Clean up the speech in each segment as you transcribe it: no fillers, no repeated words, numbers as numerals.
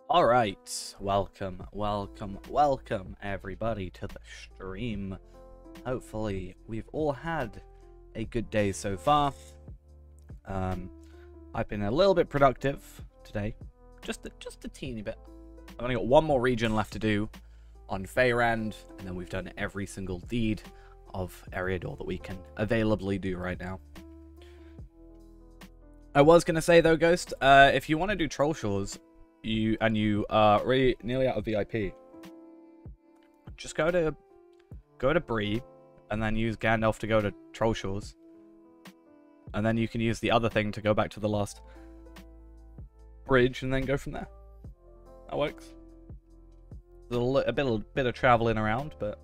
All right, welcome everybody to the stream. Hopefully we've all had a good day so far. I've been a little bit productive today, just a teeny bit. I've only got one more region left to do on Feyrand, and then we've done every single deed of Eriador that we can availably do right now. I was gonna say though, Ghost, if you want to do Troll Shores, you are really nearly out of VIP, just go to Bree and then use Gandalf to go to Troll Shores, and then you can use the other thing to go back to the last bridge and then go from there. That works. There's a bit of traveling around, but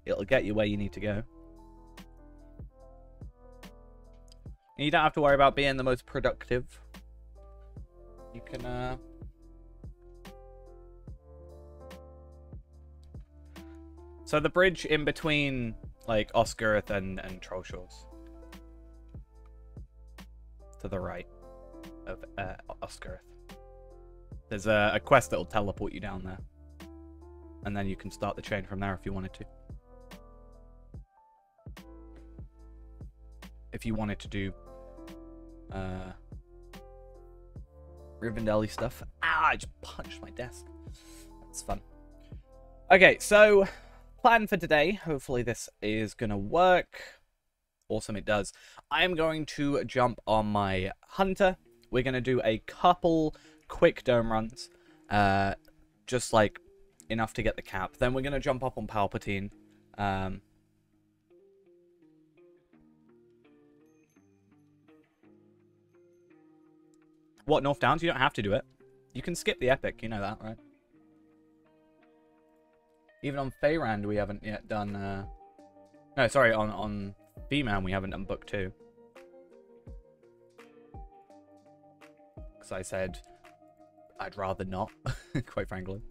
it'll get you where you need to go. And you don't have to worry about being the most productive. You can so the bridge in between like Oscarith and Troll Shores, to the right of Oscarith, there's a quest that will teleport you down there, and then you can start the chain from there if you wanted to. If you wanted to do Rivendell stuff. Ah, I just punched my desk. That's fun. Okay, so plan for today. Hopefully this is gonna work. Awesome, it does. I am going to jump on my hunter. We're gonna do a couple quick dome runs, just like enough to get the cap. Then we're gonna jump up on Palpateen. What, North Downs? You don't have to do it. You can skip the epic, you know that, right? Even on Feyrand, we haven't yet done... No, sorry, on B-Man, we haven't done Book 2. Because I said I'd rather not, quite frankly.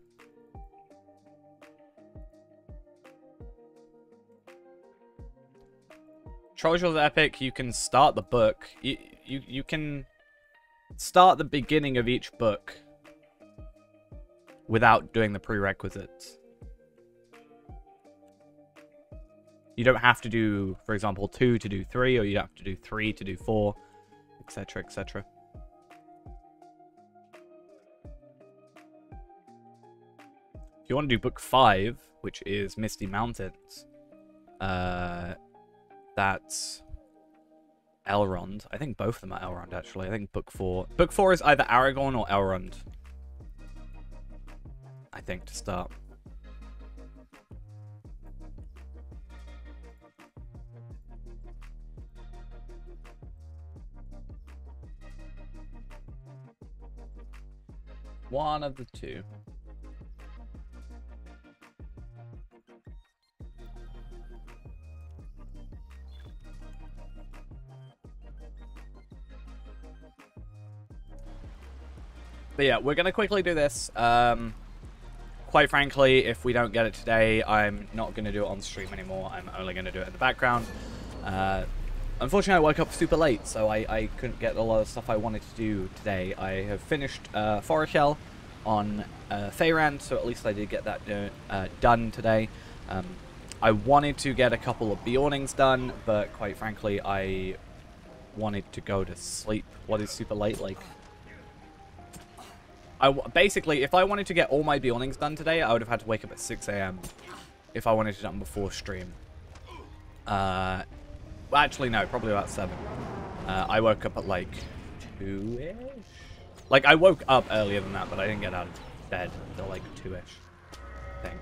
Troll Shores Epic, you can start the book. You can start the beginning of each book without doing the prerequisites. You don't have to do, for example, 2 to do 3, or you don't have to do 3 to do 4, etc, etc. If you want to do book 5, which is Misty Mountains, that's Elrond. I think both of them are Elrond, actually. I think book 4. Book 4 is either Aragorn or Elrond, I think, to start. One of the two. But yeah, we're going to quickly do this. Quite frankly, if we don't get it today, I'm not going to do it on stream anymore. I'm only going to do it in the background. Unfortunately, I woke up super late, so I couldn't get a lot of stuff I wanted to do today. I have finished Foreshell on Feyrand, so at least I did get that done today. I wanted to get a couple of Beornings done, but quite frankly, I wanted to go to sleep. What is super late? Like, basically, if I wanted to get all my Beornings done today, I would have had to wake up at 6 AM if I wanted to do them before stream. Well, actually, no, probably about 7. I woke up at like 2-ish. Like, I woke up earlier than that, but I didn't get out of bed until like 2-ish, I think.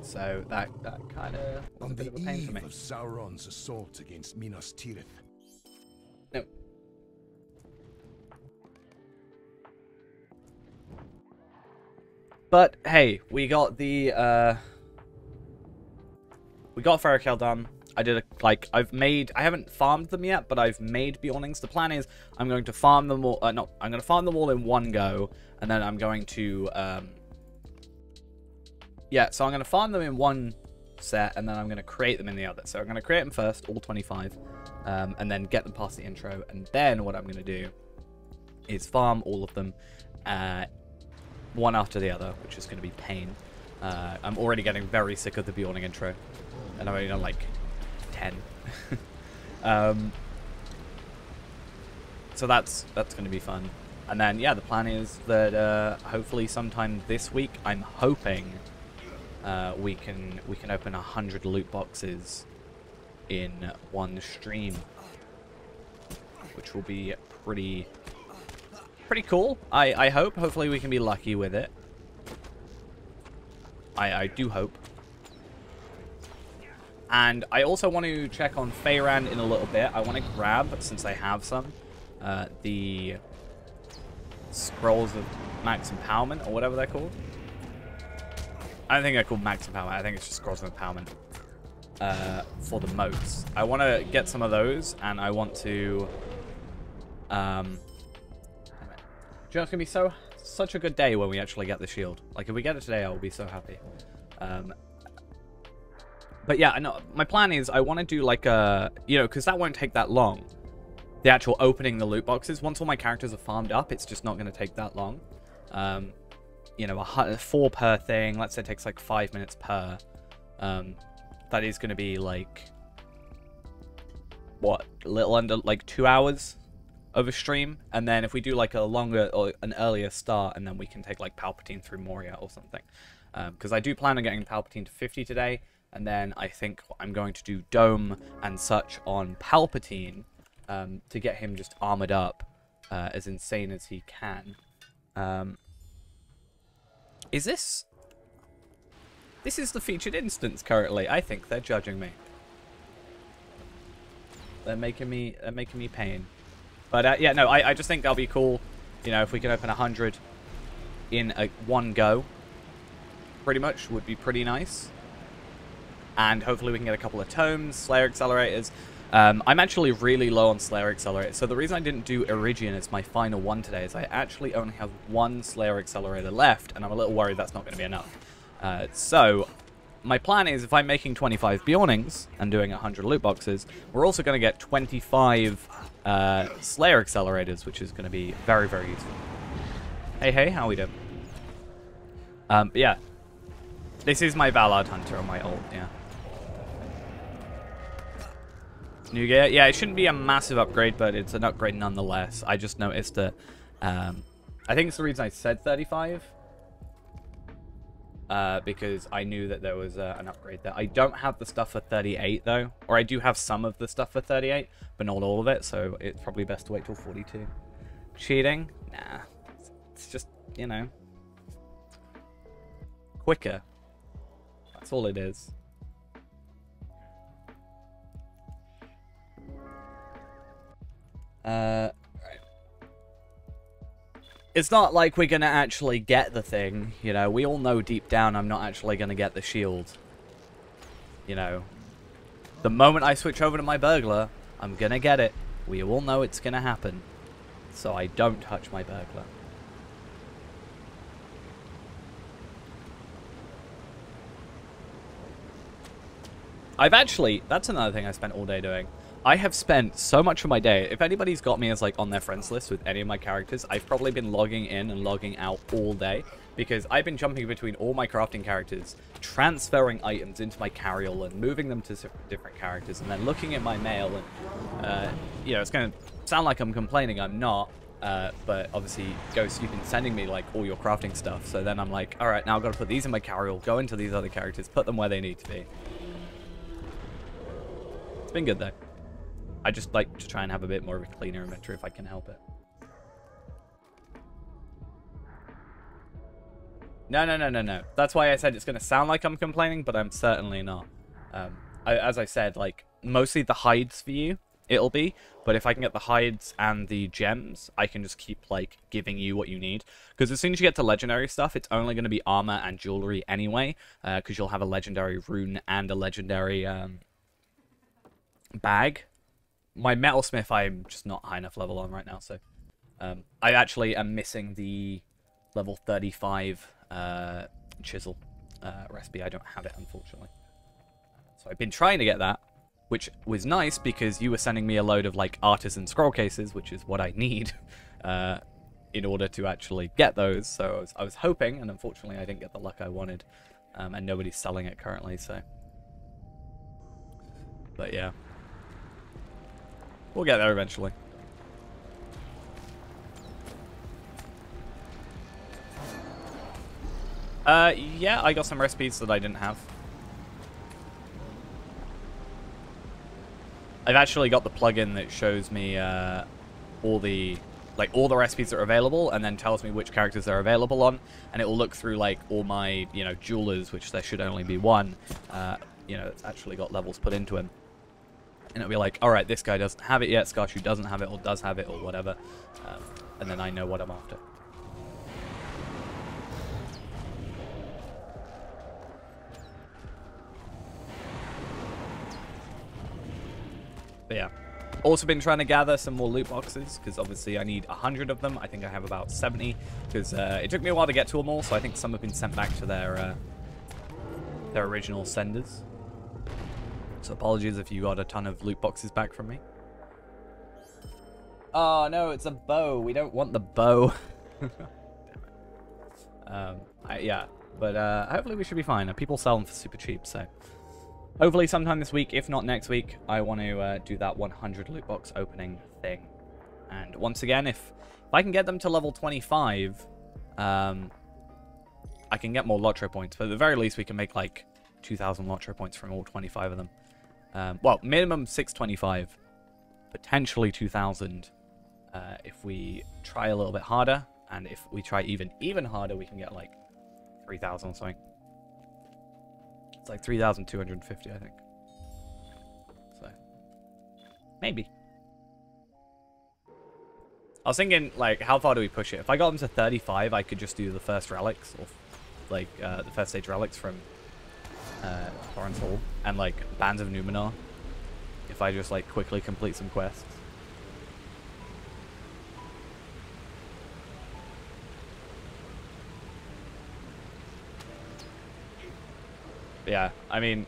So that kind of was a bit of a pain for me. On the eve of Sauron's assault against Minas Tirith. No. But hey, we got the Ferrokel done. I did I haven't farmed them yet, but I've made Beornings. The plan is I'm going to farm them all. I'm going to farm them all in one go, and then I'm going to yeah. So I'm going to farm them in one set, and then I'm going to create them in the other. So I'm going to create them first, all 25, and then get them past the intro, and then what I'm going to do is farm all of them one after the other, which is going to be pain. I'm already getting very sick of the Bjorning intro, and I'm only on like 10. So that's going to be fun. And then yeah, the plan is that hopefully sometime this week, I'm hoping we can open 100 loot boxes in one stream, which will be pretty cool. I hope. Hopefully we can be lucky with it. I do hope. And I also want to check on Feyran in a little bit. I want to grab, since I have some, the Scrolls of Max Empowerment, or whatever they're called. I don't think they're called Max Empowerment. I think it's just Scrolls of Empowerment for the moats. I want to get some of those, and I want to... you know, it's going to be such a good day when we actually get the shield. Like, if we get it today, I will be so happy. But yeah, I know my plan is I want to do like a, you know, because that won't take that long. The actual opening the loot boxes, once all my characters are farmed up, it's just not going to take that long. You know, 4 per thing. Let's say it takes like 5 minutes per. That is going to be like, what, a little under like 2 hours of a stream. And then if we do like a longer or an earlier start, and then we can take like Palpatine through Moria or something. Because I do plan on getting Palpatine to 50 today. And then I think I'm going to do Dome and such on Palpatine to get him just armored up as insane as he can. Is this... This is the featured instance currently. I think they're judging me. They're making me pain. But yeah, no, I just think that'll be cool. You know, if we can open 100 in one go, pretty much would be pretty nice. And hopefully we can get a couple of tomes, Slayer accelerators. I'm actually really low on Slayer accelerators. So the reason I didn't do Iridian as my final one today is I actually only have 1 Slayer accelerator left, and I'm a little worried that's not going to be enough. So my plan is if I'm making 25 Bjornings and doing 100 loot boxes, we're also going to get 25 Slayer accelerators, which is going to be very, very useful. Hey, how we doing? Yeah. This is my Valard Hunter on my ult, yeah. New gear? Yeah, it shouldn't be a massive upgrade, but it's an upgrade nonetheless. I just noticed that, I think it's the reason I said 35. Because I knew that there was an upgrade there. I don't have the stuff for 38, though. Or I do have some of the stuff for 38, but not all of it, so it's probably best to wait till 42. Cheating? Nah. It's just, you know, quicker. That's all it is. Right. It's not like we're going to actually get the thing, you know. We all know deep down I'm not actually going to get the shield. You know. The moment I switch over to my burglar, I'm going to get it. We all know it's going to happen. So I don't touch my burglar. I've actually, that's another thing I spent all day doing. I have spent so much of my day, if anybody's got me as like on their friends list with any of my characters, I've probably been logging in and logging out all day because I've been jumping between all my crafting characters, transferring items into my carryall and moving them to different characters, and then looking at my mail and, you know, it's going to sound like I'm complaining, I'm not, but obviously, Ghost, you've been sending me like all your crafting stuff, so then I'm like, alright, now I've got to put these in my carryall, go into these other characters, put them where they need to be. It's been good though. I just like to try and have a bit more of a cleaner inventory if I can help it. No. That's why I said it's going to sound like I'm complaining, but I'm certainly not. As I said, like, mostly the hides for you, it'll be. But if I can get the hides and the gems, I can just keep, like, giving you what you need. Because as soon as you get to legendary stuff, it's only going to be armor and jewelry anyway. Because you'll have a legendary rune and a legendary bag. My metalsmith, I'm just not high enough level on right now, so I actually am missing the level 35 chisel recipe. I don't have it, unfortunately. So I've been trying to get that, which was nice because you were sending me a load of like artisan scroll cases, which is what I need. in order to actually get those. So I was hoping, and unfortunately I didn't get the luck I wanted. And nobody's selling it currently, so. But yeah. We'll get there eventually. Yeah, I got some recipes that I didn't have. I've actually got the plugin that shows me all the recipes that are available, and then tells me which characters they're available on, and it will look through like all my, you know, jewelers, which there should only be one, you know, it's actually got levels put into him. And it'll be like, all right, this guy doesn't have it yet, Skarshu doesn't have it, or does have it, or whatever, and then I know what I'm after. But yeah, also been trying to gather some more loot boxes, because obviously I need 100 of them. I think I have about 70, because it took me a while to get to them all, so I think some have been sent back to their original senders. So apologies if you got a ton of loot boxes back from me. Oh no, it's a bow. We don't want the bow. Yeah, but hopefully we should be fine. People sell them for super cheap, so hopefully sometime this week, if not next week, I want to do that 100 loot box opening thing. And once again, if I can get them to level 25, I can get more Lotro points. But at the very least, we can make like 2,000 Lotro points from all 25 of them. Well, minimum 625, potentially 2,000 if we try a little bit harder. And if we try even harder, we can get like 3,000 or something. It's like 3,250, I think. So, maybe. I was thinking, like, how far do we push it? If I got them to 35, I could just do the first relics, or like the first stage relics from Torrance Hall, and like Bands of Numenor. If I just like quickly complete some quests. Yeah, I mean,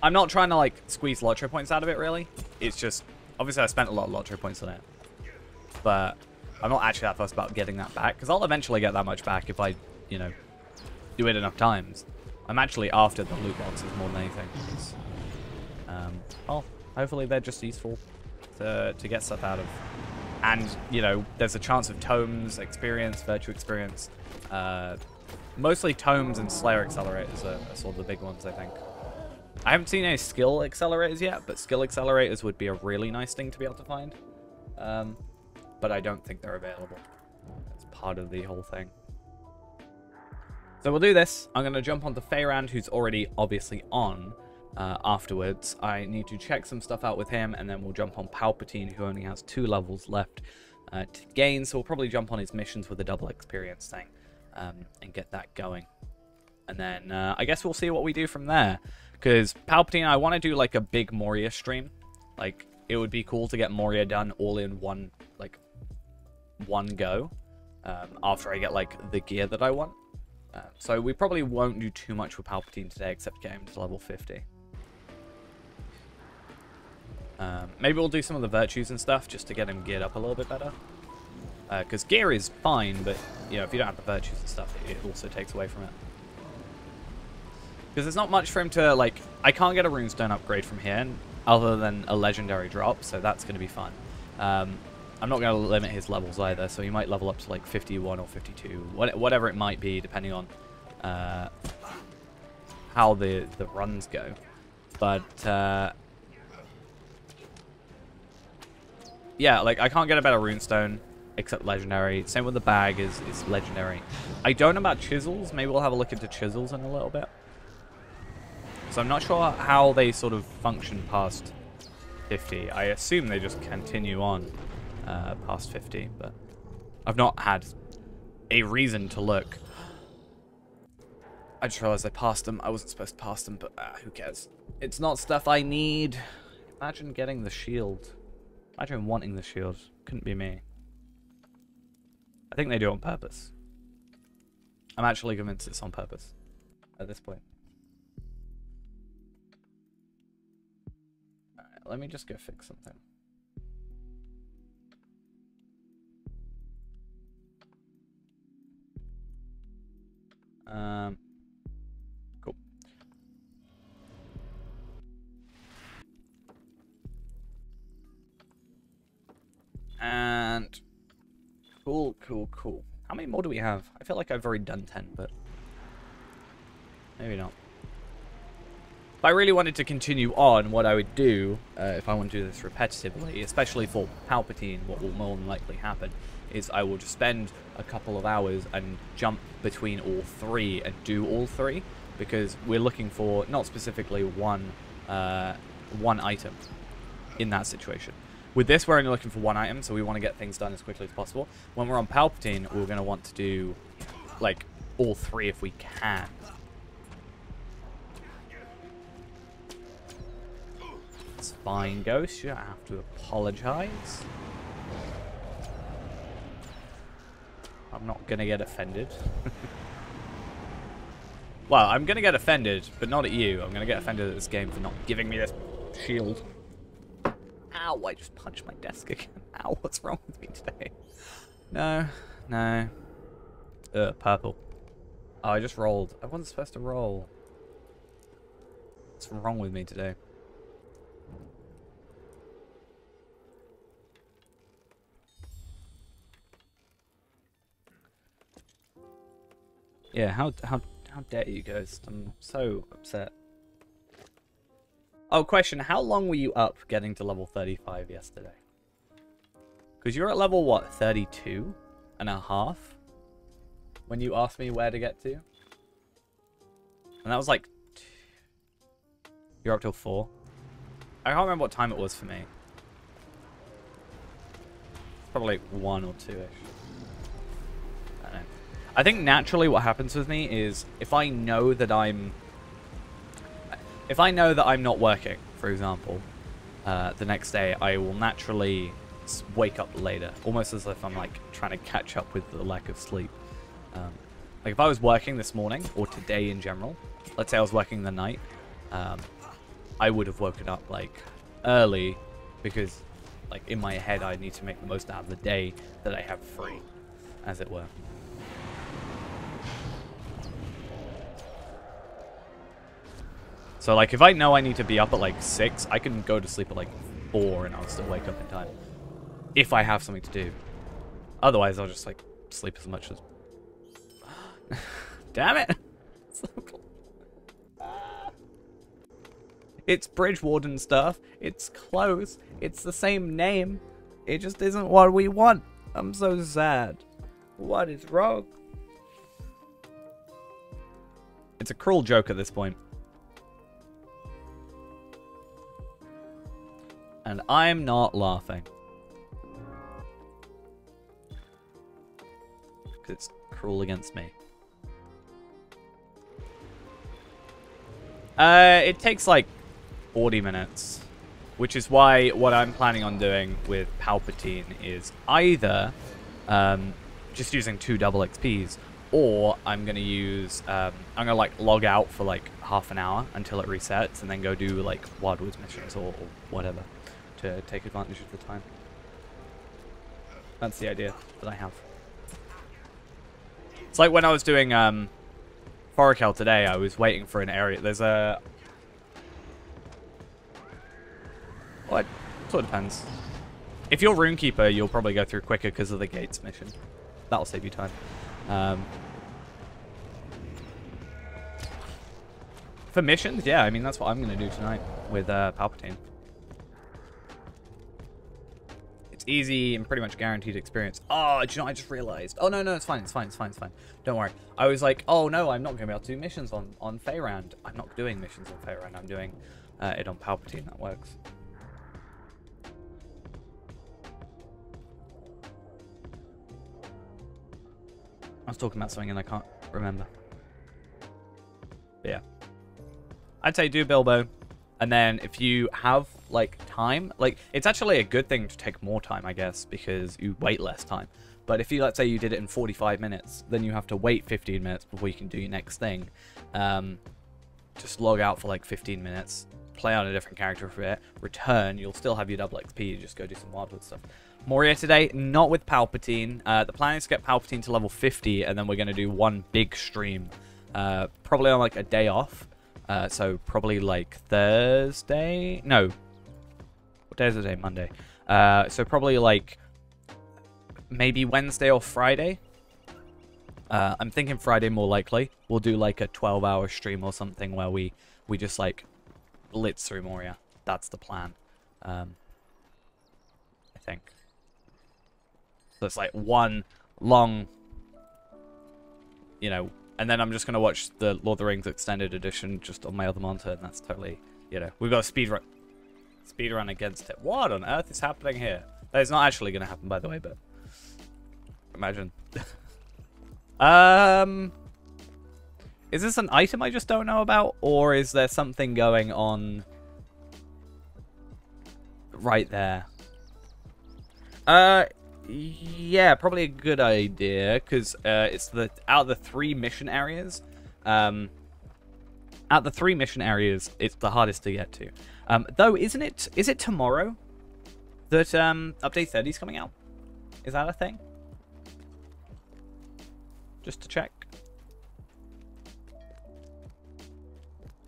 I'm not trying to, like, squeeze Lotro points out of it, really. It's just, obviously I spent a lot of Lotro points on it. But I'm not actually that fussed about getting that back, because I'll eventually get that much back if I, you know, do it enough times. I'm actually after the loot boxes more than anything. Well, hopefully they're just useful to get stuff out of. And, you know, there's a chance of tomes, experience, virtue experience. Mostly tomes and Slayer accelerators are sort of the big ones, I think. I haven't seen any skill accelerators yet, but skill accelerators would be a really nice thing to be able to find. But I don't think they're available. It's part of the whole thing. So we'll do this. I'm going to jump onto Feyrand, who's already obviously on afterwards. I need to check some stuff out with him, and then we'll jump on Palpateen, who only has 2 levels left to gain. So we'll probably jump on his missions with a double experience thing. And get that going. And then I guess we'll see what we do from there. Because Palpatine, I want to do like a big Moria stream. Like, it would be cool to get Moria done all in one go. After I get like the gear that I want. So we probably won't do too much with Palpatine today except get him to level 50. Maybe we'll do some of the virtues and stuff just to get him geared up a little bit better. Because gear is fine, but, you know, if you don't have the virtues and stuff, it also takes away from it. Because there's not much for him to, like, I can't get a runestone upgrade from here, other than a legendary drop, so that's going to be fun. I'm not going to limit his levels either, so he might level up to, like, 51 or 52, whatever it might be, depending on how the runs go. But, yeah, like, I can't get a better runestone. Except legendary. Same with the bag is legendary. I don't know about chisels. Maybe we'll have a look into chisels in a little bit. So I'm not sure how they sort of function past 50. I assume they just continue on past 50, but I've not had a reason to look. I just realized I passed them. I wasn't supposed to pass them, but who cares? It's not stuff I need. Imagine getting the shield. Imagine wanting the shield. Couldn't be me. I think they do it on purpose. I'm actually convinced it's on purpose at this point. Alright, let me just go fix something. Cool. And cool. How many more do we have? I feel like I've already done 10, but maybe not. If I really wanted to continue on, what I would do, if I want to do this repetitively, especially for Palpatine, what will more than likely happen, is I will just spend a couple of hours and jump between all three and do all three, because we're looking for not specifically one item in that situation. With this, we're only looking for one item, so we want to get things done as quickly as possible. When we're on Palpatine, we're going to want to do, like, all three if we can. It's fine, Ghost. You don't have to apologize. I'm not going to get offended. Well, I'm going to get offended, but not at you. I'm going to get offended at this game for not giving me this shield. Ow, I just punched my desk again. Ow, what's wrong with me today? No. Purple. Oh, I just rolled. I wasn't supposed to roll. What's wrong with me today? Yeah, how dare you, Ghost? I'm so upset. Oh, question, how long were you up getting to level 35 yesterday? Because you're at level, what, 32 and a half? When you asked me where to get to? And that was like... You're up till 4? I can't remember what time it was for me. It's probably like 1 or 2-ish. I don't know. I think naturally what happens with me is if I know that I'm not working, for example, the next day, I will naturally wake up later, almost as if I'm like trying to catch up with the lack of sleep. Like if I was working this morning or today in general, let's say I was working the night, I would have woken up like early because like in my head I need to make the most out of the day that I have free, as it were. So, like, if I know I need to be up at, like, 6, I can go to sleep at, like, 4 and I'll still wake up in time. If I have something to do. Otherwise, I'll just, like, sleep as much as... Damn it! So close. It's Bridgewarden stuff. It's close. It's the same name. It just isn't what we want. I'm so sad. What is wrong? It's a cruel joke at this point. And I'm not laughing. Because it's cruel against me. It takes like 40 minutes. Which is why what I'm planning on doing with Palpatine is either just using 2 double XPs, or I'm going to use, I'm going to like log out for like half an hour until it resets and then go do like Wildwoods missions or whatever. To take advantage of the time. That's the idea that I have. It's like when I was doing Forakel today, I was waiting for an area. There's a... Well, it sort of depends. If you're Runekeeper, you'll probably go through quicker because of the Gates mission. That'll save you time. For missions, yeah, I mean, that's what I'm going to do tonight with Palpatine. Easy and pretty much guaranteed experience. Oh, do you know, I just realized. Oh, no, it's fine. Don't worry. I was like, oh, no, I'm not going to be able to do missions on Faerun. I'm not doing missions on Faerun. I'm doing it on Palpatine. That works. I was talking about something and I can't remember. But yeah. I'd say do Bilbo. And then if you have, like, time, like, it's actually a good thing to take more time, I guess, because you wait less time. But if you, let's say you did it in 45 minutes, then you have to wait 15 minutes before you can do your next thing. Just log out for, like, 15 minutes, play on a different character for a bit, return, you'll still have your double XP, just go do some Wildwood stuff. Moria today, not with Palpatine. The plan is to get Palpatine to level 50, and then we're going to do one big stream probably on like a day off. So probably like Thursday. No. What day is the day? Monday. So probably like maybe Wednesday or Friday. I'm thinking Friday more likely. We'll do like a 12-hour stream or something where we just like blitz through Moria. That's the plan. I think. So it's like one long, you know, and then I'm just going to watch the Lord of the Rings Extended Edition just on my other monitor, and that's totally, you know, we've got a speedrun against it. What on earth is happening here? That is not actually going to happen, by the way, but imagine. Is this an item I just don't know about, or is there something going on right there? Yeah, probably a good idea, because it's out of the 3 mission areas. Out of the 3 mission areas, it's the hardest to get to. Though, is it tomorrow that update 30 is coming out? Is that a thing? Just to check.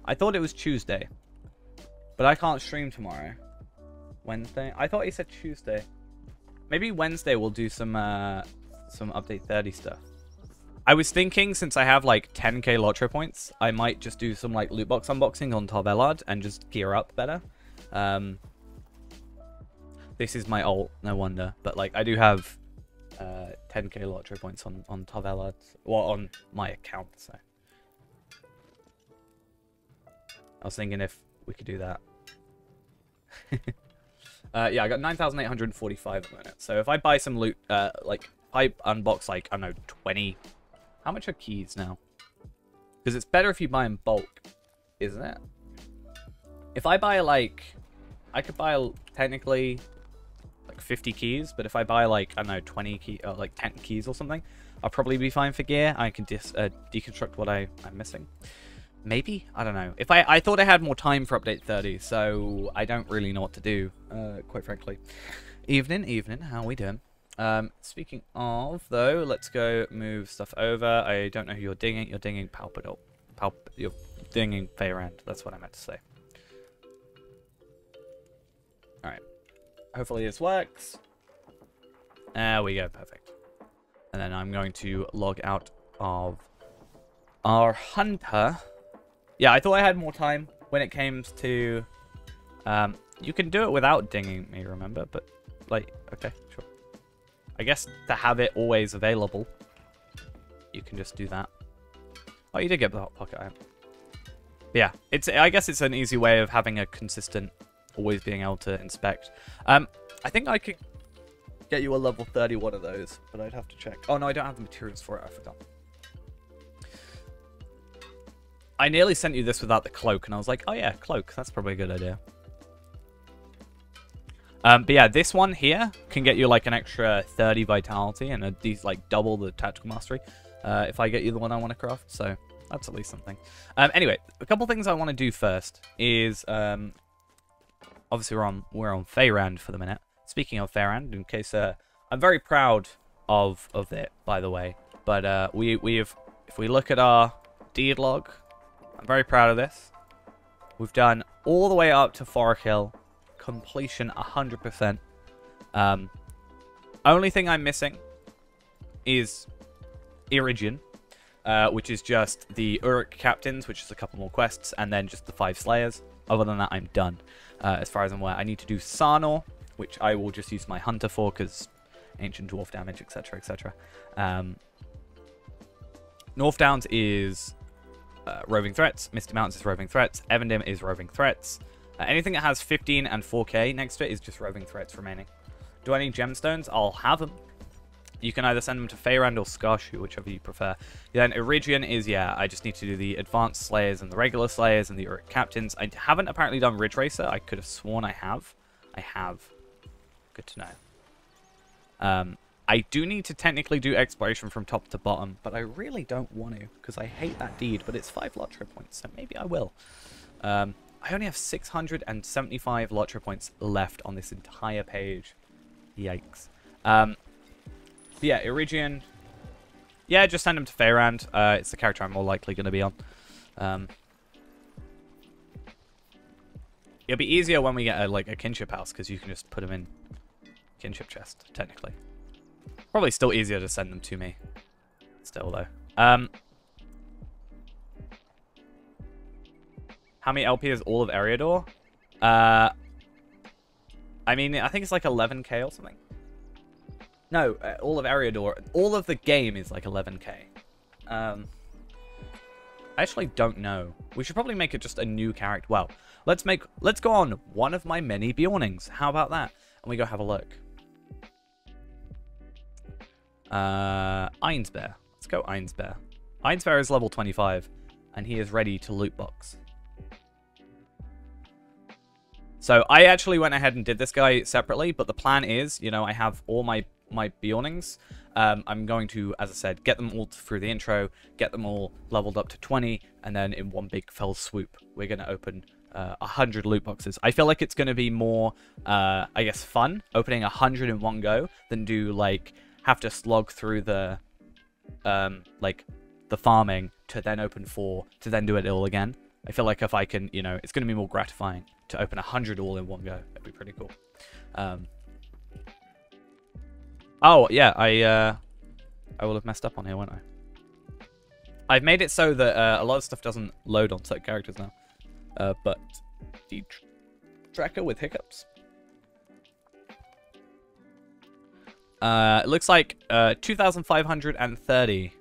I thought it was Tuesday, but I can't stream tomorrow. Wednesday? I thought he said Tuesday. Maybe Wednesday we'll do some update 30 stuff. I was thinking, since I have like 10k Lotro points, I might just do some like loot box unboxing on Tarvelard and just gear up better. This is my ult, no wonder. But like I do have 10k Lotro points on Tarvelard, well, on my account. So I was thinking if we could do that. Yeah, I got 9,845 at the minute. So if I buy some loot, like I unbox like, I don't know, 20. How much are keys now? Because it's better if you buy in bulk, isn't it? If I buy like, I could buy technically like 50 keys, but if I buy like, I don't know, 20 key, or like 10 keys or something, I'll probably be fine for gear. I can deconstruct what I'm missing. Maybe? I don't know. If I thought I had more time for update 30, so I don't really know what to do, quite frankly. Evening, how are we doing? Speaking of, though, let's go move stuff over. I don't know who you're dinging. You're dinging Palpateen. You're dinging Feyrand. That's what I meant to say. Alright. Hopefully this works. There we go. Perfect. And then I'm going to log out of our hunter. Yeah, I thought I had more time when it came to... you can do it without dinging me, remember? But, like, okay, sure. I guess to have it always available, you can just do that. Oh, you did get the hot pocket iron. Yeah, I guess it's an easy way of having a consistent, always being able to inspect. I think I could get you a level 31 of those, but I'd have to check. Oh, no, I don't have the materials for it. I forgot. I nearly sent you this without the cloak, and I was like, oh yeah, cloak. That's probably a good idea. But yeah, this one here can get you like an extra 30 vitality and these like double the tactical mastery if I get you the one I want to craft. So that's at least something. Anyway, a couple things I want to do first is obviously we're on Feyrand for the minute. Speaking of Feyrand, in case I'm very proud of it, by the way. But we have, if we look at our deed log, I'm very proud of this. We've done all the way up to Forakill, completion 100%. Only thing I'm missing is Iridian, which is just the Uruk Captains, which is a couple more quests, and then just the 5 Slayers. Other than that, I'm done. As far as I'm aware, I need to do Sarnor, which I will just use my Hunter for, because Ancient Dwarf damage, etc., etc. North Downs is... roving threats. Misty Mountains is roving threats. Evendim is roving threats. Anything that has 15 and 4k next to it is just roving threats remaining. Do I need gemstones? I'll have them. You can either send them to Feyrand or Skarshu, whichever you prefer. Then Iridian is, yeah, I just need to do the advanced Slayers and the regular Slayers and the Uruk Captains. I haven't apparently done Ridge Racer. I could have sworn I have. I have. Good to know. I do need to technically do exploration from top to bottom, but I really don't want to, because I hate that deed, but it's 5 Lotro points, so maybe I will. I only have 675 Lotro points left on this entire page. Yikes. Yeah, Iridian, Yeah, just send him to Feyrand. It's the character I'm more likely going to be on. It'll be easier when we get a kinship house, because you can just put them in kinship chest, technically. Probably still easier to send them to me. Still, though. How many LP is all of Eriador? I mean, I think it's like 11k or something. No, all of Eriador. All of the game is like 11k. I actually don't know. We should probably make it just a new character. Well, let's go on one of my many Bjornings. How about that? And we go have a look. Einsbear. Let's go Einsbear. Einsbear is level 25, and he is ready to loot box. So I actually went ahead and did this guy separately, but the plan is, you know, I have all my Bjornings. I'm going to, as I said, get them all through the intro, get them all leveled up to 20, and then in one big fell swoop, we're going to open 100 loot boxes. I feel like it's going to be more, I guess, fun opening 100 in one go than do, like, have to slog through the, like, the farming to then open 4, to then do it all again. I feel like if I can, you know, it's going to be more gratifying to open 100 all in one go. That'd be pretty cool. Oh, yeah, I will have messed up on here, won't I? I've made it so that a lot of stuff doesn't load on certain characters now. But the tracker with hiccups. It looks like 2,530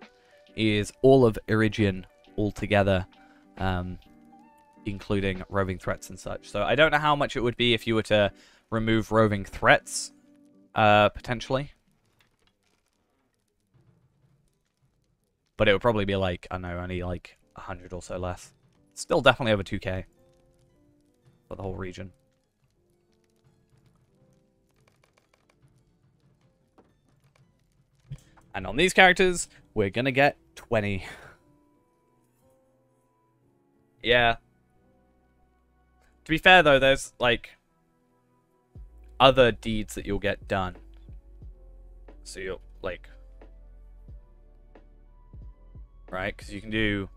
is all of Iridian altogether, including roving threats and such. So I don't know how much it would be if you were to remove roving threats, potentially. But it would probably be like, I don't know, only like 100 or so less. Still definitely over 2k for the whole region. And on these characters, we're gonna get 20. Yeah. To be fair, though, there's, like, other deeds that you'll get done. So you'll, like... Right? Because you can do...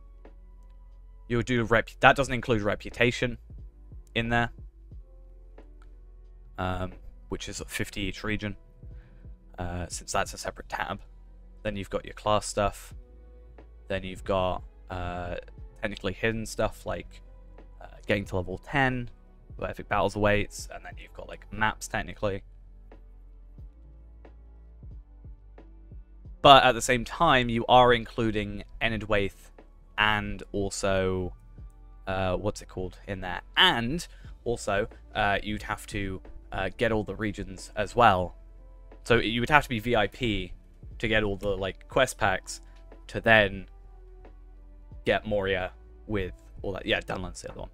You'll do... That doesn't include reputation in there. Which is 50 each region. Since that's a separate tab. Then you've got your class stuff. Then you've got technically hidden stuff like getting to level 10 with epic battles awaits, and then you've got like maps technically. But at the same time, you are including Enedwaith and also what's it called in there, and also you'd have to get all the regions as well. So you would have to be VIP to get all the like quest packs to then get Moria with all that. Yeah, Dunland's the other one.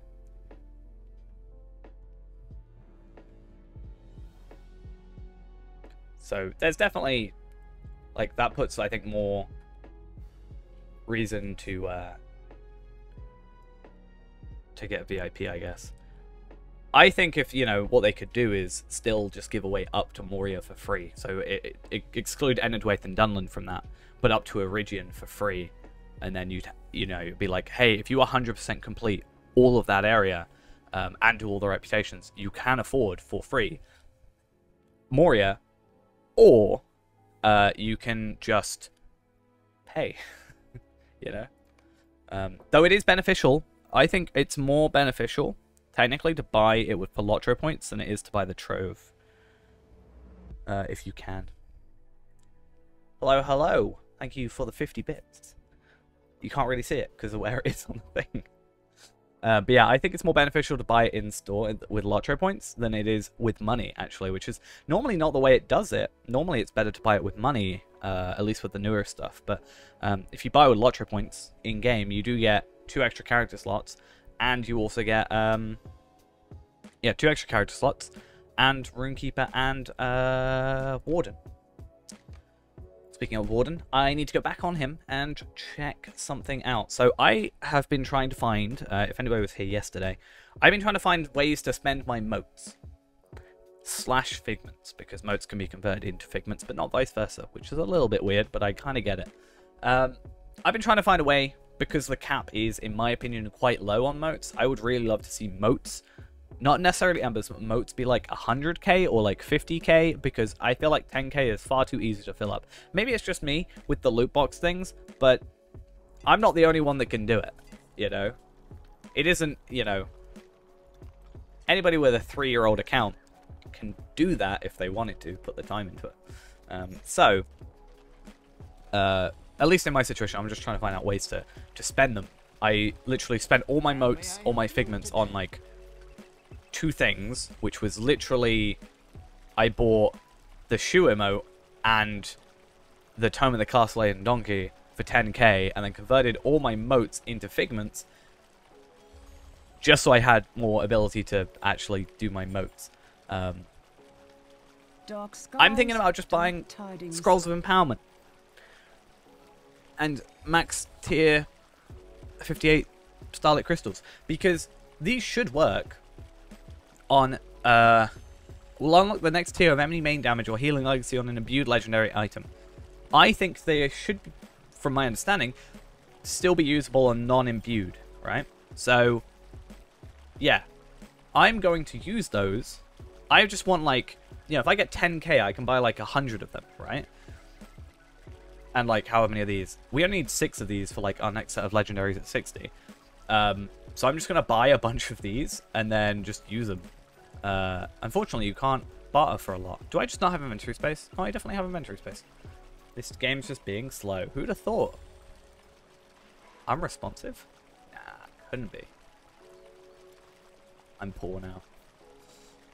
So there's definitely like that puts, I think, more reason to get VIP, I guess. I think if, you know, what they could do is still just give away up to Moria for free. So it exclude Enedwaith and Dunland from that, but up to Iridian for free. And then you'd be like, hey, if you 100% complete all of that area and do all the reputations, you can afford for free Moria, or you can just pay, you know? Though it is beneficial, I think it's more beneficial technically to buy it with Palotro points than it is to buy the Trove. If you can. Hello, hello. Thank you for the 50 bits. You can't really see it because of where it is on the thing. But yeah, I think it's more beneficial to buy it in store with Lotro points than it is with money, actually, which is normally not the way it does it. Normally it's better to buy it with money, at least with the newer stuff. But if you buy with Lotro points in-game, you do get 2 extra character slots, and you also get 2 extra character slots, and Runekeeper and Warden. Speaking of Warden, I need to go back on him and check something out. So I have been trying to find, if anybody was here yesterday, I've been trying to find ways to spend my motes / figments, because motes can be converted into figments, but not vice versa, which is a little bit weird, but I kind of get it. I've been trying to find a way, because the cap is, in my opinion, quite low on moats. I would really love to see moats, not necessarily embers, but moats be like 100k or like 50k, because I feel like 10k is far too easy to fill up. Maybe it's just me with the loot box things, but I'm not the only one that can do it, you know? It isn't, you know, anybody with a 3-year-old account can do that if they wanted to, put the time into it. At least in my situation, I'm just trying to find out ways to spend them. I literally spent all my moats, all my figments on, like, 2 things, which was literally, I bought the shoe emote and the Tome of the Castellated Donkey for 10k, and then converted all my moats into figments, just so I had more ability to actually do my moats. I'm thinking about just buying Scrolls of Empowerment and max tier 58 Starlit Crystals, because these should work on, will unlock the next tier of enemy main damage or healing legacy on an imbued legendary item. I think they should, from my understanding, still be usable on non-imbued, right? So, yeah, I'm going to use those. I just want, like, you know, if I get 10k, I can buy like 100 of them, right? And like however many of these. We only need 6 of these for like our next set of legendaries at 60. So I'm just going to buy a bunch of these and then just use them. Unfortunately, you can't barter for a lot. Do I just not have inventory space? Oh, I definitely have inventory space. This game's just being slow. Who'd have thought? I'm responsive? Nah, couldn't be. I'm poor now.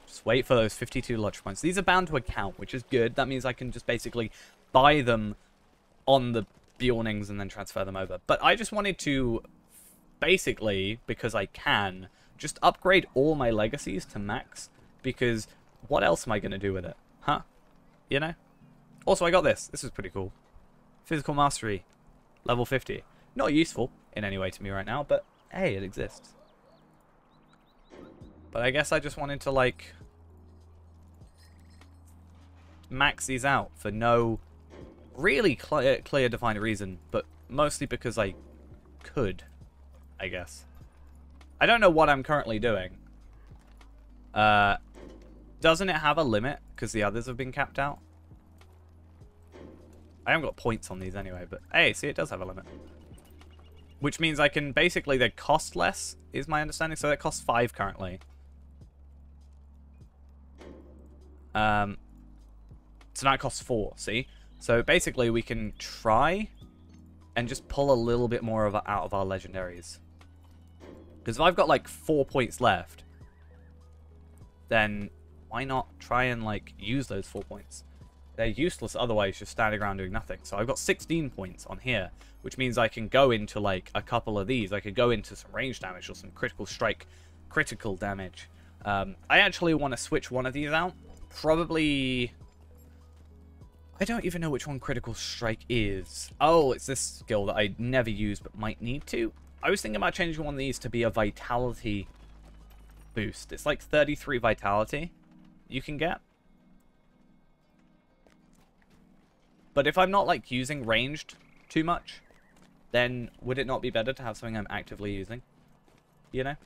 Just wait for those 52 lodge points. These are bound to account, which is good. That means I can just basically buy them on the Bjornings and then transfer them over. But I just wanted to, basically, because I can, just upgrade all my legacies to max, because what else am I going to do with it? Huh? You know? Also, I got this. This is pretty cool. Physical Mastery, level 50. Not useful in any way to me right now, but hey, it exists. But I guess I just wanted to, like, max these out for no really clear defined reason, but mostly because I could, I guess. I don't know what I'm currently doing. Doesn't it have a limit because the others have been capped out? I haven't got points on these anyway, but hey, see, it does have a limit. Which means I can basically, they cost less, is my understanding. So that costs 5 currently. So now it costs 4, see? So basically we can try and just pull a little bit more of out of our legendaries. Because if I've got like 4 points left, then why not try and like use those 4 points? They're useless otherwise, just standing around doing nothing. So I've got 16 points on here, which means I can go into like a couple of these. I could go into some range damage or some critical strike, critical damage. I actually want to switch one of these out. Probably, I don't even know which one critical strike is. Oh, it's this skill that I never use but might need to. I was thinking about changing one of these to be a vitality boost. It's like 33 vitality you can get. But if I'm not like using ranged too much, then would it not be better to have something I'm actively using? You know?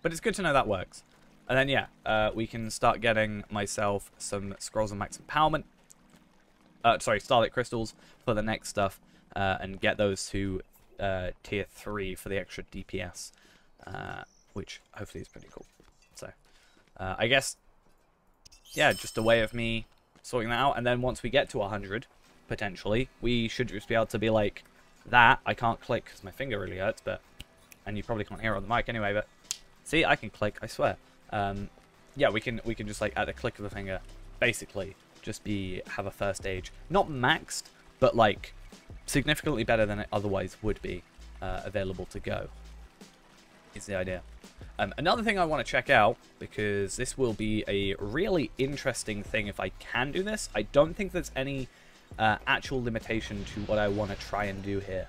But it's good to know that works. And then, yeah, we can start getting myself some Scrolls of Max Empowerment. Sorry, Starlit Crystals for the next stuff. And get those to tier 3 for the extra DPS. Which hopefully is pretty cool. So, I guess, yeah, just a way of me sorting that out. And then once we get to 100, potentially, we should just be able to be like that. I can't click because my finger really hurts, but... And you probably can't hear it on the mic anyway, but... See, I can click, I swear. Yeah, we can just like at the click of a finger, basically just have a first stage, not maxed, but like significantly better than it otherwise would be available to go. Is the idea. Another thing I want to check out, because this will be a really interesting thing if I can do this. I don't think there's any actual limitation to what I want to try and do here.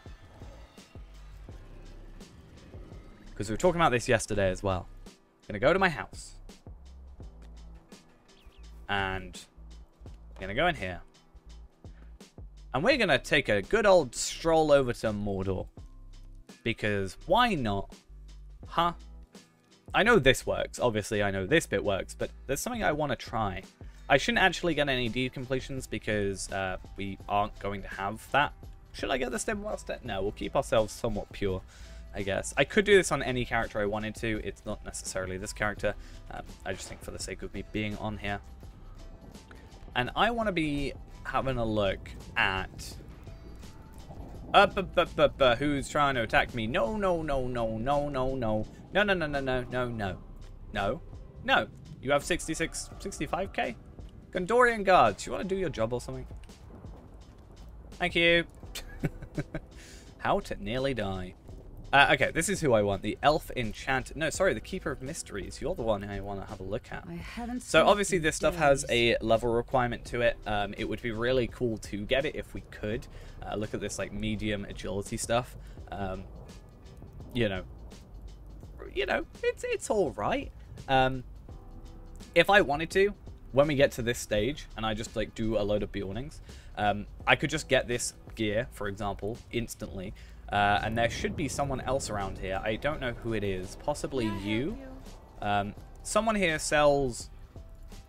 Because we were talking about this yesterday as well. I'm going to go to my house. And I'm going to go in here. And we're going to take a good old stroll over to Mordor. Because why not? Huh? I know this works. Obviously, I know this bit works. But there's something I want to try. I shouldn't actually get any deed completions because we aren't going to have that. Should I get the Stable Master? No, we'll keep ourselves somewhat pure, I guess. I could do this on any character I wanted to. It's not necessarily this character. I just think for the sake of me being on here. And I want to be having a look at... who's trying to attack me? No, no, no, no, no, no, no. No, no, no, no, no, no, no. No. No. You have 66, 65k? Gondorian guards, you want to do your job or something? Thank you. How to nearly die. Okay, this is who I want. The elf enchant. No, sorry, the keeper of mysteries. You're the one I want to have a look at. So obviously this stuff has a level requirement to it. It would be really cool to get it if we could. Look at this like medium agility stuff. You know, it's all right. If I wanted to, when we get to this stage, and I just like do a load of Bjornings, I could just get this gear, for example, instantly. And there should be someone else around here. I don't know who it is. Possibly you. Someone here sells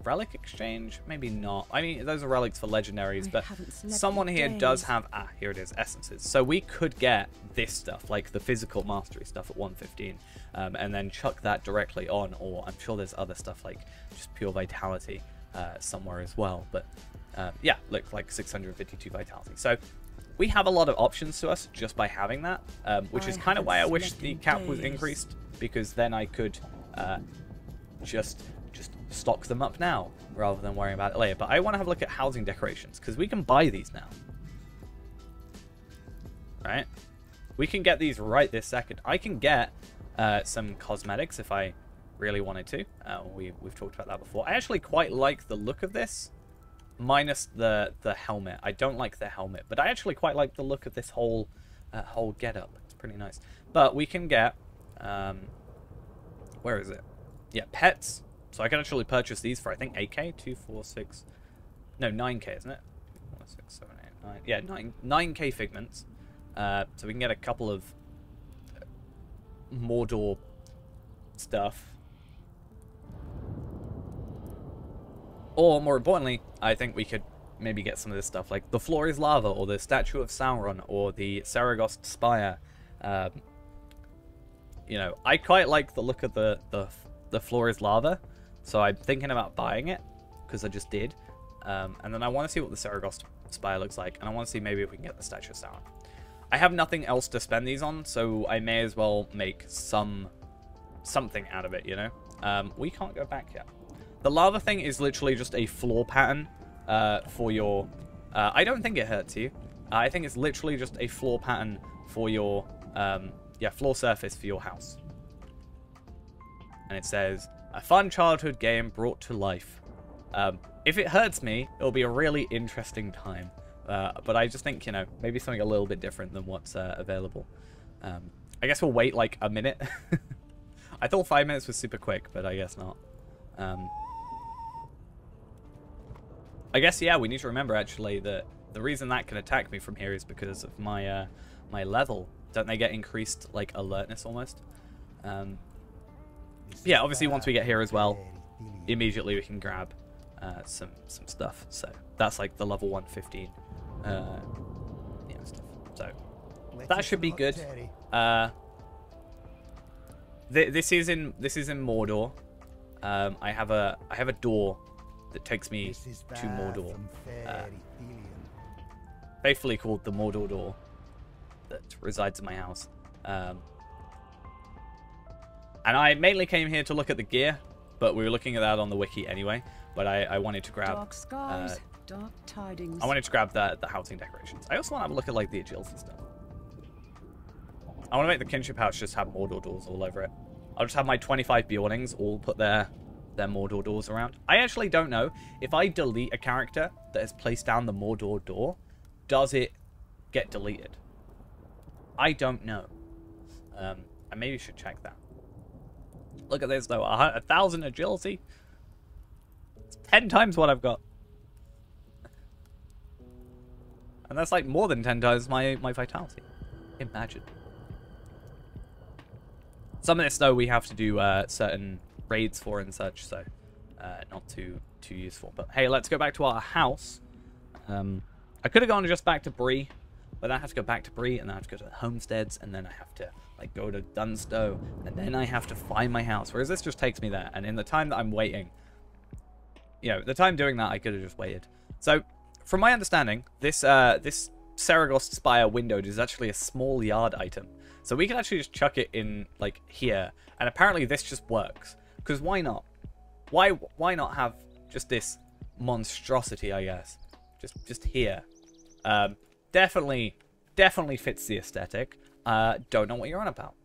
relic exchange? Maybe not. I mean, those are relics for legendaries, but someone here does have... Ah, here it is, essences. So we could get this stuff, like the physical mastery stuff at 115, and then chuck that directly on, or I'm sure there's other stuff like just pure vitality somewhere as well. But yeah, look, like 652 vitality. So we have a lot of options to us just by having that, which is kind of why I wish the cap was increased, because then I could just stock them up now rather than worrying about it later. But I want to have a look at housing decorations because we can buy these now. Right? We can get these right this second. I can get some cosmetics if I really wanted to. We've talked about that before. I actually quite like the look of this, minus the helmet. I don't like the helmet, but I actually quite like the look of this whole getup. It's pretty nice. But we can get where is it? Yeah, pets. So I can actually purchase these for, I think, 8k, 2, 4, 6, no, 9k, isn't it? 4, 6, 7, 8, 9. Yeah, 9k figments. So we can get a couple of Mordor stuff. Or, more importantly, I think we could maybe get some of this stuff, like the floor is lava, or the statue of Sauron, or the Saragost spire. You know, I quite like the look of the floor is lava. So I'm thinking about buying it, because I just did. And then I want to see what the Saragost spire looks like, and I want to see maybe if we can get the statue of Sauron. I have nothing else to spend these on, so I may as well make something out of it, you know? We can't go back yet. The lava thing is literally just a floor pattern for your... I don't think it hurts you. I think it's literally just a floor pattern for your... yeah, floor surface for your house. And it says, a fun childhood game brought to life. If it hurts me, it'll be a really interesting time. But I just think, you know, maybe something a little bit different than what's available. I guess we'll wait like a minute. I thought 5 minutes was super quick, but I guess not. I guess, yeah, we need to remember, actually, that the reason that can attack me from here is because of my my level. Don't they get increased, like, alertness almost? Yeah, obviously, once we get here as well, immediately we can grab some stuff. So that's like the level 115 stuff. So that should be good. This is in Mordor. I have a door that takes me to Mordor. Faithfully called the Mordor door, that resides in my house. And I mainly came here to look at the gear, but we were looking at that on the wiki anyway. But I wanted to grab dark skies, dark tidings. I wanted to grab the housing decorations. I also want to have a look at like the agility stuff. I want to make the kinship house just have Mordor doors all over it. I'll just have my 25 Bjornings all put their Mordor doors around. I actually don't know if I delete a character that has placed down the Mordor door, does it get deleted? I don't know. I maybe should check that. Look at this though, 1,000 agility. It's 10 times what I've got. And that's like more than 10 times my vitality. Imagine. Some of this, though, we have to do certain raids for and such, so not too useful. But hey, let's go back to our house. I could have gone just back to Bree, but I have to go back to Bree, and then I have to go to the homesteads, and then I have to like go to Dunstow, and then I have to find my house. Whereas this just takes me there, and in the time that I'm waiting, you know, the time doing that, I could have just waited. So, from my understanding, this this Saragost Spire windowed is actually a small yard item. So we can actually just chuck it in, like, here. And apparently this just works. Because why not? Why not have just this monstrosity, I guess? Just here. Definitely fits the aesthetic. Don't know what you're on about.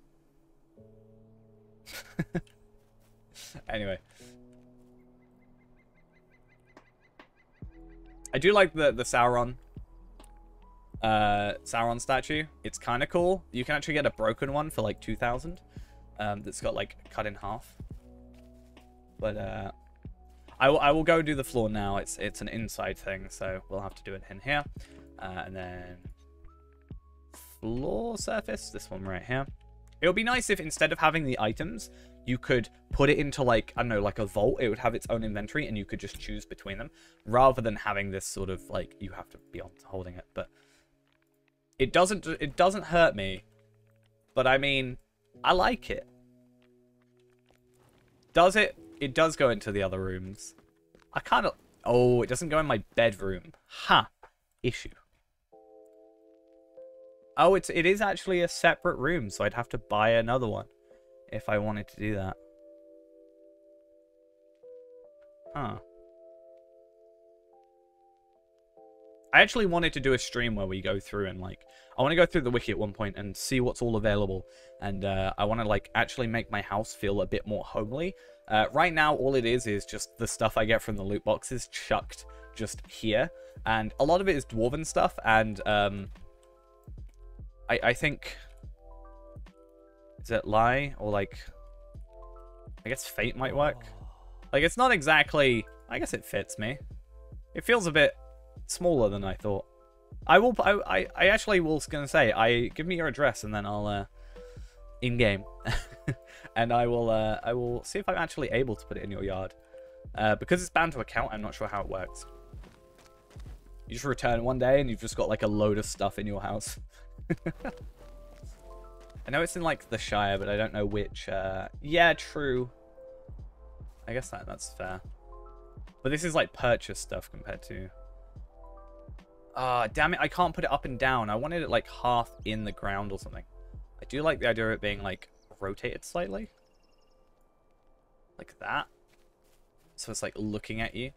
Anyway. I do like the Sauron statue. It's kind of cool. You can actually get a broken one for like 2,000 that's got like cut in half. But I will go do the floor now. It's an inside thing, so we'll have to do it in here. And then floor surface, this one right here. It would be nice if instead of having the items, you could put it into like, I don't know, like a vault. It would have its own inventory and you could just choose between them rather than having this sort of like, you have to be on holding it. But it doesn't hurt me. But I mean, I like it. Does it? It does go into the other rooms. I kind of, oh, it doesn't go in my bedroom. Ha. Issue. Oh, it is actually a separate room, so I'd have to buy another one if I wanted to do that. Huh. I actually wanted to do a stream where we go through and, like, I want to go through the wiki at one point and see what's all available. And I want to, like, actually make my house feel a bit more homely. Right now, all it is just the stuff I get from the loot boxes chucked just here. And a lot of it is dwarven stuff, and I think, is it lie or like, I guess fate might work. Like, it's not exactly, I guess it fits me. It feels a bit smaller than I thought. I actually was gonna say, give me your address and then I'll in game, and I will see if I'm actually able to put it in your yard, because it's bound to account. I'm not sure how it works. You just return one day and you've just got like a load of stuff in your house. I know it's in like the Shire, but I don't know which. Yeah, true. I guess that's fair. But this is like purchase stuff compared to. Ah, damn it! I can't put it up and down. I wanted it like half in the ground or something. I do like the idea of it being like rotated slightly, like that. So it's like looking at you.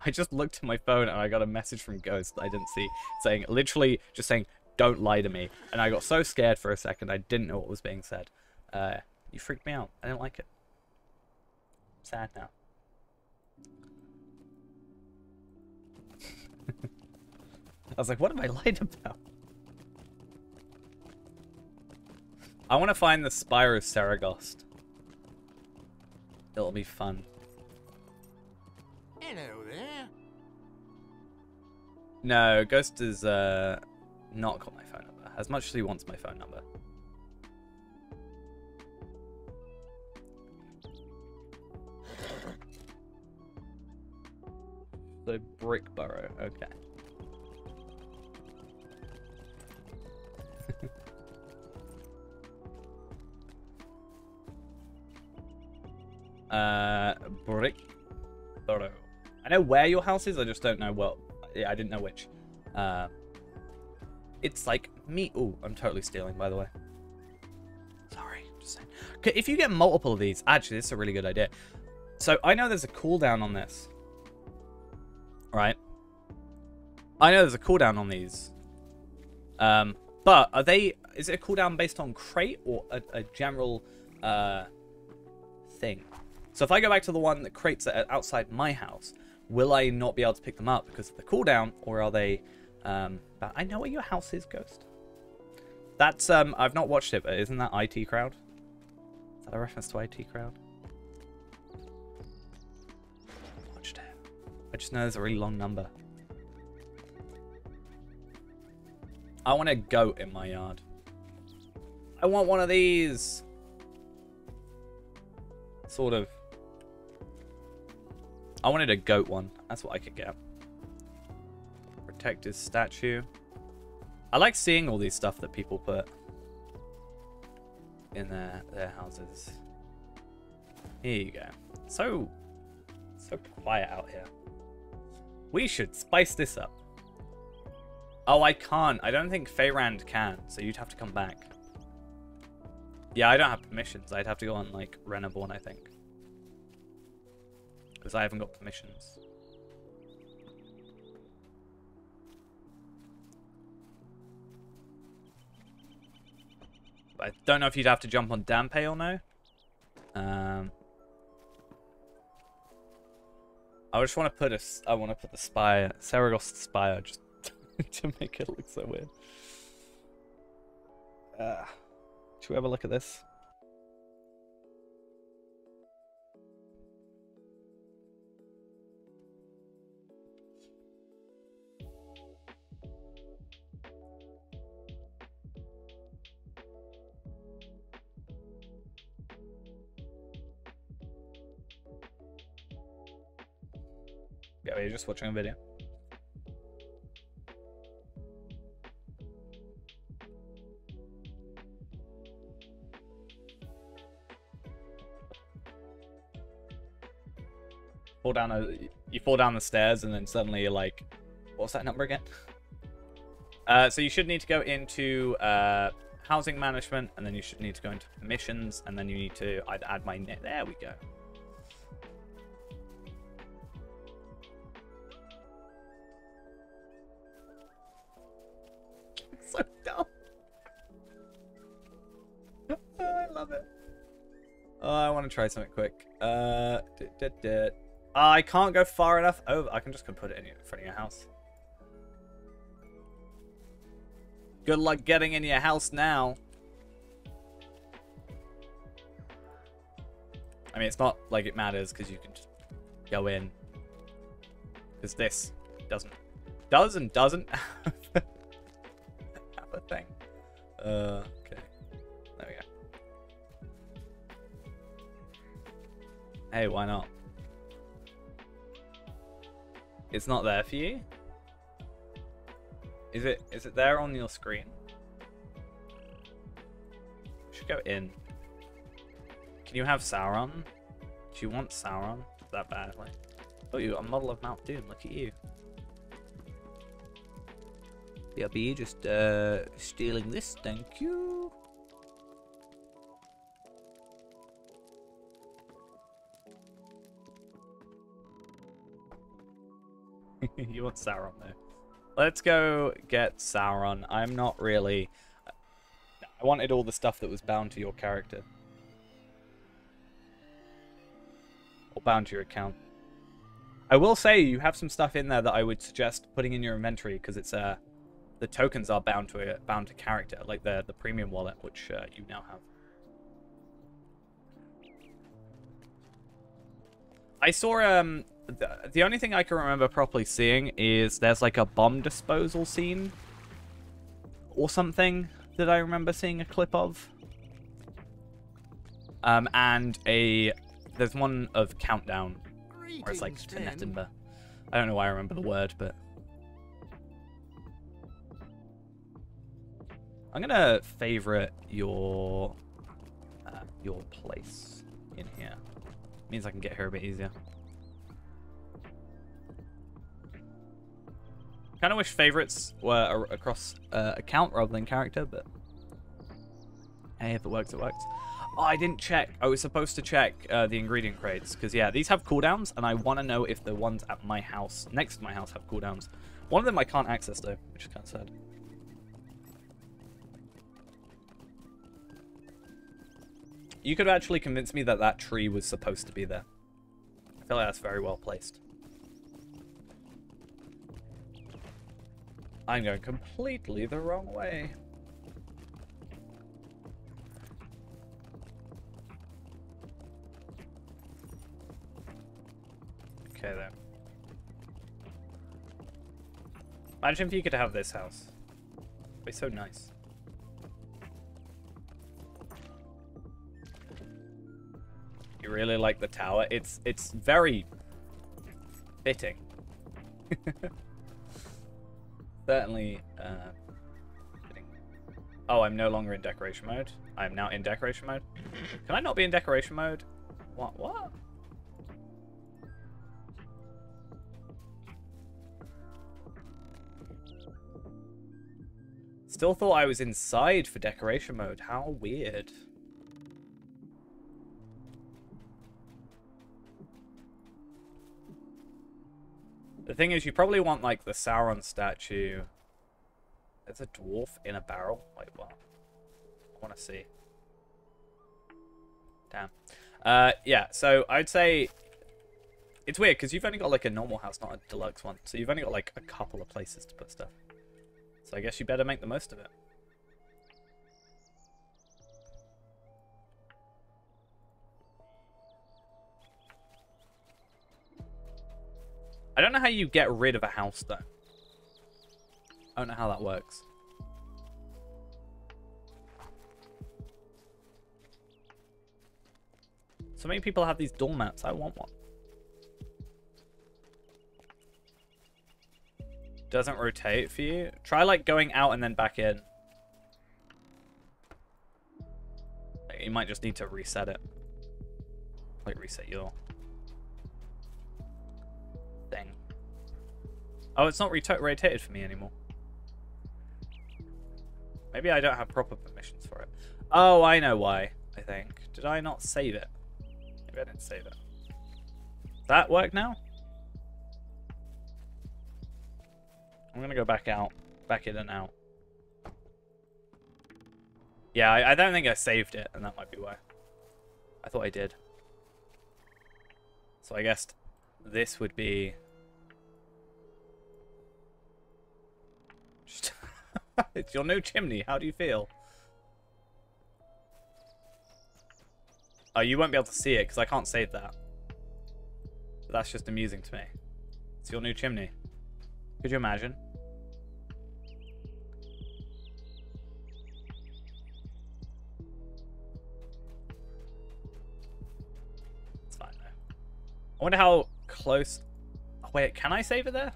I just looked at my phone and I got a message from Ghost that I didn't see, saying, literally just saying, don't lie to me. And I got so scared for a second, I didn't know what was being said. You freaked me out. I didn't like it. I'm sad now. I was like, what have I lied about? I want to find the Spire of Saragost. It'll be fun. Hello there. No, Ghost has not got my phone number. As much as he wants my phone number. So, Brickborough, okay. Brickborough. I know where your house is, I just don't know what. Yeah, I didn't know which. It's like me. Ooh, I'm totally stealing, by the way. Sorry, just saying. Okay, if you get multiple of these, actually, this is a really good idea. So I know there's a cooldown on this. Right? I know there's a cooldown on these. But are they? Is it a cooldown based on crate or a general thing? So if I go back to the one that crates are outside my house, will I not be able to pick them up because of the cooldown, or are they? But I know where your house is, Ghost. That's, I've not watched it, but isn't that IT Crowd? Is that a reference to IT Crowd? I've watched it. I just know there's a really long number. I want a goat in my yard. I want one of these. Sort of. I wanted a goat one. That's what I could get. Protected statue. I like seeing all these stuff that people put in their houses. Here you go. So quiet out here. We should spice this up. Oh, I can't. I don't think Feyrand can, so you'd have to come back. Yeah, I don't have permissions. I'd have to go on, like, Renaborn, I think. Because I haven't got permissions. I don't know if you'd have to jump on Dampe or no. I just want to put I want to put the spire, Saragost spire, just to make it look so weird. Should we have a look at this? Yeah, we're just watching a video. You fall down the stairs and then suddenly you're like, what's that number again? So you should need to go into housing management, and then you should need to go into permissions, and then you need to either add my name. There we go. So dumb. Oh, I love it. Oh, I want to try something quick. I can't go far enough over. I can just go put it in front of your house. Good luck getting in your house now. I mean, it's not like it matters because you can just go in. Because this doesn't have a thing. Okay. There we go. Hey, why not? It's not there for you? Is it there on your screen? We should go in. Can you have Sauron? Do you want Sauron that badly? Oh, you got a model of Mount Doom. Look at you. Yeah, be just stealing this. Thank you. You want Sauron though. Let's go get Sauron. I'm not really... I wanted all the stuff that was bound to your character. Or bound to your account. I will say you have some stuff in there that I would suggest putting in your inventory, because it's the tokens are bound to character, like the premium wallet, which you now have. I saw the only thing I can remember properly seeing is there's like a bomb disposal scene or something that I remember seeing a clip of. And there's one of Countdown where it's like to Nettenba. I don't know why I remember the word, but I'm gonna favorite your place in here. Means I can get here a bit easier. Kind of wish favorites were across account rather than character, but hey, if it works, it works. Oh, I didn't check. I was supposed to check the ingredient crates, because yeah, these have cooldowns, and I want to know if the ones at my house, next to my house, have cooldowns. One of them I can't access though, which is kind of sad. You could actually convince me that that tree was supposed to be there. I feel like that's very well placed. I'm going completely the wrong way. Okay, then. Imagine if you could have this house. It'd be so nice. You really like the tower? It's very fitting. Certainly fitting. Oh, I'm no longer in decoration mode. I'm now in decoration mode. Can I not be in decoration mode? What? Still thought I was inside for decoration mode. How weird. The thing is, you probably want, like, the Sauron statue. There's a dwarf in a barrel? Wait, what? I want to see. Damn. Yeah, so I'd say... It's weird, because you've only got, like, a normal house, not a deluxe one. So you've only got, like, a couple of places to put stuff. So I guess you better make the most of it. I don't know how you get rid of a house, though. I don't know how that works. So many people have these doormats. I want one. Doesn't rotate for you? Try, like, going out and then back in. Like, you might just need to reset it. Like, reset your thing. Oh, it's not rotated for me anymore. Maybe I don't have proper permissions for it. Oh, I know why, I think. Did I not save it? Maybe I didn't save it. Does that work now? I'm gonna go back out, back in and out. Yeah, I don't think I saved it, and that might be why. I thought I did. So I guess this would be... Just it's your new chimney. How do you feel? Oh, you won't be able to see it because I can't save that. But that's just amusing to me. It's your new chimney. Could you imagine? It's fine though. I wonder how close... Oh, wait, can I save it there?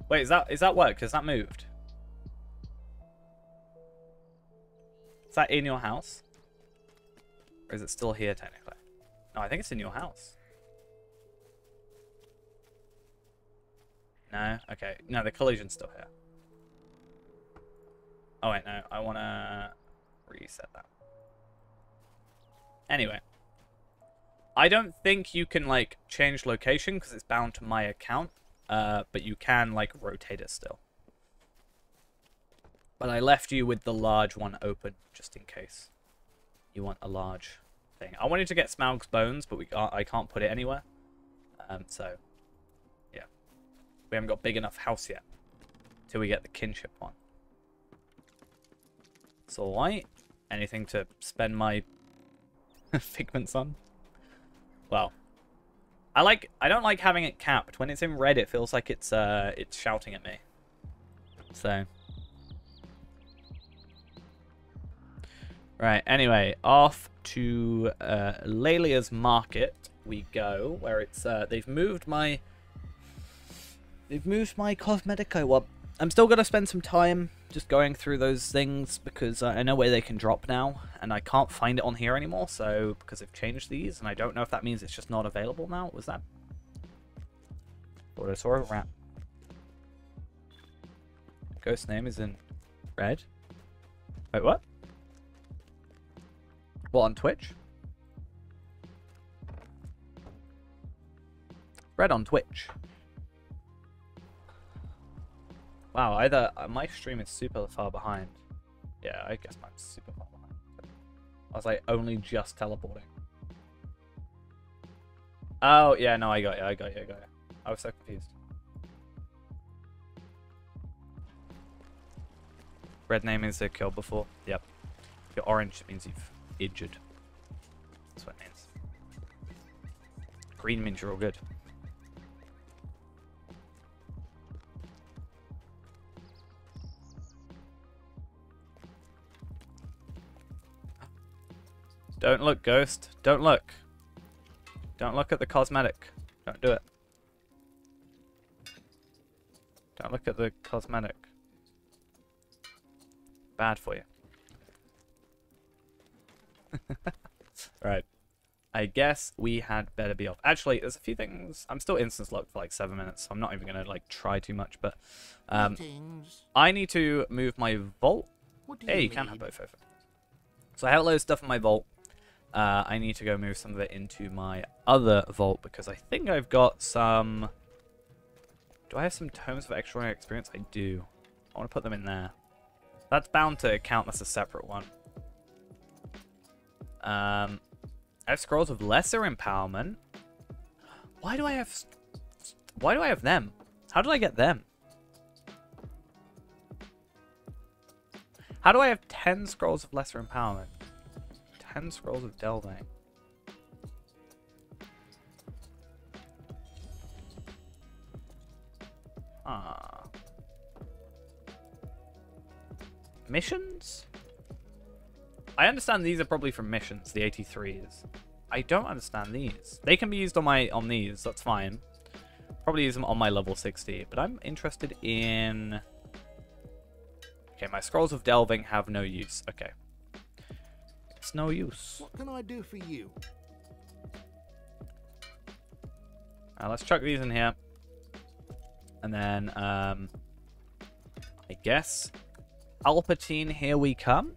Wait, is that worked? Has that moved? Is that in your house? Or is it still here technically? No, I think it's in your house. No? Okay. No, the collision's still here. Oh, wait, no. I want to reset that. Anyway. I don't think you can, like, change location because it's bound to my account. But you can, like, rotate it still. But I left you with the large one open, just in case you want a large thing. I wanted to get Smaug's bones, but I can't put it anywhere. So, yeah. We haven't got big enough house yet. Till we get the kinship one. It's alright. Anything to spend my figments on? Well, I don't like having it capped. When it's in red, it feels like it's shouting at me. So... Right, anyway, off to Lelia's Market we go, where it's they've moved my Cosmetico. Well, I'm still gonna spend some time just going through those things because I know where they can drop now, and I can't find it on here anymore. So because they've changed these, and I don't know if that means it's just not available now. What was that? Thought I saw a rat. Ghost name is in red. Wait, what? What, on Twitch? Red on Twitch. Wow, either my stream is super far behind. Yeah, I guess mine's super far behind. I was like only just teleporting. Oh, yeah, no, I got you. I was so confused. Red name is killed before. Yep. If you're orange, it means you've injured. That's what it means. Green means you're all good. Don't look, Ghost. Don't look. Don't look at the cosmetic. Don't do it. Don't look at the cosmetic. Bad for you. Right. I guess we had better be off. Actually, there's a few things. I'm still instance locked for like 7 minutes, so I'm not even going to like try too much, but I need to move my vault. Hey, you can have both over. So I have a load of stuff in my vault. I need to go move some of it into my other vault because I think I've got some... Do I have some tomes of extraordinary experience? I do. I want to put them in there. That's bound to count as a separate one. I have scrolls of lesser empowerment. Why do I have them? How did I get them? How do I have 10 scrolls of lesser empowerment? 10 scrolls of delving. Ah. Missions? I understand these are probably from missions, the 83s. I don't understand these. They can be used on these, that's fine. Probably use them on my level 60, but I'm interested in... Okay, my scrolls of delving have no use. Okay. It's no use. What can I do for you? Let's chuck these in here. And then, I guess, Palpateen, here we come.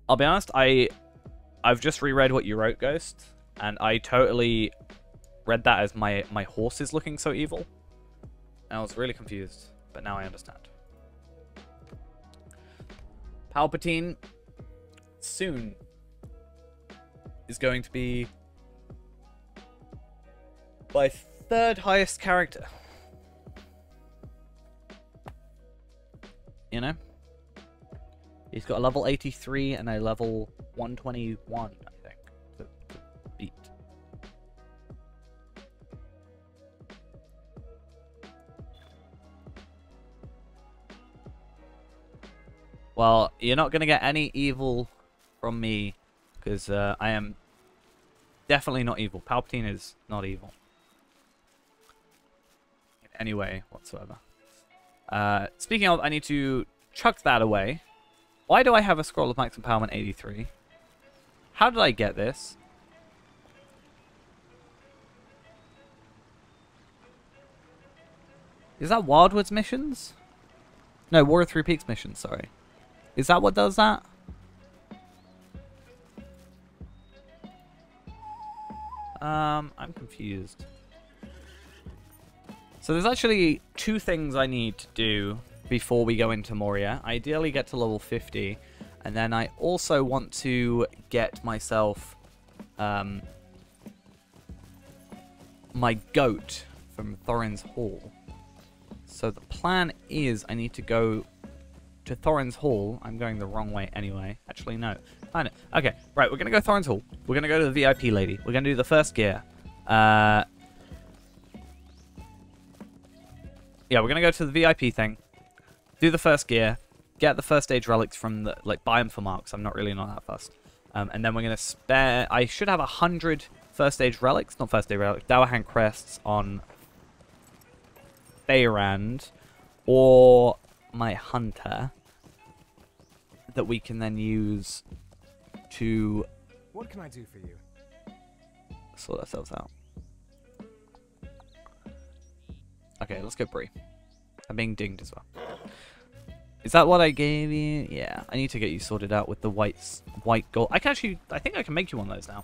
I'll be honest, I've just reread what you wrote, Ghost, and I totally read that as my horse is looking so evil. And I was really confused, but now I understand. Palpatine soon is going to be my third highest character. You know? He's got a level 83 and a level 121, I think, to beat. Well, you're not going to get any evil from me, because I am definitely not evil. Palpatine is not evil. In any way whatsoever. Speaking of, I need to chuck that away. Why do I have a scroll of max empowerment 83? How did I get this? Is that Wildwood's missions? No, War of Three Peaks missions, sorry. Is that what does that? I'm confused. So there's actually two things I need to do before we go into Moria. Ideally get to level 50, and then I also want to get myself my goat from Thorin's Hall. So the plan is I need to go to Thorin's Hall. I'm going the wrong way anyway. Actually, no. Okay, right, we're going to go Thorin's Hall. We're going to go to the VIP lady. We're going to do the first gear. Yeah, we're going to go to the VIP thing. Do the first gear. Get the first stage relics from the... Like, buy them for marks. I'm not that fussed. And then we're going to spare... I should have 100 first stage relics. Not first stage relics. Dowerhand crests on Beyrand. Or my hunter. That we can then use to... What can I do for you? Sort ourselves out. Okay, let's go Bree. I'm being dinged as well. Is that what I gave you? Yeah, I need to get you sorted out with the white gold. I think I can make you one of those now.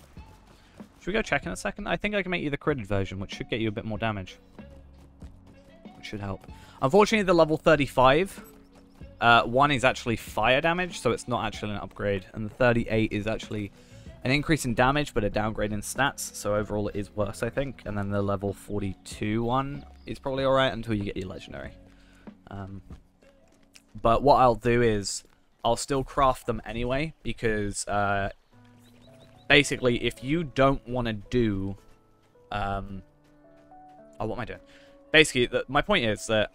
Should we go check in a second? I think I can make you the critted version, which should get you a bit more damage. Which should help. Unfortunately, the level 35 one is actually fire damage, so it's not actually an upgrade. And the 38 is actually an increase in damage, but a downgrade in stats. So overall, it is worse, I think. And then the level 42 one is probably alright until you get your legendary. But what I'll do is I'll still craft them anyway, because basically if you don't want to do... oh, what am I doing? Basically, my point is that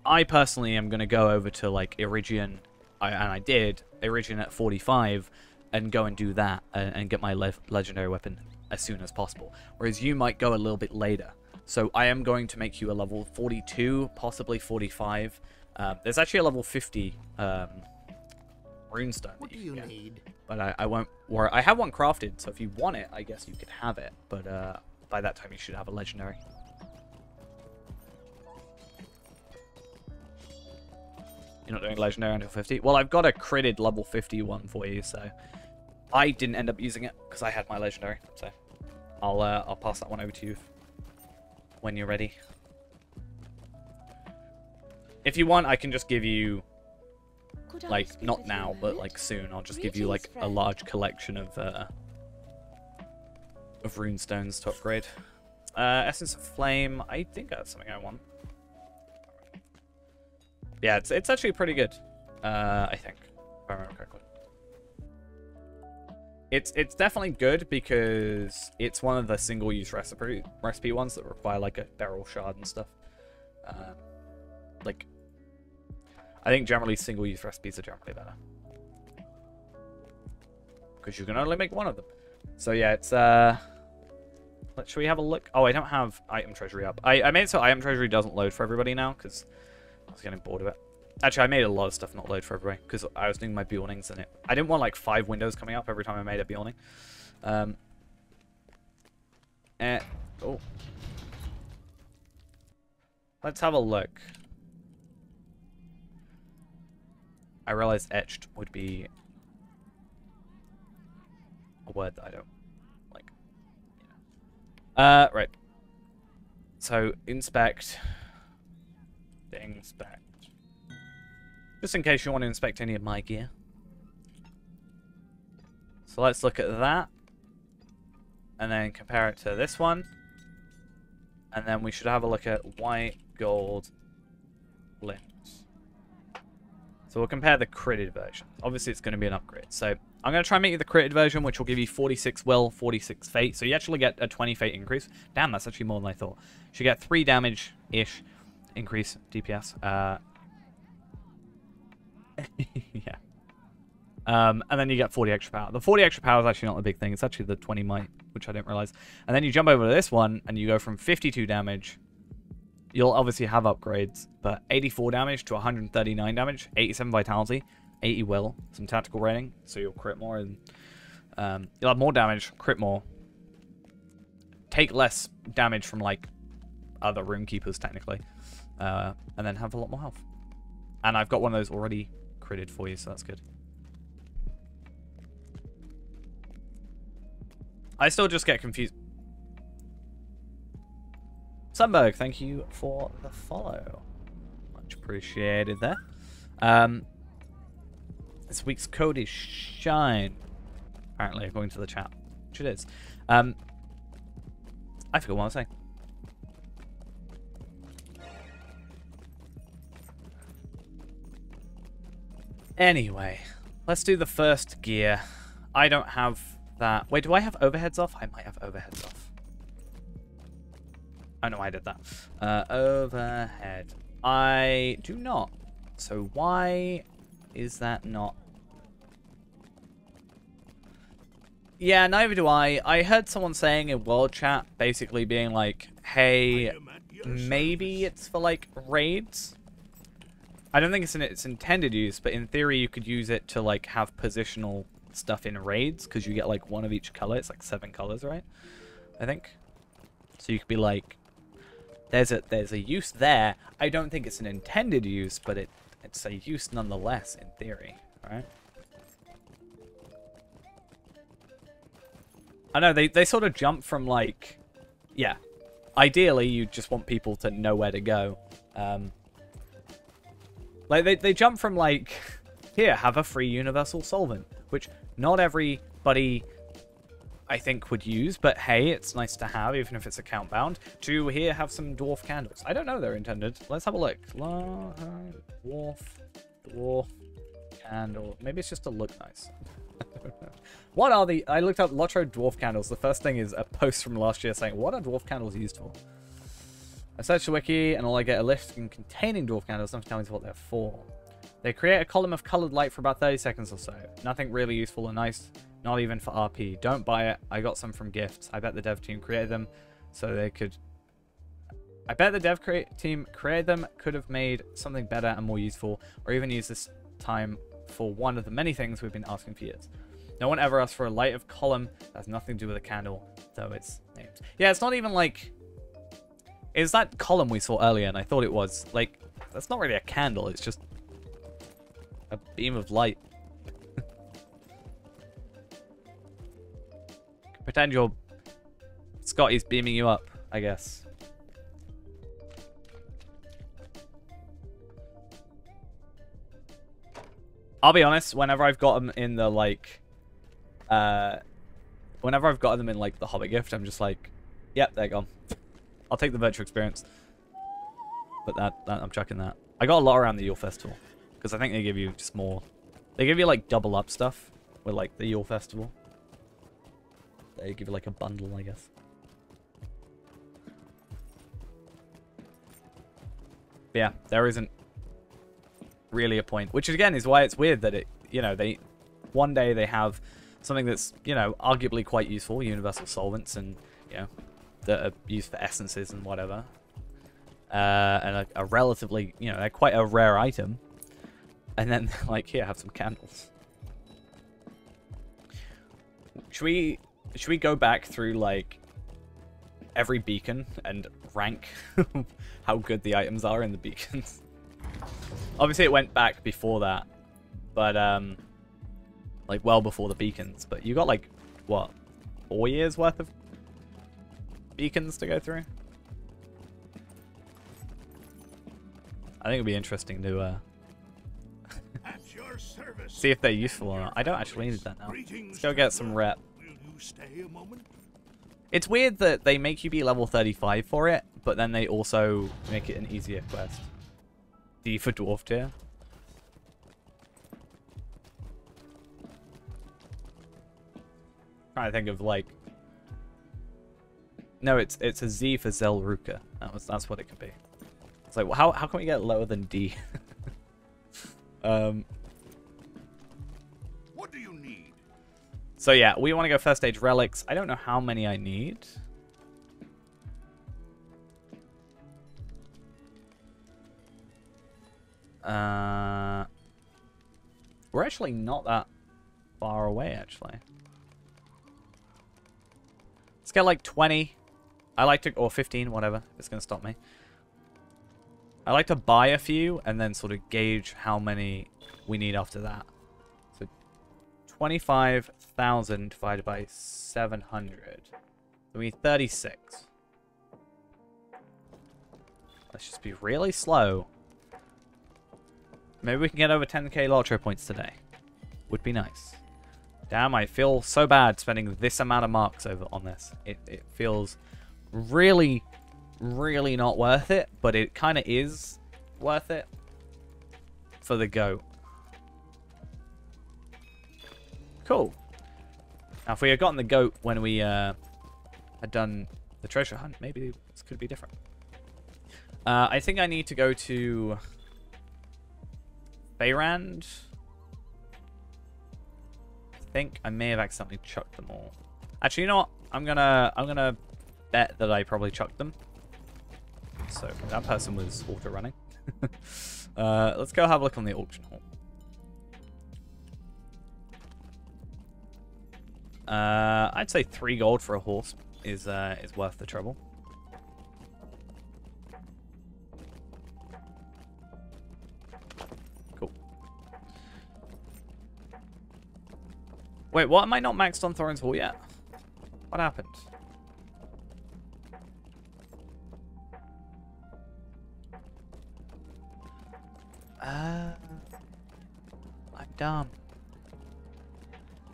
I personally am going to go over to like Irigian I did, origin at 45, and go and do that and get my legendary weapon as soon as possible. Whereas you might go a little bit later. So I am going to make you a level 42, possibly 45. There's actually a level 50 runestone that you can get. But I won't worry. I have one crafted, so if you want it, I guess you could have it. But by that time, you should have a legendary. You're not doing legendary until 50? Well, I've got a critted level 50 one for you, so I didn't end up using it because I had my legendary. So I'll pass that one over to you when you're ready. If you want, I can just give you, like, not now, but like soon. I'll just give you like a large collection of runestones to upgrade. Essence of Flame. I think that's something I want. Yeah, it's actually pretty good. I think, if I remember correctly. It's definitely good because it's one of the single-use recipe ones that require like a beryl shard and stuff. Like, I think generally single-use recipes are generally better because you can only make one of them. So yeah, it's should we have a look? Oh, I don't have item treasury up. I made it so item treasury doesn't load for everybody now because I was getting bored of it. Actually, I made a lot of stuff not load for everybody because I was doing my buildings in it. I didn't want like 5 windows coming up every time I made a building. Oh. Let's have a look. I realized etched would be a word that I don't like. Right. So, inspect. Inspect. Just in case you want to inspect any of my gear. So let's look at that. And then compare it to this one. And then we should have a look at white, gold, flint. So we'll compare the critted version. Obviously it's going to be an upgrade. So I'm going to try and make you the critted version, which will give you 46 will, 46 fate. So you actually get a 20 fate increase. Damn, that's actually more than I thought. You should get 3 damage-ish increase DPS. Yeah. And then you get 40 extra power. The 40 extra power is actually not the big thing. It's actually the 20 might, which I didn't realize. And then you jump over to this one, and you go from 52 damage. You'll obviously have upgrades, but 84 damage to 139 damage, 87 vitality, 80 will, some tactical rating, so you'll crit more, and you'll have more damage, crit more, take less damage from, like, other rune keepers, technically, and then have a lot more health. And I've got one of those already critted for you, so that's good. I still just get confused. Sunberg, thank you for the follow. Much appreciated there. This week's code is Shine. Apparently, according to the chat. Which it is. I forgot what I was saying. Anyway, let's do the first gear. I don't have that. Wait, do I have overheads off? I might have overheads off. Oh no, I did that. Overhead. I do not. So why is that not? Yeah, neither do I. I heard someone saying in World Chat, basically being like, hey, maybe it's for like raids. I don't think it's in its intended use, but in theory you could use it to like have positional stuff in raids because you get like one of each color. It's like 7 colors, right? I think. So you could be like, there's a use there. I don't think it's an intended use, but it's a use nonetheless in theory, right? I know they sort of jump from like, yeah. Ideally, you just want people to know where to go. Like they jump from like, here, have a free universal solvent, which not everybody, I think, would use, but hey, it's nice to have, even if it's account bound. To here, have some dwarf candles. I don't know they're intended. Let's have a look. Dwarf candle. Maybe it's just to look nice. What are the? I looked up Lotro dwarf candles. The first thing is a post from last year saying, what are dwarf candles used for? I searched the wiki and all I get a list containing dwarf candles. Don't tell me what they're for. They create a column of colored light for about 30 seconds or so. Nothing really useful or nice, not even for RP. Don't buy it. I got some from gifts. I bet the dev team created them so they could... I bet the dev team created them, could have made something better and more useful, or even used this time for one of the many things we've been asking for years. No one ever asked for a light of column that has nothing to do with a candle, though it's named. Yeah, it's not even like... It's that column we saw earlier, and I thought it was. Like, that's not really a candle, it's just a beam of light. Pretend you're... Scotty's beaming you up, I guess. I'll be honest, whenever I've got them in the, like... whenever I've got them in, like, the Hobbit gift, I'm just like, yep, they're gone. I'll take the virtual experience. But that I'm chucking that. I got a lot around the Yule Festival. Because I think they give you just more... They give you, like, double up stuff with, like, the Yule Festival. They give you, like, a bundle, I guess. But yeah, there isn't really a point. Which, again, is why it's weird that it... You know, they... One day they have something that's, you know, arguably quite useful. Universal solvents and, you know, that are used for essences and whatever. And a relatively, you know, they're quite a rare item. And then, like, here, have some candles. Should we go back through, like, every beacon and rank how good the items are in the beacons? Obviously, it went back before that. But, like, well before the beacons. But you got, like, what? 4 years worth of beacons to go through? I think it'd be interesting to, see if they're useful or not. I don't actually need that now. Let's go get some rep. It's weird that they make you be level 35 for it, but then they also make it an easier quest. D for dwarf tier. Trying to think of, like... No, it's a Z for Zelruka. That's what it could be. It's like, well, how can we get lower than D? What do you need? So yeah, we want to go first stage relics. I don't know how many I need. We're actually not that far away, actually. Let's get like 20. I like to, or 15, whatever. It's going to stop me. I like to buy a few and then sort of gauge how many we need after that. So 25,000 divided by 700. So we need 36. Let's just be really slow. Maybe we can get over 10k Lotro points today. Would be nice. Damn, I feel so bad spending this amount of marks on this. It feels really, really not worth it, but it kind of is worth it for the goat. Cool. Now, if we had gotten the goat when we had done the treasure hunt, maybe this could be different. I think I need to go to Fayrand. I think I may have accidentally chucked them all. Actually, you know what? I'm gonna bet that I probably chucked them. So that person was auto running. Let's go have a look on the auction hall. I'd say 3 gold for a horse is worth the trouble. Cool. Wait, what? Am I not maxed on Thorin's Hall yet? What happened? I'm dumb.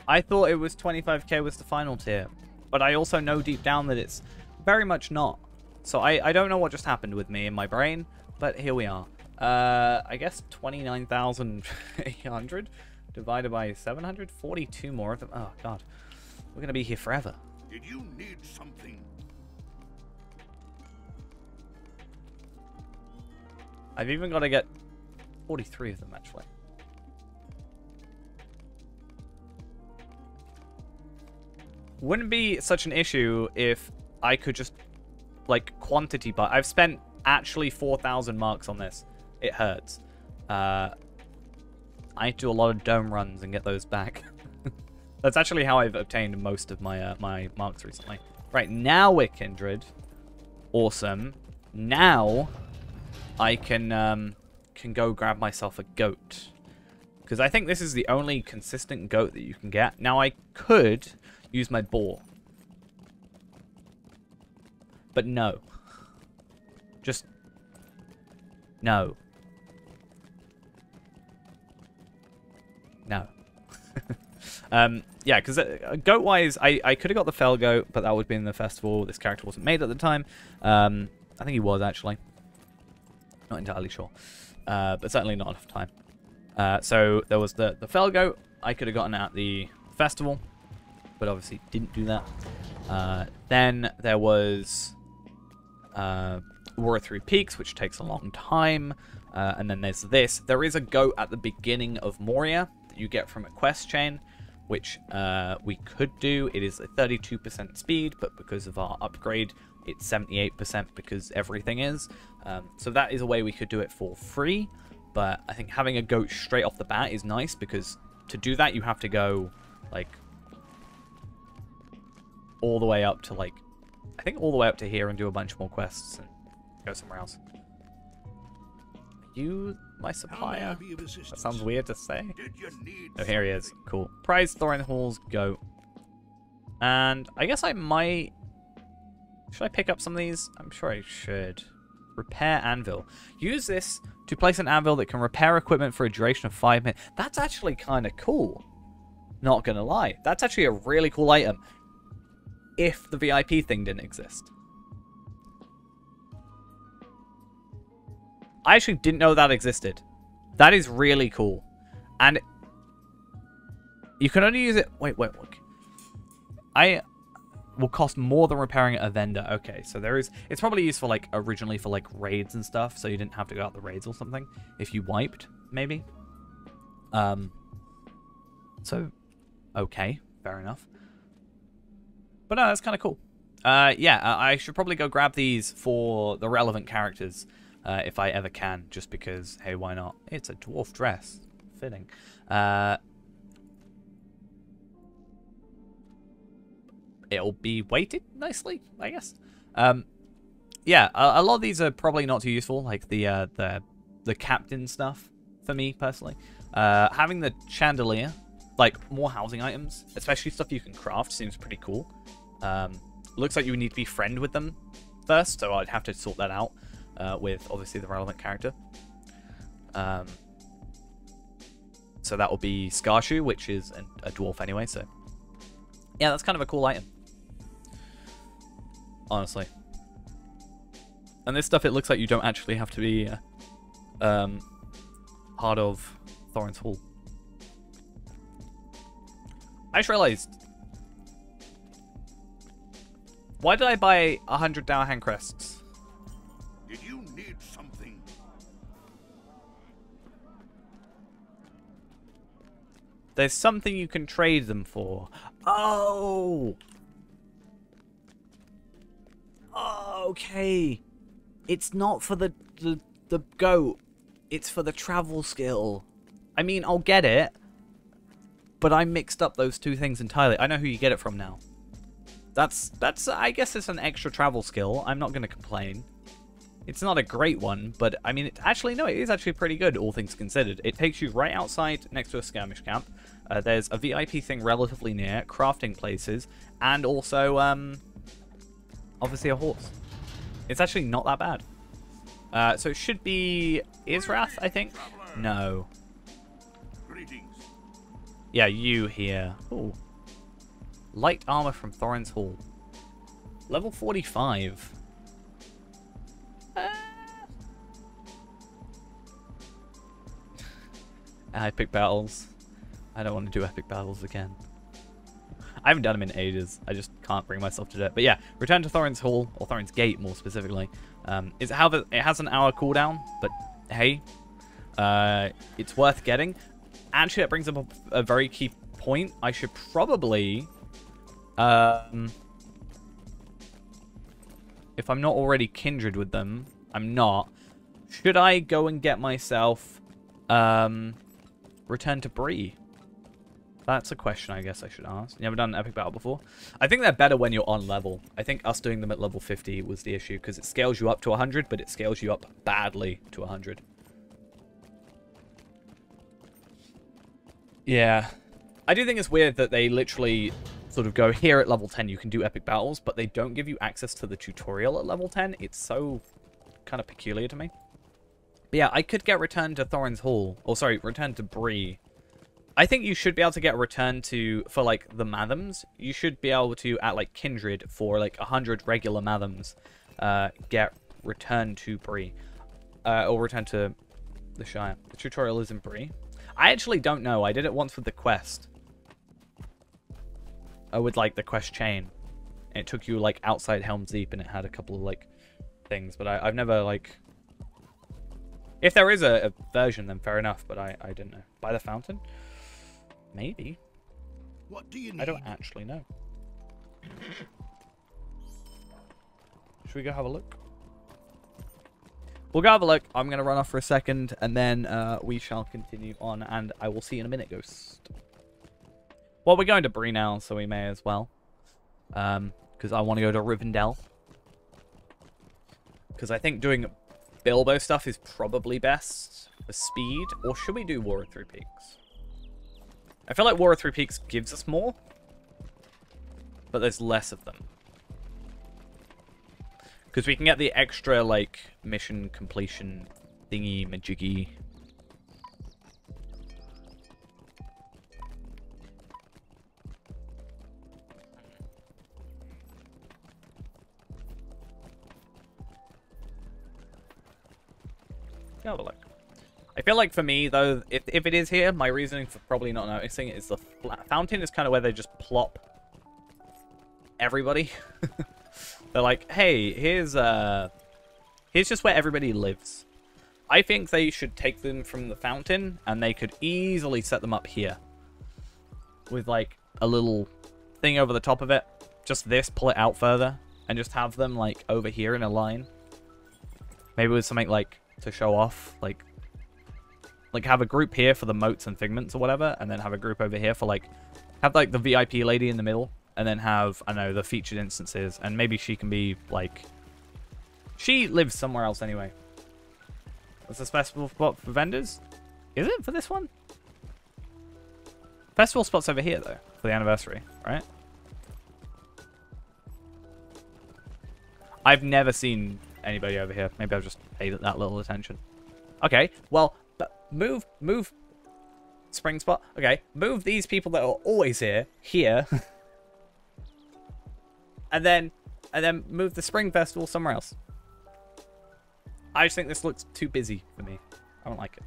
I thought it was 25k was the final tier, but I also know deep down that it's very much not. So I don't know what just happened with me in my brain, but here we are. I guess 29,800 divided by 700, 42 more of them. Oh god, we're gonna be here forever. Did you need something? I've even got to get 43 of them actually. wouldn't be such an issue if I could just, like, quantity buy. I've spent actually 4,000 marks on this. It hurts. I do a lot of dome runs and get those back. That's actually how I've obtained most of my my marks recently. Right, now we're kindred. Awesome. Now I can go grab myself a goat. Because I think this is the only consistent goat that you can get. Now I could use my boar. But no. Just no. No. Yeah, because goat-wise, I could have got the fell goat, but that would be in the festival. This character wasn't made at the time. I think he was, actually. Not entirely sure. But certainly not enough time. So there was the fell goat I could have gotten at the festival, but obviously didn't do that. Then there was War of Three Peaks, which takes a long time. And then there's this. There is a goat at the beginning of Moria that you get from a quest chain, which we could do. It is a 32% speed, but because of our upgrade, it's 78% because everything is. So that is a way we could do it for free. But I think having a goat straight off the bat is nice, because to do that, you have to go, like, all the way up to, like, I think all the way up to here and do a bunch more quests and go somewhere else. Are you my supplier? That sounds weird to say. Oh, here he is. Cool. Prize Thorin Hall's goat. And I guess I might... Should I pick up some of these? I'm sure I should. Repair anvil. Use this to place an anvil that can repair equipment for a duration of 5 minutes. That's actually kind of cool. Not gonna lie. That's actually a really cool item. If the VIP thing didn't exist. I actually didn't know that existed. That is really cool. And you can only use it... Wait. I will cost more than repairing a vendor. Okay, so there is... It's probably used for, like, originally for, like, raids and stuff, so you didn't have to go out the raids or something. If you wiped, maybe. So, okay, fair enough. But no, that's kind of cool. Yeah, I should probably go grab these for the relevant characters, if I ever can, just because, hey, why not? It's a dwarf dress. Fitting. It'll be weighted nicely, I guess. Yeah, a lot of these are probably not too useful, like the captain stuff, for me, personally. Having the chandelier, like, more housing items, especially stuff you can craft, seems pretty cool. Looks like you need to be friend with them first, so I'd have to sort that out with, obviously, the relevant character. So that will be Scarshoe, which is a dwarf anyway, so... Yeah, that's kind of a cool item. Honestly. And this stuff, it looks like you don't actually have to be part of Thorin's Hall. I just realized... Why did I buy 100 Dowerhand crests? Did you need something? There's something you can trade them for. Oh! Okay. It's not for the goat. It's for the travel skill. I mean, I'll get it. But I mixed up those two things entirely. I know who you get it from now. That's I guess it's an extra travel skill. I'm not going to complain. It's not a great one, but I mean, it is actually pretty good, all things considered. It takes you right outside next to a skirmish camp. There's a VIP thing relatively near, crafting places, and also, obviously a horse. It's actually not that bad. So it should be Israth, I think? No. Greetings. Yeah, you here. Ooh. Light armor from Thorin's Hall. Level 45. Epic battles. I don't want to do epic battles again. I haven't done them in ages. I just can't bring myself to do it. But yeah, return to Thorin's Hall, or Thorin's Gate more specifically. It has an hour cooldown, but hey, it's worth getting. Actually, that brings up a very key point. I should probably If I'm not already kindred with them, I'm not. Should I go and get myself Return to Bree? That's a question I guess I should ask. You never done an epic battle before? I think they're better when you're on level. I think us doing them at level 50 was the issue, because it scales you up to 100, but it scales you up badly to 100. Yeah. I do think it's weird that they literally sort of go, here at level 10 you can do epic battles, but they don't give you access to the tutorial at level 10. It's so kind of peculiar to me. But yeah, I could get Return to Thorin's Hall. Or sorry, Return to Bree. I think you should be able to get a return to, for like the Mathams, you should be able to, at like Kindred, for like 100 regular Mathams, get Return to Bree. Or Return to the Shire. The tutorial is in Bree. I actually don't know. I did it once with the quest. With like the quest chain. And it took you like outside Helm's Deep and it had a couple of like things. But I've never like... If there is a version, then fair enough. But I didn't know. By the fountain? Maybe. What do you need? I don't actually know. Should we go have a look? We'll go have a look. I'm going to run off for a second, and then we shall continue on, and I will see you in a minute, Ghost. Well, we're going to Bree now, so we may as well. Because I want to go to Rivendell. Because I think doing Bilbo stuff is probably best for speed. Or should we do War of Three Peaks? I feel like War of Three Peaks gives us more, but there's less of them. Because we can get the extra, like, mission completion thingy majiggy. Have a look. I feel like for me, though, if it is here, my reasoning for probably not noticing it is the fountain is kind of where they just plop everybody. They're like, hey, here's just where everybody lives. I think they should take them from the fountain, and they could easily set them up here. With, like, a little thing over the top of it. Just this, pull it out further, and just have them, like, over here in a line. Maybe with something, like, to show off, like have a group here for the moats and figments or whatever, and then have a group over here for, like, have, like, the VIP lady in the middle, and then have, I don't know, the featured instances, and maybe she can be, like, she lives somewhere else anyway. What's the festival spot for vendors? Is it for this one? Festival spot's over here, though, for the anniversary, right? I've never seen anybody over here. Maybe I've just paid that little attention. Okay, well, but move spring spot. Okay, move these people that are always here, and then move the spring festival somewhere else. I just think this looks too busy for me. I don't like it.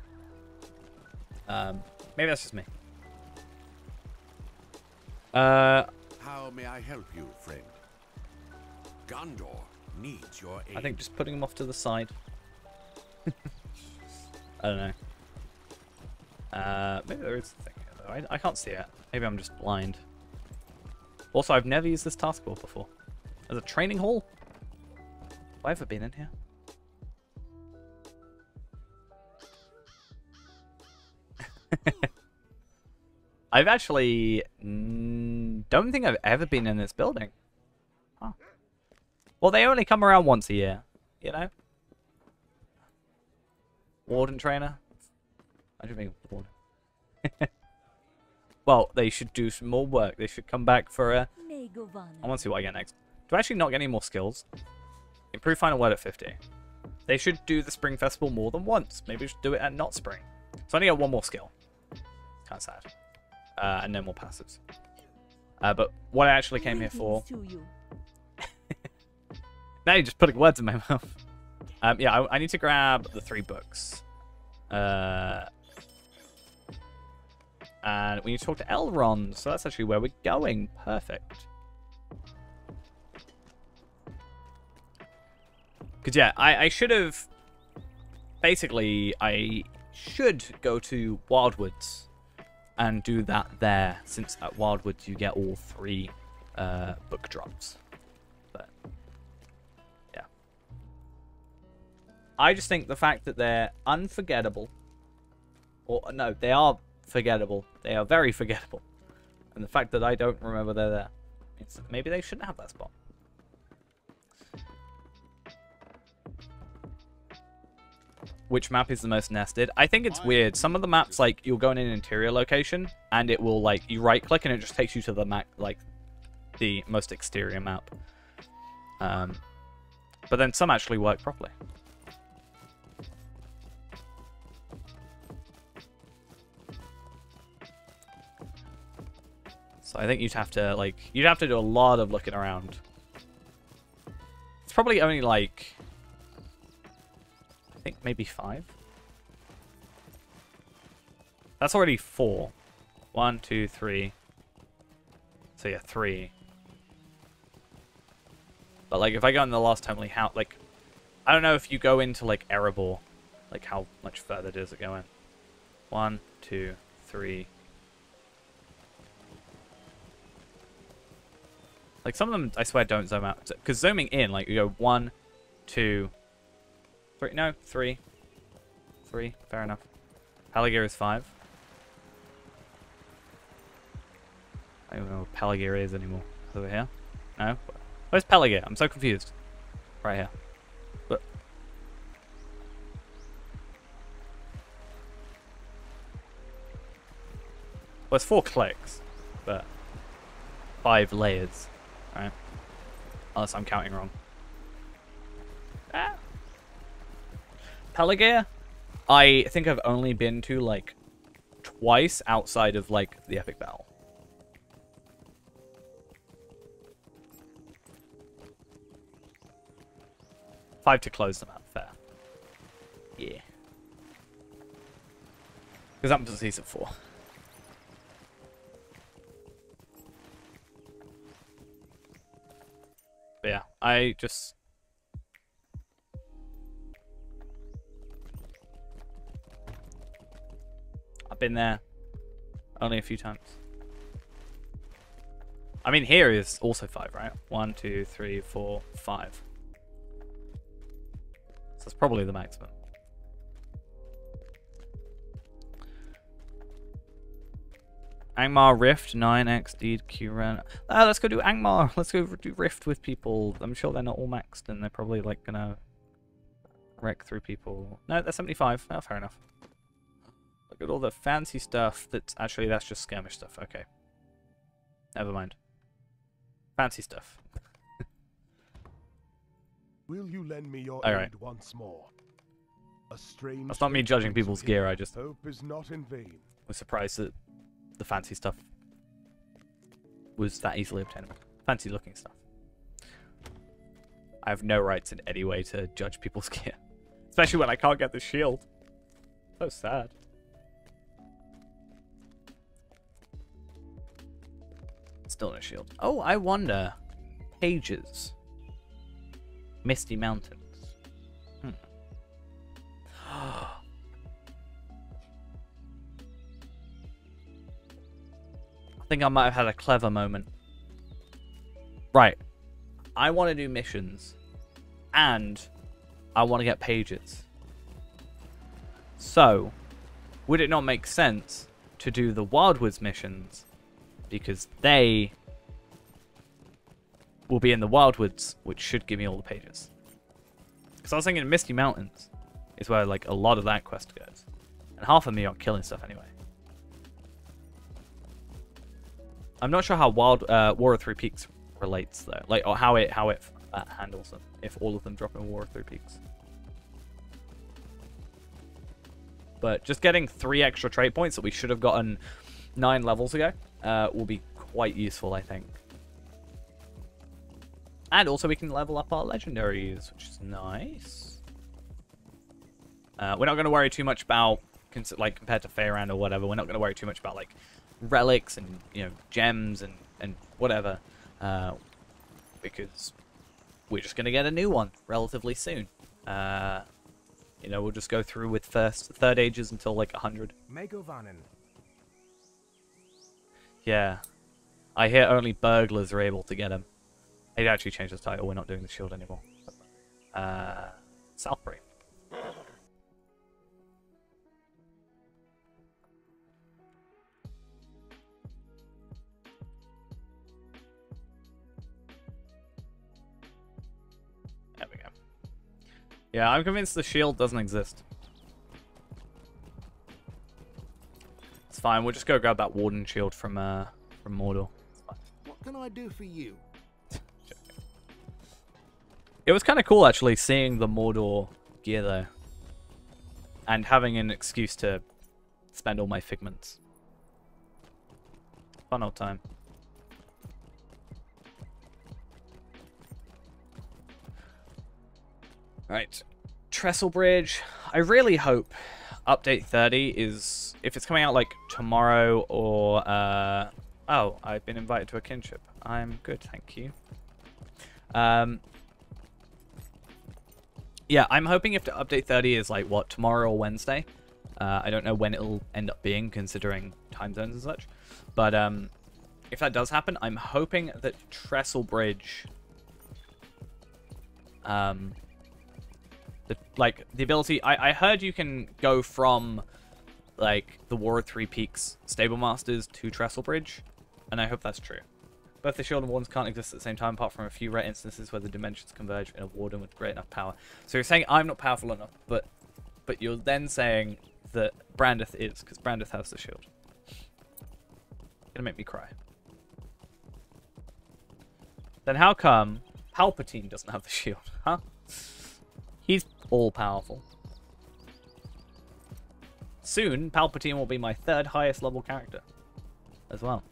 Maybe that's just me. How may I help you, friend? Gondor needs your aid. I think just putting them off to the side. I don't know. Maybe there is a thing here, though. I can't see it. Maybe I'm just blind. Also, I've never used this taskbar before. There's a training hall? Have I ever been in here? I've actually don't think I've ever been in this building. Huh. Well, they only come around once a year, you know? Warden trainer? I don't mean warden. Well, they should do some more work. They should come back for a... I want to see what I get next. Do I actually not get any more skills? Improve final word at 50. They should do the spring festival more than once. Maybe we should do it at not spring. So I only get one more skill. Kind of sad. And no more passives. But what I actually came here for... Now you're just putting words in my mouth. Yeah, I need to grab the 3 books. And we need to talk to Elrond, so that's actually where we're going. Perfect. Because, yeah, I should have... Basically, I should go to Wildwoods and do that there, since at Wildwoods you get all 3 book drops. But yeah, I just think the fact that they're unforgettable, or no, they are forgettable. They are very forgettable, and the fact that I don't remember they're there means that maybe they shouldn't have that spot. Which map is the most nested? I think it's weird. Some of the maps, like, you'll go in an interior location, and it will, like, you right-click, and it just takes you to the map, like, the most exterior map. But then some actually work properly. So I think you'd have to, like, do a lot of looking around. It's probably only, like, I think maybe 5. That's already 4. 1, 2, 3. So yeah, 3. But like, if I go in the last time, like, how, like, I don't know if you go into like Erebor, like how much further does it go in? 1, 2, 3. Like some of them, I swear, don't zoom out. Because zooming in, like you go 1, 2, 3. No, 3. 3. Fair enough. Pelagear is 5. I don't know what Pelagear is anymore. Over here? No? Where's Pelagear? I'm so confused. Right here. But well, it's 4 clicks, but 5 layers. Right? Unless I'm counting wrong. Ah. Pelagear, I think I've only been to like twice outside of like the epic battle. Five to close them out, fair. Yeah. Because up to season 4. But yeah, I've been there only a few times. I mean, here is also 5, right? 1, 2, 3, 4, 5. So that's probably the maximum. Angmar Rift 9x Deed Q-Run. Let's go do Angmar. Let's go do Rift with people. I'm sure they're not all maxed and they're probably like gonna wreck through people. No, they're 75. Oh, fair enough. Look at all the fancy stuff. That's just skirmish stuff. Okay. Never mind. Fancy stuff. Will you lend me your All right. aid once more? A strange. That's not me judging people's gear. I just hope is not in vain. was surprised that the fancy stuff was that easily obtainable. Fancy looking stuff. I have no rights in any way to judge people's gear. Especially when I can't get the shield. So sad. Still no shield. Oh, I wonder. Pages. Misty Mountains. I think I might have had a clever moment. Right. I want to do missions. And I want to get pages. So, would it not make sense to do the Wildwoods missions? Because they will be in the Wildwoods, which should give me all the pages. Because I was thinking Misty Mountains is where like a lot of that quest goes. And half of me are killing stuff anyway. I'm not sure how War of Three Peaks relates though, like or how it handles them. If all of them drop in War of Three Peaks, but just getting 3 extra trait points that we should have gotten 9 levels ago will be quite useful, I think. And also we can level up our legendaries, which is nice. We're not going to worry too much about like compared to Feyran or whatever. We're not going to worry too much about like relics and gems and whatever, because we're just gonna get a new one relatively soon. We'll just go through with third ages until like 100. Megovanen. Yeah, I hear only burglars are able to get him. He'd actually changed his title. We're not doing the shield anymore. Southbury. There we go. Yeah, I'm convinced the shield doesn't exist. It's fine. We'll just go grab that Warden shield from Mordor. It's fine. What can I do for you? It was kind of cool, actually, seeing the Mordor gear, though. And having an excuse to spend all my figments. Fun old time. Right. Trestle Bridge. I really hope update 30 is... If it's coming out, like, tomorrow or... Oh, I've been invited to a kinship. I'm good, thank you. Yeah, I'm hoping if the update 30 is like, what, tomorrow or Wednesday. I don't know when it'll end up being, considering time zones and such. But if that does happen, I'm hoping that Trestle Bridge... the ability... I heard you can go from, like, the War of Three Peaks Stable Masters to Trestle Bridge. And I hope that's true. Both the shield and wardens can't exist at the same time, apart from a few rare instances where the dimensions converge in a warden with great enough power. So you're saying I'm not powerful enough, but you're then saying that Brandeth is, because Brandeth has the shield. Gonna make me cry. Then how come Palpatine doesn't have the shield, huh? He's all-powerful. Soon, Palpatine will be my 3rd highest level character as well.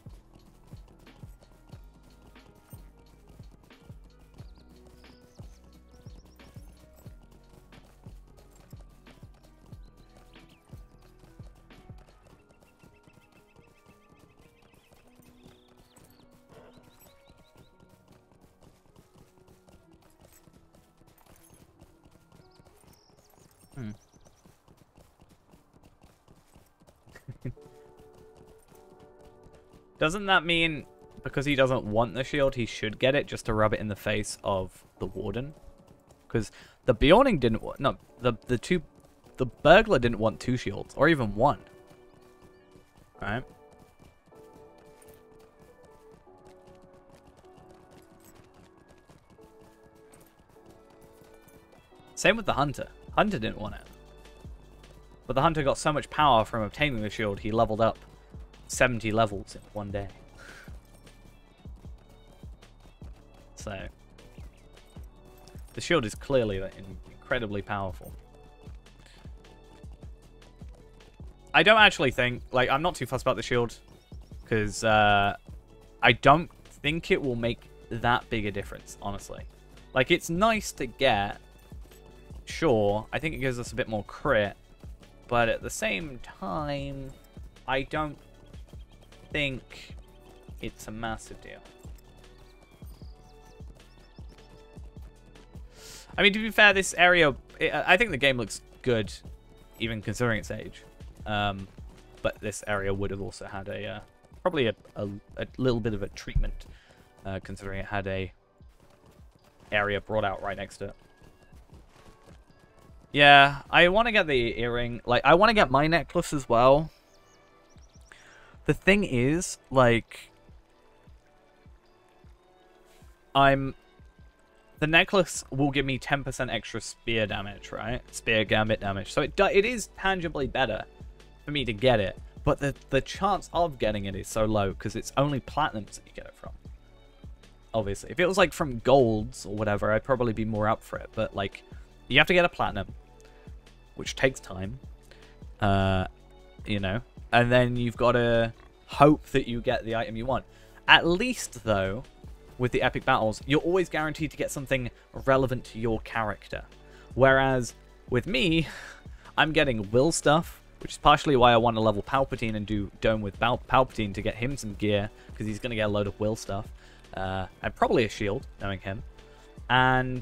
Doesn't that mean because he doesn't want the shield, he should get it just to rub it in the face of the warden? Because the Bjorning didn't want... No, the burglar didn't want 2 shields, or even 1. Alright. Same with the hunter. Hunter didn't want it. But the hunter got so much power from obtaining the shield, he leveled up 70 levels in one day. So, the shield is clearly incredibly powerful. I don't actually think, like, I'm not too fussed about the shield, because I don't think it will make that big a difference, honestly. Like, it's nice to get, sure, I think it gives us a bit more crit, but at the same time, I don't think it's a massive deal. I mean, to be fair, this area, I think the game looks good, even considering its age. But this area would have also had a probably a little bit of a treatment, considering it had a area brought out right next to it. Yeah, I want to get the earring. Like, I want to get my necklace as well. The thing is, like, the necklace will give me 10% extra spear damage, right? Spear gambit damage. So it is tangibly better for me to get it. But the chance of getting it is so low because it's only platinums that you get it from. Obviously. If it was, like, from golds or whatever, I'd probably be more up for it. But, like, you have to get a platinum, which takes time. You know. And then you've got to hope that you get the item you want. At least, though, with the epic battles, you're always guaranteed to get something relevant to your character. Whereas, with me, I'm getting will stuff, which is partially why I want to level Palpatine and do Dome with Palpatine to get him some gear, because he's going to get a load of will stuff. And probably a shield, knowing him. And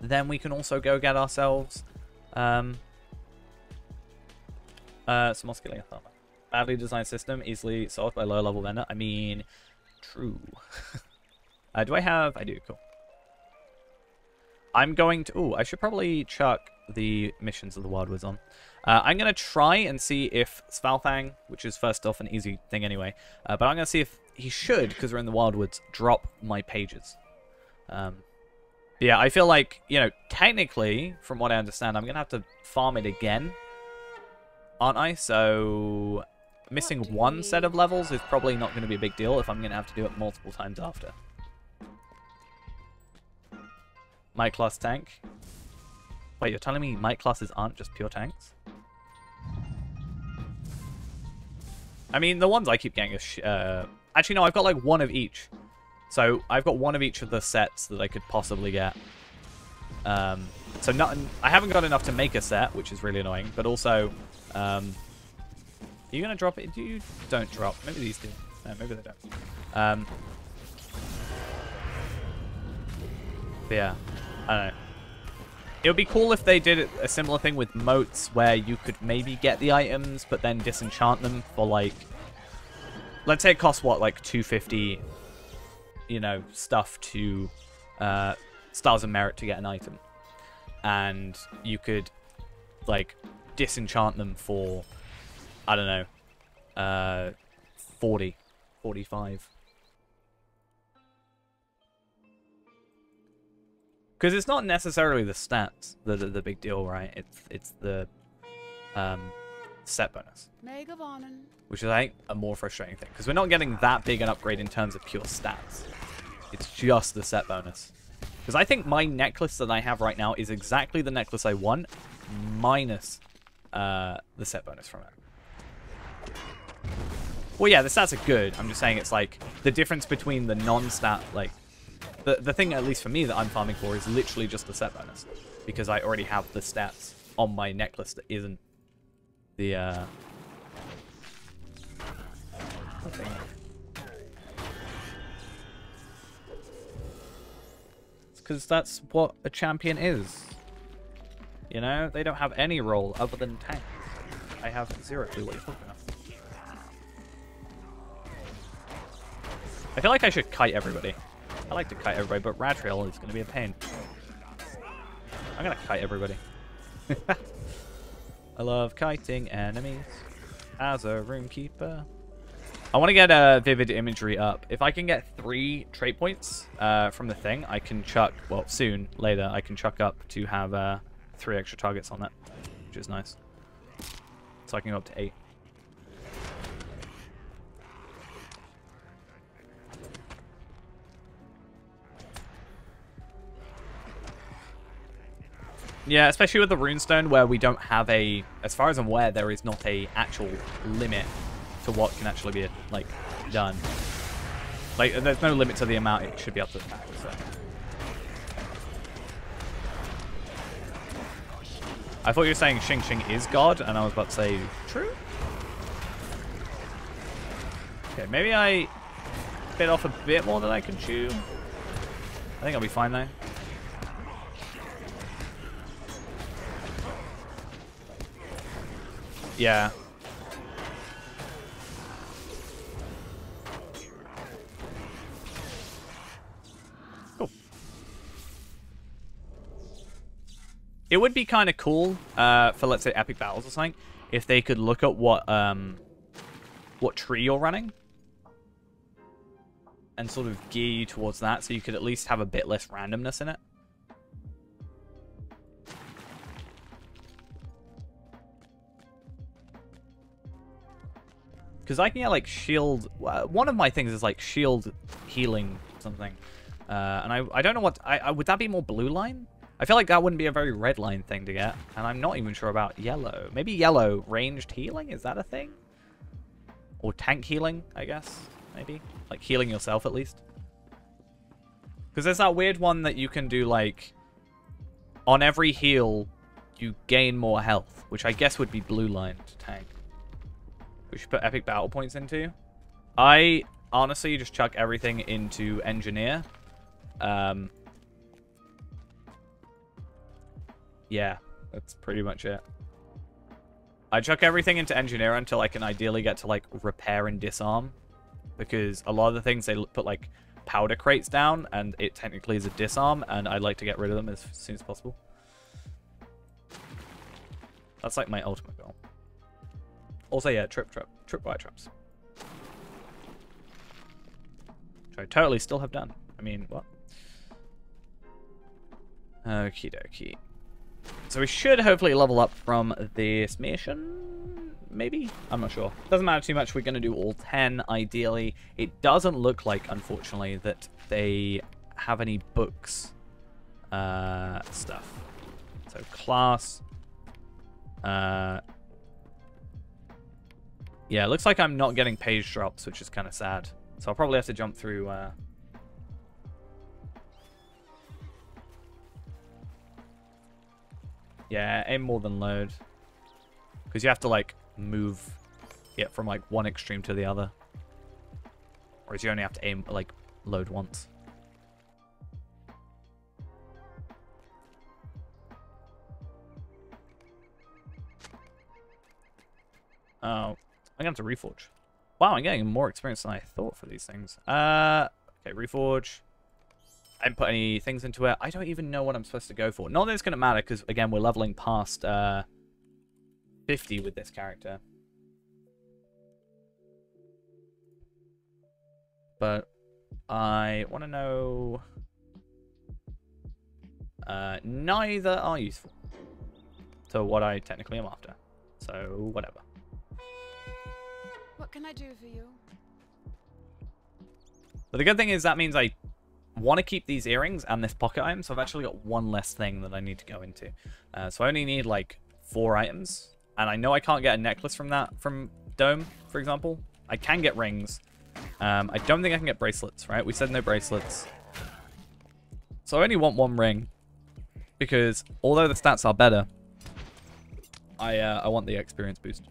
then we can also go get ourselves some Osculate armor. badly designed system, easily solved by lower level vendor. I mean, true. Do I have... I do, cool. I'm going to... Ooh, I should probably chuck the missions of the Wildwoods on. I'm going to try and see if Svalfang, which is first off an easy thing anyway, but I'm going to see if he should, because we're in the Wildwoods, drop my pages. Yeah, I feel like, you know, technically, from what I understand, I'm going to have to farm it again, aren't I? So, missing one set of levels is probably not going to be a big deal if I'm going to have to do it multiple times after. My class tank. Wait, you're telling me my classes aren't just pure tanks? I mean, the ones I keep getting are... actually, no, I've got like one of each. So, I've got one of each of the sets that I could possibly get. So, I haven't got enough to make a set, which is really annoying. But also, are you going to drop it? You don't drop. Maybe these do. No, maybe they don't. But yeah, I don't know. It would be cool if they did a similar thing with moats where you could maybe get the items but then disenchant them for like... Let's say it costs, what, like 250, you know, stuff to... Stars of Merit to get an item. And you could, like, disenchant them for, I don't know, 40, 45. Because it's not necessarily the stats that are the big deal, right? It's the set bonus. Which is, I think, a more frustrating thing. Because we're not getting that big an upgrade in terms of pure stats. It's just the set bonus. Because I think my necklace that I have right now is exactly the necklace I want, minus the set bonus from it. Well, yeah, the stats are good. I'm just saying it's like the difference between the non-stat, like... The thing, at least for me, that I'm farming for is literally just the set bonus. Because I already have the stats on my necklace that isn't the, thing. It's because that's what a champion is. You know? They don't have any role other than tank. I have zero clue what you're talking about. I feel like I should kite everybody. I like to kite everybody, but Radtrail is going to be a pain. I'm going to kite everybody. I love kiting enemies as a roomkeeper. I want to get a vivid imagery up. If I can get 3 trait points from the thing, I can chuck, well, soon, later, I can chuck up to have 3 extra targets on it, which is nice. So I can go up to 8. Yeah, especially with the runestone where we don't have a, as far as I'm aware, there is not a actual limit to what can actually be, like, done. Like, there's no limit to the amount it should be able to attack, so. I thought you were saying Xing Xing is God, and I was about to say, true? Okay, maybe I bit off a bit more than I can chew. I think I'll be fine, though. Yeah. Cool. It would be kind of cool for, let's say, epic battles or something, if they could look at what tree you're running and sort of gear you towards that, so you could at least have a bit less randomness in it. Because I can get, like, shield... one of my things is, like, shield healing something. And I don't know what... would that be more blue line? I feel like that wouldn't be a very red line thing to get. And I'm not even sure about yellow. Maybe yellow ranged healing? Is that a thing? Or tank healing, I guess? Maybe? Like, healing yourself, at least. Because there's that weird one that you can do, like... On every heal, you gain more health. Which I guess would be blue line to tank. We should put epic battle points into. I honestly just chuck everything into engineer. Yeah, that's pretty much it. I chuck everything into engineer until I can ideally get to, like, repair and disarm. Because a lot of the things, they put, like, powder crates down, and it technically is a disarm, and I'd like to get rid of them as soon as possible. That's, like, my ultimate goal. Also, yeah, trip wire traps. Which I totally still have done. I mean, what? Okie dokie. So we should hopefully level up from this mission, maybe? I'm not sure. Doesn't matter too much. We're going to do all 10, ideally. It doesn't look like, unfortunately, that they have any books stuff. So class. Yeah, it looks like I'm not getting page drops, which is kind of sad. So I'll probably have to jump through... Yeah, aim more than load. Because you have to, like, move it from, like, one extreme to the other. Whereas you only have to aim, like, load once. Oh, I'm going to have to reforge. Wow, I'm getting more experience than I thought for these things. Okay, reforge. I didn't put any things into it. I don't even know what I'm supposed to go for. Not that it's going to matter, because, again, we're leveling past 50 with this character. But I want to know... neither are useful to what I technically am after. So, whatever. What can I do for you? But the good thing is that means I want to keep these earrings and this pocket item, so I've actually got one less thing that I need to go into. So I only need like 4 items, and I know I can't get a necklace from Dome, for example. I can get rings. I don't think I can get bracelets, right? We said no bracelets. So I only want 1 ring, because although the stats are better, I want the experience boost.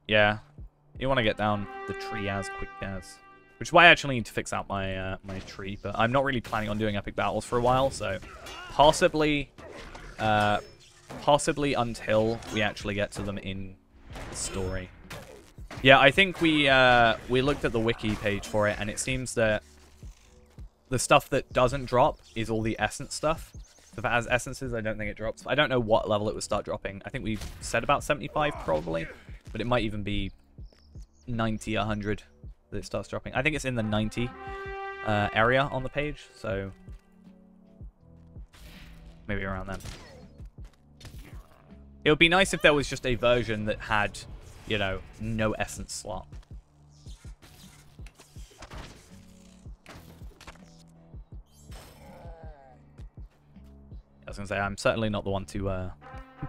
Yeah, you want to get down the tree as quick as. Which is why I actually need to fix out my my tree. But I'm not really planning on doing epic battles for a while, so possibly until we actually get to them in the story. Yeah, I think we looked at the wiki page for it, and it seems that the stuff that doesn't drop is all the essence stuff. So if it has essences, I don't think it drops. I don't know what level it would start dropping. I think we said about 75 probably. But it might even be 90, 100 that it starts dropping. I think it's in the 90 area on the page, so maybe around then. It would be nice if there was just a version that had, you know, no essence slot. I was going to say, I'm certainly not the one to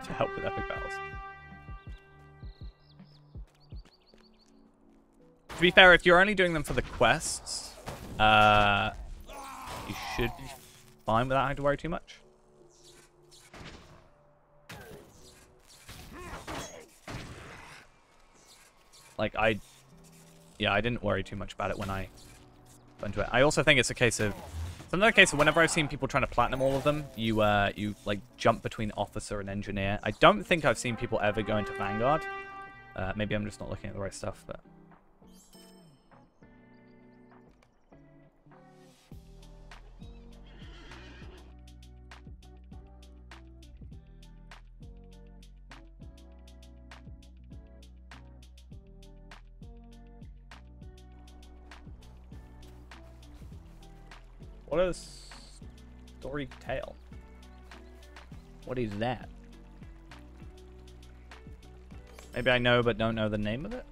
help with epic battles. To be fair, if you're only doing them for the quests, you should be fine without having to worry too much. Like, I didn't worry too much about it when I went to it. I also think it's a case of... It's another case of whenever I've seen people trying to platinum all of them, you like, jump between officer and engineer. I don't think I've seen people ever go into Vanguard. Maybe I'm just not looking at the right stuff, but... What is story tale? What is that? Maybe I know but don't know the name of it?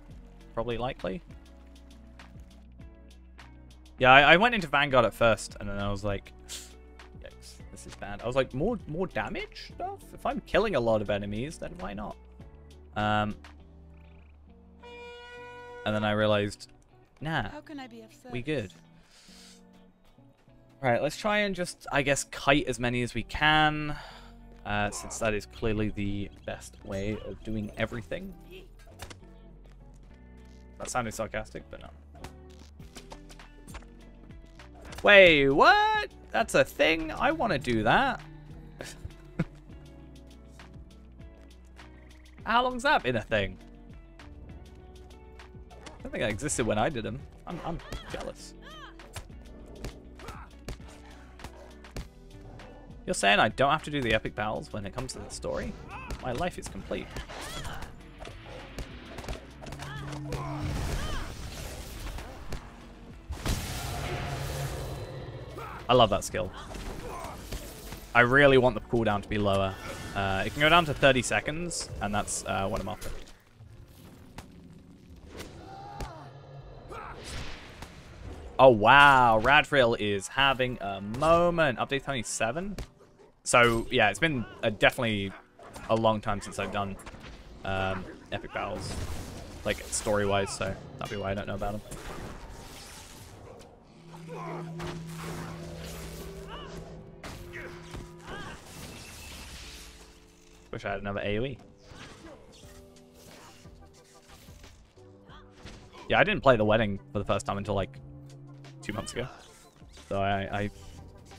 Probably likely. Yeah, I went into Vanguard at first and then I was like, yikes, this is bad. I was like, more damage stuff? If I'm killing a lot of enemies, then why not? And then I realized, nah, How can I be of service? we good. Right, let's try and just, I guess, kite as many as we can, since that is clearly the best way of doing everything. That sounded sarcastic, but no. Wait, what? That's a thing. I want to do that. How long's that been a thing? I don't think that existed when I did them. I'm jealous. You're saying I don't have to do the epic battles when it comes to the story? My life is complete. I love that skill. I really want the cooldown to be lower. It can go down to 30 seconds, and that's what I'm after. Oh, wow. Radfrill is having a moment. Update 27? So, yeah, it's been definitely a long time since I've done epic battles. Like, story-wise, so that'll be why I don't know about them. Wish I had another AoE. Yeah, I didn't play The Wedding for the first time until, like, 2 months ago. So I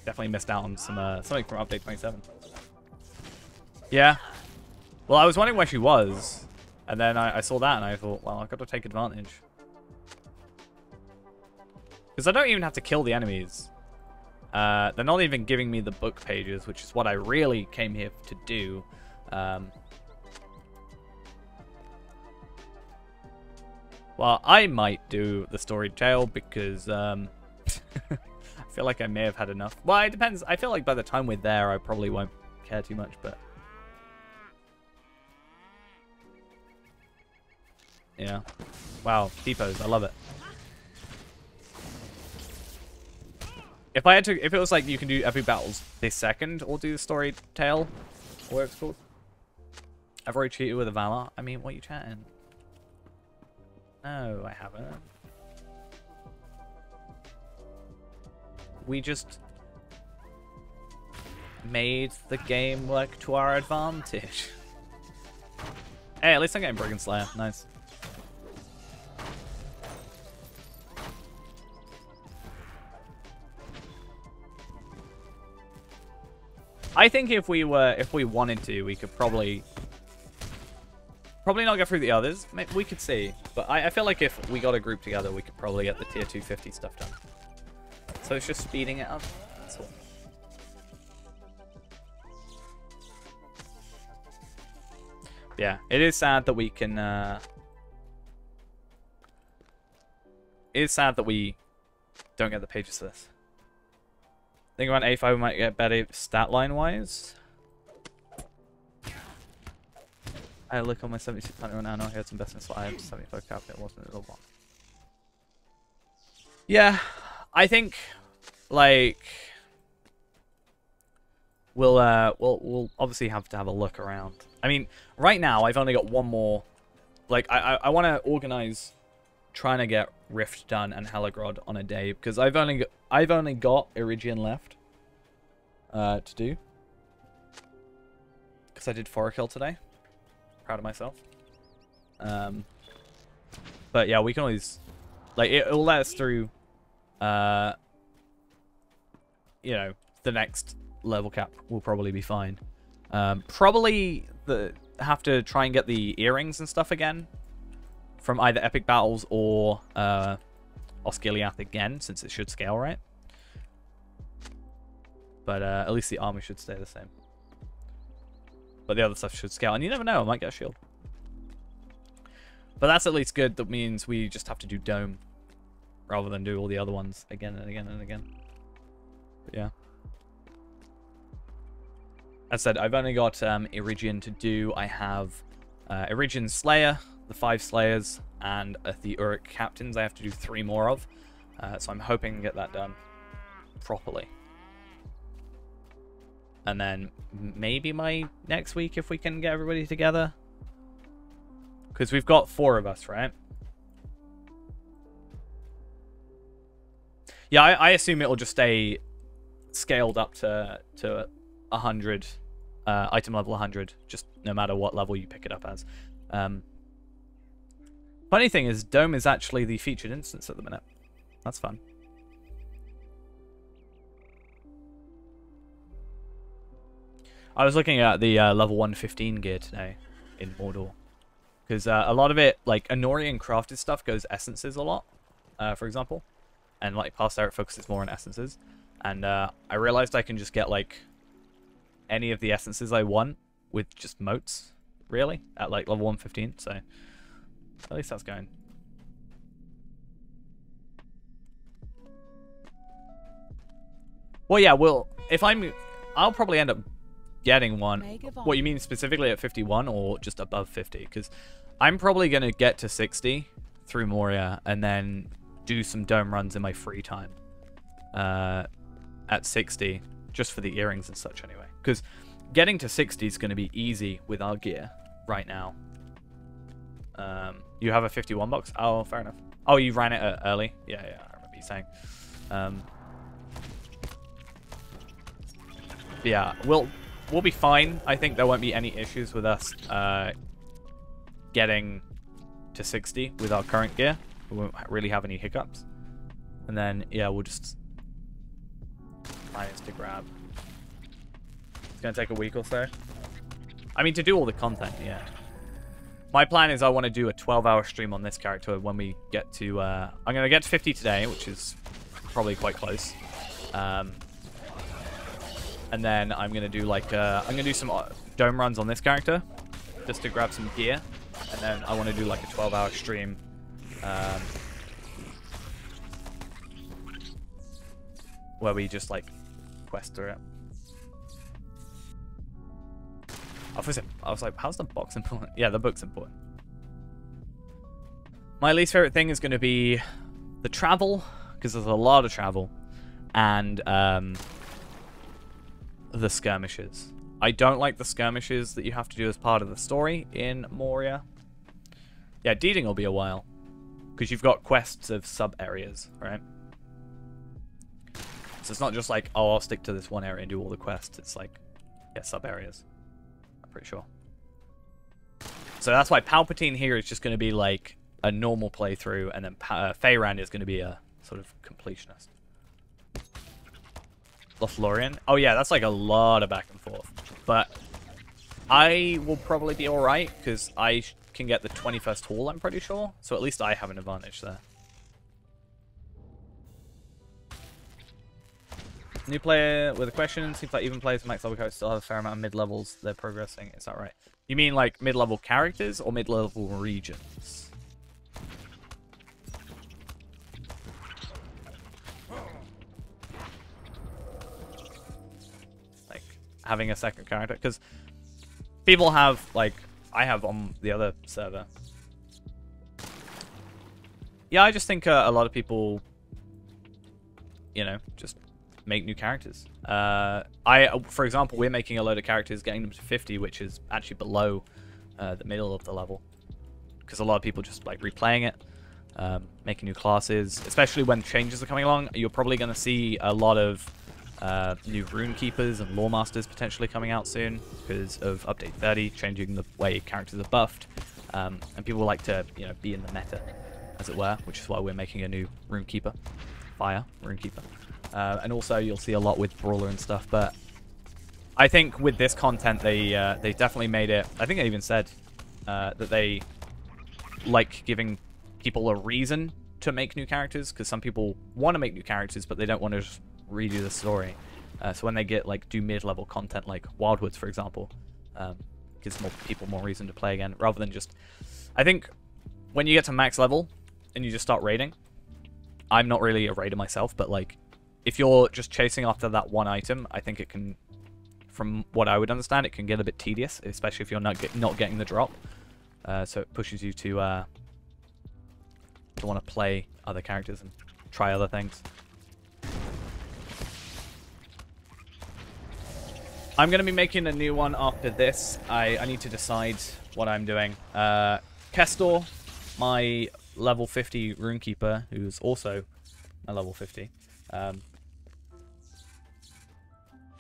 definitely missed out on something from Update 27. Yeah. Well, I was wondering where she was. And then I saw that and I thought, well, I've got to take advantage. Because I don't even have to kill the enemies. They're not even giving me the book pages, which is what I really came here to do. Well, I might do the story tale because I feel like I may have had enough. Well, it depends. I feel like by the time we're there, I probably won't care too much, but... yeah. Wow, T-pose. I love it. If it was like you can do epic battles this second or do the story tale, or whatever it's called. I've already cheated with a Valor. I mean, what are you chatting? No, I haven't. We just made the game work to our advantage. Hey, at least I'm getting Brigand Slayer. Nice. I think if we wanted to, we could probably not get through the others. We could see, but I feel like if we got a group together, we could probably get the tier 250 stuff done. So it's just speeding it up. That's all. Yeah, it is sad that we can. It is sad that we don't get the pages for this. Think around A5 we might get better stat line wise. I look on my 7600 now. I had some best in slide 75 cap. It wasn't a lot. Yeah, I think like we'll obviously have to have a look around. I mean, right now I've only got one more. Like I want to organize trying to get Rift done and Helagrod on a day because I've only got Iridian left to do because I did 4 kill today. Proud of myself. But yeah, we can always like it'll let us through. You know, the next level cap will probably be fine. Probably have to try and get the earrings and stuff again from either epic battles or Osgiliath again, since it should scale right. But at least the armor should stay the same. But the other stuff should scale, and you never know, I might get a shield. But that's at least good. That means we just have to do Dome rather than do all the other ones again and again and again. But yeah. As I said, I've only got Iridian to do. I have Iridian Slayer, the 5 Slayers, and the Uruk Captains I have to do 3 more of. So I'm hoping to get that done properly. And then maybe my next week if we can get everybody together. Because we've got 4 of us, right? Yeah, I assume it'll just stay scaled up to 100, item level 100, just no matter what level you pick it up as. Funny thing is, Dome is actually the featured instance at the minute. That's fun. I was looking at the level 115 gear today in Mordor. Because a lot of it, like, Anorian crafted stuff goes essences a lot, for example. And, like, past there it focuses more on essences. And I realized I can just get, like, any of the essences I want with just motes, really, at, like, level 115. So, at least that's going. Well, yeah, well, if I'll probably end up getting one. What, you mean specifically at 51 or just above 50? Because I'm probably going to get to 60 through Moria and then do some dome runs in my free time at 60, just for the earrings and such anyway. Because getting to 60 is going to be easy with our gear right now. You have a 51 box? Oh, fair enough. Oh, you ran it early? Yeah, I remember you saying. Yeah, we'll be fine. I think there won't be any issues with us getting to 60 with our current gear. We won't really have any hiccups. And then, yeah, we'll just manage to grab. It's going to take a week or so. I mean, to do all the content, yeah. My plan is I want to do a 12-hour stream on this character when we get to... I'm going to get to 50 today, which is probably quite close. And then I'm going to do like... I'm going to do some dome runs on this character, just to grab some gear. And then I want to do like a 12-hour stream. Where we just like quest through it. I was like, how's the box important? Yeah, the book's important. My least favorite thing is going to be the travel, because there's a lot of travel, and the skirmishes. I don't like the skirmishes that you have to do as part of the story in Moria. Yeah, Deeding will be a while, because you've got quests of sub-areas, right? So it's not just like, oh, I'll stick to this one area and do all the quests. It's like, yeah, sub-areas. I'm pretty sure. So that's why Palpateen here is just going to be like a normal playthrough, and then Feyran is going to be a sort of completionist. Lothlorien. Oh yeah, that's like a lot of back and forth. But I will probably be alright, because I can get the 21st Hall, I'm pretty sure. So at least I have an advantage there. New player with a question. Seems like even players with max level characters still have a fair amount of mid-levels they're progressing. Is that right? You mean like mid-level characters or mid-level regions? Like having a second character? Because people have, like, I have on the other server. Yeah, I just think a lot of people, you know, just make new characters. For example, we're making a load of characters, getting them to 50, which is actually below the middle of the level, because a lot of people just like replaying it, making new classes. Especially when changes are coming along, you're probably going to see a lot of new rune keepers and lore masters potentially coming out soon because of update 30, changing the way characters are buffed, and people like to, you know, be in the meta, as it were, which is why we're making a new rune keeper, fire rune keeper. And also you'll see a lot with Brawler and stuff, but I think with this content they definitely made it. I think they even said that they like giving people a reason to make new characters, because some people want to make new characters but they don't want to just redo the story. So when they get like do mid-level content like Wildwoods, for example, gives more people more reason to play again, rather than just... I think when you get to max level and you just start raiding, I'm not really a raider myself, but like if you're just chasing after that one item, I think it can, from what I would understand, it can get a bit tedious, especially if you're not getting the drop. So it pushes you to want to play other characters and try other things. I'm going to be making a new one after this. I need to decide what I'm doing. Kestor, my level 50 runekeeper, who's also a level 50,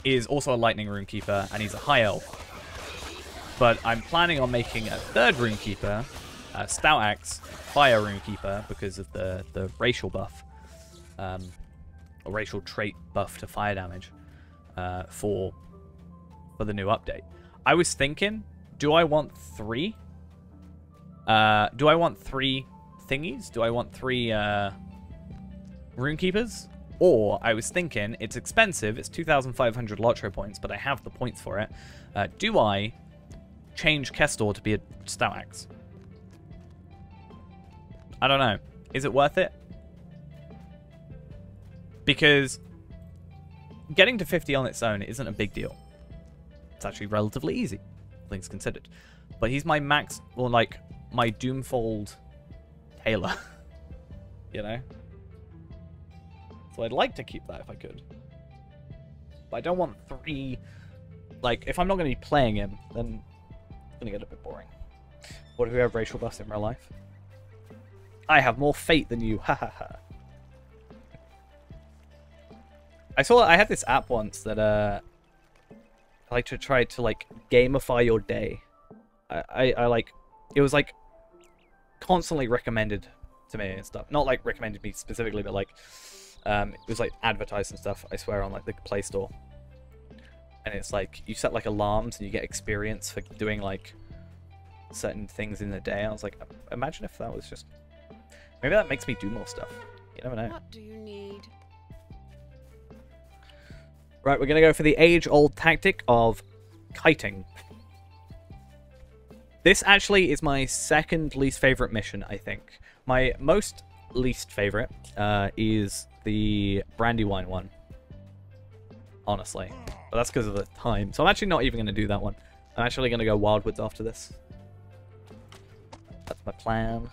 is also a lightning runekeeper, and he's a high elf. But I'm planning on making a third runekeeper, a stout axe fire runekeeper, because of the racial buff, or racial trait buff to fire damage, for for the new update. I was thinking, do I want 3? Do I want 3 thingies? Do I want 3 Runekeepers? Or I was thinking, it's expensive, it's 2,500 Lotro points, but I have the points for it. Do I change Kestor to be a Stout Axe? I don't know. Is it worth it? Because getting to 50 on its own isn't a big deal. It's actually relatively easy, things considered. But he's my max, or like, my Doomfold Tailor. You know? So I'd like to keep that if I could. But I don't want 3... Like, if I'm not going to be playing him, then it's going to get a bit boring. What if we have racial buffs in real life? I have more fate than you. Ha ha ha. I had this app once that I like to try to like gamify your day. I like, it was like constantly recommended to me and stuff. Not like recommended me specifically, but like it was like advertised and stuff, I swear, on like the Play Store. And it's like you set like alarms and you get experience for doing like certain things in the day. I was like, imagine if that was just, maybe that makes me do more stuff. You never know. What do you need? Right, we're going to go for the age-old tactic of kiting. This actually is my second least favorite mission, I think. My most least favorite is the Brandywine one. Honestly. But that's because of the time. So I'm actually not even going to do that one. I'm actually going to go Wildwoods after this. That's my plan.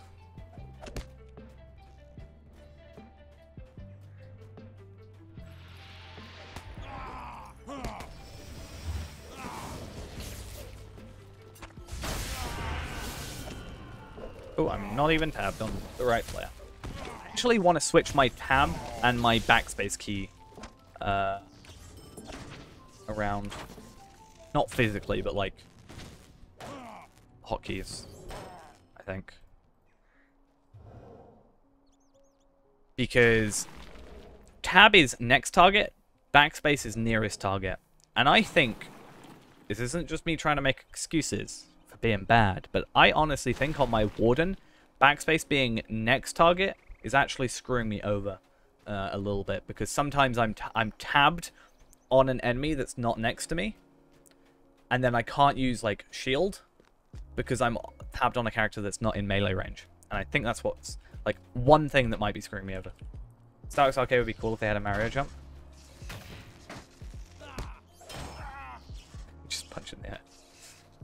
Oh, I'm not even tabbed on the right player. I actually want to switch my tab and my backspace key around. Not physically, but like hotkeys, I think. Because tab is next target, backspace is nearest target. And I think this isn't just me trying to make excuses for being bad, but I honestly think on my Warden, backspace being next target is actually screwing me over a little bit, because sometimes I'm tabbed on an enemy that's not next to me, and then I can't use like shield because I'm tabbed on a character that's not in melee range. And I think that's what's like one thing that might be screwing me over. Starks Arcade would be cool if they had a Mario jump. Just punch in the air.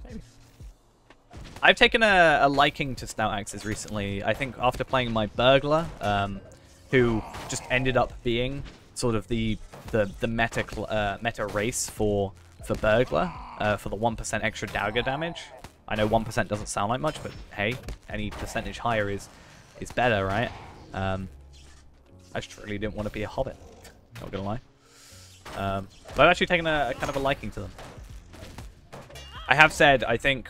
Maybe. I've taken a liking to Stout Axes recently. I think after playing my Burglar, who just ended up being sort of the meta race for Burglar, for the 1% extra dagger damage. I know 1% doesn't sound like much, but hey, any percentage higher is better, right? I just really didn't want to be a hobbit, not gonna lie. But I've actually taken a kind of a liking to them. I have said, I think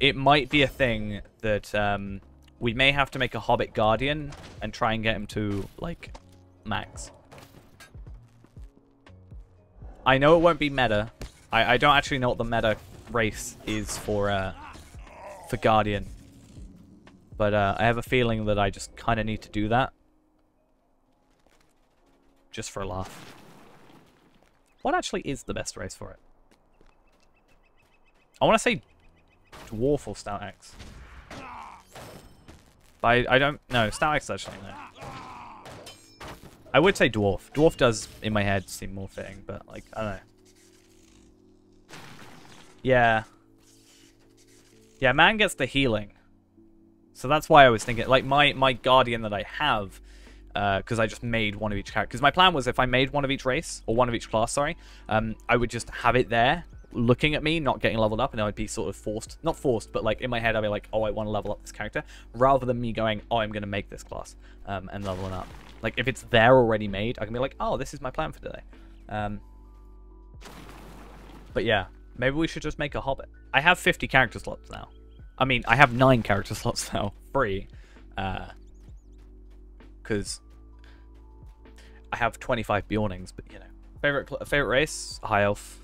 it might be a thing that we may have to make a Hobbit Guardian and try and get him to, like, max. I know it won't be meta. I don't actually know what the meta race is for Guardian. But I have a feeling that I just kind of need to do that. Just for a laugh. What actually is the best race for it? I want to say Dwarf or Stout Axe. But I don't know. Stout Axe actually, no. I would say Dwarf. Dwarf does, in my head, seem more fitting, but, like, I don't know. Yeah. Yeah, man gets the healing. So that's why I was thinking, like, my Guardian that I have, because I just made one of each character. Because my plan was if I made one of each race, or one of each class, sorry, I would just have it there, looking at me, not getting leveled up, and I would be sort of forced, not forced, but like in my head I'd be like, oh, I want to level up this character, rather than me going, oh, I'm going to make this class, and leveling up. Like, if it's there already made, I can be like, oh, this is my plan for today. But yeah, maybe we should just make a Hobbit. I have 50 character slots now. I mean, I have 9 character slots now, free. Because I have 25 Bjornings, but, you know. Favorite race? High Elf.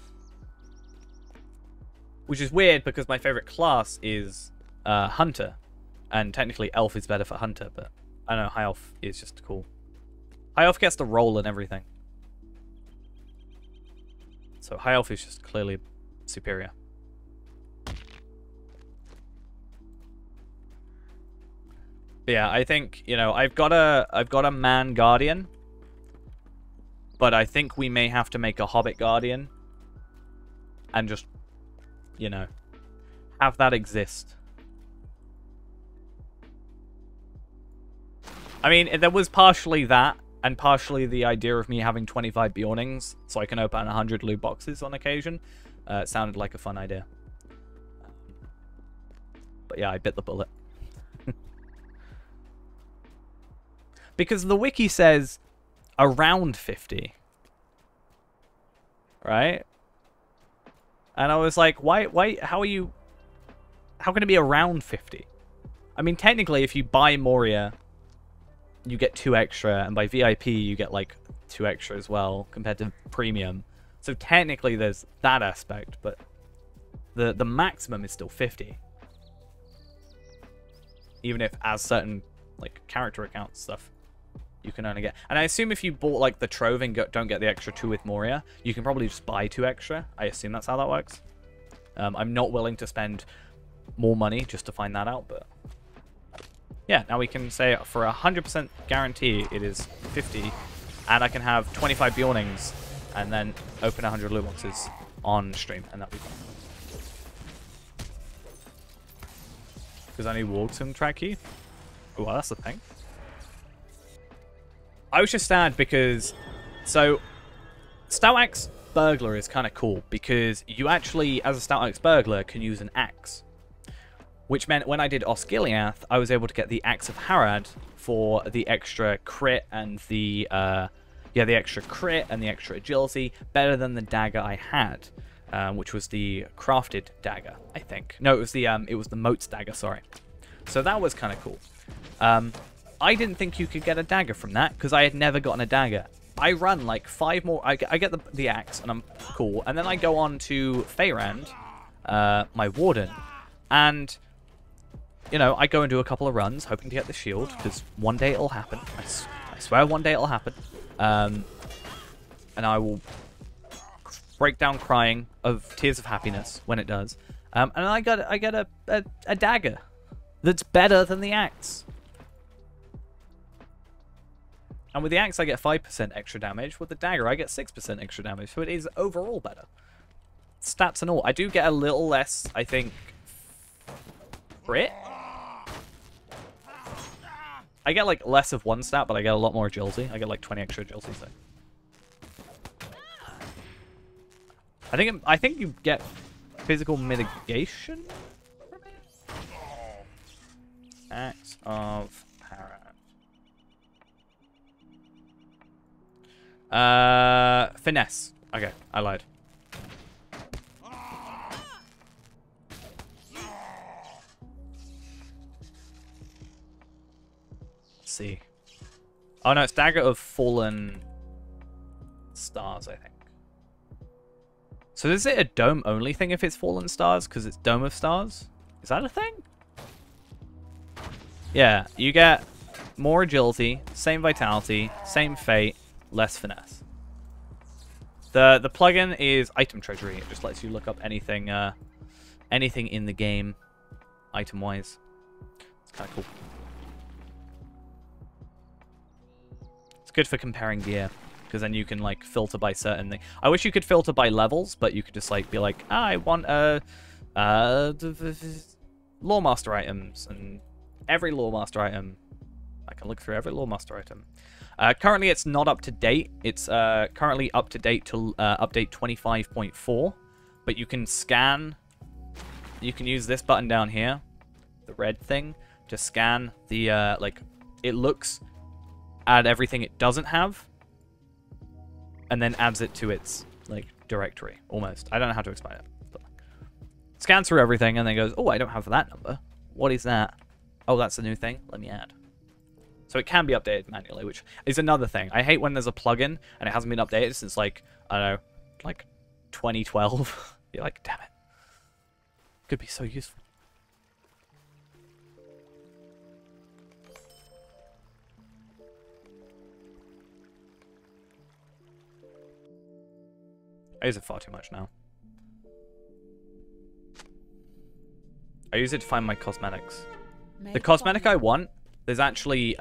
Which is weird because my favorite class is Hunter. And technically Elf is better for Hunter, but I don't know, High Elf is just cool. High Elf gets the roll and everything. So High Elf is just clearly superior. But yeah, I think, you know, I've got a man guardian, but I think we may have to make a hobbit guardian and just, you know, have that exist. I mean, there was partially that, and partially the idea of me having 25 Bjornings, so I can open 100 loot boxes on occasion. It sounded like a fun idea. But yeah, I bit the bullet. Because the wiki says around 50. Right? And I was like, why, how can it be around 50? I mean, technically, if you buy Moria, you get 2 extra, and by VIP, you get, like, 2 extra as well, compared to Premium. So technically, there's that aspect, but the maximum is still 50. Even if, as certain, like, character accounts stuff, you can only get... And I assume if you bought, like, the Trove and don't get the extra 2 with Moria, you can probably just buy 2 extra. I assume that's how that works. I'm not willing to spend more money just to find that out, but... Yeah, now we can say for 100% guarantee it is 50, and I can have 25 Bjornings, and then open 100 loot boxes on stream, and that'll be fun. Because I need Wargton track key? Oh, well, that's the thing. I was just sad because... So, Stout Axe Burglar is kind of cool, because you actually, as a Stout Axe Burglar, can use an axe. Which meant when I did Osgiliath, I was able to get the Axe of Harad for the extra crit and the extra crit and the extra agility, better than the dagger I had, which was the crafted dagger, I think. No, it was the Moat's dagger, sorry. So that was kind of cool. I didn't think you could get a dagger from that because I had never gotten a dagger. I run like 5 more. I get the axe and I'm cool, and then I go on to Feyrand, my warden, and you know, I go and do a couple of runs, hoping to get the shield, because one day it'll happen. I swear one day it'll happen. And I will break down crying of tears of happiness when it does. And I get a dagger that's better than the axe. And with the axe, I get 5% extra damage. With the dagger, I get 6% extra damage. So it is overall better. Stats and all. I do get a little less, I think, crit. I get, like, less of one stat, but I get a lot more agility. I get, like, 20 extra agility, so. I think you get physical mitigation from it? Axe of Harad. Finesse. Okay, I lied. See. Oh no, it's Dagger of Fallen Stars, I think. So is it a dome only thing if it's Fallen Stars? Because it's Dome of Stars? Is that a thing? Yeah, you get more agility, same vitality, same fate, less finesse. The plugin is Item Treasury. It just lets you look up anything anything in the game item-wise. It's kind of cool. Good for comparing gear, because then you can like filter by certain things. I wish you could filter by levels, but you could just like be like, I want Loremaster items, and every Loremaster item. I can look through every Loremaster item. Currently, it's not up to date. It's currently up to date to update 25.4, but you can scan. You can use this button down here, the red thing, to scan the like. It looks at everything it doesn't have, and then adds it to its like directory almost. I don't know how to explain it, but scans through everything and then goes, oh, I don't have that number. What is that? Oh, that's a new thing. Let me add. So it can be updated manually, which is another thing. I hate when there's a plugin and it hasn't been updated since like, I don't know, like 2012. You're like, damn it. could be so useful. I use it far too much now. I use it to find my cosmetics. The cosmetic I want, there's actually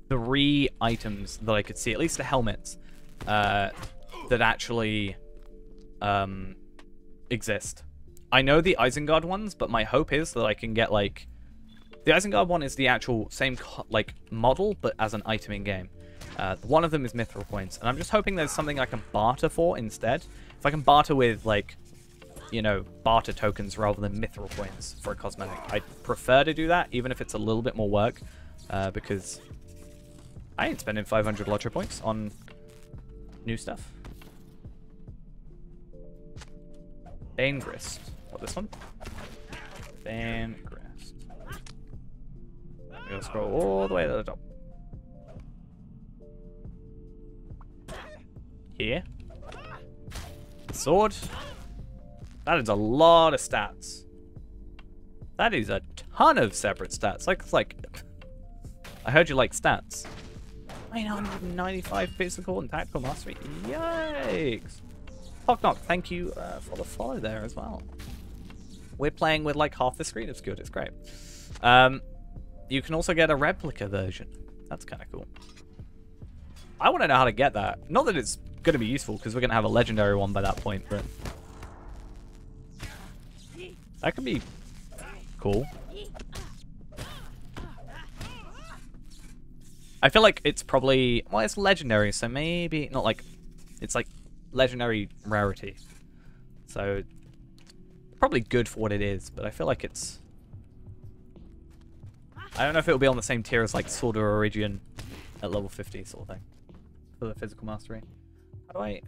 3 items that I could see, at least the helmets, that actually exist. I know the Isengard ones, but my hope is that I can get, like... The Isengard one is the actual same, like, model, but as an item in-game. One of them is mithril coins, and I'm just hoping there's something I can barter for instead. If I can barter with, like, you know, barter tokens rather than mithril coins for a cosmetic. I'd prefer to do that, even if it's a little bit more work, because I ain't spending 500 lottery points on new stuff. Banegrist. What, this one? Banegrist. I'm gonna scroll all the way to the top. Here. Sword. That is a lot of stats. That is a ton of separate stats. Like, I heard you like stats. 995 physical and tactical mastery. Yikes. Knock knock. Thank you for the follow there as well. We're playing with like half the screen obscured. It's great. You can also get a replica version. That's kind of cool. I want to know how to get that. Not that it's going to be useful because we're going to have a legendary one by that point, but that could be cool. I feel like it's probably, well, it's legendary, so maybe not like, it's like legendary rarity. So probably good for what it is, but I feel like it's, I don't know if it'll be on the same tier as like Sword of Origin at level 50 sort of thing for the physical mastery. How do I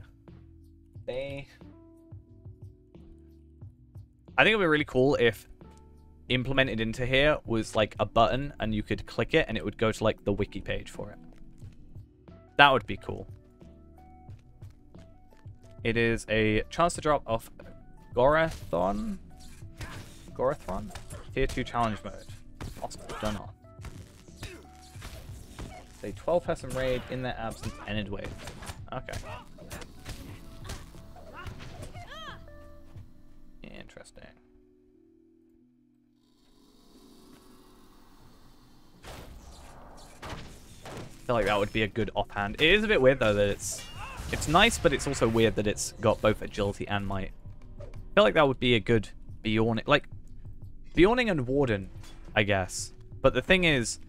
think it'd be really cool if implemented into here was like a button and you could click it and it would go to like the wiki page for it. That would be cool. It is a chance to drop off Gorathon tier 2 challenge mode. Possible, done on. It's a 12-person raid in their absence ended wave. Okay. Interesting. I feel like that would be a good offhand. It is a bit weird though that it's nice, but it's also weird that it's got both agility and might. I feel like that would be a good Bjorning, like Bjorning and Warden, I guess. But the thing is,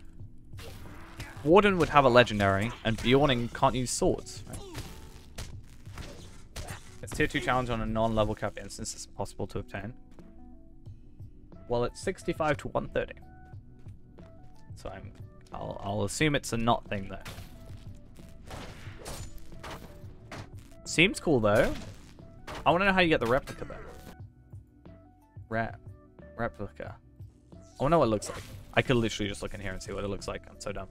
Warden would have a legendary, and Bjorning can't use swords. Right? It's tier 2 challenge on a non-level cap instance. It's impossible to obtain. Well, it's 65 to 130. So I'll assume it's a not thing though. Seems cool though. I want to know how you get the replica though. Replica. I want to know what it looks like. I could literally just look in here and see what it looks like. I'm so dumb.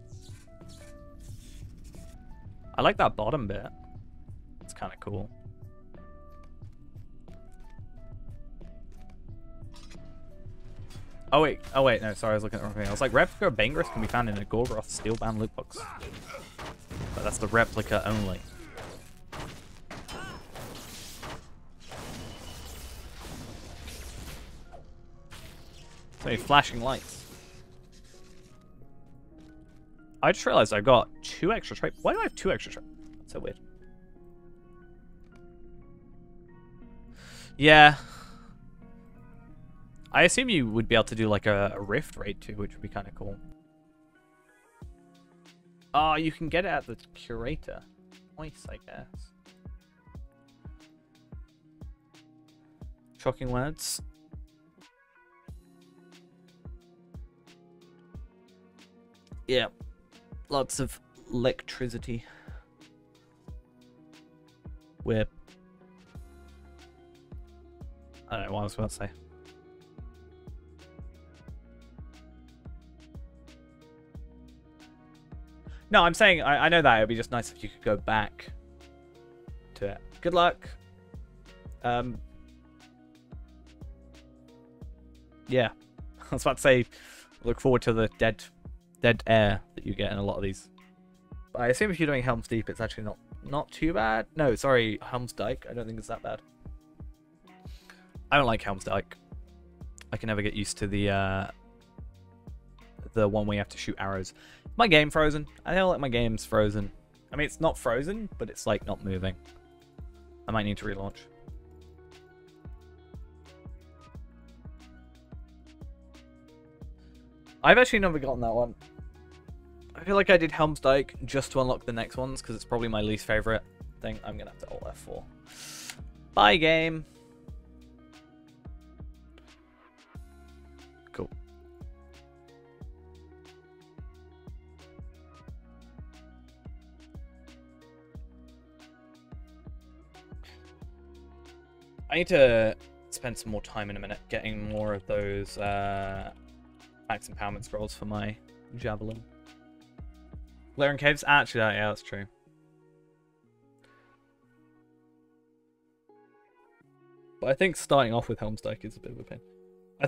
I like that bottom bit. It's kind of cool. Oh wait, no, sorry, I was looking at the wrong thing. I was like, replica of Banegrist can be found in a Gorgoroth Steelbound loot box. But that's the replica only. So many flashing lights. I just realized I got 2 extra traits. Why do I have 2 extra traits? That's so weird. Yeah. I assume you would be able to do like a rift raid too, which would be kind of cool. Oh, you can get it at the curator. Nice, I guess. Shocking words. Yeah. Lots of electricity. Whip. I don't know what I was about to say. No, I'm saying, I know that. It would be just nice if you could go back to it. Good luck. yeah. I was about to say, look forward to the dead air that you get in a lot of these. But I assume if you're doing Helm's Deep, it's actually not too bad. No, sorry, Helm's Dyke. I don't think it's that bad. I don't like Helm's Dyke. I can never get used to the one where you have to shoot arrows. My game frozen. I feel like my game's frozen. I mean, it's not frozen, but it's like not moving. I might need to relaunch. I've actually never gotten that one. I feel like I did Helm's Dyke just to unlock the next ones, because it's probably my least favorite thing. I'm going to have to Alt F4. Bye, game. Cool. I need to spend some more time in a minute getting more of those max empowerment scrolls for my javelin. Glaring caves? Actually, yeah, that's true. But I think starting off with Helm's Dyke is a bit of a pain. I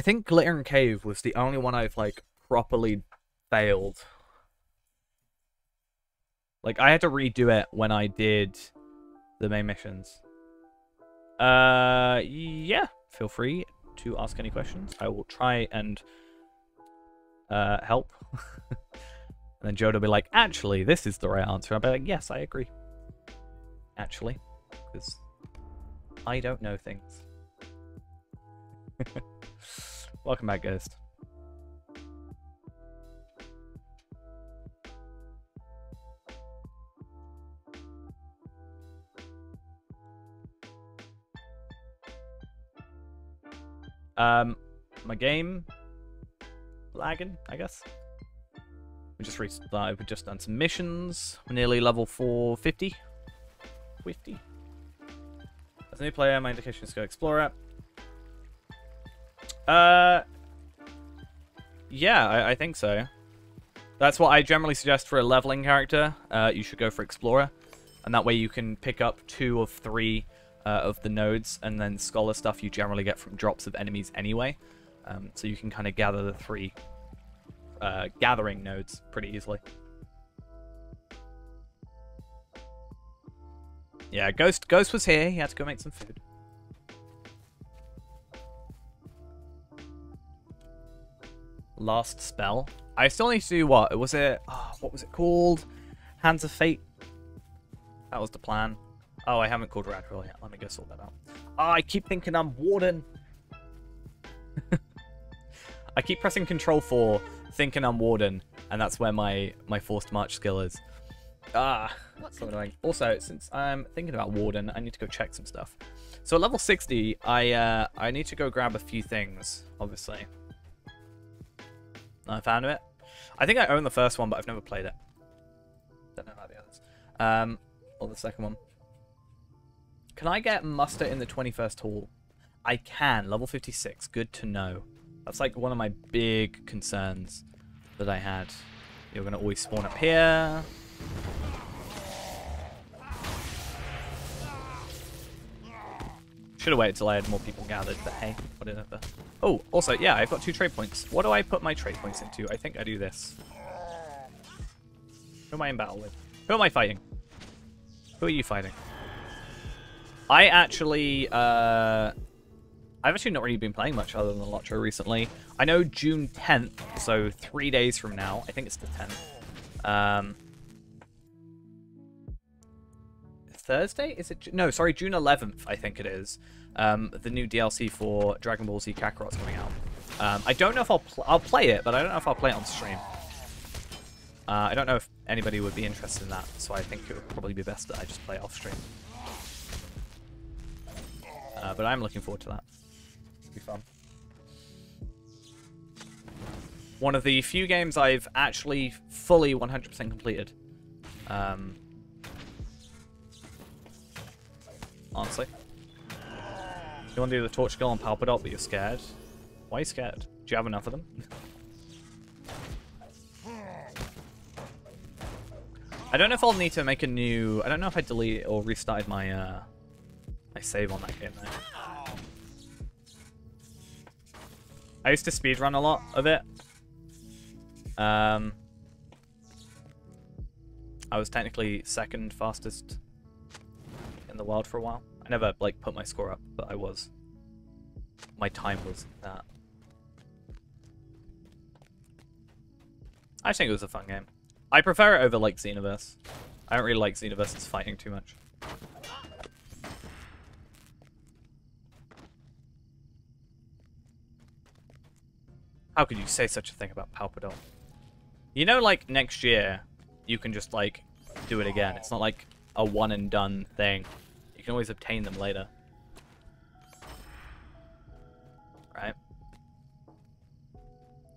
think Glittering Cave was the only one I've like properly failed. Like I had to redo it when I did the main missions. Yeah, feel free to ask any questions. I will try and help. And then Joe will be like, actually, this is the right answer. I'll be like, yes, I agree. Actually, because I don't know things. Welcome back, Ghost. My game lagging, I guess. We just restarted. We've just done some missions. We're nearly level 450. 50. As a new player, my indication is to go explore it. Yeah, I think so. That's what I generally suggest for a leveling character. You should go for Explorer. And that way you can pick up 2 of 3 of the nodes. And then Scholar stuff you generally get from drops of enemies anyway. So you can kind of gather the 3 gathering nodes pretty easily. Yeah, Ghost was here. He had to go make some food. Last spell. I still need to do what? Was it? Oh, what was it called? Hands of Fate. That was the plan. Oh, I haven't called Radrill yet. Let me go sort that out. Oh, I keep thinking I'm Warden. I keep pressing Control 4, thinking I'm Warden, and that's where my forced march skill is. Ah, so annoying. Also, since I'm thinking about Warden, I need to go check some stuff. So at level 60, I need to go grab a few things, obviously. I found it. I think I own the first one, but I've never played it. Don't know about the others. Or the second one. Can I get muster in the 21st hall? I can. Level 56. Good to know. That's like one of my big concerns that I had. You're going to always spawn up here. Should have waited till I had more people gathered, but hey, whatever. Oh, also, yeah, I've got 2 trade points. What do I put my trade points into? I think I do this. Who am I in battle with? Who am I fighting? Who are you fighting? I actually, I've actually not really been playing much other than Lotro recently. I know June 10th, so 3 days from now. I think it's the 10th. Thursday? Is it? No, sorry, June 11th, I think it is. The new DLC for Dragon Ball Z Kakarot's coming out. I don't know if I'll play it, but I don't know if I'll play it on stream. I don't know if anybody would be interested in that, so I think it would probably be best that I just play it off stream. But I'm looking forward to that. It'll be fun. One of the few games I've actually fully 100% completed. Honestly. You want to do the Torch Girl and Palpateen, but you're scared? Why are you scared? Do you have enough of them? I don't know if I'll need to make a new... I don't know if I deleted or restarted my my save on that game though. I used to speedrun a lot of it. I was technically second fastest in the world for a while. I never like put my score up, but I was. My time was that. I think it was a fun game. I prefer it over like Xenoverse. I don't really like Xenoverse's fighting too much. How could you say such a thing about Palpateen? You know, like, next year, you can just, like, do it again. It's not like a one-and-done thing. You can always obtain them later. Right?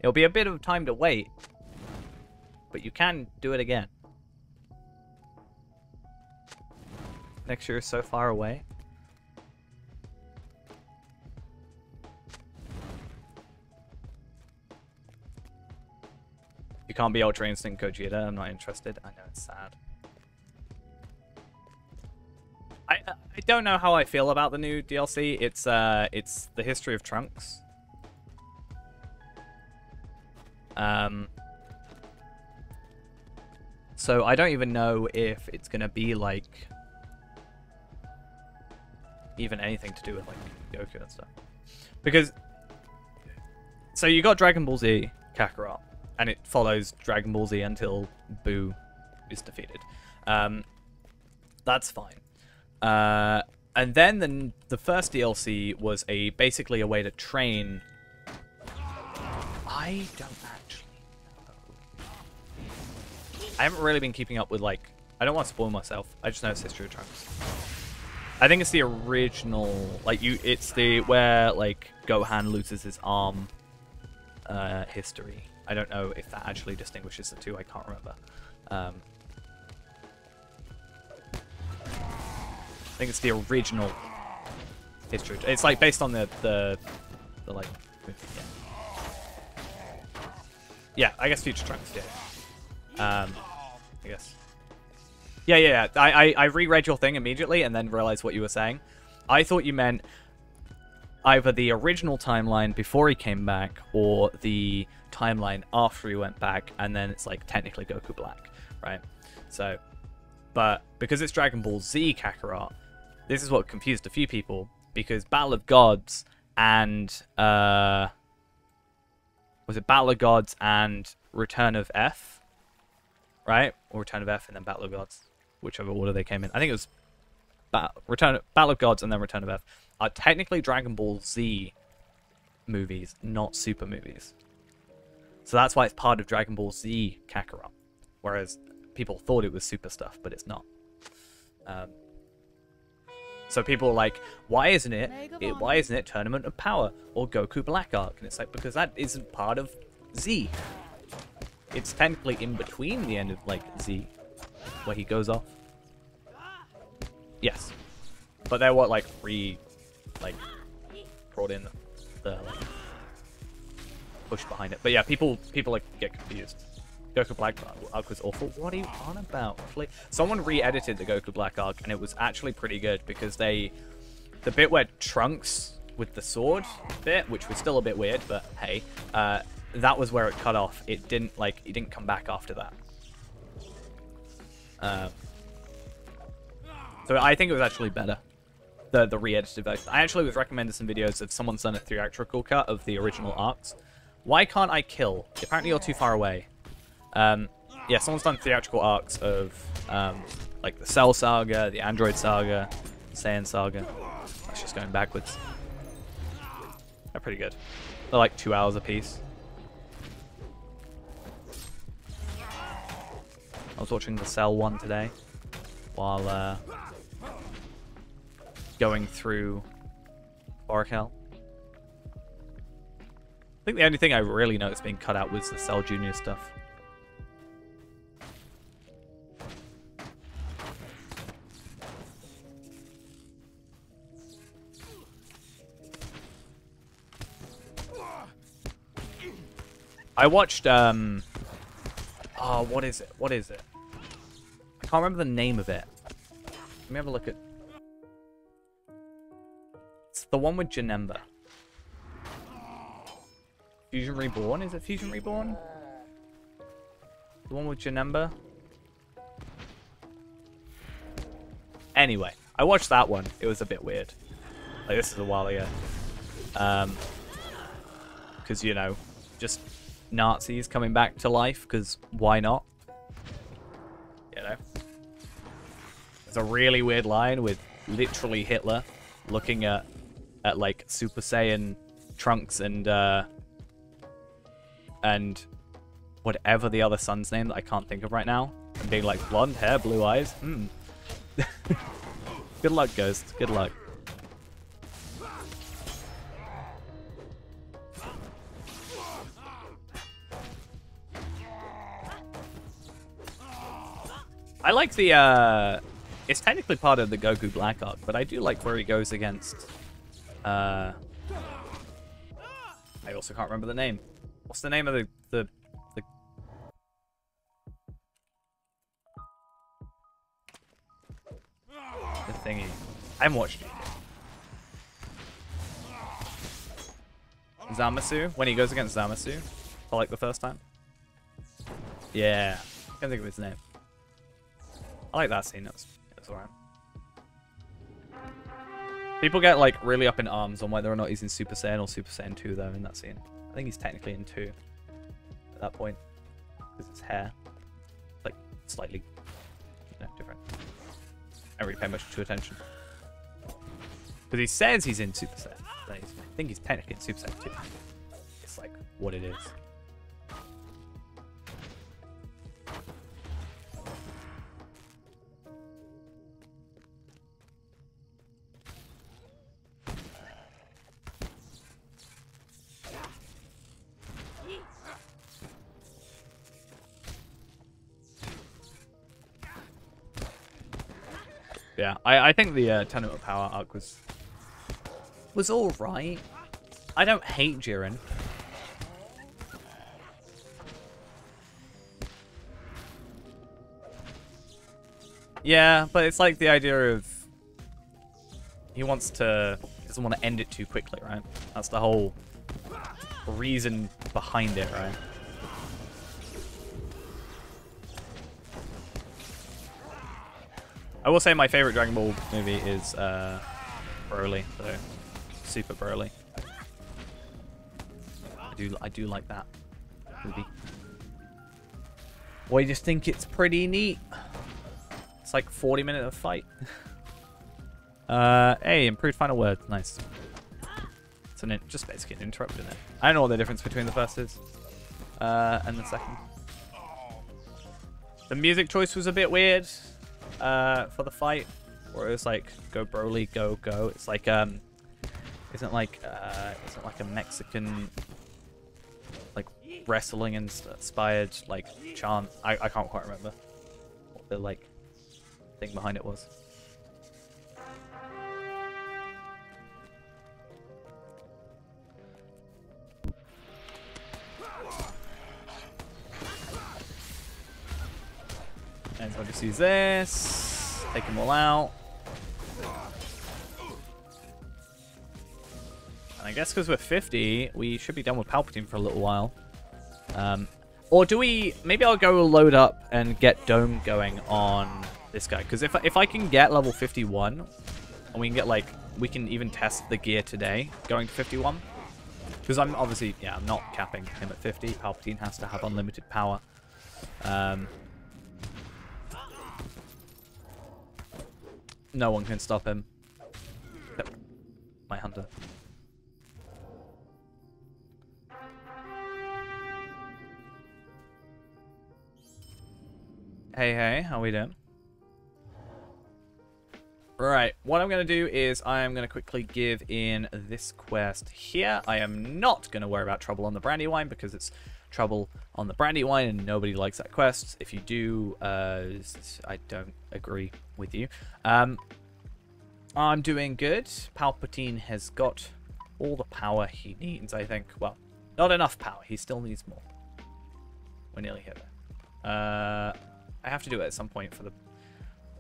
It'll be a bit of time to wait, but you can do it again. Next year is so far away. You can't be Ultra Instinct Gogeta. I'm not interested. I know it's sad. I don't know how I feel about the new DLC. It's the history of Trunks. So I don't even know if it's gonna be like even anything to do with like Goku and stuff. Because so you got Dragon Ball Z Kakarot. And it follows Dragon Ball Z until Boo is defeated. That's fine. And then the first DLC was basically a way to train. I don't actually know. I haven't really been keeping up with like. I don't want to spoil myself. I just know it's History of Trunks. I think it's the original. Like it's the where like Gohan loses his arm. History. I don't know if that actually distinguishes the two. I can't remember. I think it's the original history. It's like based on the like. Yeah, I guess Future Trunks. Yeah. I guess. Yeah. I reread your thing immediately and then realized what you were saying. I thought you meant either the original timeline before he came back or the timeline after he went back, and then it's like technically Goku Black, right? So, but because it's Dragon Ball Z Kakarot, this is what confused a few people, because Battle of Gods and was it Battle of Gods and Return of F, right? Or Return of F and then Battle of Gods, whichever order they came in. I think it was Battle of Gods and then Return of F are technically Dragon Ball Z movies, not Super movies. So that's why it's part of Dragon Ball Z Kakarot. Whereas people thought it was Super stuff, but it's not. So people are like, why isn't it Tournament of Power or Goku Black Arc? And it's like, because that isn't part of Z. It's technically in between the end of like Z, where he goes off. Yes. But they're what brought in the like push behind it. But yeah, people like get confused. Goku Black Arc was awful. What are you on about? Someone re-edited the Goku Black Arc and it was actually pretty good because the bit where Trunks with the sword bit, which was still a bit weird, but hey, that was where it cut off. It didn't come back after that. So I think it was actually better. The re-edited version. I actually was recommended some videos of someone's done a theatrical cut of the original arcs. Why can't I kill? Apparently you're too far away. Yeah, someone's done theatrical arcs of like the Cell Saga, the Android Saga, Saiyan Saga. That's just going backwards. They're pretty good. They're like 2 hours a piece. I was watching the Cell one today while going through Oracle. I think the only thing I really noticed being cut out was the Cell Junior stuff. I watched, oh, what is it? What is it? I can't remember the name of it. Let me have a look at... It's the one with Janemba. Fusion Reborn? Is it Fusion Reborn? The one with Janemba? Anyway, I watched that one. It was a bit weird. Like, this is a while ago. Because, you know, just Nazis coming back to life, because why not? You know? It's a really weird line with literally Hitler looking at like Super Saiyan Trunks and whatever the other son's name that I can't think of right now, and being like, blonde hair, blue eyes. Good luck, Ghost. Good luck. I like the, it's technically part of the Goku Black arc, but I do like where he goes against, I also can't remember the name. What's the name of the thingy? I haven't watched it yet. Zamasu? When he goes against Zamasu for like the first time? Yeah. Can't think of his name. I like that scene. That's alright. People get like really up in arms on whether or not he's in Super Saiyan or Super Saiyan 2 though in that scene. I think he's technically in 2 at that point. Because his hair, like, slightly, you know, different. I don't really pay much attention. Because he says he's in Super Saiyan. I think he's technically in Super Saiyan 2. It's like what it is. Yeah, I think the Tournament of Power arc was all right. I don't hate Jiren. Yeah, but it's like the idea of he doesn't want to end it too quickly, right? That's the whole reason behind it, right? I will say my favorite Dragon Ball movie is Broly, so Super Broly. I do like that movie. Well, I just think it's pretty neat. It's like 40 minutes of fight. Hey, improved final word, nice. It's just basically an interrupt, isn't it? I don't know what the difference between the first is and the second. The music choice was a bit weird. For the fight, where it was like go Broly, go go. It's like isn't like a Mexican like wrestling inspired like chant. I can't quite remember what the like thing behind it was. And so I'll just use this, take them all out. And I guess because we're 50, we should be done with Palpatine for a little while. Or do we... Maybe I'll go load up and get Dome going on this guy. Because if I can get level 51, and we can get like... We can even test the gear today, going to 51. Because I'm obviously... Yeah, I'm not capping him at 50. Palpatine has to have unlimited power. No one can stop him. Except my hunter. Hey, how we doing? Right, what I'm going to do is I am going to quickly give in this quest here. I am not going to worry about Trouble on the Brandywine because it's Trouble on the Brandywine and nobody likes that quest. If you do, I don't agree with you. I'm doing good. Palpatine has got all the power he needs, I think. Well, not enough power. He still needs more. We're nearly here, though. I have to do it at some point for the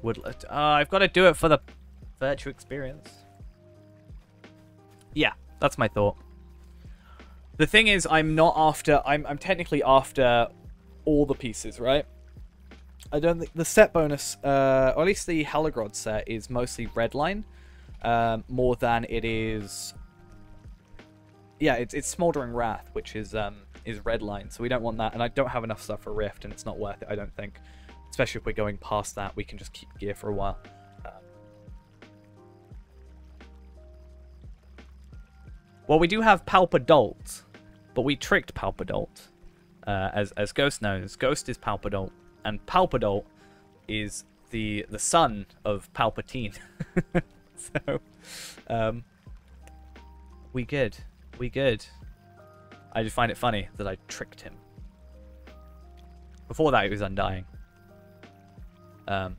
Woodlet. I've got to do it for the virtue experience. Yeah, that's my thought. The thing is, I'm not after... I'm technically after all the pieces, right? I don't think... The set bonus, or at least the Helagrod set, is mostly Redline. More than it is... Yeah, it's Smoldering Wrath, which is Redline, so we don't want that. And I don't have enough stuff for Rift, and it's not worth it, I don't think. Especially if we're going past that, we can just keep gear for a while. Well, we do have Palpadolt, but we tricked Palpadolt. As Ghost knows, Ghost is Palpadolt, and Palpadolt is the son of Palpatine. So, we good. We good. I just find it funny that I tricked him. Before that, he was Undying. But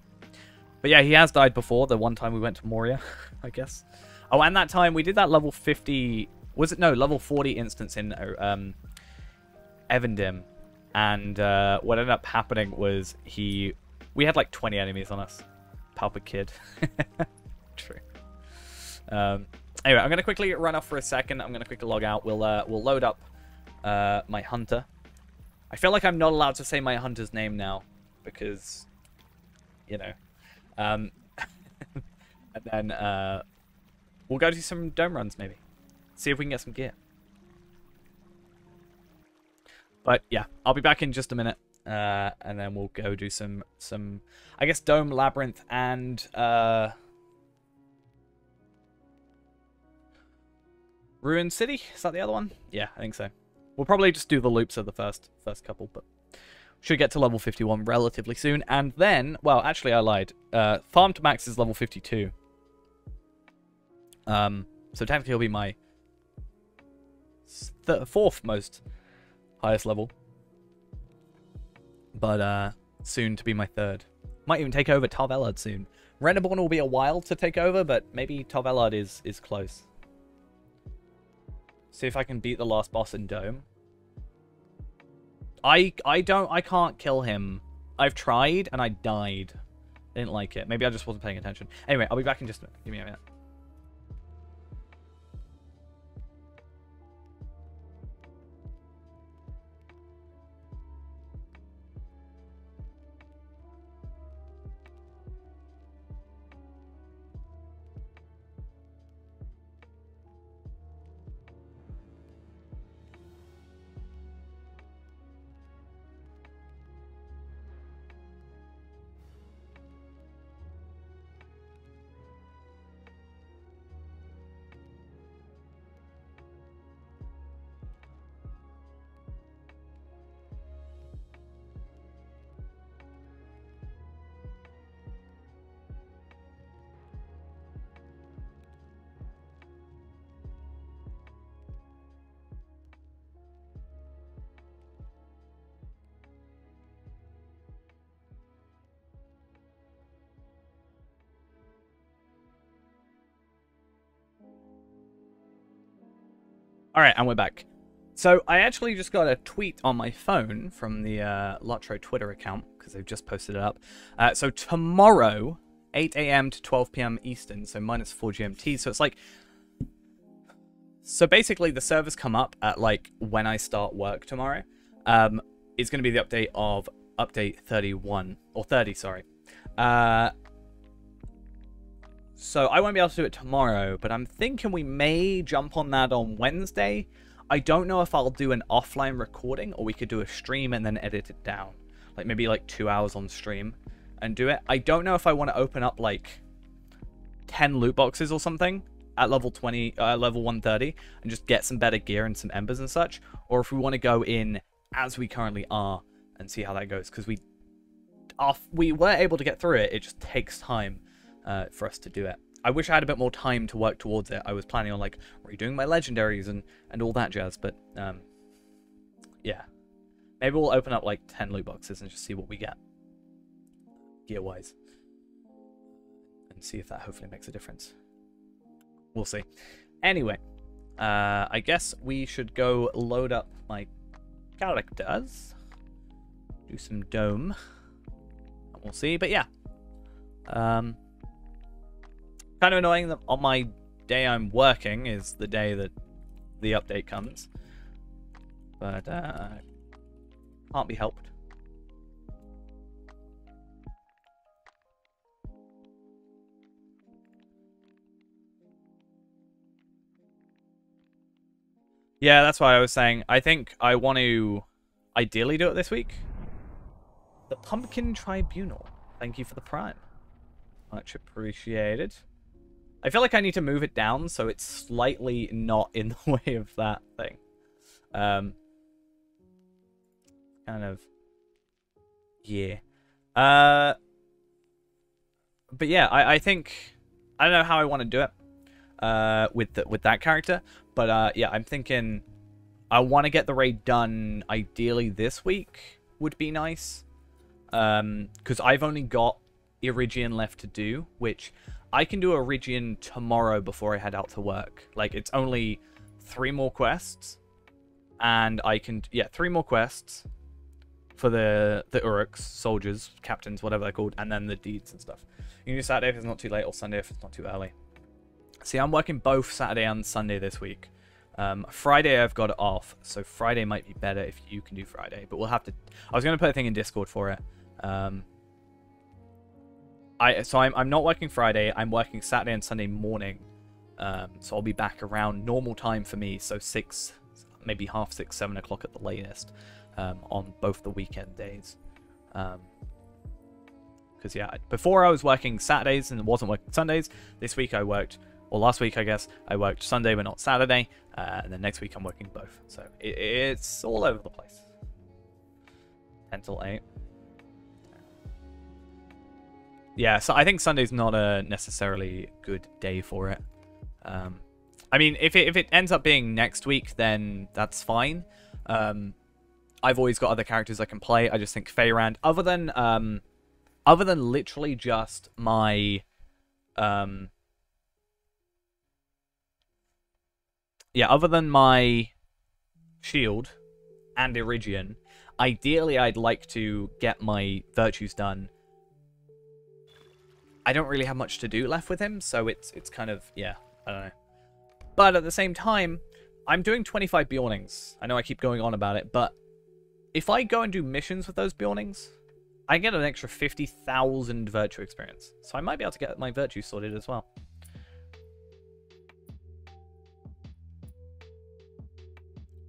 yeah, he has died before, the one time we went to Moria, I guess. Oh, and that time we did that level 50... Was it? No, level 40 instance in Evendim. And what ended up happening was we had like 20 enemies on us. Palpa Kid. True. Anyway, I'm going to quickly run off for a second. I'm going to quickly log out. We'll load up my hunter. I feel like I'm not allowed to say my hunter's name now. Because, you know. And then we'll go do some dome runs, maybe. See if we can get some gear. But yeah, I'll be back in just a minute. And then we'll go do some I guess, Dome, Labyrinth, and Ruin City? Is that the other one? Yeah, I think so. We'll probably just do the loops of the first couple, but should get to level 51 relatively soon. And then, well, actually I lied. Farm to Max is level 52. So technically it'll be my fourth most highest level. But soon to be my third. Might even take over Tarvelard soon. Renderborn will be a while to take over, but maybe Tarvelard is close. See if I can beat the last boss in Dome. I can't kill him. I've tried and I died. I didn't like it. Maybe I just wasn't paying attention. Anyway, I'll be back in just a minute. Give me a minute. Alright, and we're back. So, I actually just got a tweet on my phone from the Lotro Twitter account, because they've just posted it up. So, tomorrow, 8 AM to 12 PM Eastern, so minus 4 GMT, so it's like... So, basically, the servers come up at, like, when I start work tomorrow. It's going to be the update of update 31, or 30, sorry. So I won't be able to do it tomorrow, but I'm thinking we may jump on that on Wednesday. I don't know if I'll do an offline recording, or we could do a stream and then edit it down. Like maybe like 2 hours on stream and do it. I don't know if I want to open up like 10 loot boxes or something at level 20, level 130 and just get some better gear and some embers and such. Or if we want to go in as we currently are and see how that goes. Because we were able to get through it. It just takes time. For us to do it. I wish I had a bit more time to work towards it. I was planning on like redoing my legendaries and all that jazz, but yeah. Maybe we'll open up like 10 loot boxes and just see what we get gear wise. And see if that hopefully makes a difference. We'll see. Anyway, I guess we should go load up my characters. Do some dome. And we'll see, but yeah. Kind of annoying that on my day I'm working is the day that the update comes. But can't be helped. Yeah, that's why I was saying. I think I want to ideally do it this week. The Pumpkin Tribunal. Thank you for the prime. Much appreciated. I feel like I need to move it down so it's slightly not in the way of that thing. Kind of. Yeah. But yeah, I think I don't know how I want to do it with that character, but yeah, I'm thinking I want to get the raid done ideally this week would be nice. Because I've only got Irigian left to do, which I can do Irigian tomorrow before I head out to work. Like, it's only 3 more quests, and I can, yeah, 3 more quests for the Uruks, soldiers, captains, whatever they're called, and then the deeds and stuff. You can do Saturday if it's not too late, or Sunday if it's not too early. See, I'm working both Saturday and Sunday this week. Friday I've got it off, so Friday might be better if you can do Friday, but we'll have to... I was going to put a thing in Discord for it. So I'm not working Friday, I'm working Saturday and Sunday morning, so I'll be back around normal time for me, so 6, maybe half 6, 7 o'clock at the latest, on both the weekend days. Because yeah, before I was working Saturdays and wasn't working Sundays. This week I worked, or last week I guess, I worked Sunday but not Saturday, and then next week I'm working both, so it's all over the place. 10 till 8. Yeah, so I think Sunday's not a necessarily good day for it. I mean, if it ends up being next week, then that's fine. I've always got other characters I can play. I just think Feyrand, other than literally just my, yeah, other than my shield and Irigian, ideally I'd like to get my virtues done. I don't really have much to do left with him, so it's kind of, yeah, I don't know. But at the same time, I'm doing 25 Bjornings. I know I keep going on about it, but if I go and do missions with those Bjornings, I get an extra 50,000 virtue experience. So I might be able to get my virtue sorted as well.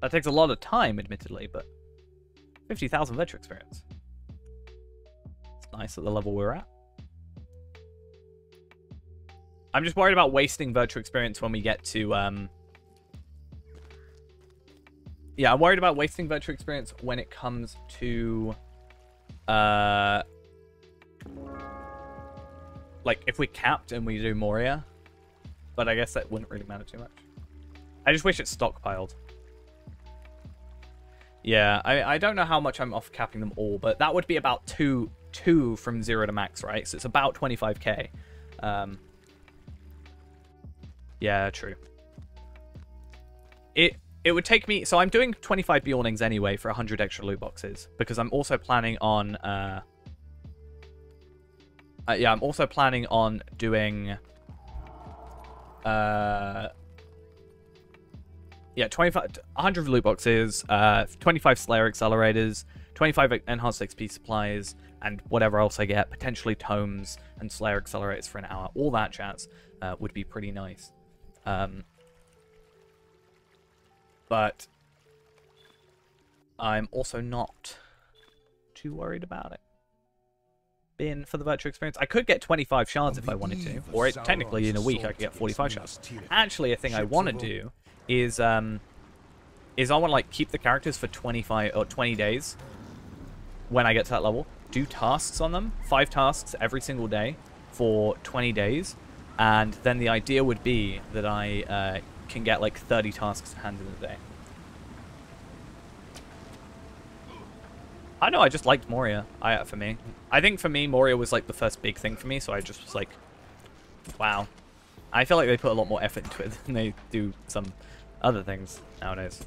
That takes a lot of time, admittedly, but 50,000 virtue experience. It's nice at the level we're at. I'm just worried about wasting virtue experience when we get to, yeah, I'm worried about wasting virtue experience when it comes to, like, if we capped and we do Moria. But I guess that wouldn't really matter too much. I just wish it's stockpiled. Yeah, I don't know how much I'm off capping them all, but that would be about 2 from 0 to max, right? So it's about 25k. Yeah, true. It would take me... So I'm doing 25 Bjornings anyway for 100 extra loot boxes. Because I'm also planning on... yeah, I'm also planning on doing... yeah, 100 loot boxes, 25 Slayer accelerators, 25 enhanced XP supplies, and whatever else I get. Potentially tomes and Slayer accelerators for an hour. All that chance would be pretty nice. But I'm also not too worried about it. Being for the virtual experience, I could get 25 shards if I wanted to, or technically in a week I could get 45 shards. Actually, a thing I want to do is I want to like keep the characters for 25 or 20 days when I get to that level. Do tasks on them, 5 tasks every single day for 20 days. And then the idea would be that I can get like 30 tasks to hand in a day. I know, I just liked Moria, for me. I think for me, Moria was like the first big thing for me, so I just was like, wow. I feel like they put a lot more effort into it than they do some other things nowadays.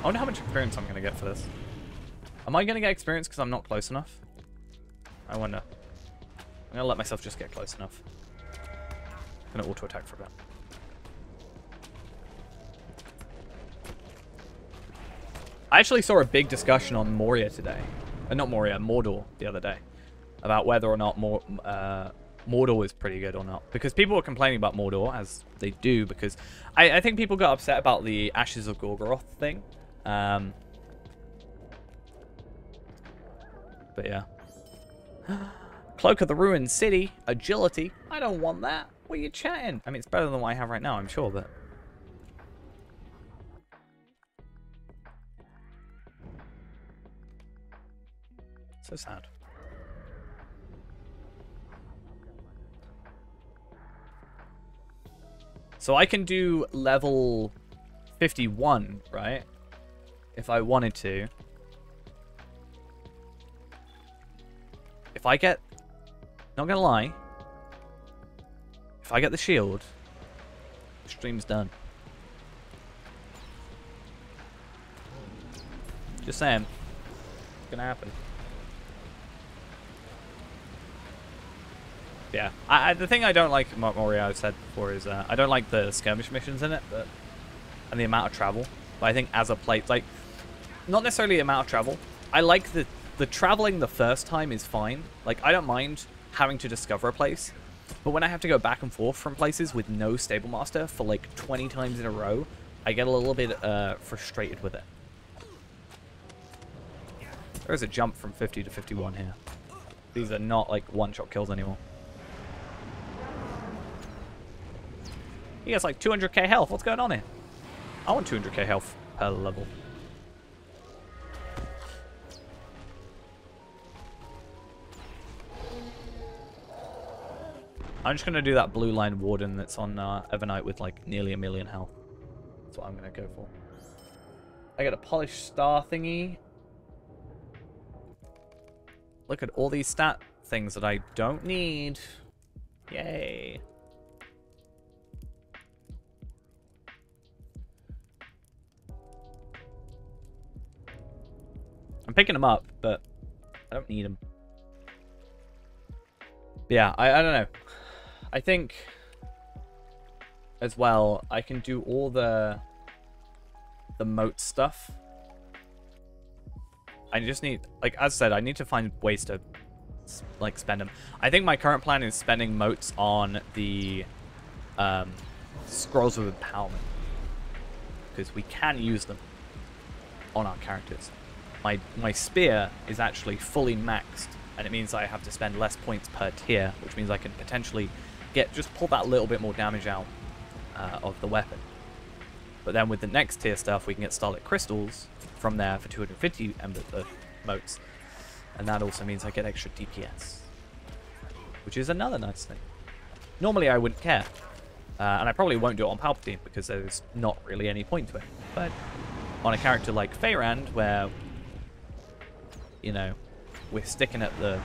I wonder how much experience I'm going to get for this. Am I going to get experience because I'm not close enough? I wonder. I'm going to let myself just get close enough. I'm going to auto-attack for a bit. I actually saw a big discussion on Moria today. Not Moria, Mordor the other day. About whether or not Mordor is pretty good or not. Because people were complaining about Mordor, as they do, because I think people got upset about the Ashes of Gorgoroth thing. But yeah. Cloak of the Ruined City, agility. I don't want that. What are you chatting? I mean, it's better than what I have right now, I'm sure, but... So sad. So I can do level 51, right? If I wanted to. If I get... Not gonna lie. If I get the shield, the stream's done. Just saying. It's gonna happen. Yeah, the thing I don't like about Moria, I've said before, is I don't like the skirmish missions in it, and the amount of travel. But I think as a play, like, not necessarily the amount of travel. I like the traveling the first time is fine. Like, I don't mind having to discover a place, but when I have to go back and forth from places with no stable master for like 20 times in a row, I get a little bit frustrated with it. There's a jump from 50 to 51 here. These are not like one-shot kills anymore. He has like 200k health. What's going on here? I want 200k health per level. I'm just going to do that blue line warden that's on Evernight with like nearly 1 million health. That's what I'm going to go for. I got a polished star thingy. Look at all these stat things that I don't need. Yay. I'm picking them up, but I don't need them. But yeah, I don't know. I think as well, I can do all the moat stuff. I just need, like as I said, I need to find ways to like spend them. I think my current plan is spending moats on the scrolls of empowerment, because we can use them on our characters. My spear is actually fully maxed, and it means I have to spend less points per tier, which means I can potentially just pull that little bit more damage out of the weapon. But then with the next tier stuff, we can get Starlit Crystals from there for 250 moats, and that also means I get extra DPS, which is another nice thing. Normally I wouldn't care, and I probably won't do it on Palpateen because there's not really any point to it. But on a character like Feyrand, where you know, we're sticking at the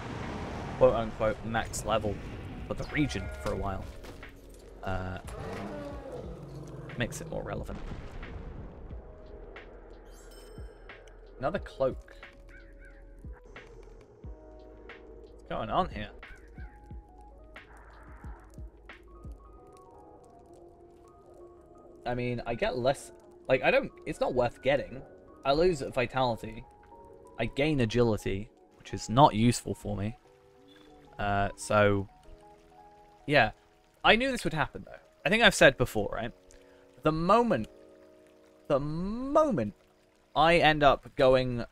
quote-unquote max level for the region for a while. Makes it more relevant. Another cloak. What's going on here? I mean, I get less... Like, it's not worth getting. I lose vitality. I gain agility, which is not useful for me. So, yeah. I knew this would happen, though. I think I've said before, right? The moment I end up going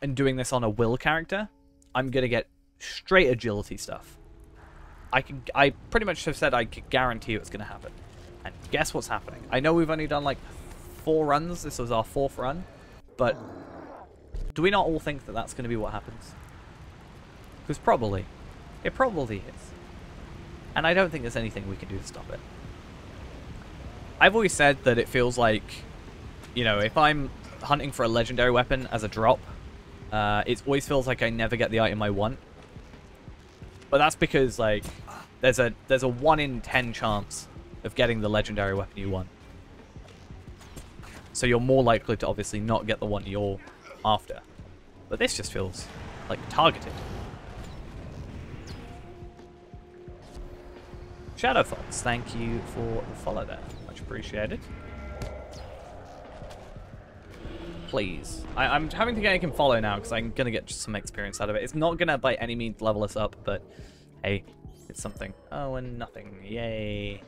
and doing this on a will character, I'm going to get straight agility stuff. I pretty much have said I could guarantee what's going to happen. And guess what's happening? I know we've only done like 4 runs. This was our 4th run. But do we not all think that that's going to be what happens? Because probably. It probably is. And I don't think there's anything we can do to stop it. I've always said that it feels like, you know, if I'm hunting for a legendary weapon as a drop, it always feels like I never get the item I want. But that's because, like, there's a 1 in 10 chance of getting the legendary weapon you want. So you're more likely to obviously not get the one you're after. But this just feels like targeted. Shadow Fox, thank you for the follow there. Much appreciated. Please. I'm having to get him follow now because I'm going to get just some experience out of it. It's not going to by any means level us up, but hey, it's something. Oh, and nothing. Yay.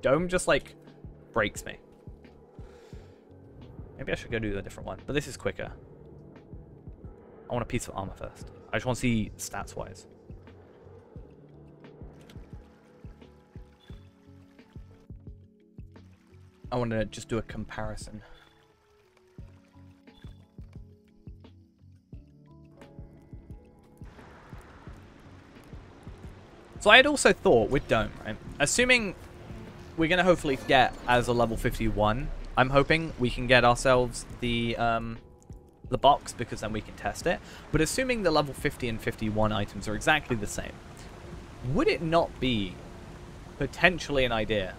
Dome just, like, breaks me. Maybe I should go do a different one, but this is quicker. I want a piece of armor first. I just want to see stats-wise. I want to just do a comparison. So I had also thought with Dome, right? Assuming we're going to hopefully get as a level 51, I'm hoping we can get ourselves the box because then we can test it. But assuming the level 50 and 51 items are exactly the same, would it not be potentially an idea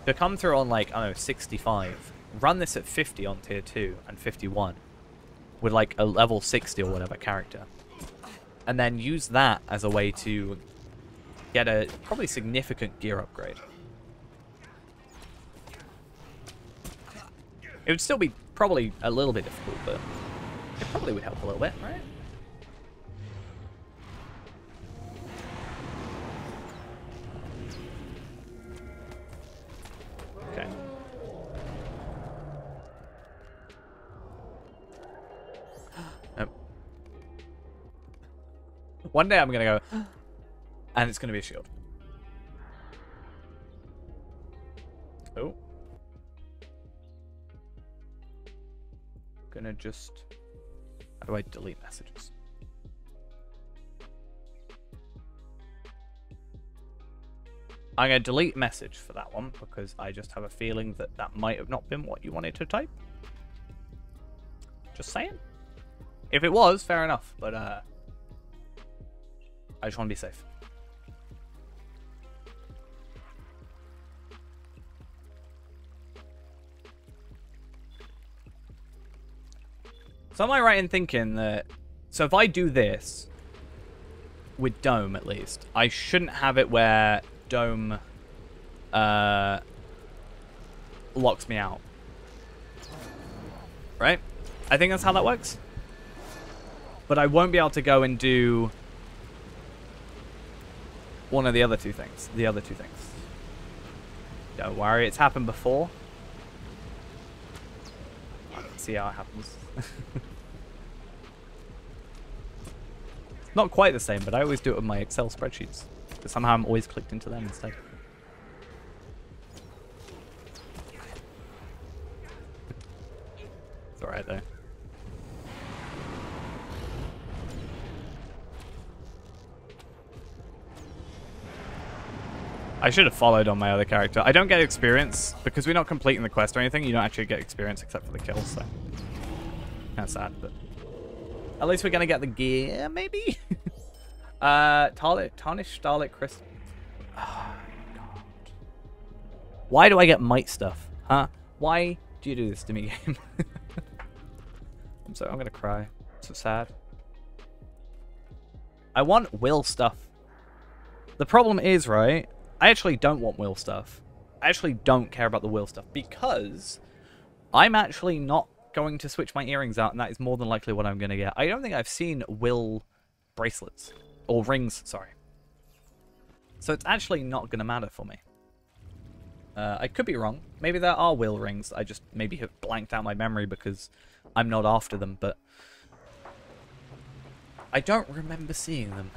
to come through on like, I don't know, 65, run this at 50 on tier 2 and 51 with like a level 60 or whatever character, and then use that as a way to get a probably significant gear upgrade. It would still be probably a little bit difficult, but it probably would help a little bit, right? Okay. Nope. One day I'm gonna go, and it's gonna be a shield. Oh. Gonna just... How do I delete messages? I'm gonna delete message for that one because I just have a feeling that that might have not been what you wanted to type. Just saying. If it was, fair enough, but I just want to be safe. So am I right in thinking that... So if I do this, with Dome at least, I shouldn't have it where Dome locks me out. Right? I think that's how that works. But I won't be able to go and do one of the other two things. The other two things. Don't worry, it's happened before. I can see how it happens. Not quite the same, but I always do it with my Excel spreadsheets. But somehow I'm always clicked into them instead. It's alright though. I should have followed on my other character. I don't get experience because we're not completing the quest or anything. You don't actually get experience except for the kills, so kind of sad, but at least we're gonna get the gear, maybe. Tarnished Starlit Crystal. Oh, God. Why do I get might stuff? Huh? Why do you do this to me, game? I'm gonna cry. So sad. I want will stuff. The problem is, right? I actually don't want will stuff. I actually don't care about the will stuff because I'm actually not going to switch my earrings out, and that is more than likely what I'm going to get. I don't think I've seen will bracelets. Or rings, sorry. So it's actually not going to matter for me. I could be wrong. Maybe there are will rings. I just maybe have blanked out my memory because I'm not after them, but I don't remember seeing them.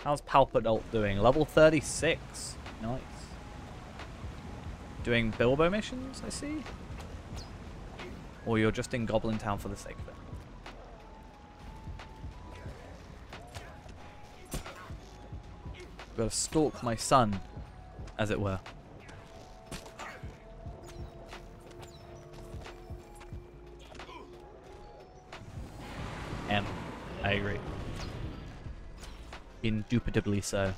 How's Palpateen doing? Level 36. Nice. Doing Bilbo missions, I see. Or you're just in Goblin Town for the sake of it. I've got to stalk my son, as it were. I agree. Indubitably so.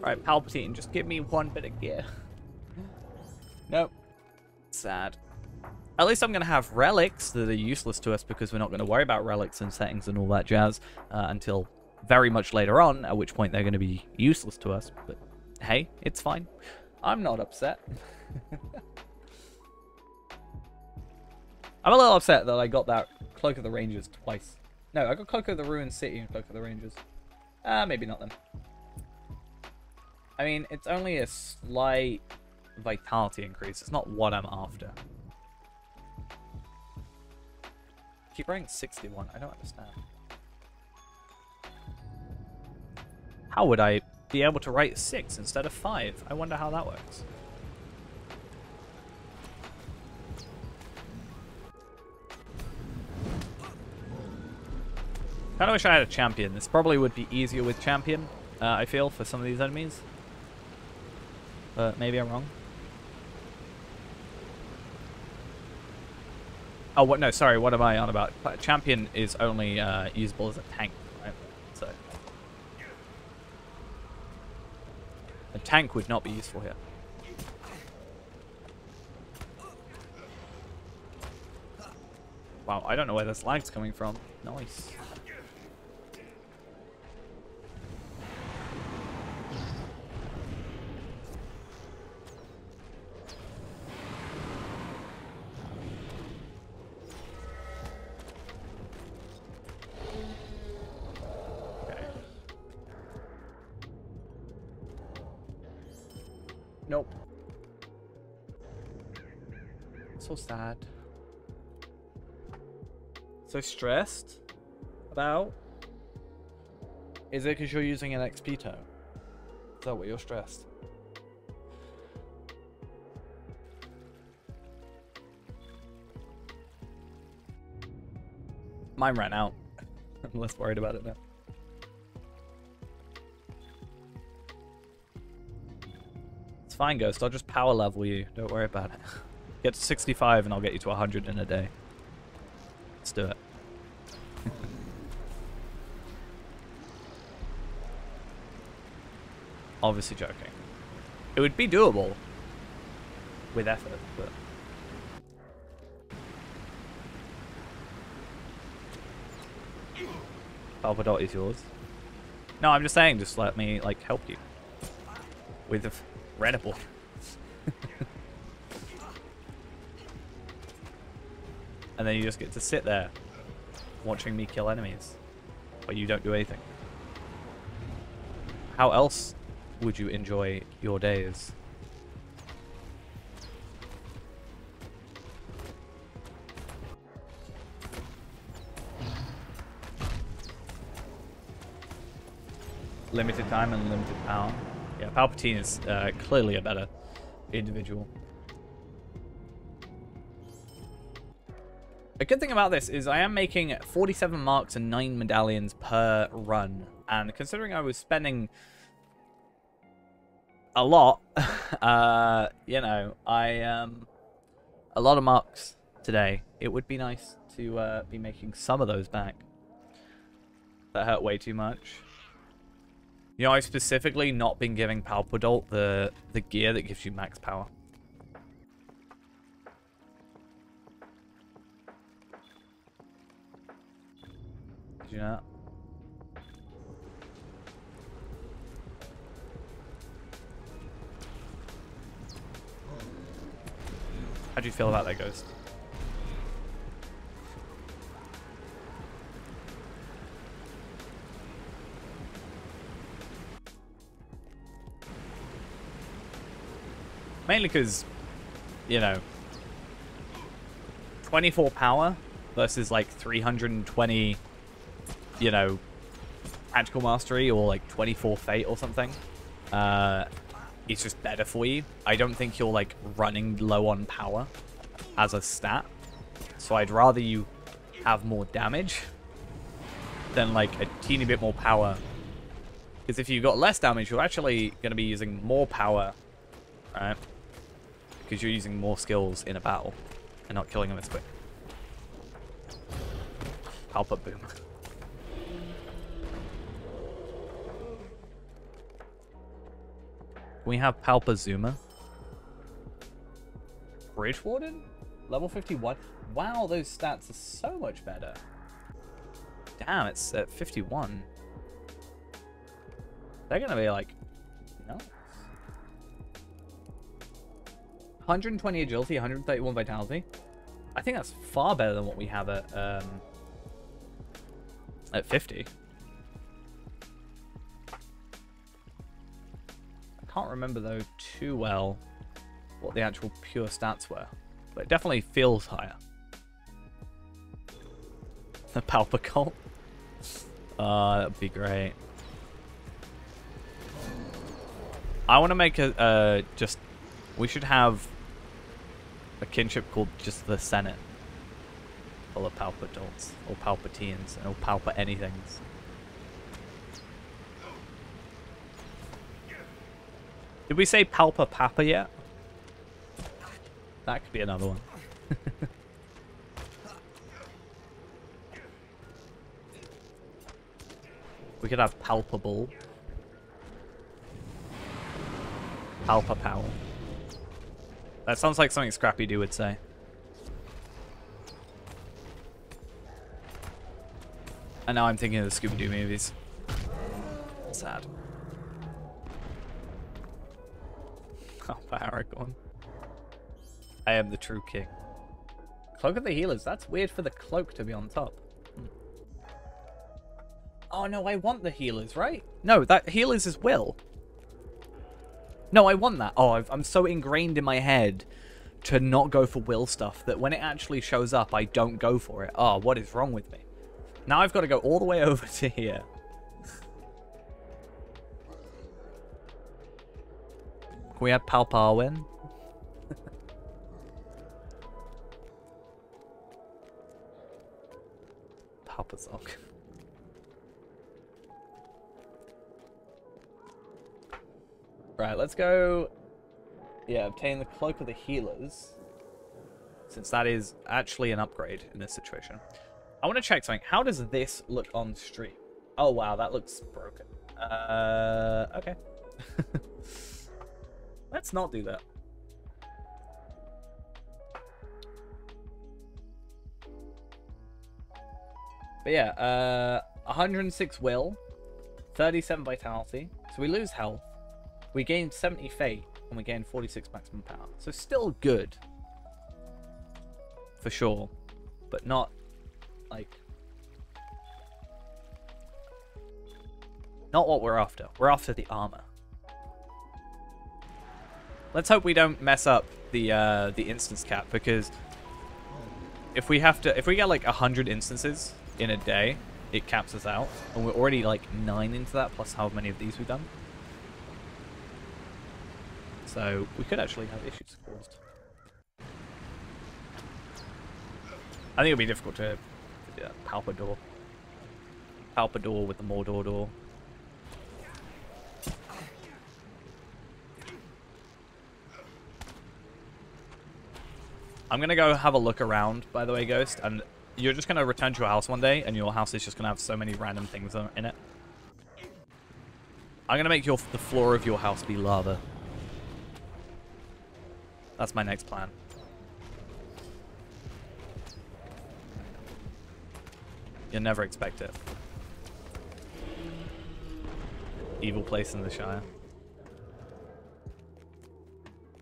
Alright, Palpatine, just give me one bit of gear. Nope. Sad. At least I'm going to have relics that are useless to us because we're not going to worry about relics and settings and all that jazz until very much later on, at which point they're going to be useless to us. But hey, it's fine. I'm not upset. I'm a little upset that I got that Cloak of the Rangers twice. No, I got Cloak of the Ruined City and Cloak of the Rangers. Maybe not them. I mean, it's only a slight vitality increase. It's not what I'm after. Keep writing 61. I don't understand. How would I be able to write 6 instead of 5? I wonder how that works. Kind of wish I had a champion. This probably would be easier with champion, I feel, for some of these enemies. But maybe I'm wrong. Oh, what? No, sorry. What am I on about? Champion is only usable as a tank, right? So a tank would not be useful here. Wow, I don't know where this lag's coming from. Nice. Nope. So sad. So stressed about? Is it because you're using an XP tone? Is that what you're stressed? Mine ran out. I'm less worried about it now. It's fine, Ghost. I'll just power level you. Don't worry about it. Get to 65 and I'll get you to 100 in a day. Let's do it. Obviously joking. It would be doable with effort, but Palpadot is yours. No, I'm just saying, just let me like help you with the Redible. And then you just get to sit there watching me kill enemies but you don't do anything. How else would you enjoy your days? Limited time and limited power. Yeah, Palpatine is clearly a better individual. A good thing about this is I am making 47 marks and 9 medallions per run. And considering I was spending a lot, you know, a lot of marks today. It would be nice to be making some of those back. That hurt way too much. You know, I've specifically not been giving Palpadot the gear that gives you max power. Did you know that? How do you feel about that, Ghost? Mainly because, you know, 24 power versus like 320, you know, tactical mastery or like 24 fate or something. It's just better for you. I don't think you're like running low on power as a stat. So I'd rather you have more damage than like a teeny bit more power. Because if you've got less damage, you're actually going to be using more power, right? Because you're using more skills in a battle and not killing them as quick. Palpa boom. We have Palpazuma. Bridge Warden? Level 51. Wow, those stats are so much better. Damn, it's at 51. They're going to be like... Nice. 120 agility, 131 vitality. I think that's far better than what we have at 50. I can't remember, though, too well what the actual pure stats were. But it definitely feels higher. The Palpacult. That would be great. I want to make a just... We should have a kinship called just the Senate. Full of Palpatults, or Palpateens, or Palpa anythings. Did we say Palpa Papa yet? That could be another one. We could have Palpable. Palpa Power. That sounds like something Scrappy Doo would say. And now I'm thinking of the Scooby-Doo movies. Sad. Palpa Aragorn. I am the true king. Cloak of the Healers. That's weird for the cloak to be on top. Oh no, I want the healers, right? No, that healers is Will. No, I want that. Oh, I'm so ingrained in my head to not go for Will stuff that when it actually shows up, I don't go for it. Oh, what is wrong with me? Now I've got to go all the way over to here. Can we have Palparwin? Palpazog. Right, let's go... Yeah, obtain the Cloak of the Healers. Since that is actually an upgrade in this situation. I want to check something. How does this look on stream? Oh, wow, that looks broken. Okay. Let's not do that. But yeah, 106 will, 37 vitality. So we lose health. We gain 70 fate, and we gain 46 maximum power. So still good. For sure. But not, like... Not what we're after. We're after the armor. Let's hope we don't mess up the instance cap, because if we get like 100 instances in a day, it caps us out. And we're already like 9 into that, plus how many of these we've done. So we could actually have issues caused. I think it'll be difficult to do that. Palpador. Palpador with the Mordor door. I'm gonna go have a look around, by the way, Ghost, and you're just gonna return to your house one day, and your house is just gonna have so many random things in it. I'm gonna make the floor of your house be lava. That's my next plan. You'll never expect it. Evil place in the Shire.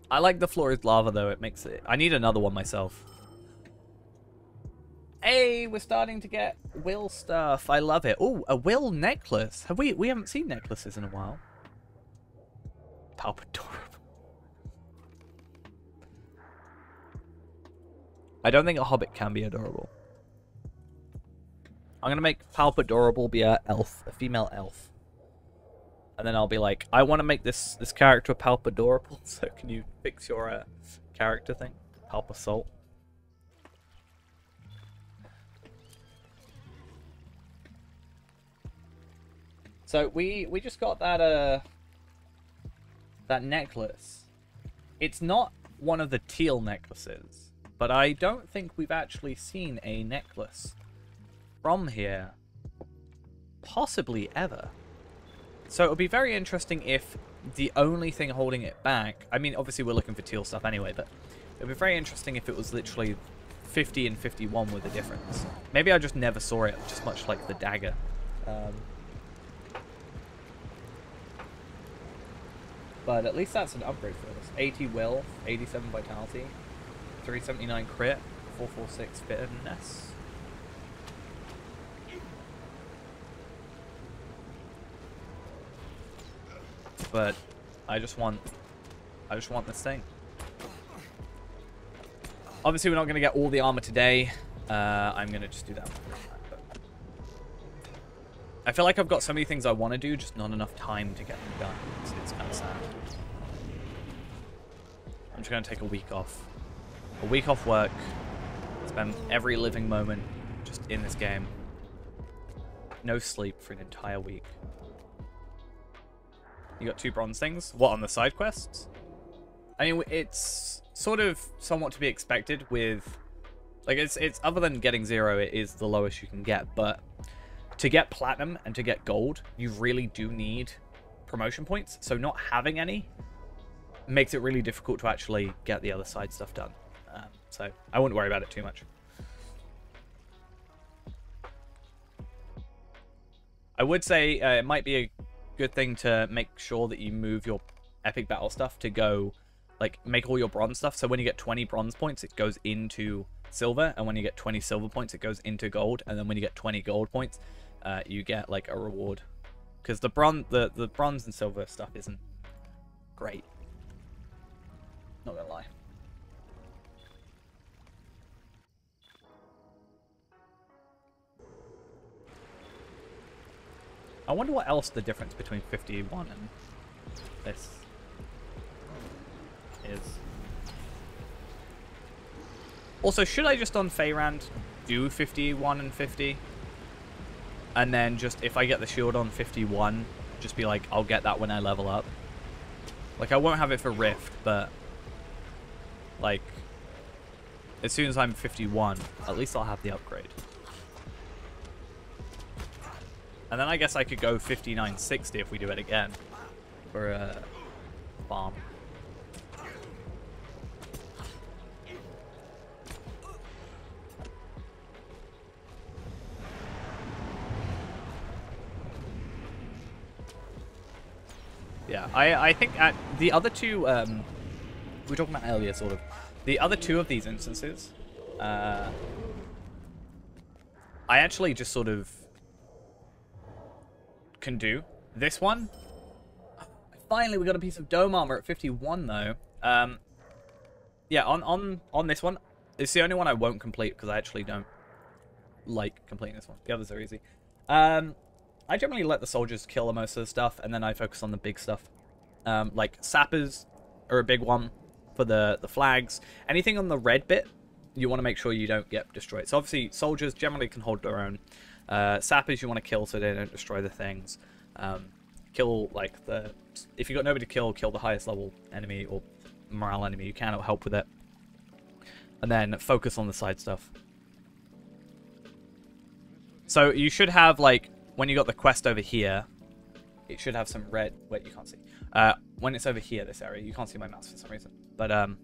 I like the floor is lava, though. It makes it... I need another one myself. Hey, we're starting to get Will stuff. I love it. Oh, a Will necklace. We haven't seen necklaces in a while. Palpador. I don't think a hobbit can be adorable. I'm going to make Palpadorable be a elf, a female elf. And then I'll be like, I want to make this character Palpadorable, so can you fix your character thing? Palpasalt. So we just got that that necklace. It's not one of the teal necklaces. But I don't think we've actually seen a necklace from here. Possibly ever. So it would be very interesting if the only thing holding it back, I mean, obviously we're looking for teal stuff anyway, but it would be very interesting if it was literally 50 and 51 with a difference. Maybe I just never saw it, just much like the dagger. But at least that's an upgrade for us. 80 will, 87 vitality, 379 crit, 446 fitness. But I just want this thing. Obviously, we're not going to get all the armor today. I'm going to just do that one. I feel like I've got so many things I want to do, just not enough time to get them done. It's kind of sad. I'm just going to take a week off. A week off work. Spend every living moment just in this game. No sleep for an entire week. You got 2 bronze things. What, on the side quests? I mean, it's sort of somewhat to be expected with... Like, it's other than getting 0, it is the lowest you can get. But to get platinum and to get gold, you really do need promotion points. So not having any makes it really difficult to actually get the other side stuff done. So I wouldn't worry about it too much. I would say it might be a good thing to make sure that you move your epic battle stuff to go, like, make all your bronze stuff. So when you get 20 bronze points, it goes into silver, and when you get 20 silver points, it goes into gold, and then when you get 20 gold points, you get like a reward. Because the bronze and silver stuff isn't great. Not gonna lie. I wonder what else the difference between 51 and this is. Also, should I just on Feyrand do 51 and 50? And then just, if I get the shield on 51, just be like, I'll get that when I level up. Like, I won't have it for Rift, but like, as soon as I'm 51, at least I'll have the upgrade. And then I guess I could go 5960 if we do it again for a farm. Yeah, I think at the other two, we were talking about earlier, sort of. The other 2 of these instances, I actually just sort of can do. This one, finally we got a piece of dome armor at 51 though. Yeah, on this one, it's the only one I won't complete because I actually don't like completing this one. The others are easy. I generally let the soldiers kill most of the stuff, and then I focus on the big stuff. Like sappers are a big one for the flags. Anything on the red bit, you want to make sure you don't get destroyed. So obviously soldiers generally can hold their own. Sappers you want to kill so they don't destroy the things. Kill like if you got nobody to kill the highest level enemy or morale enemy you can, it'll help with it. And then focus on the side stuff. So you should have, like, when you got the quest over here, it should have some red. Wait, you can't see. When it's over here, this area, you can't see my mouse for some reason. But on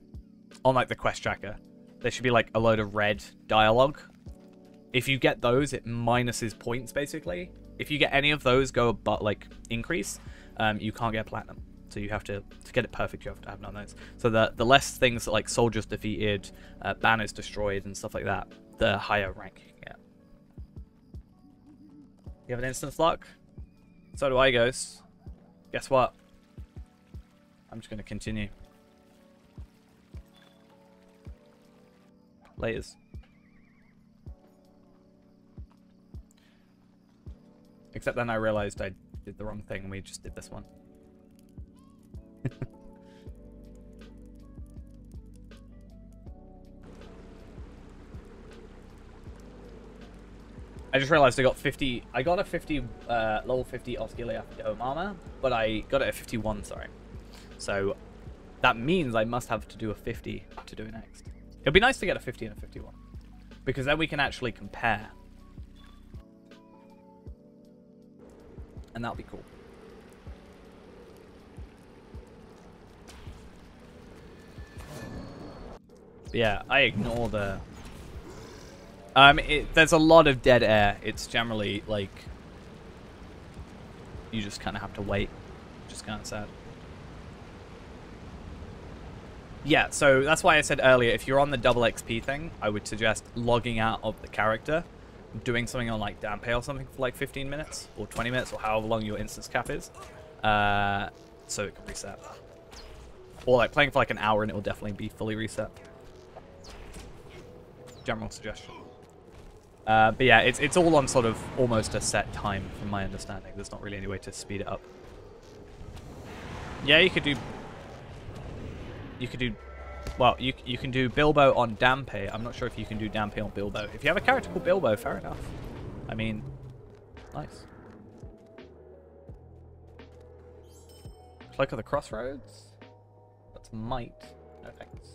like the quest tracker, there should be like a load of red dialogue. If you get those, it minuses points basically. If you get any of those go but like increase, you can't get platinum. So you have to get it perfect, you have to have none of those. So the less things that, like, soldiers defeated, banners destroyed, and stuff like that, the higher rank you can get. You have an instance lock? So do I, Ghost. Guess what? I'm just going to continue. Laters. Except then I realized I did the wrong thing and we just did this one. I just realized I got 50. I got a 50 level 50 Osculia dome armor, but I got it at 51. Sorry, so that means I must have to do a 50 to do it next. It'd be nice to get a 50 and a 51 because then we can actually compare, and that'll be cool. Yeah, I ignore the... there's a lot of dead air. It's generally, like... You just kind of have to wait. Which is kind of sad. Yeah, so that's why I said earlier, if you're on the double XP thing, I would suggest logging out of the character, doing something on like Dampe or something for like 15 minutes, or 20 minutes, or however long your instance cap is, so it can reset. Or like playing for like an hour and it will definitely be fully reset. General suggestion. But yeah, it's all on sort of almost a set time from my understanding. There's not really any way to speed it up. Yeah, you could do... Well, you can do Bilbo on Dampe. I'm not sure if you can do Dampe on Bilbo. If you have a character called Bilbo, fair enough. I mean, nice. Cloak of the Crossroads? That's might. No thanks.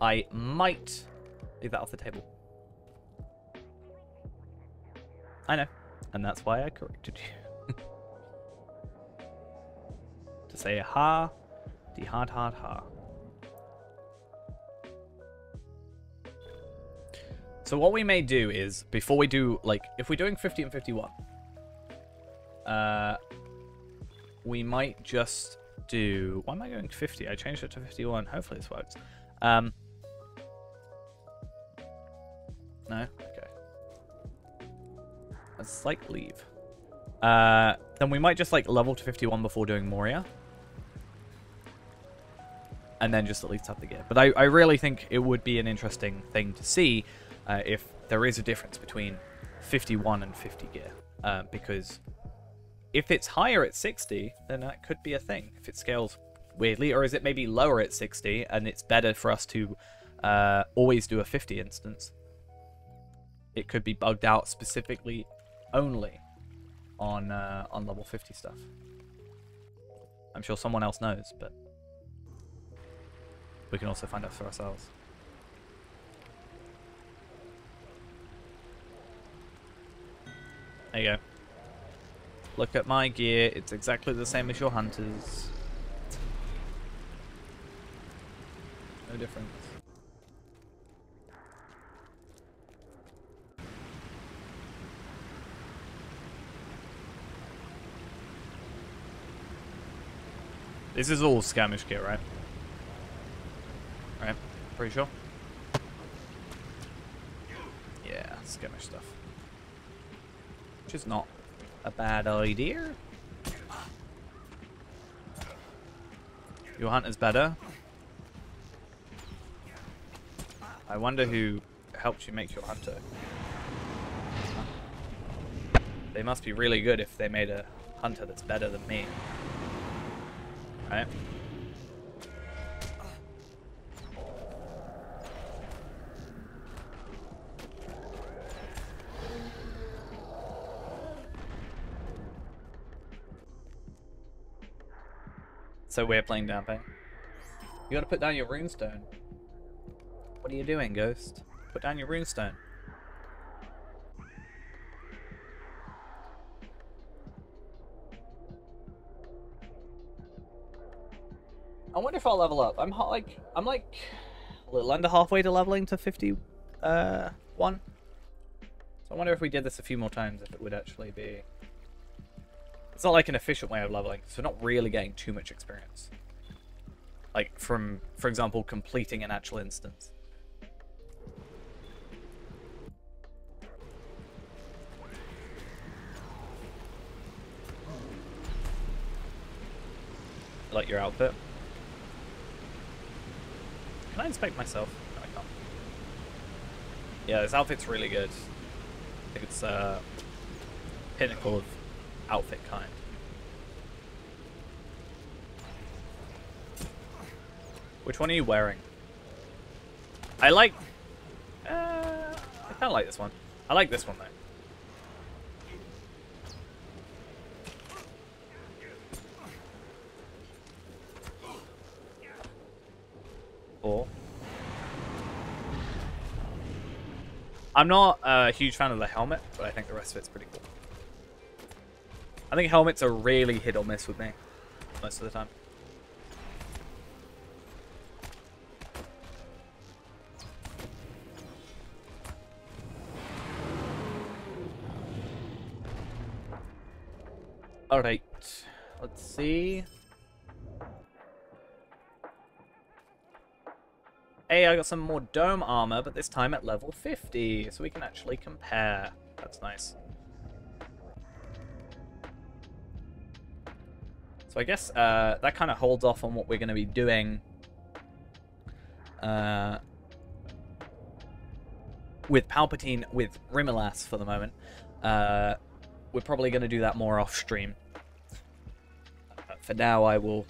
I might leave that off the table. I know. And that's why I corrected you. To say ha. Die hard ha. So what we may do is, before we do, like, if we're doing 50 and 51, we might just do... Why am I going 50? I changed it to 51. Hopefully this works. No? Okay. Let's, like, leave. Then we might just, like, level to 51 before doing Moria. And then just at least have the gear. But I really think it would be an interesting thing to see if there is a difference between 51 and 50 gear. Because if it's higher at 60, then that could be a thing. If it scales weirdly, or is it maybe lower at 60 and it's better for us to always do a 50 instance? It could be bugged out specifically only on level 50 stuff. I'm sure someone else knows, but we can also find out for ourselves. There you go. Look at my gear. It's exactly the same as your hunter's. No difference. This is all skirmish gear, right? Right, pretty sure. Yeah, skirmish stuff. Which is not a bad idea. Your hunter's better. I wonder who helped you make your hunter. They must be really good if they made a hunter that's better than me. Right? So we're playing Dampe. You gotta put down your runestone. What are you doing, Ghost? Put down your runestone. I wonder if I'll level up. I'm like a little under halfway to leveling to 51. So I wonder if we did this a few more times, if it would actually be... It's not like an efficient way of leveling, so we're not really getting too much experience. Like from, for example, completing an actual instance. Like your outfit. Can I inspect myself? No, I can't. Yeah, this outfit's really good. I think it's pinnacle of outfit kind. Which one are you wearing? I like... I kind of like this one. I like this one, though. Or... I'm not a huge fan of the helmet, but I think the rest of it's pretty cool. I think helmets are really hit or miss with me most of the time. Alright. Let's see. Hey, I got some more dome armor, but this time at level 50. So we can actually compare. That's nice. So I guess that kind of holds off on what we're going to be doing with Palpatine, with Rimulas for the moment. We're probably going to do that more off stream. For now, I will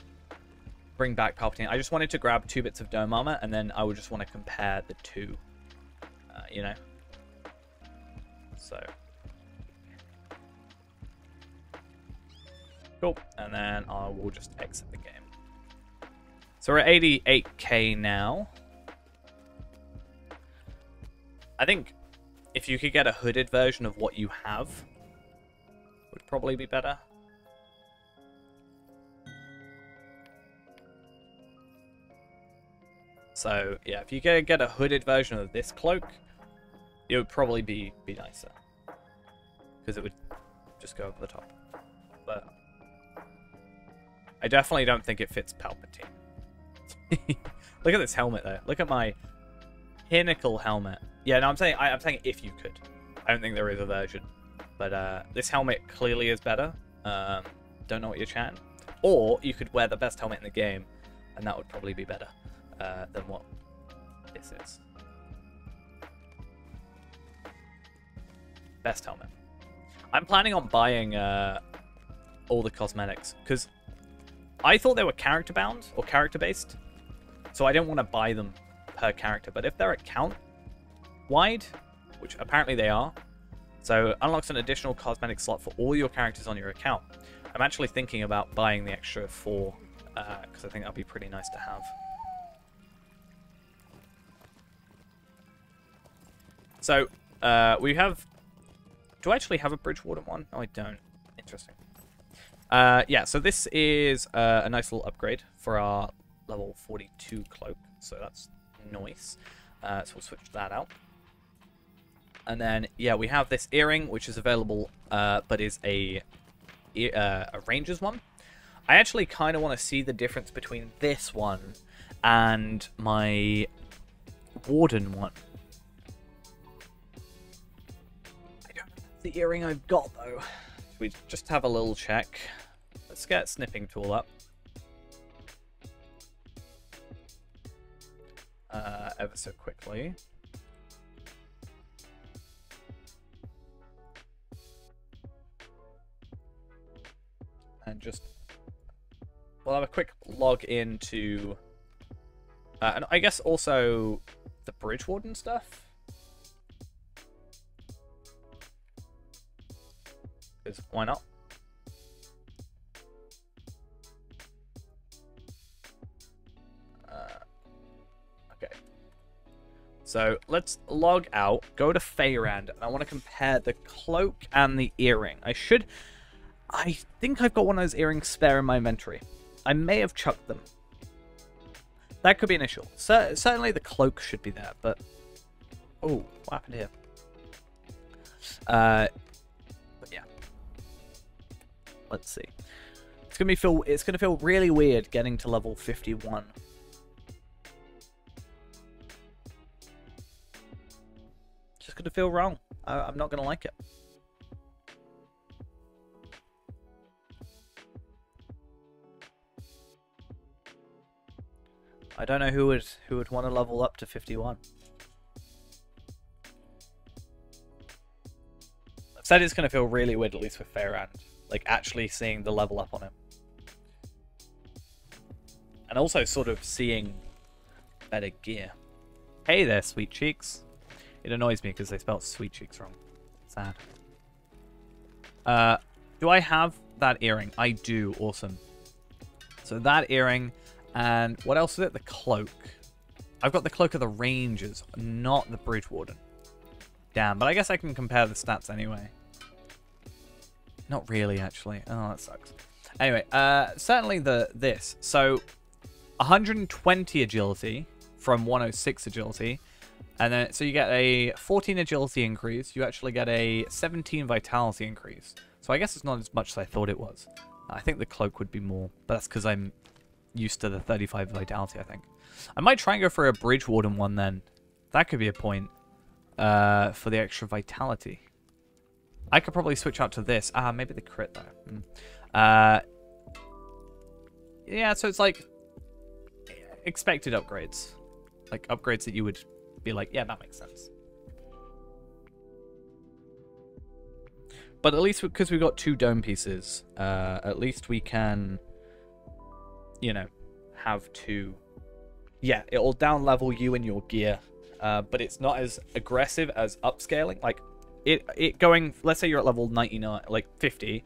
bring back Palpatine. I just wanted to grab 2 bits of dome armor, and then I would just want to compare the two, you know. So cool, and then I will just exit the game. So we're at 88k now. I think if you could get a hooded version of what you have, would probably be better. So yeah, if you could get a hooded version of this cloak, it would probably be nicer, because it would just go over the top. But I definitely don't think it fits Palpatine. Look at this helmet though. Look at my pinnacle helmet. Yeah, no, I'm saying if you could. I don't think there is a version, but this helmet clearly is better. Don't know what you're chatting. Or you could wear the best helmet in the game, and that would probably be better than what this is. Best helmet. I'm planning on buying all the cosmetics, because I thought they were character bound or character based, so I didn't want to buy them per character. But if they're account wide, which apparently they are, so unlocks an additional cosmetic slot for all your characters on your account. I'm actually thinking about buying the extra 4 because I think that'd be pretty nice to have. So we have. Do I actually have a Bridgewater one? No, I don't. Interesting. Yeah, so this is a nice little upgrade for our level 42 cloak. So that's nice. So we'll switch that out. And then, yeah, we have this earring, which is available, but is a ranger's one. I actually kind of want to see the difference between this one and my warden one. I don't know the earring I've got, though. We just have a little check. Let's get snipping tool up. Ever so quickly. And just, we'll have a quick log into, and I guess also the Bridge Warden stuff. Because why not? Okay. So let's log out, go to Feyrand, and I want to compare the cloak and the earring. I think I've got one of those earrings spare in my inventory. I may have chucked them. That could be an issue. Certainly the cloak should be there, but... Oh, what happened here? But yeah. Let's see. It's gonna feel really weird getting to level 51. Just gonna feel wrong. I'm not gonna like it. I don't know who would want to level up to 51. I've said it's going to feel really weird, at least with Feyrand. Like, actually seeing the level up on him. And also sort of seeing better gear. Hey there, Sweet Cheeks. It annoys me because they spelled Sweet Cheeks wrong. Sad. Do I have that earring? I do. Awesome. So that earring... And what else is it? The cloak. I've got the cloak of the Rangers, not the Bridge Warden. Damn, but I guess I can compare the stats anyway. Not really, actually. Oh, that sucks. Anyway, certainly this. So, 120 agility from 106 agility. And then, so you get a 14 agility increase. You actually get a 17 vitality increase. So I guess it's not as much as I thought it was. I think the cloak would be more, but that's because I'm used to the 35 vitality, I think. I might try and go for a Bridge Warden one then. That could be a point for the extra vitality. I could probably switch out to this. Maybe the crit though. Yeah, so it's like expected upgrades. Like upgrades that you would be like, yeah, that makes sense. But at least because we've got 2 dome pieces, at least we can, you know, have 2. Yeah, it'll down level you and your gear, but it's not as aggressive as upscaling. Like it going, let's say you're at level 99, like 50,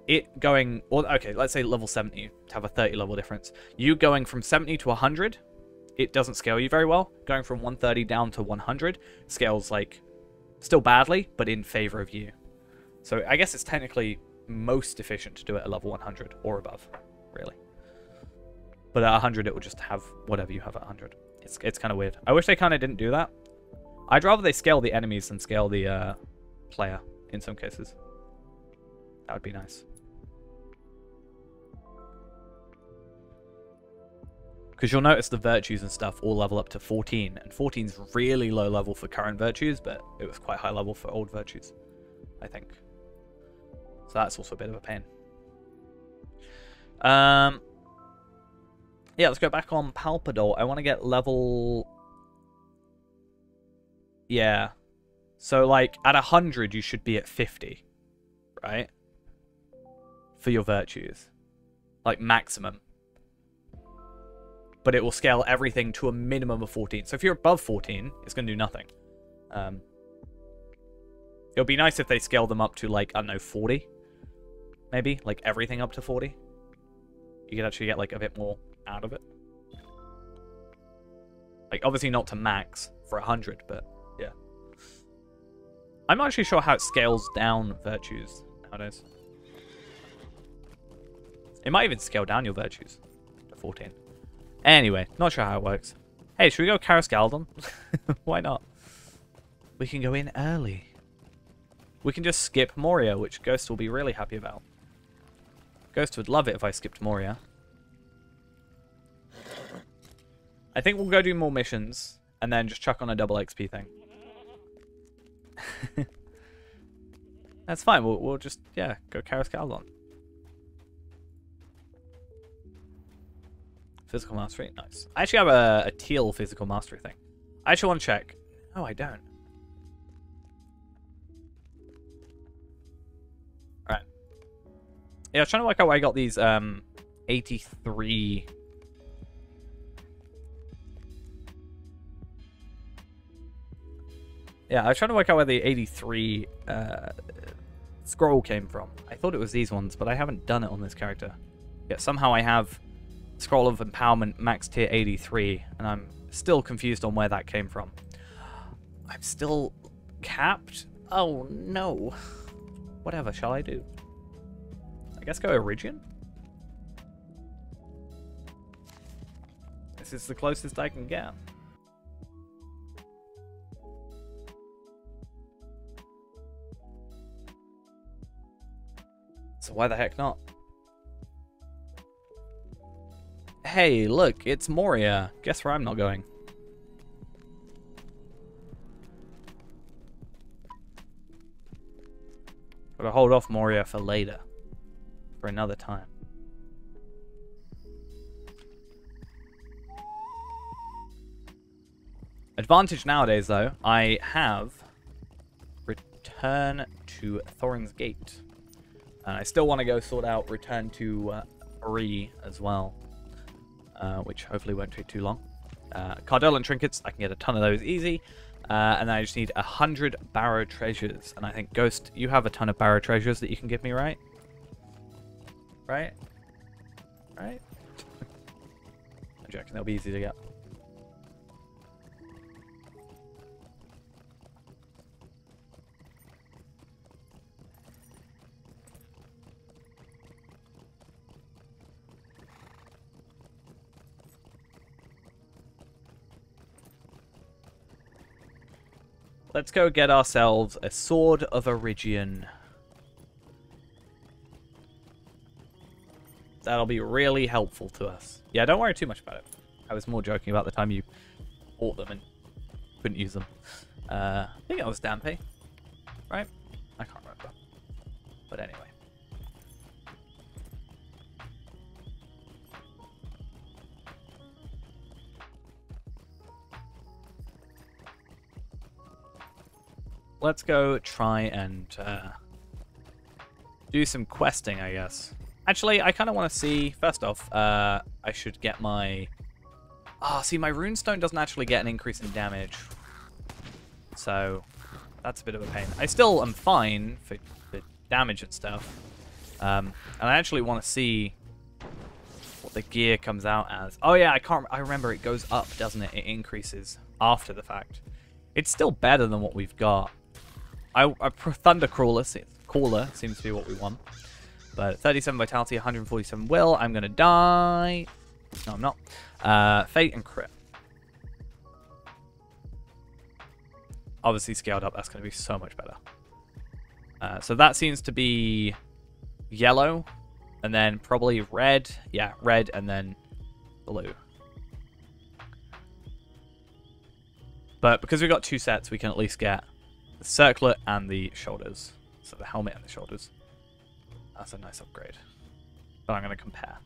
it going, or okay, let's say level 70 to have a 30 level difference. You going from 70 to 100, it doesn't scale you very well. Going from 130 down to 100 scales like still badly, but in favor of you. So I guess it's technically most efficient to do it at level 100 or above, really. But at 100, it will just have whatever you have at 100. It's kind of weird. I wish they kind of didn't do that. I'd rather they scale the enemies than scale the player in some cases. That would be nice. Because you'll notice the virtues and stuff all level up to 14. And 14's really low level for current virtues, but it was quite high level for old virtues, I think. So that's also a bit of a pain. Yeah, let's go back on Palpateen. I want to get level... Yeah. So, like, at 100, you should be at 50. Right? For your virtues. Like, maximum. But it will scale everything to a minimum of 14. So if you're above 14, it's going to do nothing. It would be nice if they scale them up to, like, I don't know, 40. Maybe. Like, everything up to 40. You could actually get, like, a bit more out of it. Like, obviously not to max for 100, but yeah. I'm not actually sure how it scales down virtues nowadays. It might even scale down your virtues to 14. Anyway, not sure how it works. Hey, should we go Karascaldon? Why not? We can go in early. We can just skip Moria, which Ghost will be really happy about. Ghost would love it if I skipped Moria. I think we'll go do more missions, and then just chuck on a double XP thing. That's fine, we'll just, yeah, go Karascaldon. Physical mastery, nice. I actually have a teal physical mastery thing. I actually want to check. Oh, I don't. Alright. Yeah, I was trying to work out why I got these 83... Yeah, I was trying to work out where the 83 scroll came from. I thought it was these ones, but I haven't done it on this character. Yet somehow I have Scroll of Empowerment max tier 83, and I'm still confused on where that came from. I'm still capped? Oh no. Whatever shall I do? I guess go Origian? This is the closest I can get. So why the heck not? Hey, look, it's Moria. Guess where I'm not going? Gotta hold off Moria for later. For another time. Advantage nowadays, though, I have Return to Thorin's Gate. And I still want to go sort out Return to Bree as well. Which hopefully won't take too long. Cardolan trinkets, I can get a ton of those easy. And then I just need 100 Barrow treasures. And I think, Ghost, you have a ton of Barrow treasures that you can give me, right? Right? Right? I'm joking, they'll be easy to get. Let's go get ourselves a Sword of Origian. That'll be really helpful to us. Yeah, don't worry too much about it. I was more joking about the time you bought them and couldn't use them. I think it was Dampé, right? I can't remember. But anyway. Let's go try and do some questing, I guess. Actually, I kind of want to see, first off, I should get my... Ah, see, my runestone doesn't actually get an increase in damage. So, that's a bit of a pain. I still am fine for damage and stuff. And I actually want to see what the gear comes out as. Oh yeah, I remember it goes up, doesn't it? It increases after the fact. It's still better than what we've got. Thunder Crawler seems to be what we want. But 37 Vitality, 147 Will. I'm going to die. No, I'm not. Fate and Crit. Obviously scaled up, that's going to be so much better. So that seems to be yellow. And then probably red. Yeah, red and then blue. But because we've got two sets, we can at least get the circlet and the shoulders. So the helmet and the shoulders. That's a nice upgrade. But I'm going to compare.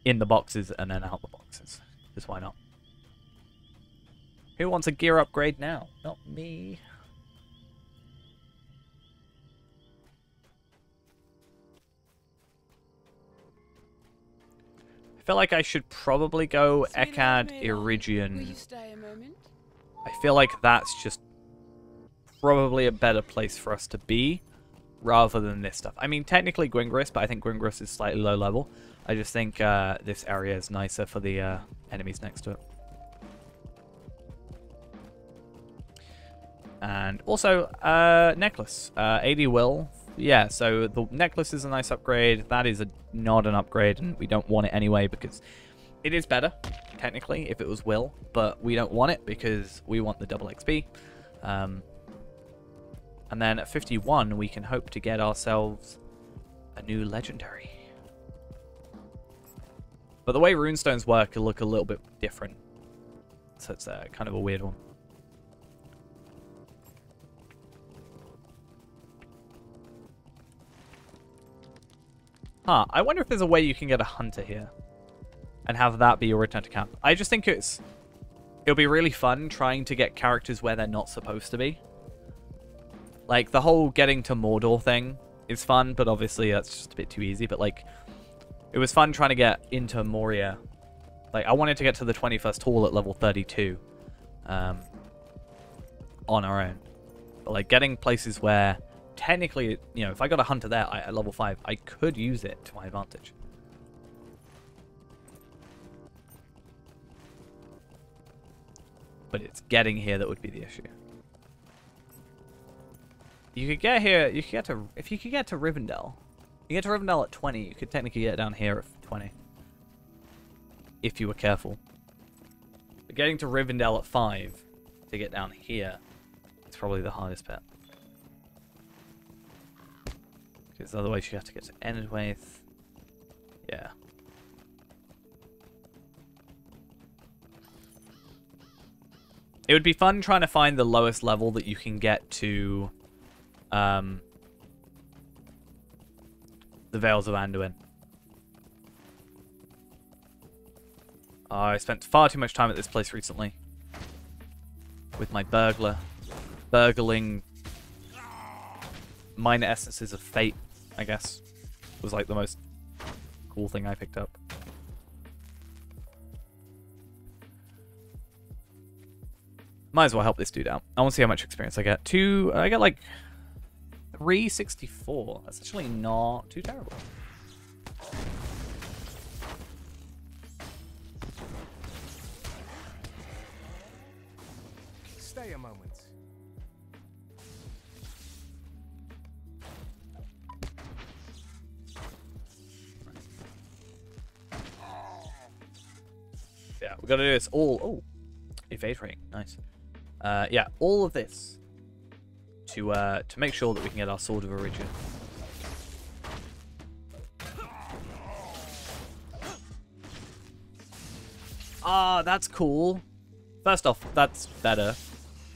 In the boxes and then out the boxes. Because why not? Who wants a gear upgrade now? Not me. I feel like I should probably go Ekad Irigian. I feel like that's just probably a better place for us to be rather than this stuff. I mean, technically Gwingris, but I think Gwingris is slightly low level. I just think this area is nicer for the enemies next to it. And also, necklace. 80 will. Yeah, so the necklace is a nice upgrade. That is not an upgrade, and we don't want it anyway because it is better, technically, if it was will. But we don't want it because we want the double XP. And then at 51, we can hope to get ourselves a new legendary. But the way runestones work will look a little bit different. So it's kind of a weird one. Huh, I wonder if there's a way you can get a hunter here. And have that be your return to camp. I just think it'll be really fun trying to get characters where they're not supposed to be. Like, the whole getting to Mordor thing is fun, but obviously that's just a bit too easy. But, like, it was fun trying to get into Moria. Like, I wanted to get to the 21st hall at level 32 on our own. But, like, getting places where, technically, you know, if I got a hunter there at level 5, I could use it to my advantage. But it's getting here that would be the issue. You could get here, you could get to, if you could get to Rivendell, you get to Rivendell at 20, you could technically get down here at 20. If you were careful. But getting to Rivendell at 5 to get down here is probably the hardest bit. Because otherwise you have to get to Enedwaith. Yeah. It would be fun trying to find the lowest level that you can get to the Vales of Anduin. I spent far too much time at this place recently. With my burgling minor essences of fate, I guess. Was like the most cool thing I picked up. Might as well help this dude out. I want to see how much experience I get. I get like 364. That's actually not too terrible. Stay a moment. Yeah, we got to do this all. Oh, evade rate, nice. Yeah, all of this to make sure that we can get our Sword of Origin. Ah, that's cool. First off, that's better,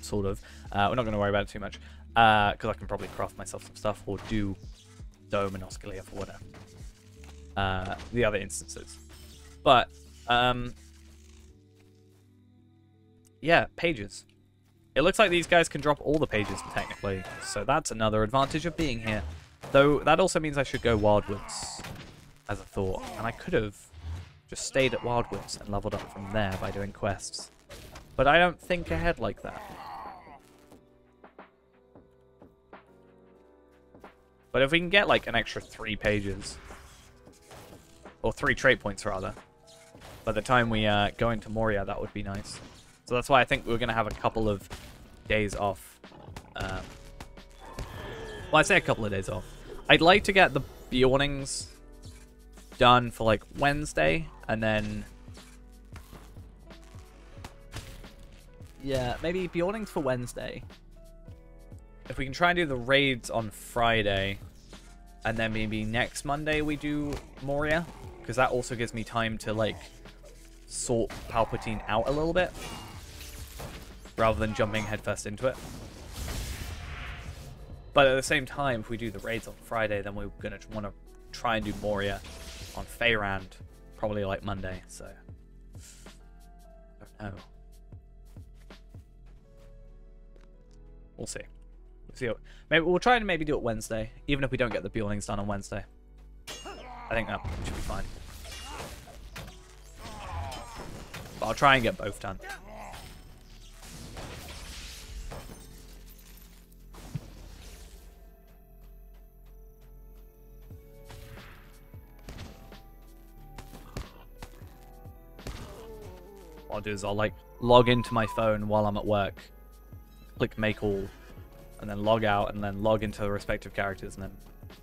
sort of. We're not going to worry about it too much, because I can probably craft myself some stuff or do Dome and Osculia for whatever. The other instances. But, yeah, pages. It looks like these guys can drop all the pages, technically, so that's another advantage of being here. Though, that also means I should go Wildwoods, as a thought, and I could have just stayed at Wildwoods and leveled up from there by doing quests. But I don't think ahead like that. But if we can get like an extra 3 pages, or 3 trait points rather, by the time we go into Moria, that would be nice. So that's why I think we're going to have a couple of days off. Well, I say a couple of days off. I'd like to get the Bjornings done for like Wednesday, and then yeah, maybe Bjornings for Wednesday. If we can try and do the raids on Friday, and then maybe next Monday we do Moria, because that also gives me time to like sort Palpatine out a little bit rather than jumping headfirst into it. But at the same time, if we do the raids on Friday, then we're gonna want to try and do Moria on Feyrand, probably like Monday, so I don't know. We'll see. We'll see. Maybe we'll try and maybe do it Wednesday, even if we don't get the Bjornings done on Wednesday. I think that should be fine. But I'll try and get both done. What I'll do is I'll like log into my phone while I'm at work, click make all, and then log out, and then log into the respective characters, and then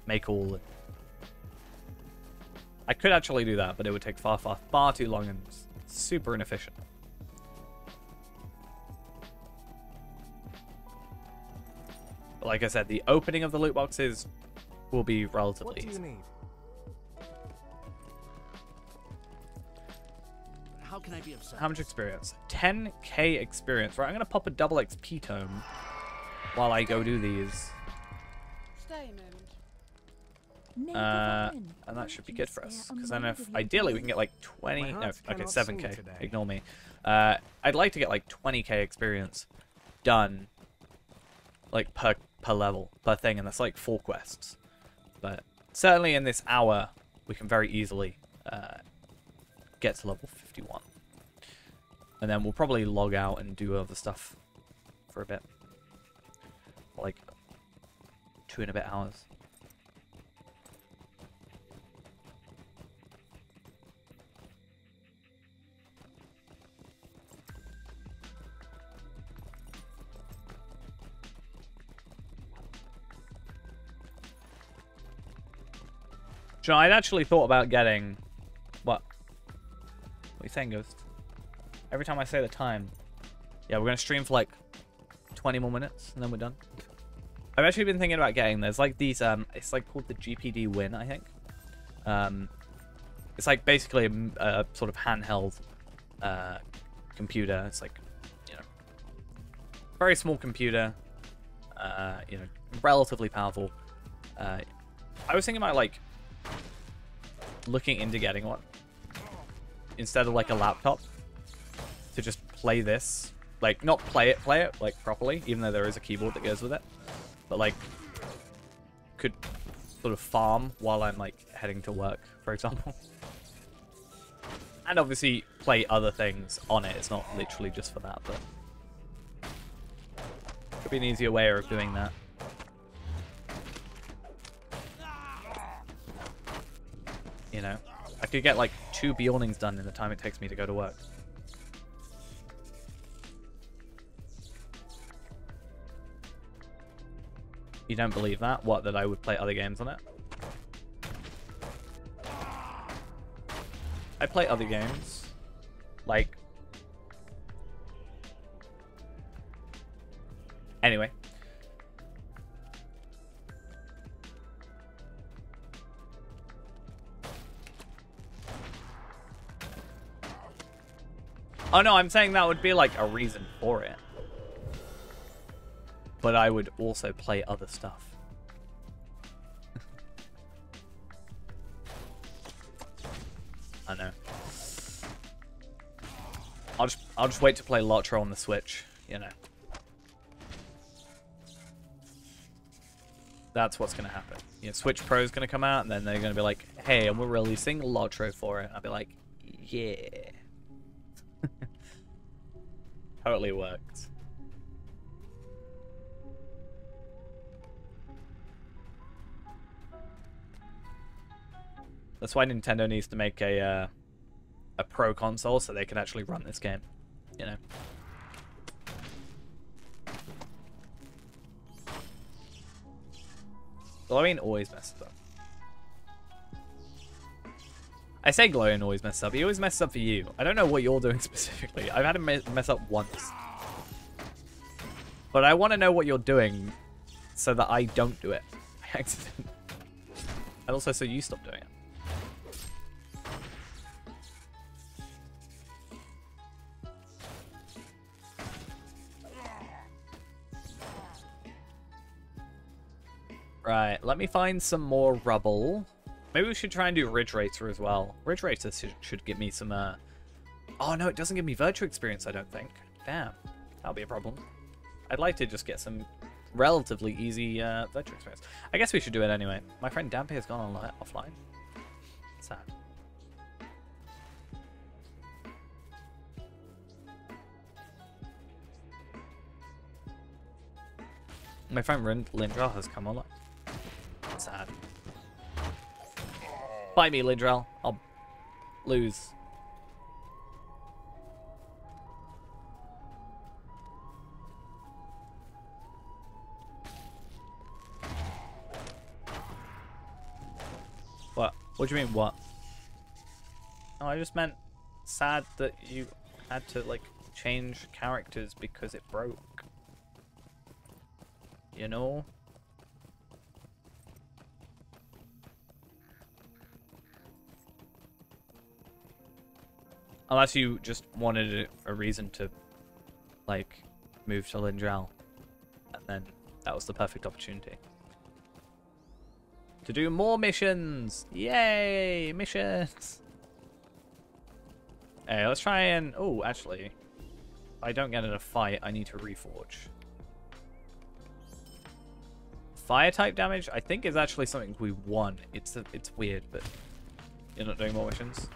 make all. I could actually do that, but it would take far too long and super inefficient. But like I said, the opening of the loot boxes will be relatively easy. Need? How can I be of service? How much experience? 10k experience. Right, I'm going to pop a double XP tome while I go do these. Stay a moment. And that should be good for us. Because then if, ideally, we can get like 20... No, okay, 7k. Ignore me. I'd like to get like 20k experience done like per level, per thing. And that's like 4 quests. But certainly in this hour, we can very easily get to level 51. And then we'll probably log out and do other stuff for a bit. Like 2 and a bit hours. So I'd actually thought about getting... What? What are you saying, Ghost? Every time I say the time. Yeah, we're going to stream for like 20 more minutes, and then we're done. I've actually been thinking about getting... There's like these... it's like called the GPD Win, I think. It's like basically a sort of handheld computer. It's like, you know, very small computer. You know, relatively powerful. I was thinking about like looking into getting one instead of like a laptop to just play this, like not play it like properly, even though there is a keyboard that goes with it, but like could sort of farm while I'm like heading to work, for example, and obviously play other things on it. It's not literally just for that, but could be an easier way of doing that. You know, I could get like 2 Bjornings done in the time it takes me to go to work. You don't believe that? What, that I would play other games on it? I play other games. Like... Anyway. Oh no, I'm saying that would be like a reason for it. But I would also play other stuff. I know. I'll just wait to play Lotro on the Switch, you know. That's what's gonna happen. You know, Switch Pro is gonna come out, and then they're gonna be like, "Hey, and we're releasing Lotro for it." I'll be like, "Yeah." Totally worked. That's why Nintendo needs to make a pro console so they can actually run this game, you know. Glowing always messes up. I say Glowing always messes up. He always messes up for you. I don't know what you're doing specifically. I've had him mess up once. But I want to know what you're doing so that I don't do it by accident. And also so you stop doing it. Right, let me find some more rubble. Maybe we should try and do Ridge Racer as well. Ridge Racer should give me some, Oh, no, it doesn't give me virtual experience, I don't think. Damn, that'll be a problem. I'd like to just get some relatively easy virtual experience. I guess we should do it anyway. My friend Dampy has gone offline. Sad. My friend Lindrell has come online. Sad. Fight me, Lindrell. I'll lose. What? What do you mean, what? No, I just meant sad that you had to, like, change characters because it broke. You know? Unless you just wanted a reason to, like, move to Lindrell. And then that was the perfect opportunity. To do more missions! Yay! Missions! Hey, let's try and... Oh, actually, if I don't get in a fight, I need to reforge. Fire type damage, I think, is actually something we won. It's weird, but you're not doing more missions.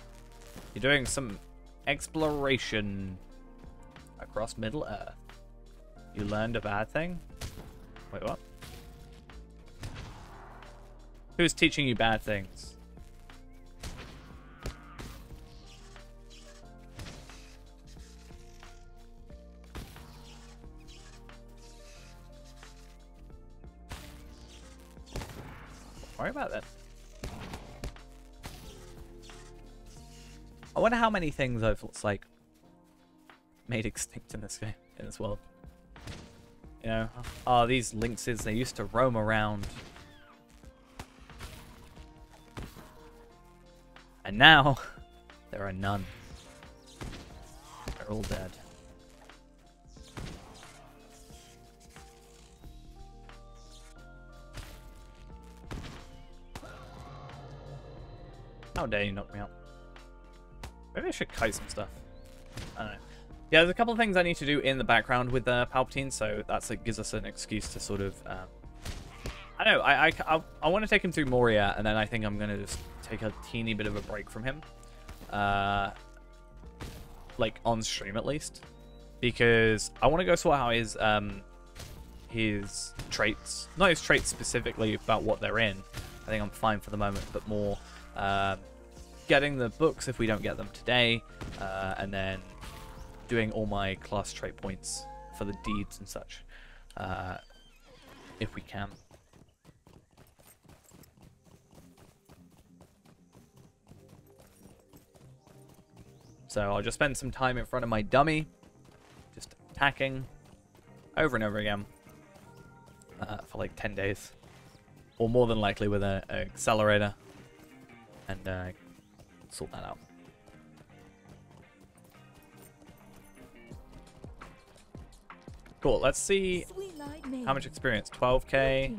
You're doing some exploration across Middle Earth. You learned a bad thing? Wait, what? Who's teaching you bad things? Worry about that. I wonder how many things I've like made extinct in this game, in this world. You know, oh, these lynxes, they used to roam around. And now, there are none. They're all dead. How dare you knock me out? Maybe I should kite some stuff. I don't know. Yeah, there's a couple of things I need to do in the background with Palpatine, so that's like gives us an excuse to sort of. I don't know. I want to take him through Moria, and then I think I'm gonna just take a teeny bit of a break from him, like on stream at least, because I want to go sort out his traits, not his traits specifically about what they're in. I think I'm fine for the moment, but more getting the books if we don't get them today, and then doing all my class trait points for the deeds and such, if we can. So I'll just spend some time in front of my dummy, just attacking over and over again for like 10 days. Or more than likely with an accelerator. And sort that out. Cool. Let's see how much experience. 12k.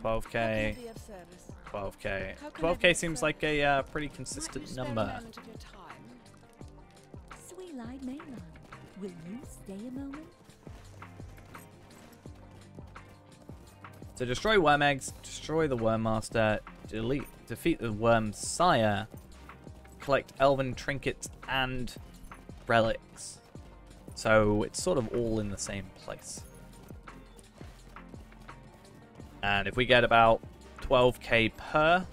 12k. 12k. 12k seems like a pretty consistent number. Sweet-eyed Mainline, will you stay a moment? So destroy worm eggs, destroy the worm master, defeat the worm sire, collect elven trinkets and relics. So it's sort of all in the same place. And if we get about 12k per,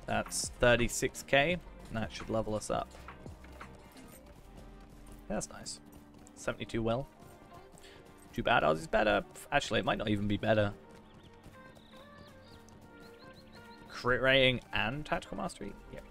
that's 36k, and that should level us up. Yeah, that's nice. 72 will. Too bad. Ours is better. Actually, it might not even be better. Crit rating and tactical mastery? Yes.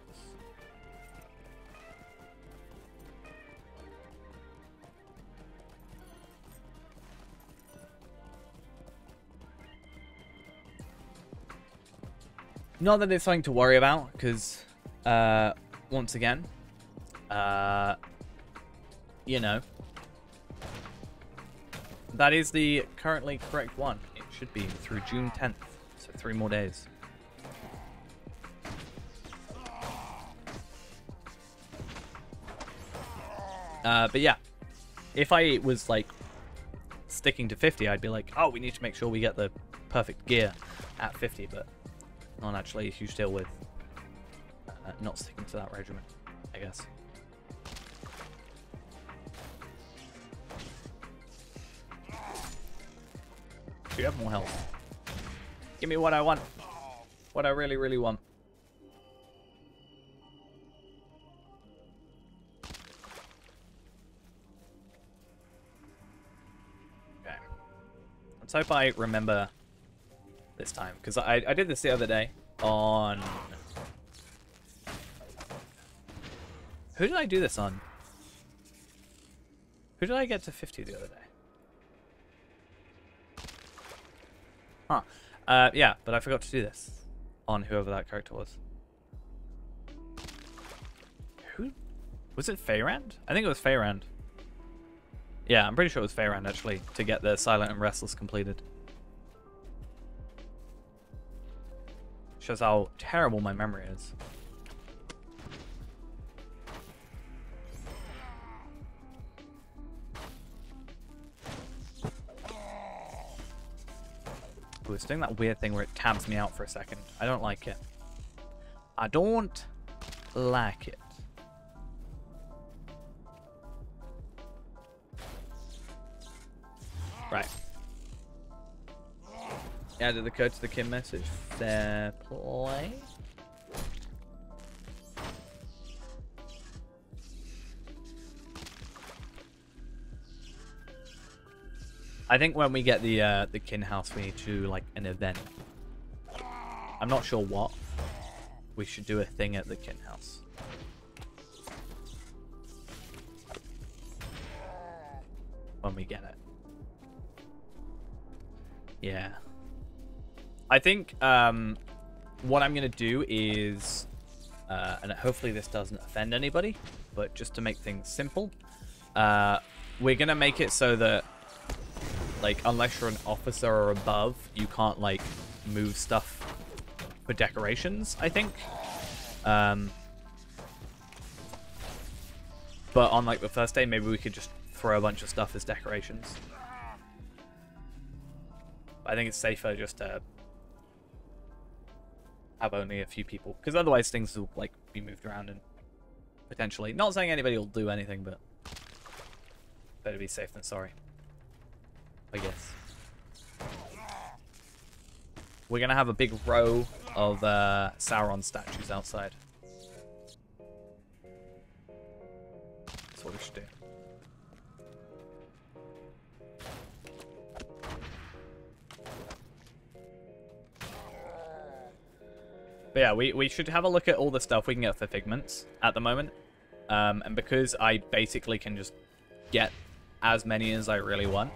Not that it's something to worry about, because, once again, you know, that is the currently correct one. It should be through June 10th, so 3 more days. But yeah, if I was like sticking to 50, I'd be like, oh, we need to make sure we get the perfect gear at 50, but not actually a huge deal with not sticking to that regimen, I guess. Do you have more health? Give me what I want. What I really, really want. Okay. Let's hope I remember this time, because I did this the other day on... Who did I do this on? Who did I get to 50 the other day? Huh. Yeah, but I forgot to do this on whoever that character was. Who? Was it Feyrand? I think it was Feyrand. Yeah, I'm pretty sure it was Feyrand, actually, to get the Silent and Restless completed. Shows how terrible my memory is. Ooh, it's doing that weird thing where it tabs me out for a second. I don't like it. I don't like it. Right. Added the code to the Kim message. Fair play. I think when we get the kin house, we need to do like an event. I'm not sure what. We should do a thing at the kin house. When we get it. Yeah. I think what I'm going to do is, and hopefully this doesn't offend anybody, but just to make things simple, we're going to make it so that, like, unless you're an officer or above, you can't, like, move stuff for decorations, I think. But on, like, the first day, maybe we could just throw a bunch of stuff as decorations. I think it's safer just to have only a few people, because otherwise things will, like, be moved around and potentially... Not saying anybody will do anything, but better be safe than sorry, I guess. We're going to have a big row of Sauron statues outside. That's what we should do. But yeah, we should have a look at all the stuff we can get for Figments at the moment. And because I basically can just get as many as I really want,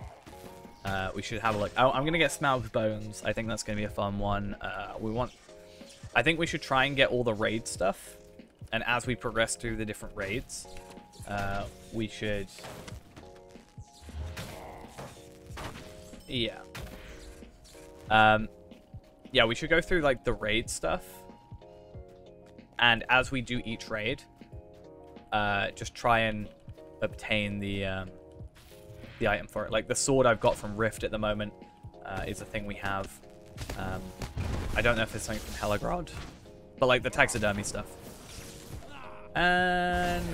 we should have a look. Oh, I'm going to get Smaug's Bones. I think that's going to be a fun one. I think we should try and get all the raid stuff. And as we progress through the different raids, we should Yeah. Yeah, we should go through, like, the raid stuff. And as we do each raid, just try and obtain the item for it. Like, the sword I've got from Rift at the moment is a thing we have. I don't know if it's something from Helagrod, but, like, the taxidermy stuff. And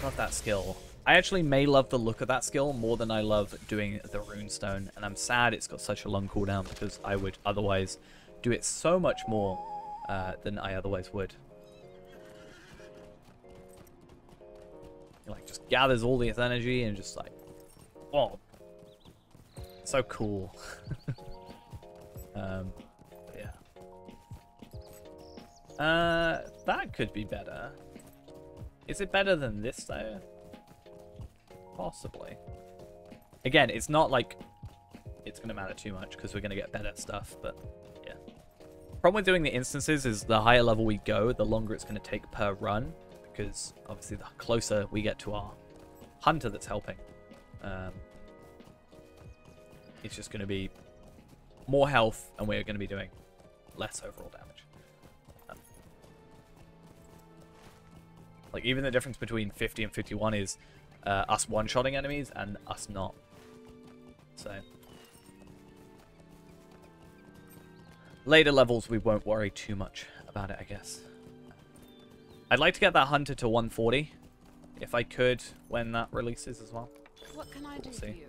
love that skill. I actually may love the look of that skill more than I love doing the runestone, and I'm sad it's got such a long cooldown because I would otherwise do it so much more than I otherwise would. It, like, just gathers all this energy and just like, oh, so cool. Yeah. That could be better. Is it better than this though? Possibly. Again, it's not like it's going to matter too much because we're going to get better stuff, but yeah. Problem with doing the instances is the higher level we go, the longer it's going to take per run, because obviously the closer we get to our hunter that's helping, it's just going to be more health and we're going to be doing less overall damage. Like, even the difference between 50 and 51 is us one-shotting enemies and us not. So later levels, we won't worry too much about it, I guess. I'd like to get that hunter to 140, if I could, when that releases as well. What can I do for you?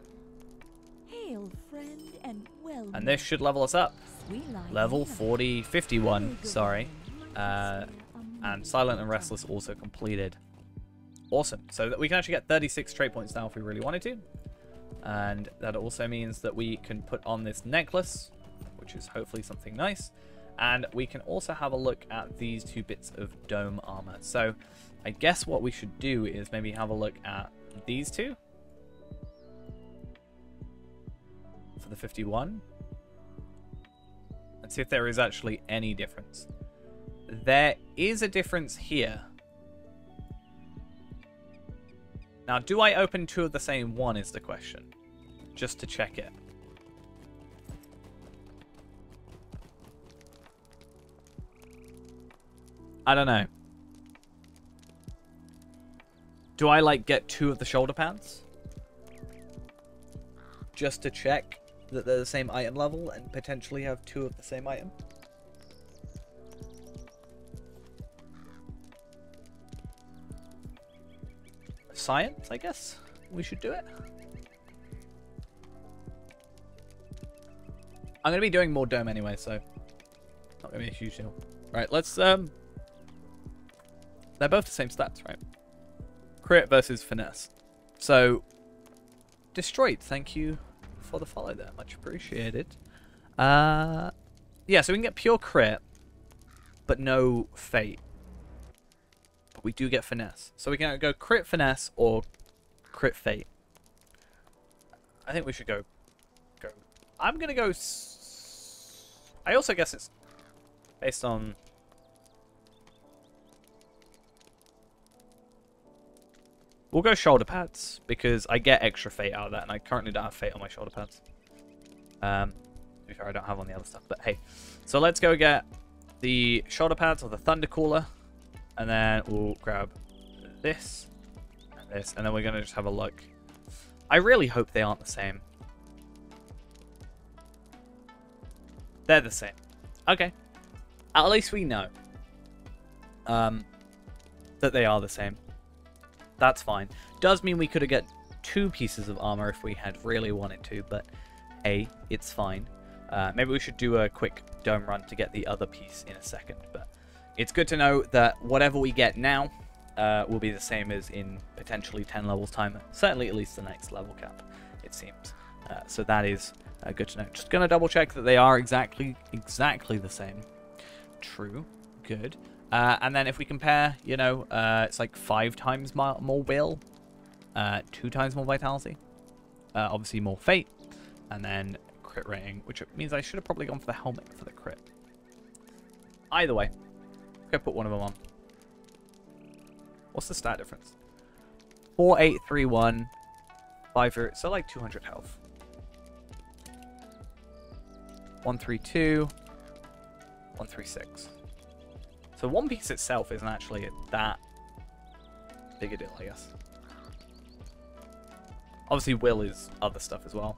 Hail, friend, and well. And this should level us up. Level 51, sorry. And Silent and Restless also completed. Awesome. So that we can actually get 36 trait points now if we really wanted to. And that also means that we can put on this necklace, which is hopefully something nice. And we can also have a look at these two bits of dome armor. So I guess what we should do is maybe have a look at these two. For the 51. And see if there is actually any difference. There is a difference here. Now, do I open two of the same one is the question. Just to check it. I don't know. Do I, like, get two of the shoulder pads? Just to check that they're the same item level and potentially have two of the same item? Science, I guess we should do it. I'm gonna be doing more dome anyway, so not gonna be a huge deal. Right, let's they're both the same stats, right? Crit versus finesse. So Destroyed, thank you for the follow there, much appreciated. Yeah, so we can get pure crit but no fate. But we do get finesse. So we can go crit finesse or crit fate. I think we should go. I'm going to go... I also guess it's based on... We'll go shoulder pads because I get extra fate out of that and I currently don't have fate on my shoulder pads. To be fair, I don't have on the other stuff, but hey. So let's go get the shoulder pads or the thunder cooler. And then we'll grab this and this. And then we're going to just have a look. I really hope they aren't the same. They're the same. Okay. At least we know that they are the same. That's fine. Does mean we could have got two pieces of armor if we had really wanted to. But hey, it's fine. Maybe we should do a quick dome run to get the other piece in a second. But it's good to know that whatever we get now will be the same as in potentially 10 levels time. Certainly at least the next level cap, it seems. So that is good to know. Just going to double check that they are exactly the same. True. Good. And then if we compare, you know, it's like 5 times more will, 2 times more vitality, obviously more fate, and then crit rating, which means I should have probably gone for the helmet for the crit. Either way, go put one of them on. What's the stat difference? 4831, 5, so like 200 health. 132, 136. So one piece itself isn't actually that big a deal, I guess. Obviously, will is other stuff as well.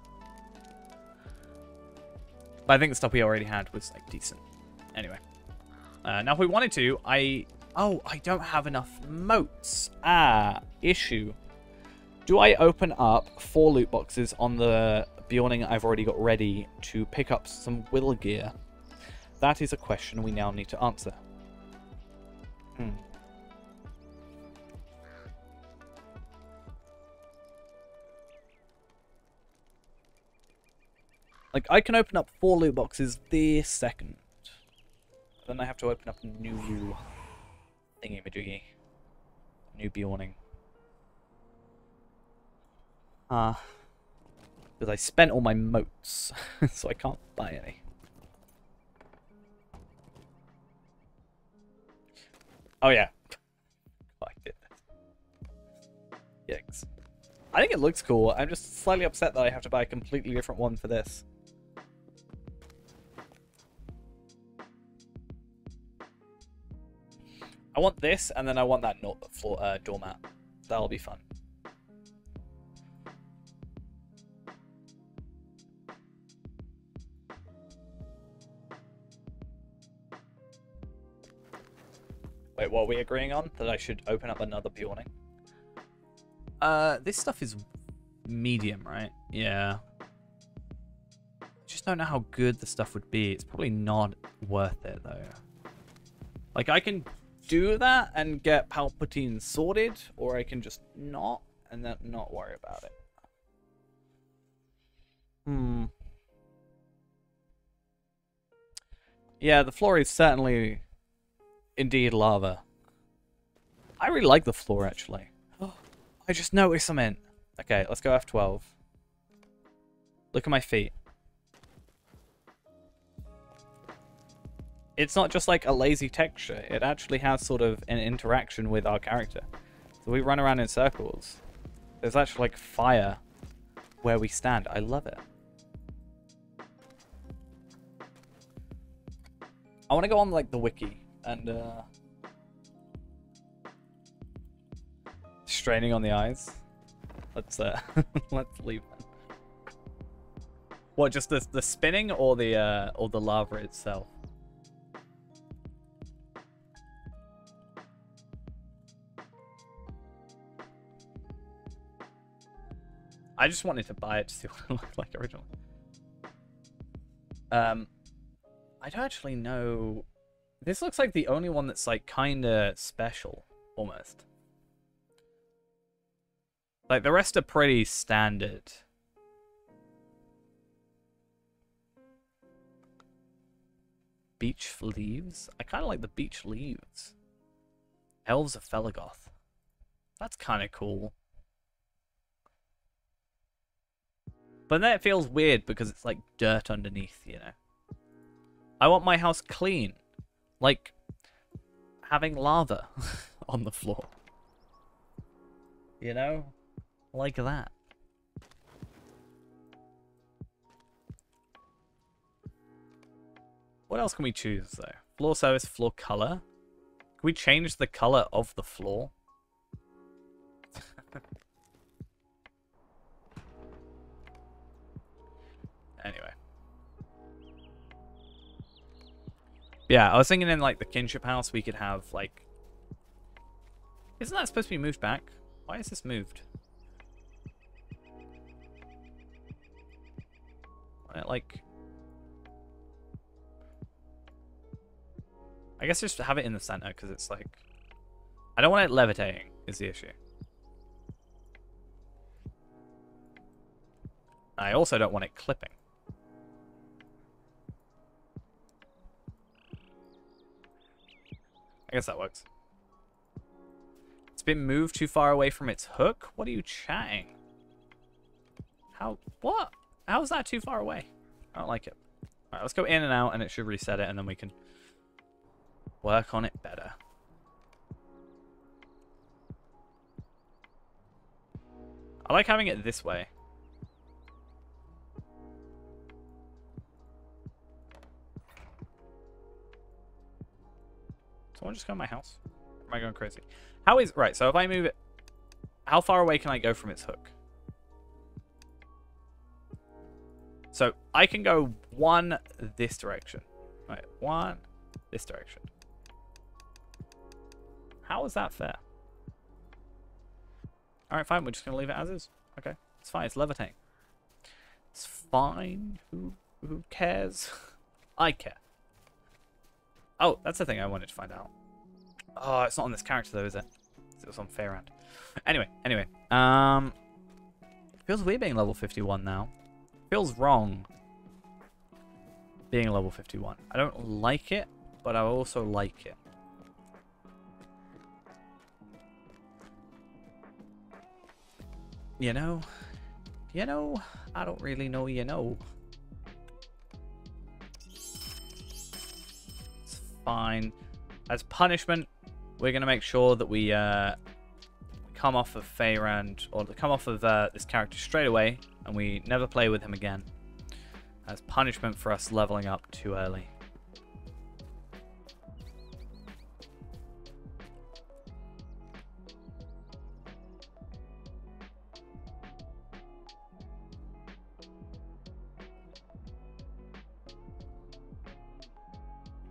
But I think the stuff we already had was like decent. Anyway. Now if we wanted to, oh, I don't have enough moats. Issue. Do I open up 4 loot boxes on the Bjorning I've already got ready to pick up some will gear? That is a question we now need to answer. Like, I can open up 4 loot boxes this second. Then I have to open up a new thingy-majiggy. New Bjorning. Because I spent all my moats, so I can't buy any. Oh yeah. I did this. Yikes. I think it looks cool. I'm just slightly upset that I have to buy a completely different one for this. I want this, and then I want that floor, doormat. That'll be fun. Wait, what are we agreeing on? That I should open up another Bjorning? This stuff is medium, right? Yeah. I just don't know how good the stuff would be. It's probably not worth it, though. Like, I can do that and get Palpateen sorted, or I can just not, and then not worry about it. Yeah, the floor is certainly indeed lava. I really like the floor, actually. I just noticed something. Okay, let's go F12. Look at my feet. It's not just like a lazy texture. It actually has sort of an interaction with our character. So we run around in circles. There's actually like fire where we stand. I love it. I want to go on like the wiki and straining on the eyes. Let's let's leave that. What, just the spinning or the lava itself? I just wanted to buy it to see what it looked like originally. I don't actually know. This looks like the only one that's like kind of special, almost. Like the rest are pretty standard. Beech leaves? I kind of like the beech leaves. Elves of Felagoth. That's kind of cool. But then it feels weird because it's like dirt underneath, you know. I want my house clean. Like having lava on the floor. You know? Like that. What else can we choose though? Floor surface, floor color. Can we change the color of the floor? Anyway. Yeah, I was thinking in like the kinship house we could have like... Isn't that supposed to be moved back? Why is this moved? Like... I guess just have it in the center because it's like... I don't want it levitating is the issue. I also don't want it clipping. I guess that works. It's been moved too far away from its hook? What are you chatting? How? What? How's that too far away? I don't like it. Alright, let's go in and out and it should reset it and then we can work on it better. I like having it this way. Someone just go in my house? Or am I going crazy? How is... Right, so if I move it... How far away can I go from its hook? So I can go one this direction. Right, one this direction. How is that fair? Alright, fine. We're just going to leave it as is. Okay. It's fine. It's levitating. It's fine. Who cares? I care. Oh, that's the thing I wanted to find out. Oh, it's not on this character though, is it? It was on Fairand. Anyway. Feels weird being level 51 now. Feels wrong being level 51. I don't like it, but I also like it. You know, I don't really know, It's fine. As punishment, we're going to make sure that we come off of Fairand, or come off of this character straight away, and we never play with him again. As punishment for us leveling up too early.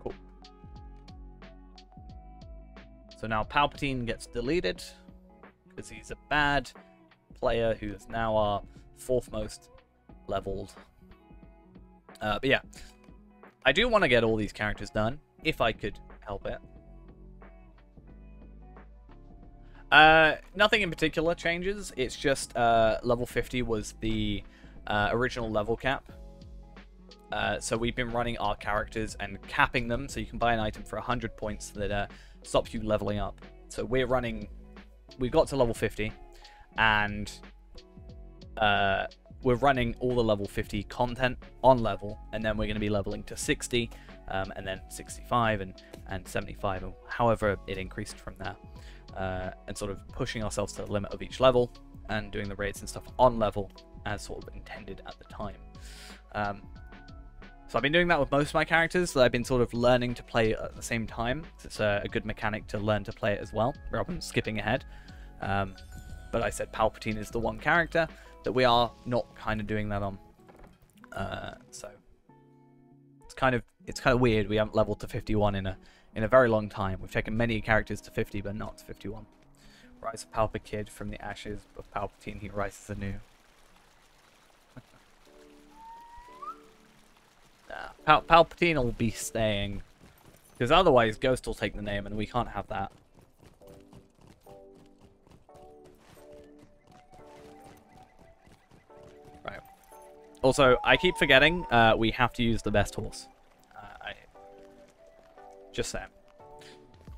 Cool. So now Palpatene gets deleted because he's a bad player who is now our 4th most leveled. But yeah, I do want to get all these characters done, if I could help it. Nothing in particular changes. It's just level 50 was the original level cap. So we've been running our characters and capping them, so you can buy an item for 100 points that stops you leveling up. So we've got to level 50, and we're running all the level 50 content on level, and then we're going to be leveling to 60, and then 65 and 75, and however it increased from there, and sort of pushing ourselves to the limit of each level and doing the raids and stuff on level as sort of intended at the time. So I've been doing that with most of my characters, so I've been sort of learning to play at the same time. It's a good mechanic to learn to play it as well, rather than skipping ahead. But I said Palpatene is the one character that we are not kind of doing that on. So it's kind of weird. We haven't leveled to 51 in a very long time. We've taken many characters to 50, but not to 51. Rise of Palpakid, from the ashes of Palpatene, he rises anew. Palpatene will be staying, because otherwise Ghost will take the name, and we can't have that. Right. Also, I keep forgetting we have to use the best horse. Just saying.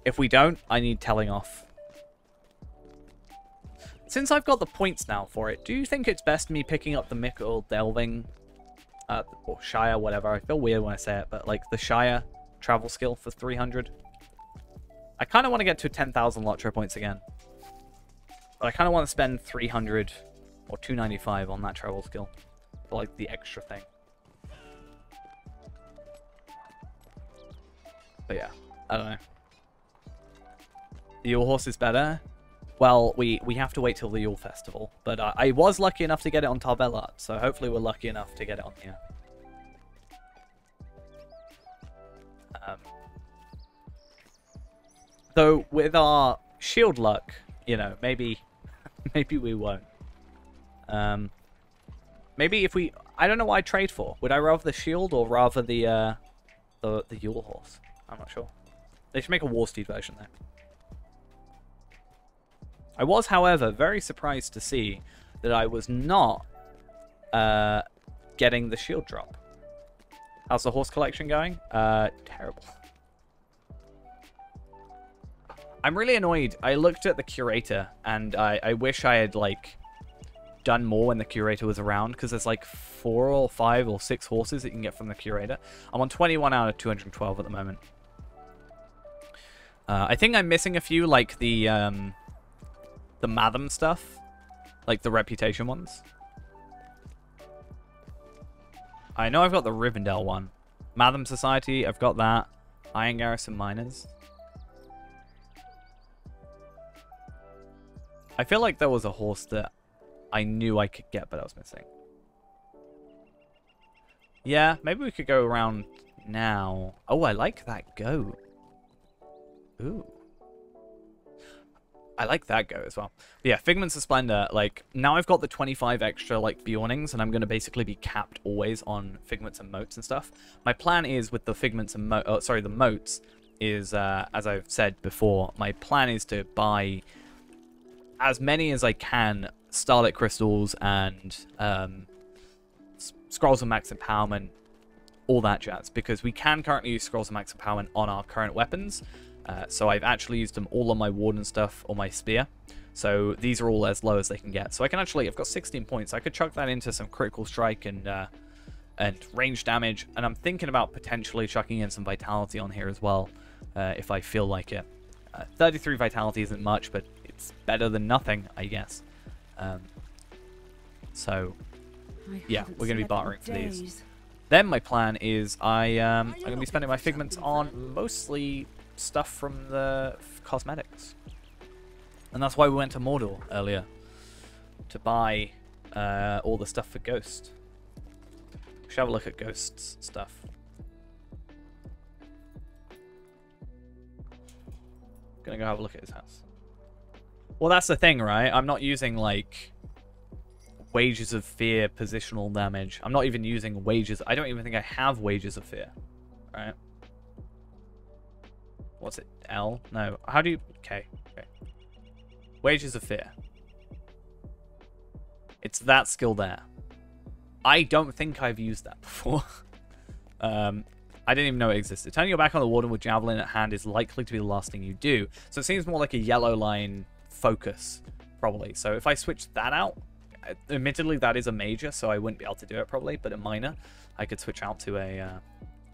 If we don't, I need telling off. Since I've got the points now for it, do you think it's best me picking up the Mickle Delving, or Shire, whatever? I feel weird when I say it, but like the Shire travel skill for 300. I kind of want to get to 10,000 Lotro points again. But I kind of want to spend 300 or 295 on that travel skill for like the extra thing. But yeah, I don't know. The Yule horse is better. Well, we have to wait till the Yule Festival. But I was lucky enough to get it on Tarbellard, so hopefully we're lucky enough to get it on here. Though with our shield luck, you know, maybe we won't. Maybe if we... I don't know what I'd trade for. Would I rather the shield or rather the Yule horse? I'm not sure. They should make a War Steed version there. I was, however, very surprised to see that I was not getting the shield drop. How's the horse collection going? Terrible. I'm really annoyed. I looked at the curator, and I wish I had, like, done more when the curator was around, because there's, like, 4 or 5 or 6 horses that you can get from the curator. I'm on 21 out of 212 at the moment. I think I'm missing a few, like the Madam stuff, like the reputation ones. I know I've got the Rivendell one. Madam Society, I've got that. Iron Garrison Miners. I feel like there was a horse that I knew I could get, but I was missing. Yeah, maybe we could go around now. Oh, I like that goat. Ooh. I like that goat as well. But yeah, Figments of Splendor, like, now I've got the 25 extra, like, Bjornings, and I'm going to basically be capped always on Figments and Moats and stuff. My plan is with the Figments and the Moats is, as I've said before, my plan is to buy as many as I can Starlit Crystals and Scrolls of Max Empowerment, all that jazz, because we can currently use Scrolls of Max Empowerment on our current weapons. So I've actually used them all on my Warden stuff or my Spear. So these are all as low as they can get. So I can actually, I've got 16 points. I could chuck that into some Critical Strike and range damage. And I'm thinking about potentially chucking in some Vitality on here as well, if I feel like it. 33 Vitality isn't much, but it's better than nothing, I guess. So yeah, we're going to be bartering for these. Then my plan is I'm going to be spending my Figments on mostly stuff from the cosmetics. And that's why we went to Mordor earlier, to buy all the stuff for Ghost. We should have a look at Ghost's stuff. Gonna go have a look at his house. Well, that's the thing, right? I'm not using, like, Wages of Fear positional damage. I'm not even using Wages. I don't even think I have Wages of Fear, right? What's it? L? No. How do you... Okay. Okay. Wages of Fear. It's that skill there. I don't think I've used that before. I didn't even know it existed. Turning your back on the Warden with Javelin at hand is likely to be the last thing you do. So it seems more like a yellow line focus, probably. So if I switch that out, admittedly that is a major, so I wouldn't be able to do it probably, but a minor, I could switch out to a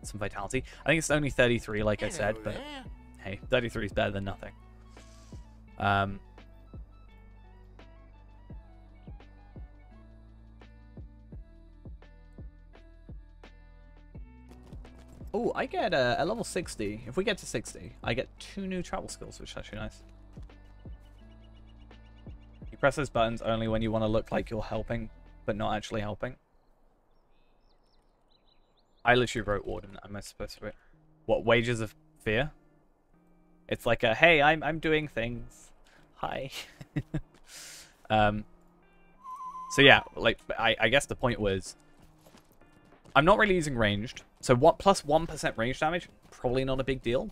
some Vitality. I think it's only 33, like I said, but hey, 33 is better than nothing. Oh, I get a level 60. If we get to 60, I get 2 new travel skills, which is actually nice. You press those buttons only when you want to look like you're helping, but not actually helping. I literally wrote Warden. Am I supposed to? What, Wages of Fear? It's like a, hey, I'm doing things. Hi. So yeah, like I guess the point was, I'm not really using ranged. So what, plus 1% range damage, probably not a big deal.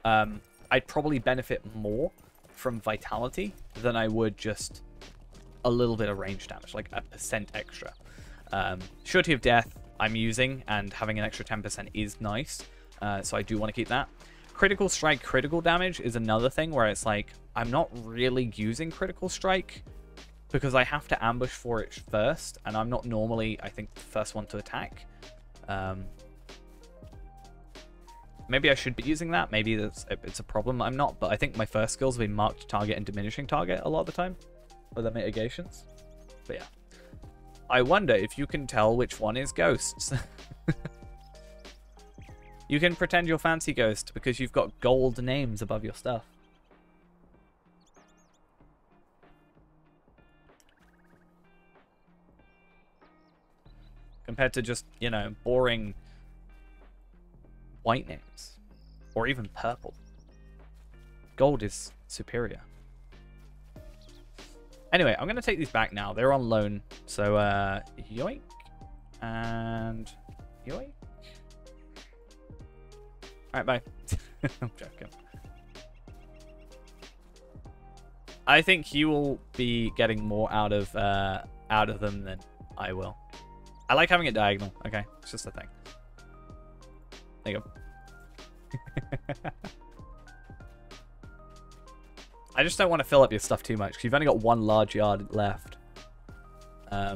I'd probably benefit more from Vitality than I would just a little bit of range damage, like a % extra. Surety of Death I'm using, and having an extra 10% is nice. So I do want to keep that. Critical Strike critical damage is another thing where it's like, I'm not really using Critical Strike because I have to ambush for it first, and I'm not normally, I think, the first one to attack. Maybe I should be using that. Maybe it's a problem. I'm not, but I think my first skills will be marked target and diminishing target a lot of the time for the mitigations. But yeah. I wonder if you can tell which one is Ghosts. You can pretend you're Fancy Ghost because you've got gold names above your stuff. Compared to just, you know, boring white names. Or even purple. Gold is superior. Anyway, I'm going to take these back now. They're on loan. So, yoink. And yoink. Alright, bye. I'm joking. I think you will be getting more out of them than I will. I like having it diagonal. Okay, it's just a thing. There you go. I just don't want to fill up your stuff too much because you've only got one large yard left. Yeah,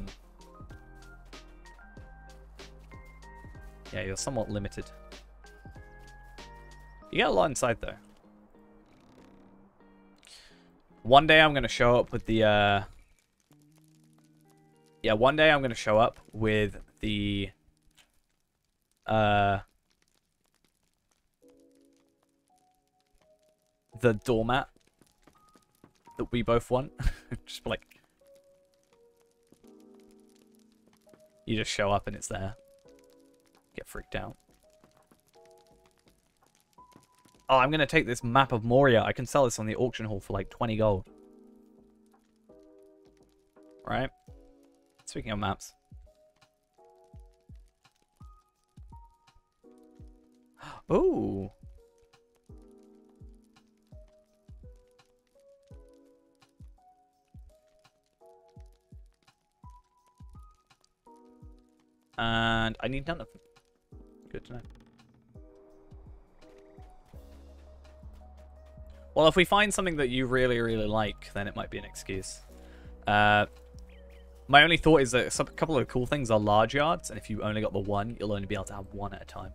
you're somewhat limited. You get a lot inside though. One day I'm going to show up with the yeah, one day I'm going to show up with the doormat. that we both want. Just like... You just show up and it's there. Get freaked out. Oh, I'm going to take this map of Moria. I can sell this on the auction hall for like 20 gold. Right? Speaking of maps. Ooh. And I need none of them. Good to know. Well, if we find something that you really, really like, then it might be an excuse. My only thought is that a couple of cool things are large yards, and if you only got the one, you'll only be able to have one at a time.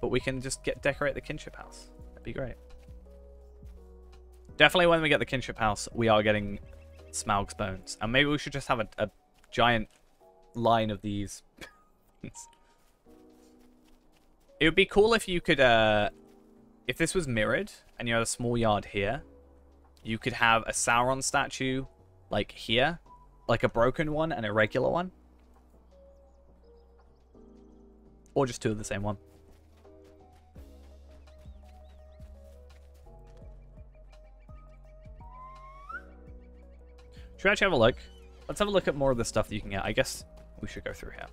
But we can just decorate the kinship house. That'd be great. Definitely when we get the kinship house, we are getting Smaug's bones. And maybe we should just have a giant line of these. It would be cool if you could, if this was mirrored and you had a small yard here, you could have a Sauron statue like here, like a broken one and a regular one. Or just two of the same one. Should we actually have a look? Let's have a look at more of the stuff that you can get. I guess we should go through here.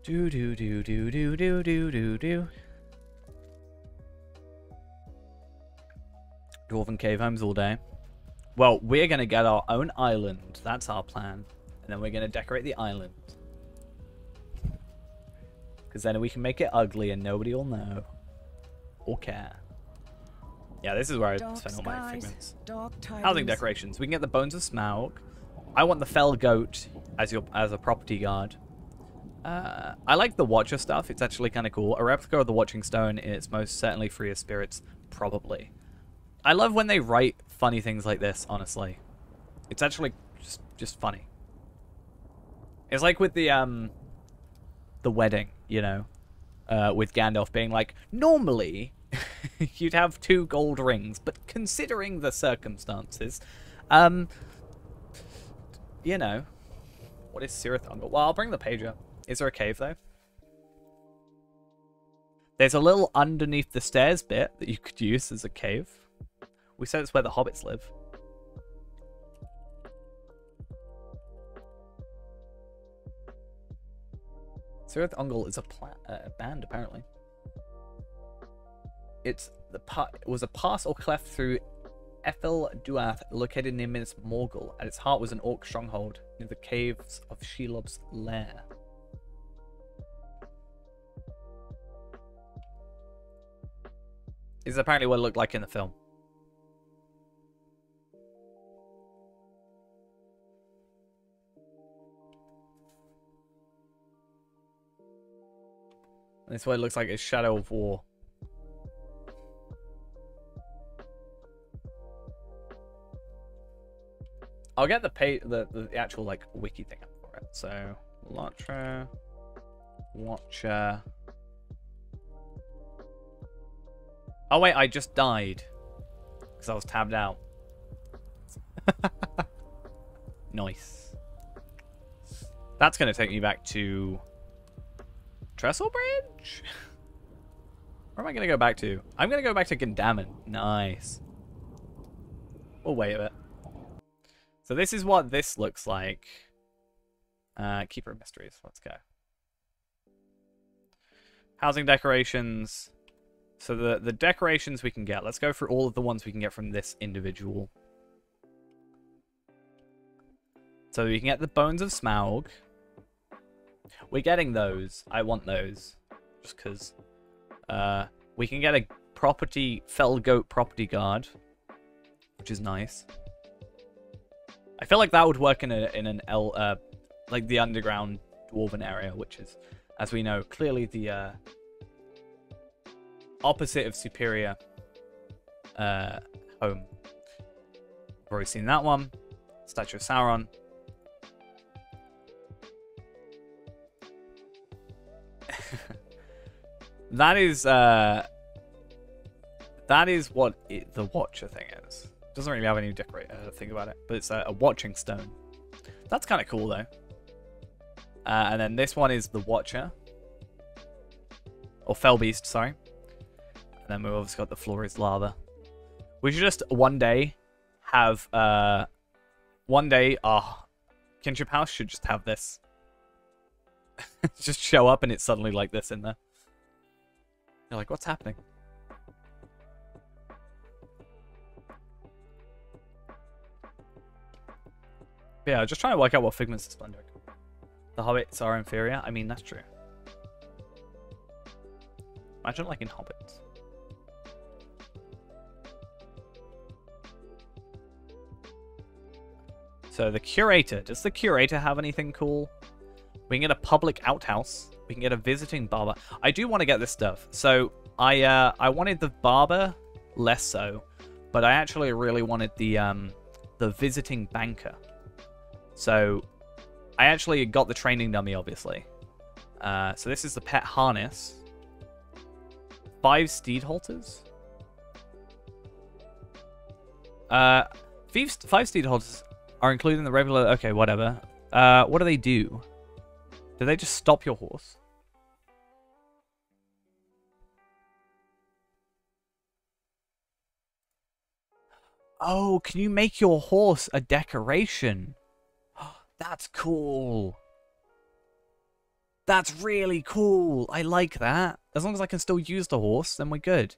Do do do do do do do do do. Dwarven cave homes all day. Well, we're gonna get our own island. That's our plan, and then we're gonna decorate the island. Because then we can make it ugly and nobody will know or care. Yeah, this is where I spend all my figments. Housing decorations. We can get the bones of Smaug. I want the fell goat as a property guard. I like the Watcher stuff. It's actually kind of cool. A replica of the Watching Stone is most certainly free of spirits, probably. I love when they write funny things like this, honestly. It's actually just funny. It's like with the wedding, you know, with Gandalf being like, normally you'd have 2 gold rings, but considering the circumstances, you know, what is Cirith Ungol? Well, I'll bring the page up. Is there a cave, though? There's a little underneath the stairs bit that you could use as a cave. We said it's where the hobbits live. Cirith Ungol is a band, apparently. It was a pass or cleft through Ethel Duath, located near Minas Morgul. At its heart was an orc stronghold near the caves of Shelob's lair. This is apparently what it looked like in the film. And this is what it looks like as Shadow of War. I'll get the actual like wiki thing up for it. So Watcher. Oh wait, I just died because I was tabbed out. Nice. That's gonna take me back to Trestle Bridge. Where am I gonna go back to? I'm gonna go back to Gundamon. Nice. We'll wait a bit. So this is what this looks like. Keeper of Mysteries. Let's go. Housing decorations. So the decorations we can get. Let's go through all of the ones we can get from this individual. So we can get the Bones of Smaug. We're getting those. I want those. Just because. We can get a Fell Goat property guard. Which is nice. I feel like that would work in an like the underground dwarven area, which is, as we know, clearly the opposite of superior home. We've already seen that one. Statue of Sauron. That is what the Watcher thing is. Doesn't really have any thing about it, but it's a watching stone. That's kind of cool though. And then this one is the Watcher, or Fell Beast, sorry. And then we've obviously got the floor is lava. We should just one day have our kinship house should just have this. Just show up and it's suddenly like this in there. You're like, what's happening? But yeah, just trying to work out what figments are splendid. The hobbits are inferior. I mean, that's true. Imagine like in hobbits. So the curator. Does the curator have anything cool? We can get a public outhouse. We can get a visiting barber. I do want to get this stuff. So I wanted the barber less so, but I actually really wanted the visiting banker. So I actually got the training dummy, obviously. So this is the pet harness. 5 steed halters. 5 steed halters are included in the regular. Okay, whatever. What do they do? Do they just stop your horse? Oh, can you make your horse a decoration? That's cool. That's really cool. I like that. As long as I can still use the horse, then we're good.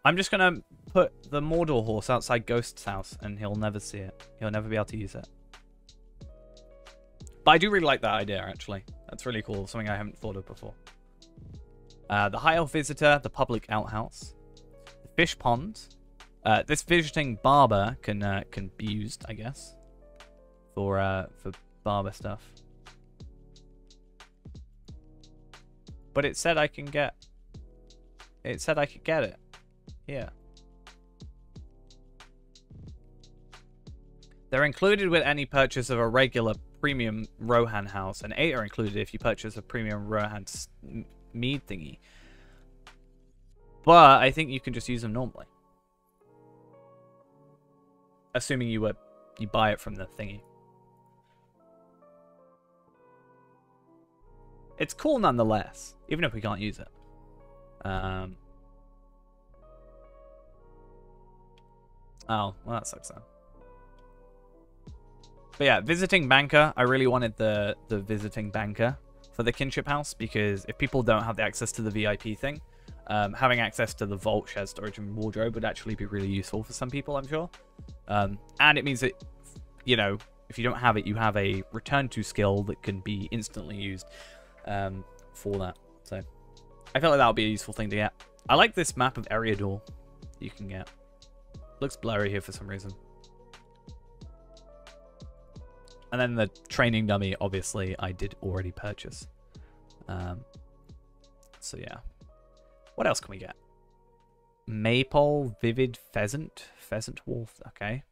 I'm just going to put the Mordor horse outside Ghost's house, and he'll never see it. He'll never be able to use it. But I do really like that idea, actually. That's really cool. Something I haven't thought of before. The High Elf Visitor, the public outhouse, the fish pond. This visiting barber can be used, I guess, for barber stuff. But it said I can get. It said I could get it. Yeah. They're included with any purchase of a regular premium Rohan house, and 8 are included if you purchase a premium Rohan mead thingy. But I think you can just use them normally. Assuming you buy it from the thingy. It's cool nonetheless, even if we can't use it. Oh, well that sucks then. But yeah, visiting banker. I really wanted the visiting banker for the kinship house, because if people don't have the access to the VIP thing, having access to the vault, shared storage, and wardrobe would actually be really useful for some people, I'm sure. And it means that, you know, if you don't have it, you have a return to skill that can be instantly used for that. So I feel like that would be a useful thing to get. I like this map of Eriador you can get. Looks blurry here for some reason. And then the training dummy, obviously, I did already purchase. So yeah. What else can we get? Maypole, Vivid Pheasant. Pheasant Wolf, okay.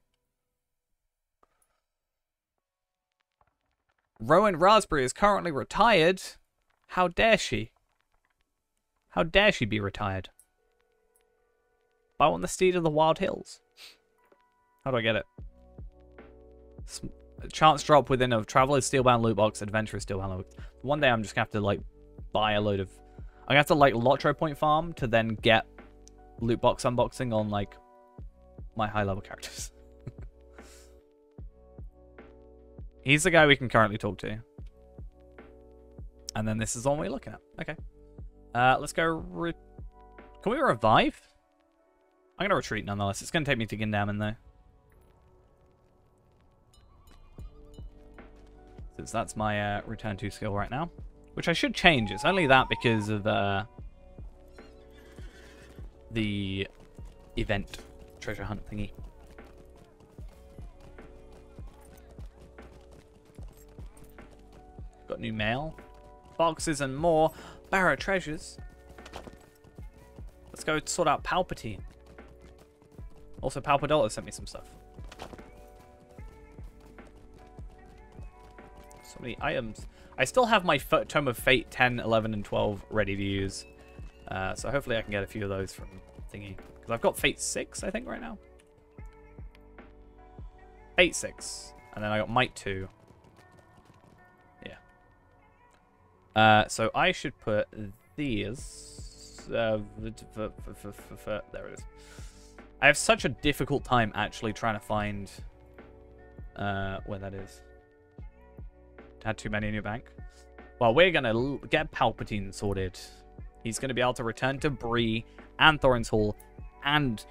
Rowan Raspberry is currently retired. How dare she? How dare she be retired? I want the Steed of the Wild Hills. How do I get it? Chance drop within a Traveler's Steelbound loot box, Adventurer's Steelbound loot box. One day I'm just going to have to, like, buy a load of... I'm going to have to, like, Lotro Point farm to then get loot box unboxing on, like, my high-level characters. He's the guy we can currently talk to. And then this is the one we're looking at. Okay. Let's go... Can we revive? I'm going to retreat nonetheless. It's going to take me to Gindamon, though. Since that's my return to skill right now. Which I should change. It's only that because of the event treasure hunt thingy. Got new mail. Boxes and more. Barrow treasures. Let's go sort out Palpateen. Also, Palpadollar sent me some stuff. So many items. I still have my Tome of Fate 10, 11, and 12 ready to use. So hopefully I can get a few of those from thingy. Because I've got Fate 6, I think, right now. Fate 6. And then I got Might 2. Yeah. So I should put these... there it is. I have such a difficult time actually trying to find where that is. Had too many in your bank. Well, we're going to get Palpateen sorted. He's going to be able to return to Bree and Thorin's Hall and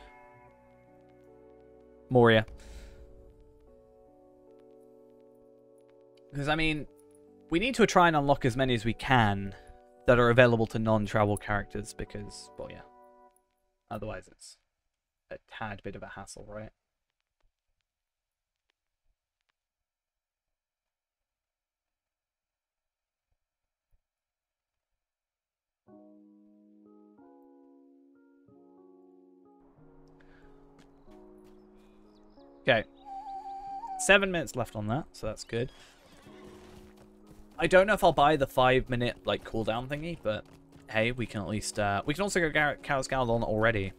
Moria. Because, I mean, we need to try and unlock as many as we can that are available to non-travel characters because, well, yeah. Otherwise, it's a tad bit of a hassle, right? Okay. 7 minutes left on that, so that's good. I don't know if I'll buy the 5-minute like cooldown thingy, but hey, we can at least we can also go Karas Galadon already.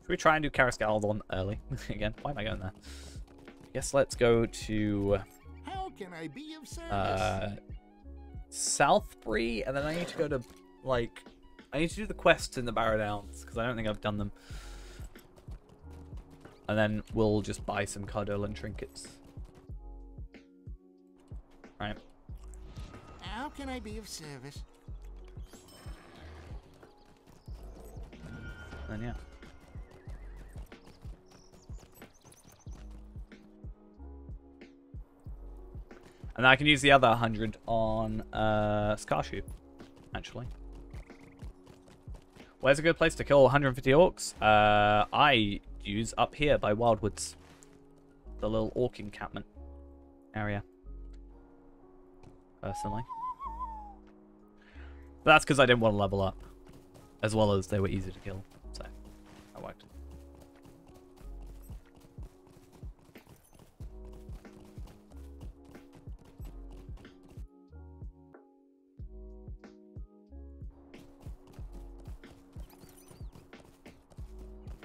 Should we try and do Karas Galadon early again? Why am I going there? Guess let's go to How can I be of service? Southbury, and then I need to go to like I need to do the quests in the Barrow Downs because I don't think I've done them. And then we'll just buy some Cardolan trinkets. Right. How can I be of service? Then yeah. And I can use the other 100 on Skarshoot, actually. Where's a good place to kill 150 orcs? I use up here by Wildwoods. The little orc encampment area. Personally. But that's because I didn't want to level up. As well as they were easy to kill. So, that worked.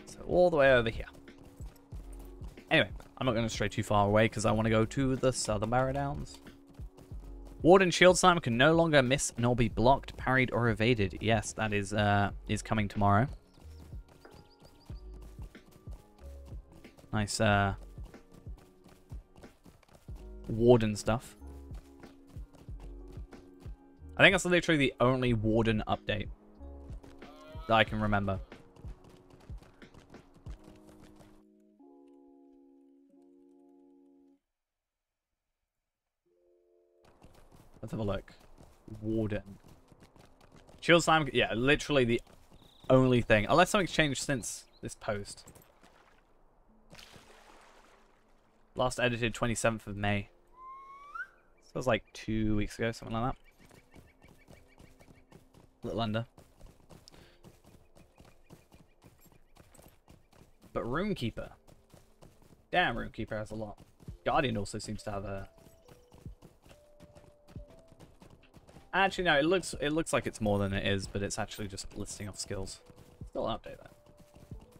So, all the way over here. Anyway, I'm not going to stray too far away because I want to go to the Southern Barrow Downs. Ward and Shield Slime can no longer miss nor be blocked, parried, or evaded. Yes, that is coming tomorrow. Nice Warden stuff. I think that's literally the only Warden update that I can remember. Let's have a look. Warden. Shield Slime, yeah, literally the only thing. Unless something's changed since this post. Last edited 27th of May. So it was like 2 weeks ago, something like that. A little under. But Runekeeper. Damn, Runekeeper has a lot. Guardian also seems to have a... Actually, no, it looks like it's more than it is, but it's actually just listing off skills. Still an update, though.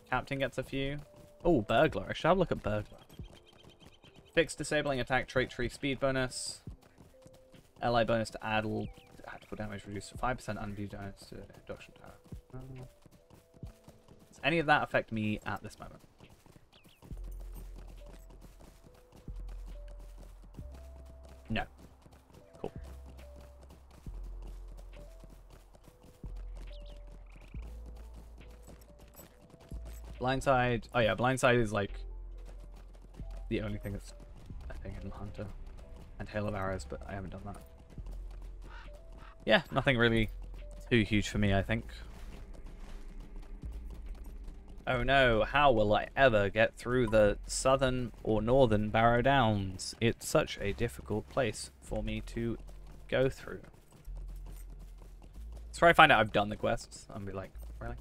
Captain gets a few. Oh, Burglar. I should have a look at Burglar. Fix disabling attack trait tree speed bonus. Ally bonus to add all tactical damage reduced to 5%, undue damage to induction tower. Does any of that affect me at this moment? No. Cool. Blindside. Oh yeah, Blindside is like the only thing that's a thing in Hunter. And Hail of Arrows, but I haven't done that. Yeah, nothing really too huge for me, I think. Oh no, how will I ever get through the southern or northern Barrow Downs? It's such a difficult place for me to go through. That's where I find out I've done the quests. I'll be like, really?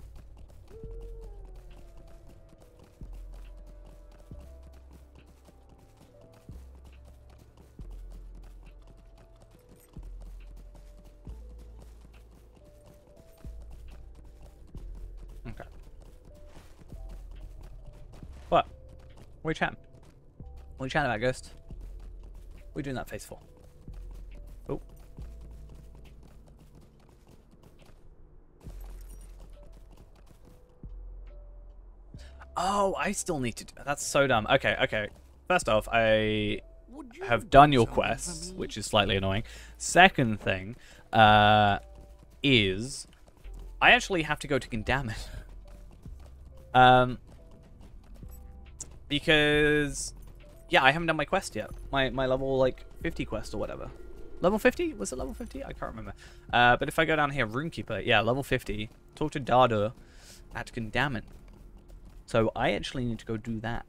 What are you chatting? What are you chatting about, Ghost? What are you doing that face for? Oh. Oh, I still need to do... That's so dumb. Okay, okay. First off, I have done your quests, which is slightly annoying. Second thing is I actually have to go to Gundamit. Because yeah, I haven't done my quest yet. My level like 50 quest or whatever. Level 50? Was it level 50? I can't remember. But if I go down here, Runekeeper, yeah, level 50. Talk to Dada at Gundamit. So I actually need to go do that.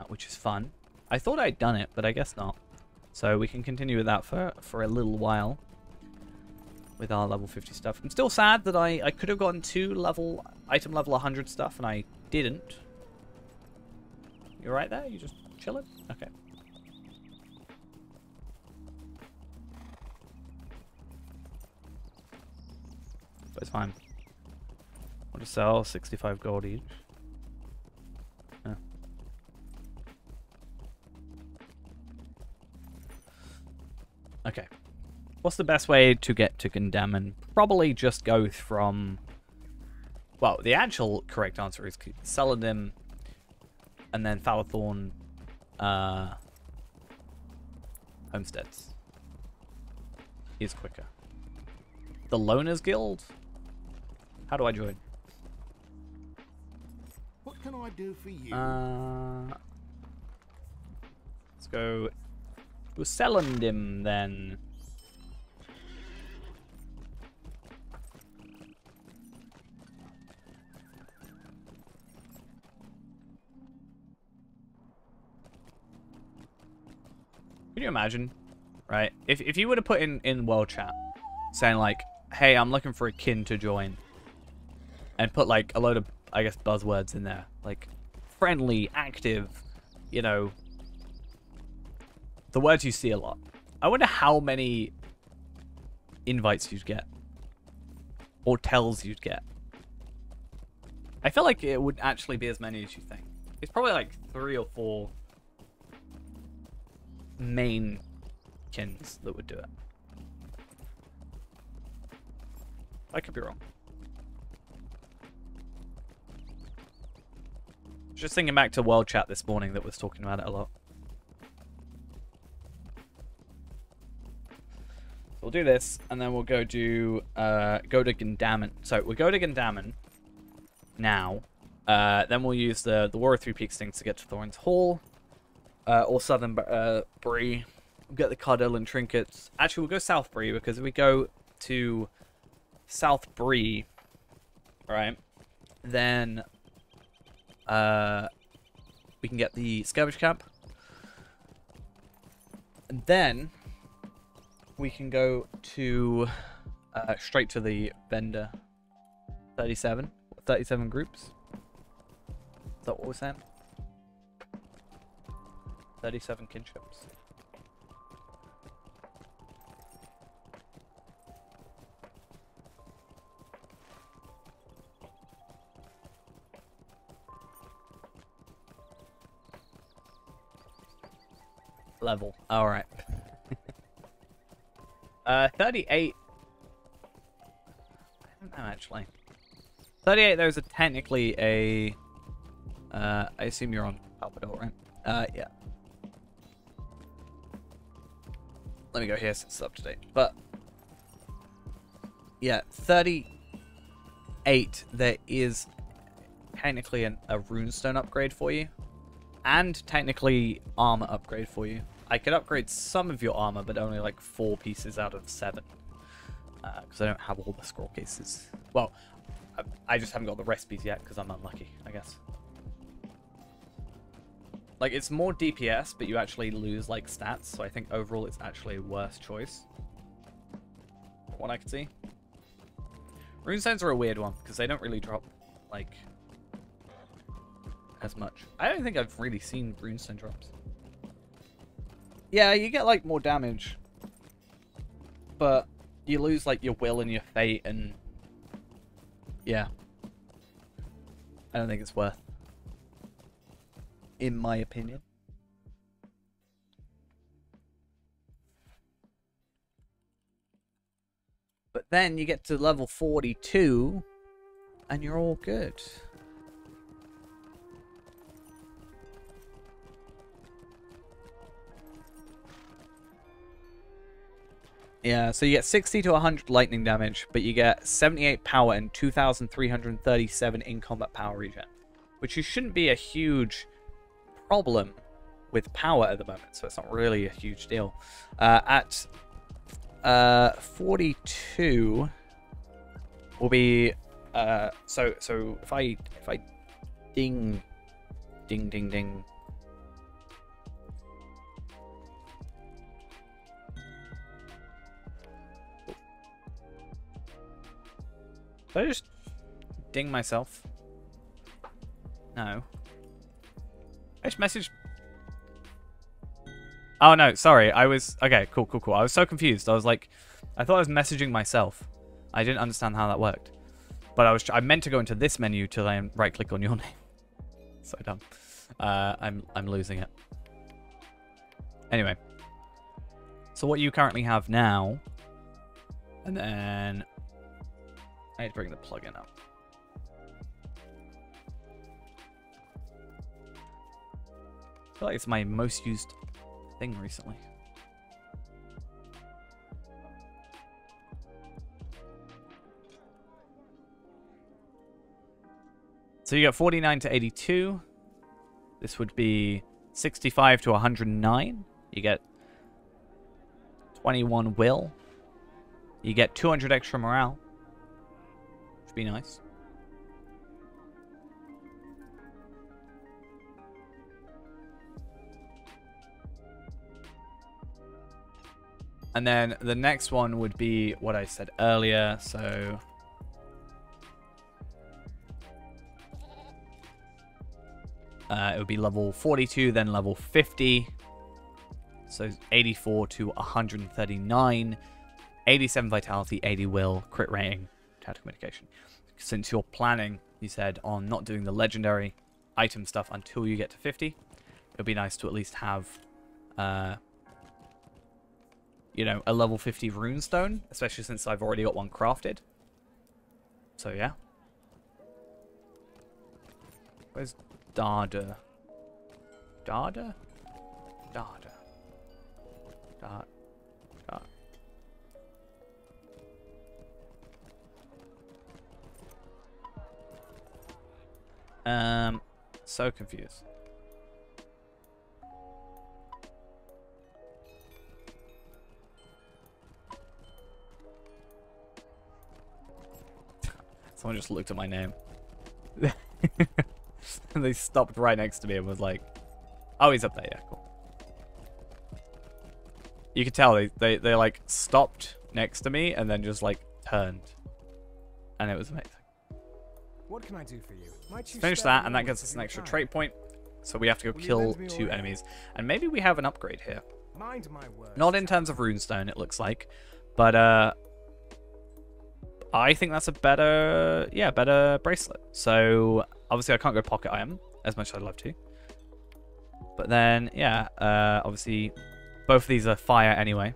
Which is fun. I thought I'd done it, but I guess not. So we can continue with that for a little while. With our level 50 stuff. I'm still sad that I could have gotten 2 item level 100 stuff and I didn't. You right there? You just chilling? Okay. But it's fine. Want to sell 65 gold each. Yeah. Okay. What's the best way to get to Gundamit? Probably just go from... Well, the actual correct answer is Celadon and then Falathorn homesteads. Is quicker. The Loners Guild? How do I join? What can I do for you? Let's go to Celadon then. Can you imagine, right? If you were to put in world chat, saying like, hey, I'm looking for a kin to join, and put like a load of, I guess, buzzwords in there, like friendly, active, you know, the words you see a lot. I wonder how many invites you'd get, or tells you'd get. I feel like it would actually be as many as you think. It's probably like 3 or 4 main kins that would do it. I could be wrong. Just thinking back to world chat this morning that was talking about it a lot. We'll do this, and then we'll go to Gundamit. So we'll go to Gundamit now. Then we'll use the War of Three Peaks things to get to Thorin's Hall. Or Southern Bree. We'll get the Cardellan trinkets. Actually, we'll go South Bree, because if we go to South Bree, right, then we can get the Skirmish Camp. And then we can go to straight to the vendor 37 groups. Is that what we're saying? 37 kinships. Level. All right. 38. I don't know actually. 38. Those are technically a. I assume you're on Palpateen, right? Yeah. Let me go here since it's up to date. But yeah, 38. There is technically a runestone upgrade for you, and technically armor upgrade for you. I could upgrade some of your armor, but only like 4 pieces out of 7, because I don't have all the scroll cases. Well, I just haven't got the recipes yet because I'm unlucky, I guess. Like, it's more DPS, but you actually lose, like, stats. So I think overall it's actually a worse choice. From what I can see. Runestones are a weird one, because they don't really drop, like, as much. I don't think I've really seen runestone drops. Yeah, you get, like, more damage. But you lose, like, your will and your fate and... Yeah. I don't think it's worth. In my opinion. But then you get to level 42 and you're all good. Yeah, so you get 60 to 100 lightning damage, but you get 78 power and 2,337 in-combat power regen. Which shouldn't be a huge problem with power at the moment, so it's not really a huge deal. At 42 will be... so if I ding... Did I just ding myself? No. I just messaged... Oh, no, sorry. I was... Okay, cool. I was so confused. I was like... I thought I was messaging myself. I didn't understand how that worked. But I meant to go into this menu to then right-click on your name. So dumb. I'm losing it. Anyway. So what you currently have now... And then... I need to bring the plugin up. I feel like it's my most used thing recently. So you get 49 to 82. This would be 65 to 109. You get 21 will. You get 200 extra morale. Be nice. And then the next one would be what I said earlier, so it would be level 42, then level 50. So 84 to 139, 87 vitality, 80 will, crit rating, tactical mitigation. Since you're planning, you said, on not doing the legendary item stuff until you get to 50, it would be nice to at least have, you know, a level 50 runestone, especially since I've already got one crafted. So, yeah. Where's Dada? Dada? Dada. Dada. So confused. Someone just looked at my name. And they stopped right next to me and was like, oh, he's up there, yeah, cool. You could tell they like stopped next to me and then just like turned. And it was amazing. What can I do for you? Finish that, and that gets us an extra trait point. So we have to go kill 2 enemies. And maybe we have an upgrade here. Mind my words. Not in terms of runestone, it looks like. But, I think that's a better, yeah, better bracelet. So, obviously I can't go pocket item, as much as I'd love to. But then, yeah, obviously, both of these are fire anyway.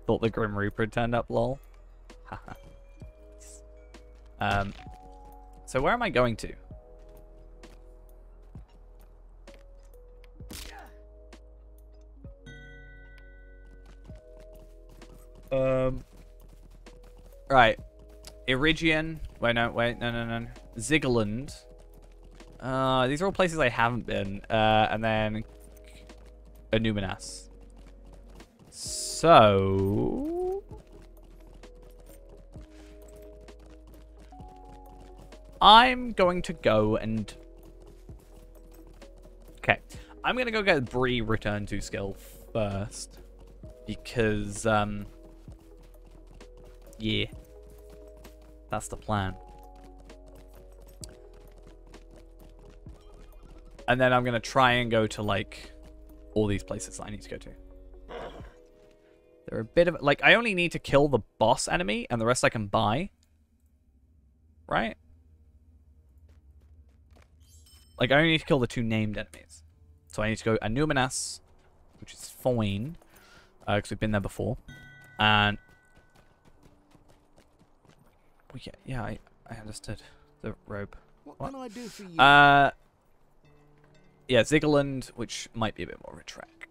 Thought the Grim Reaper had turned up, lol. So where am I going to? Right. Irigian. No. Zigaland. These are all places I haven't been. And then Anuminas. So I'm going to go and... Okay. I'm going to go get Bree Return to skill first. Because, yeah. That's the plan. And then I'm going to try and go to, like, all these places that I need to go to. They're a bit of... Like, I only need to kill the boss enemy, and the rest I can buy. Right? Like, I only need to kill the 2 named enemies. So I need to go Anuminas, which is fine, because we've been there before. And... Well, yeah, I understood the robe. What can I do for you? Yeah, Zigglerland, which might be a bit more of a trek.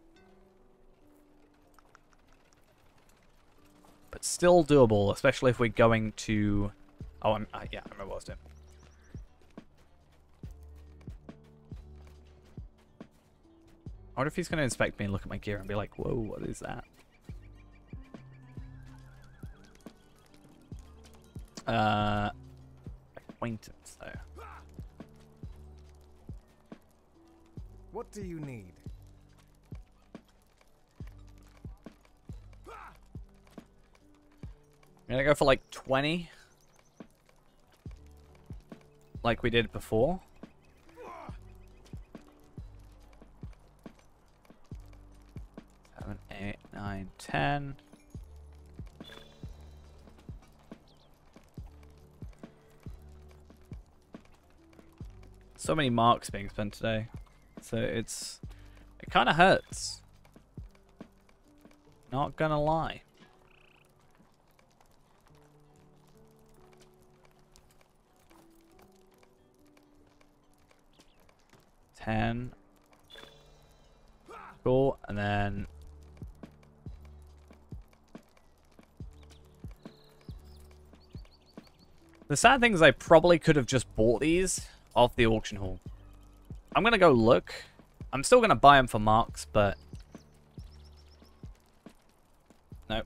But still doable, especially if we're going to... Oh, yeah, I remember what I was doing. I wonder if he's going to inspect me and look at my gear and be like, whoa, what is that? Acquaintance, though. What do you need? I'm gonna go for like 20. Like we did before. Seven, 8, 9, 10. So many marks being spent today. So it kind of hurts. Not gonna lie. Cool, and then the sad thing is I probably could have just bought these off the auction hall. I'm gonna go look. I'm still gonna buy them for marks, but nope.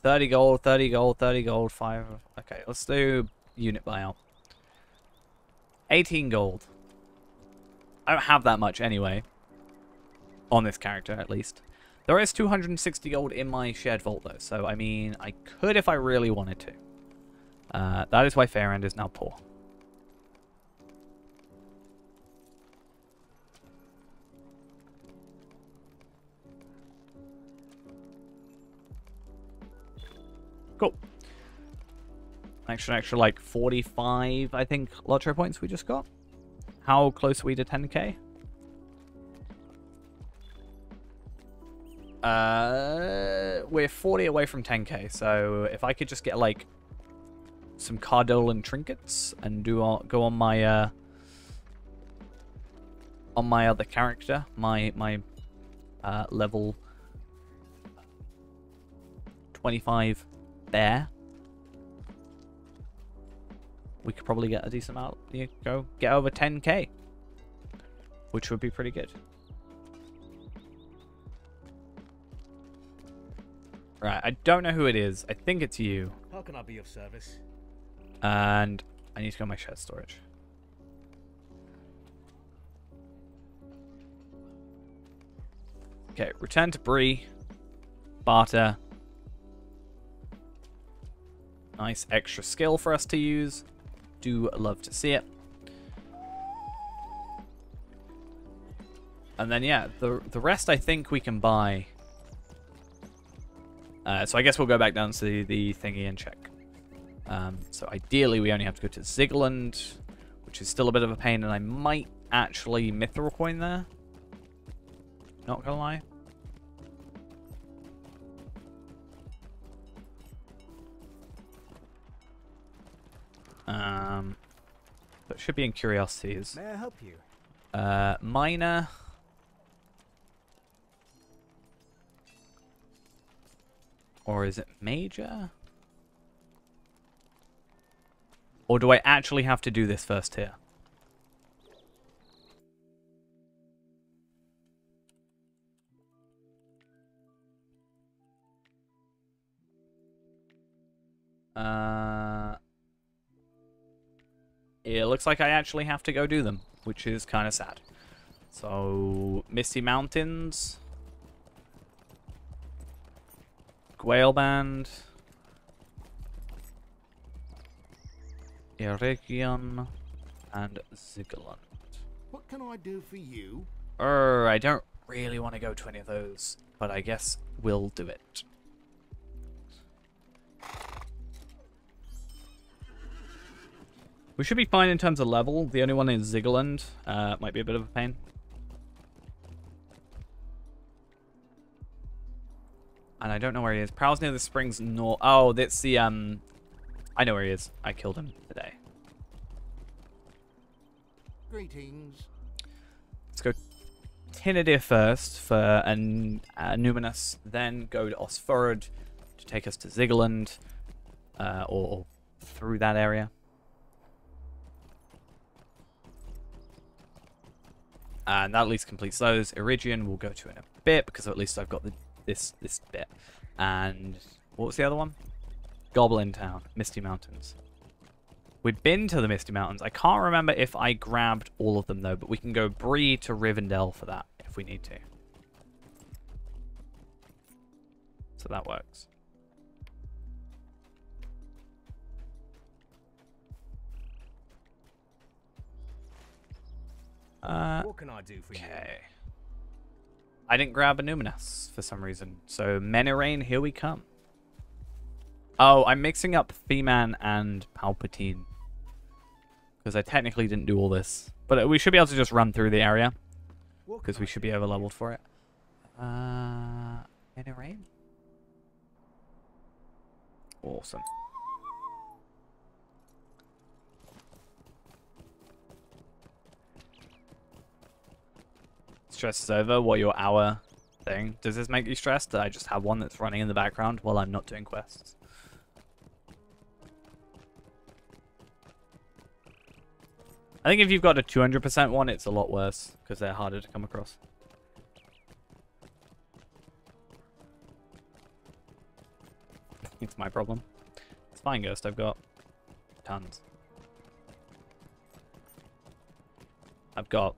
30 gold, 30 gold, 30 gold, 5. Okay, let's do unit buyout. 18 gold. I don't have that much anyway. On this character, at least. There is 260 gold in my shared vault, though. So, I mean, I could if I really wanted to. That is why Fairend is now poor. Cool. Extra, like 45, I think, lottery points we just got. How close are we to 10k? We're 40 away from 10k, so if I could just get, like, some Cardolan trinkets and go on my other character, my level 25 bear, we could probably get a decent amount. Get over 10k, which would be pretty good. Right, I don't know who it is. I think it's you. How can I be of service? And I need to go to my shared storage. Okay, return to Bree. Barter. Nice extra skill for us to use. Do love to see it. And then, yeah, the rest I think we can buy. So I guess we'll go back down to the thingy and check. So ideally, we only have to go to Zigglerland, which is still a bit of a pain, and I might actually Mithril coin there. Not gonna lie. But it should be in Curiosities. May I help you? Minor. Or is it major? Or do I actually have to do this first here? It looks like I actually have to go do them, which is kind of sad. So, Misty Mountains. Gwail Band. Eregion. And Zigglerland. What can I do for you? I don't really want to go to any of those, but I guess we'll do it. We should be fine in terms of level. The only one is Zigglerland. Might be a bit of a pain. And I don't know where he is. Prowls near the springs north. Oh, that's the, I know where he is. I killed him today. Greetings. Let's go Tinadir first for Numinous, then go to Osforod to take us to Zigglerland, or through that area. And that at least completes those. Iridian we'll go to in a bit, because at least I've got this bit. And what was the other one? Goblin Town, Misty Mountains. We've been to the Misty Mountains. I can't remember if I grabbed all of them, though, but we can go Bree to Rivendell for that, if we need to. So that works. What can I do for you? Okay. I didn't grab a Numinous for some reason. So Menerain, here we come. Oh, I'm mixing up Feman and Palpateen. Because I technically didn't do all this. But we should be able to just run through the area. Because we should be over-leveled for it. Menerain? Awesome. Stress is over. What your hour thing? Does this make you stressed that I just have one that's running in the background while I'm not doing quests? I think if you've got a 200% one, it's a lot worse because they're harder to come across. It's my problem. It's fine, Ghost. I've got tons. I've got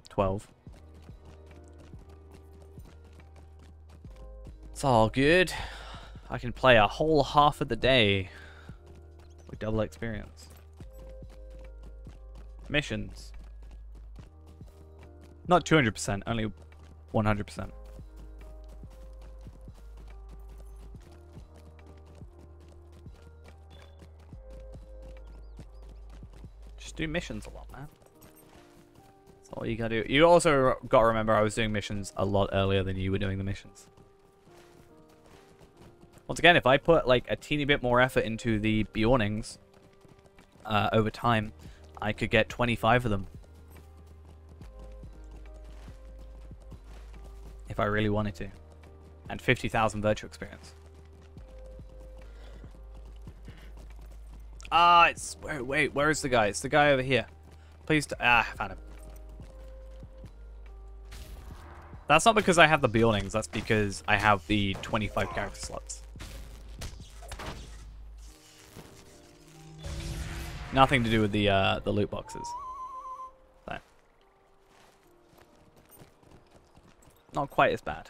12. It's all good. I can play a whole half of the day with double experience. Missions. Not 200%, only 100%. Just do missions a lot, man. That's all you gotta do. You also gotta remember I was doing missions a lot earlier than you were doing the missions. Once again, if I put like a teeny bit more effort into the Bjornings over time, I could get 25 of them. If I really wanted to. And 50,000 virtual experience. Ah, it's... Wait, where is the guy? It's the guy over here. Please... I found him. That's not because I have the Bjornings. That's because I have the 25 character slots. Nothing to do with the loot boxes. So. Not quite as bad.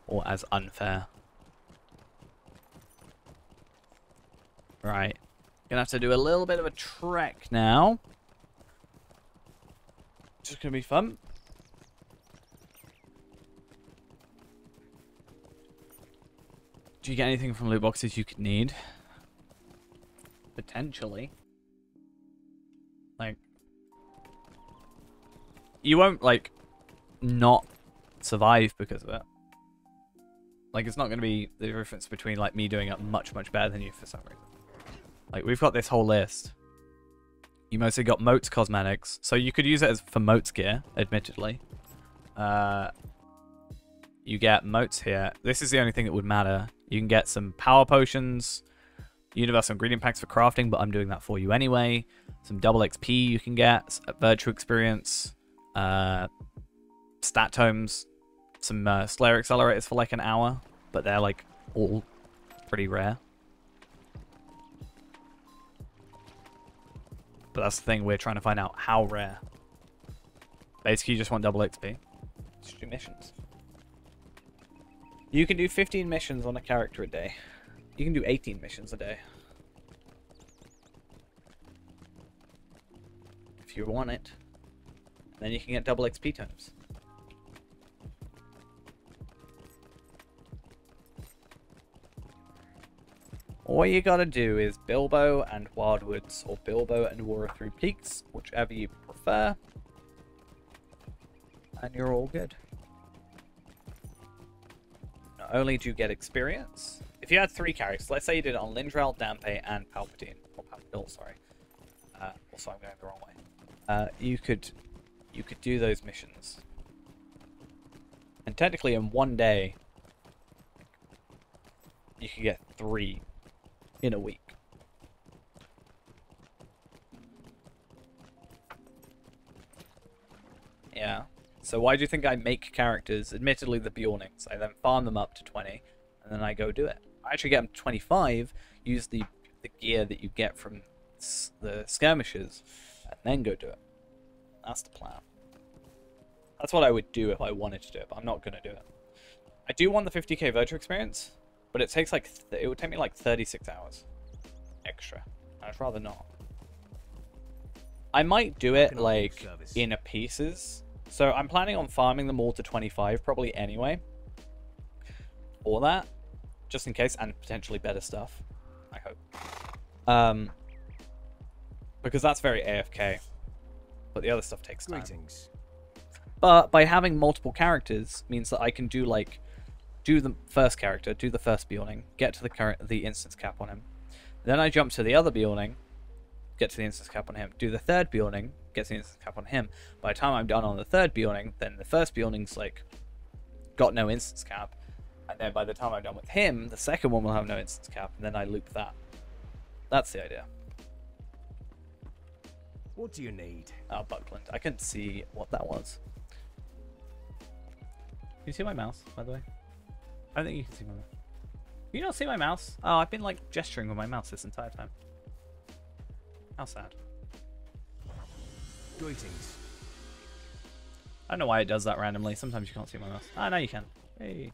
Or as unfair. Right. Gonna have to do a little bit of a trek now. Just gonna be fun. Do you get anything from loot boxes you could need? Potentially. Like, you won't, like, not survive because of it. Like, it's not going to be the difference between, like, me doing it much, much better than you for some reason. Like, we've got this whole list. You mostly got Moats cosmetics, so you could use it as for Moats gear, admittedly. You get Moats here. This is the only thing that would matter. You can get some power potions, universal ingredient packs for crafting, but I'm doing that for you anyway. Some double XP you can get, virtual experience, stat tomes, some Slayer accelerators for like an hour, but they're like all pretty rare. But that's the thing, we're trying to find out how rare. Basically, you just want double XP. Just do missions. You can do 15 missions on a character a day. You can do 18 missions a day. if you want it. Then you can get double XP tomes. All you gotta do is Bilbo and Wildwoods, or Bilbo and War of Three Peaks, whichever you prefer. And you're all good. Not only do you get experience, if you had 3 characters, let's say you did it on Lindrel, Dampe, and Palpatine. Or Palpatine, sorry. Also, I'm going the wrong way. You could do those missions. And technically in one day, you could get 3 in a week. Yeah. So why do you think I make characters, admittedly the Bjornings, I then farm them up to 20, and then I go do it. I actually get them to 25, use the gear that you get from the skirmishes, and then go do it. That's the plan. That's what I would do if I wanted to do it, but I'm not going to do it. I do want the 50k virtual experience, but it takes like, it would take me like 36 hours extra. I'd rather not. I might do it like in pieces. So I'm planning on farming them all to 25 probably anyway. For that. Just in case, and potentially better stuff. I hope. Because that's very AFK. But the other stuff takes time. Greetings. But by having multiple characters means that I can do like, do the first character, do the first Bjorning, get to the instance cap on him. Then I jump to the other Bjorning, get to the instance cap on him. Do the third Bjorning, get to the instance cap on him. By the time I'm done on the third Bjorning, then the first Bjorning's like got no instance cap. And then by the time I'm done with him, the second one will have no instance cap, and then I loop that. That's the idea. What do you need? Oh, Buckland. I couldn't see what that was. Can you see my mouse, by the way? I don't think you can see my mouse. Can you not see my mouse? Oh, I've been like gesturing with my mouse this entire time. How sad. Greetings. I don't know why it does that randomly. Sometimes you can't see my mouse. Ah, now you can. Hey.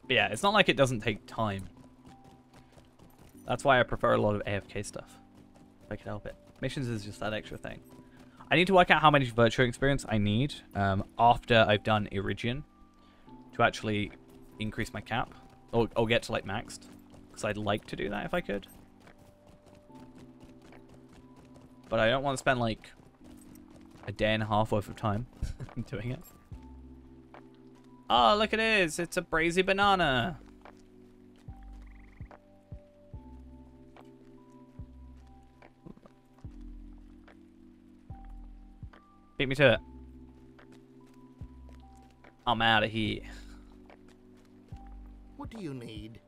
But yeah, it's not like it doesn't take time. That's why I prefer a lot of AFK stuff. If I can help it. Missions is just that extra thing. I need to work out how much virtual experience I need after I've done Iridian to actually increase my cap. Or get to like maxed. Because I'd like to do that if I could. But I don't want to spend like a day and a half worth of time doing it. Oh, look it is. It's a brazy banana. Beat me to it. I'm out of here. What do you need?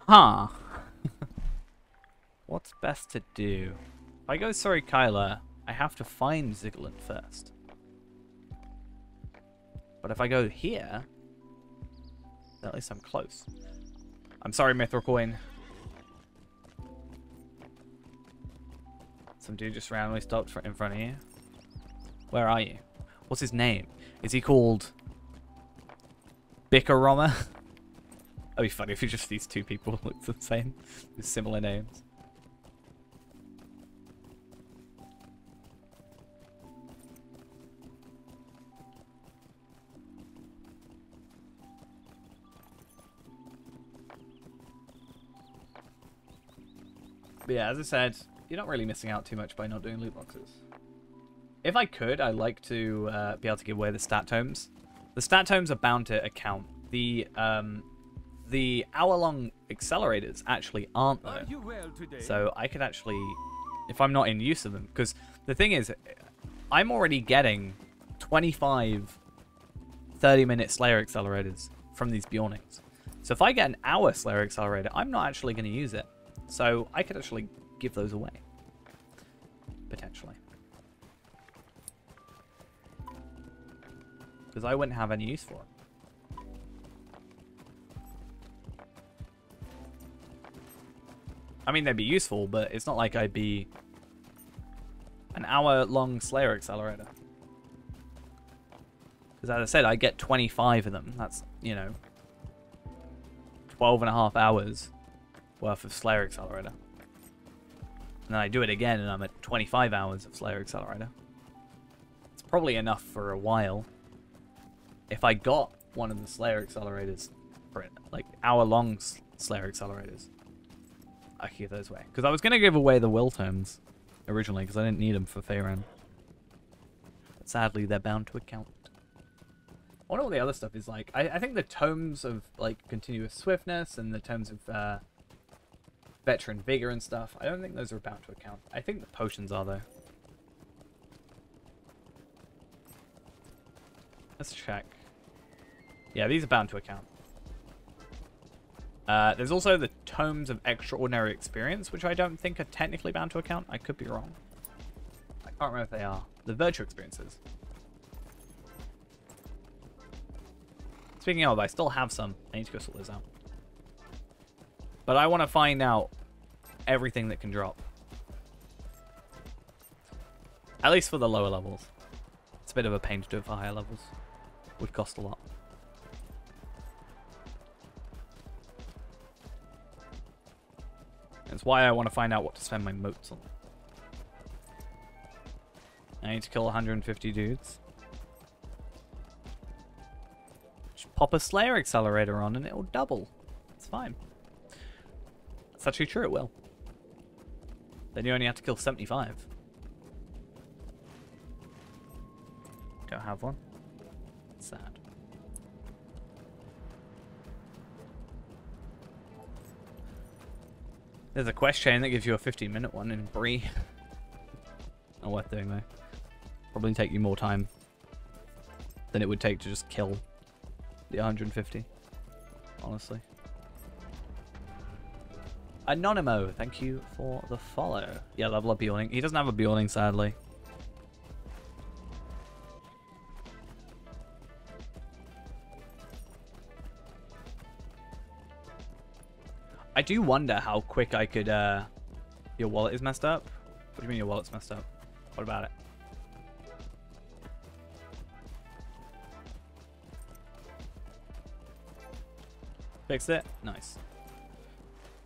Huh. What's best to do? If I go Sorry Kyla, I have to find Ziggurat first. But if I go here, at least I'm close. I'm sorry, Mithril Coin. Some dude just randomly stopped in front of you. Where are you? What's his name? Is he called Bickeroma? That'd be funny if you just these two people look the same with similar names. But yeah, as I said, you're not really missing out too much by not doing loot boxes. If I could, I'd like to be able to give away the stat tomes. The stat tomes are bound to account. The hour-long accelerators actually aren't, though. So I could actually, if I'm not in use of them, because the thing is, I'm already getting 25 30-minute Slayer accelerators from these Bjornings. So if I get an hour Slayer accelerator, I'm not actually going to use it. So I could actually give those away. Potentially. Because I wouldn't have any use for them. I mean, they'd be useful, but it's not like I'd be an hour-long Slayer accelerator. Because as I said, I get 25 of them. That's, you know, 12.5 hours worth of Slayer Accelerator. And then I do it again and I'm at 25 hours of Slayer Accelerator. It's probably enough for a while. If I got one of the Slayer Accelerators for it, like hour-long Slayer Accelerators, I could give those away. Because I was going to give away the will tomes originally because I didn't need them for Faerun. But sadly, they're bound to account. I wonder what the other stuff is like. I think the tomes of like continuous swiftness and the tomes of veteran vigor and stuff, I don't think those are bound to account. I think the potions are though. Let's check. Yeah, these are bound to account. There's also the tomes of extraordinary experience, which I don't think are technically bound to account. I could be wrong. I can't remember if they are. The virtue experiences. Speaking of, I still have some. I need to go sort those out. But I want to find out everything that can drop. At least for the lower levels. It's a bit of a pain to do it for higher levels. Would cost a lot. That's why I want to find out what to spend my motes on. I need to kill 150 dudes. Just pop a Slayer Accelerator on and it'll double. It's fine. That's actually true, it will. Then you only have to kill 75. Don't have one. Sad. There's a quest chain that gives you a 15-minute one in Bree. Not worth doing though. Probably take you more time than it would take to just kill the 150. Honestly. Anonymo, thank you for the follow. Yeah, level up Bjorning. He doesn't have a Bjorning, sadly. I do wonder how quick I could, your wallet is messed up? What do you mean your wallet's messed up? What about it? Fixed it? Nice.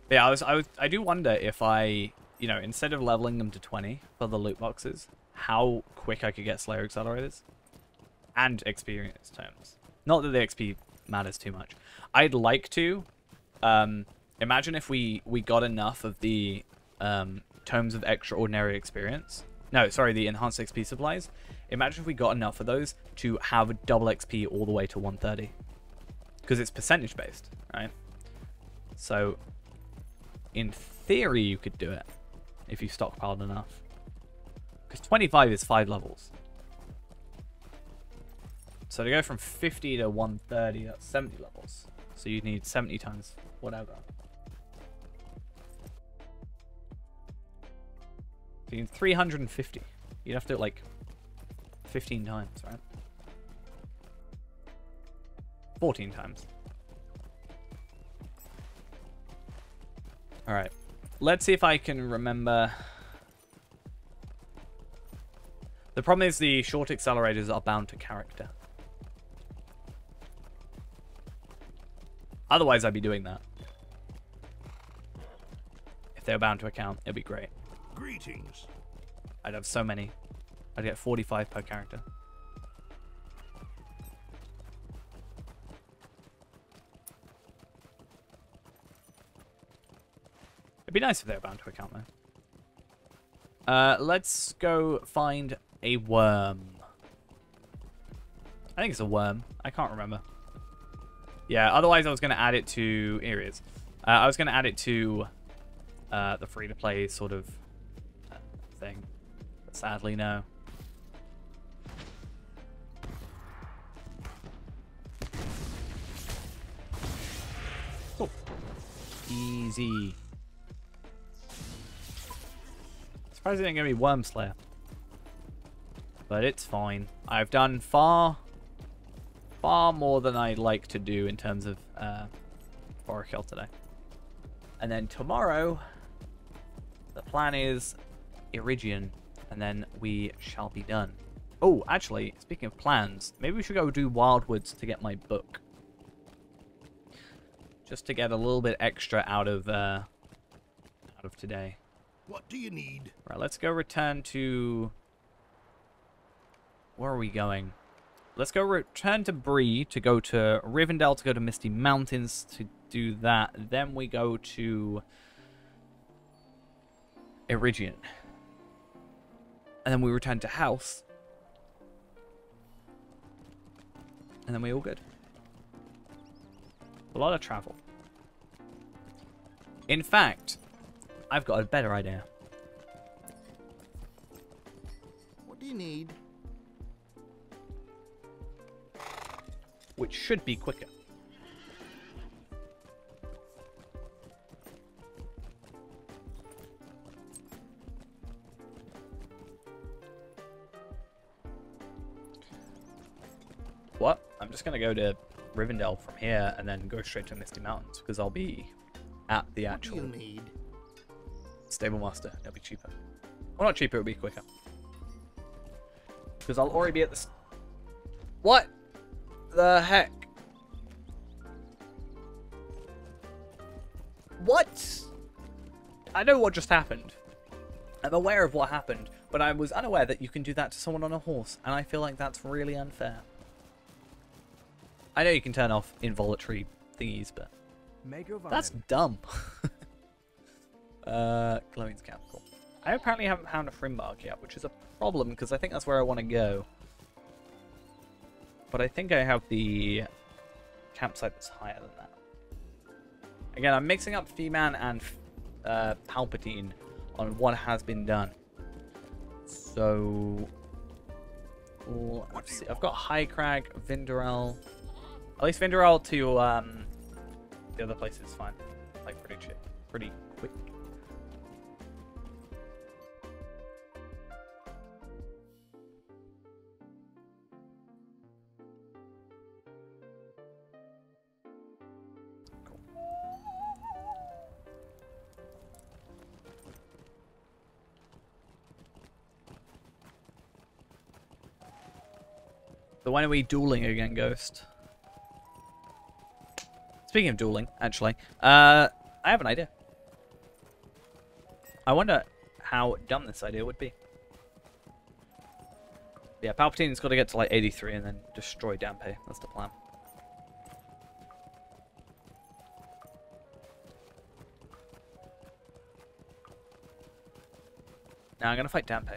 But yeah, I do wonder if I, you know, instead of leveling them to 20 for the loot boxes, how quick I could get Slayer Accelerators and experience terms. Not that the XP matters too much. I'd like to, imagine if we got enough of the tomes of extraordinary experience. No, sorry, the enhanced XP supplies. Imagine if we got enough of those to have double XP all the way to 130. Because it's percentage based, right? So, in theory, you could do it if you stockpiled enough. Because 25 is 5 levels. So to go from 50 to 130, that's 70 levels. So you'd need 70 times whatever. So you need 350. You'd have to do it like 15 times, right? 14 times. Alright. Let's see if I can remember. The problem is the short accelerators are bound to character. Otherwise, I'd be doing that. If they were bound to account, it'd be great. Greetings. I'd have so many. I'd get 45 per character. It'd be nice if they were bound to account, though. Let's go find a worm. I think it's a worm. I can't remember. Yeah, otherwise I was going to add it to... Here it is. I was going to add it to the free-to-play sort of thing. But sadly, no. Oh. Easy. Surprised it didn't give me Worm Slayer. But it's fine. I've done far more than I'd like to do in terms of for a kill today. And then tomorrow, the plan is Iridian, and then we shall be done. Oh, actually, speaking of plans, maybe we should go do Wildwoods to get my book. Just to get a little bit extra out of today. What do you need? Right, let's go return to... Where are we going? Let's go return to Bree to go to Rivendell to go to Misty Mountains to do that. Then we go to Iridian. And then we return to House. And then we all good. A lot of travel. In fact, I've got a better idea. What do you need? Which should be quicker. What? I'm just going to go to Rivendell from here and then go straight to Misty Mountains because I'll be at the actual What do you need? Stable Master. It'll be cheaper. Well, not cheaper, it'll be quicker. Because I'll already be at the... What the heck? What? I know what just happened. I'm aware of what happened, but I was unaware that you can do that to someone on a horse, and I feel like that's really unfair. I know you can turn off involuntary thingies, but that's dumb. Glowing's Capital. I apparently haven't found a Frimbark yet, which is a problem because I think that's where I want to go. But I think I have the campsite that's higher than that. Again, I'm mixing up Fee-Man and Palpateen on what has been done. So, let's see. I've got High Crag, Vinderell. At least Vinderell to the other place is fine. Like pretty quick. So when are we dueling again, Ghost? Speaking of dueling, actually, I have an idea. I wonder how dumb this idea would be. Yeah, Palpatine's got to get to like 83 and then destroy Dampe. That's the plan. Now I'm going to fight Dampe.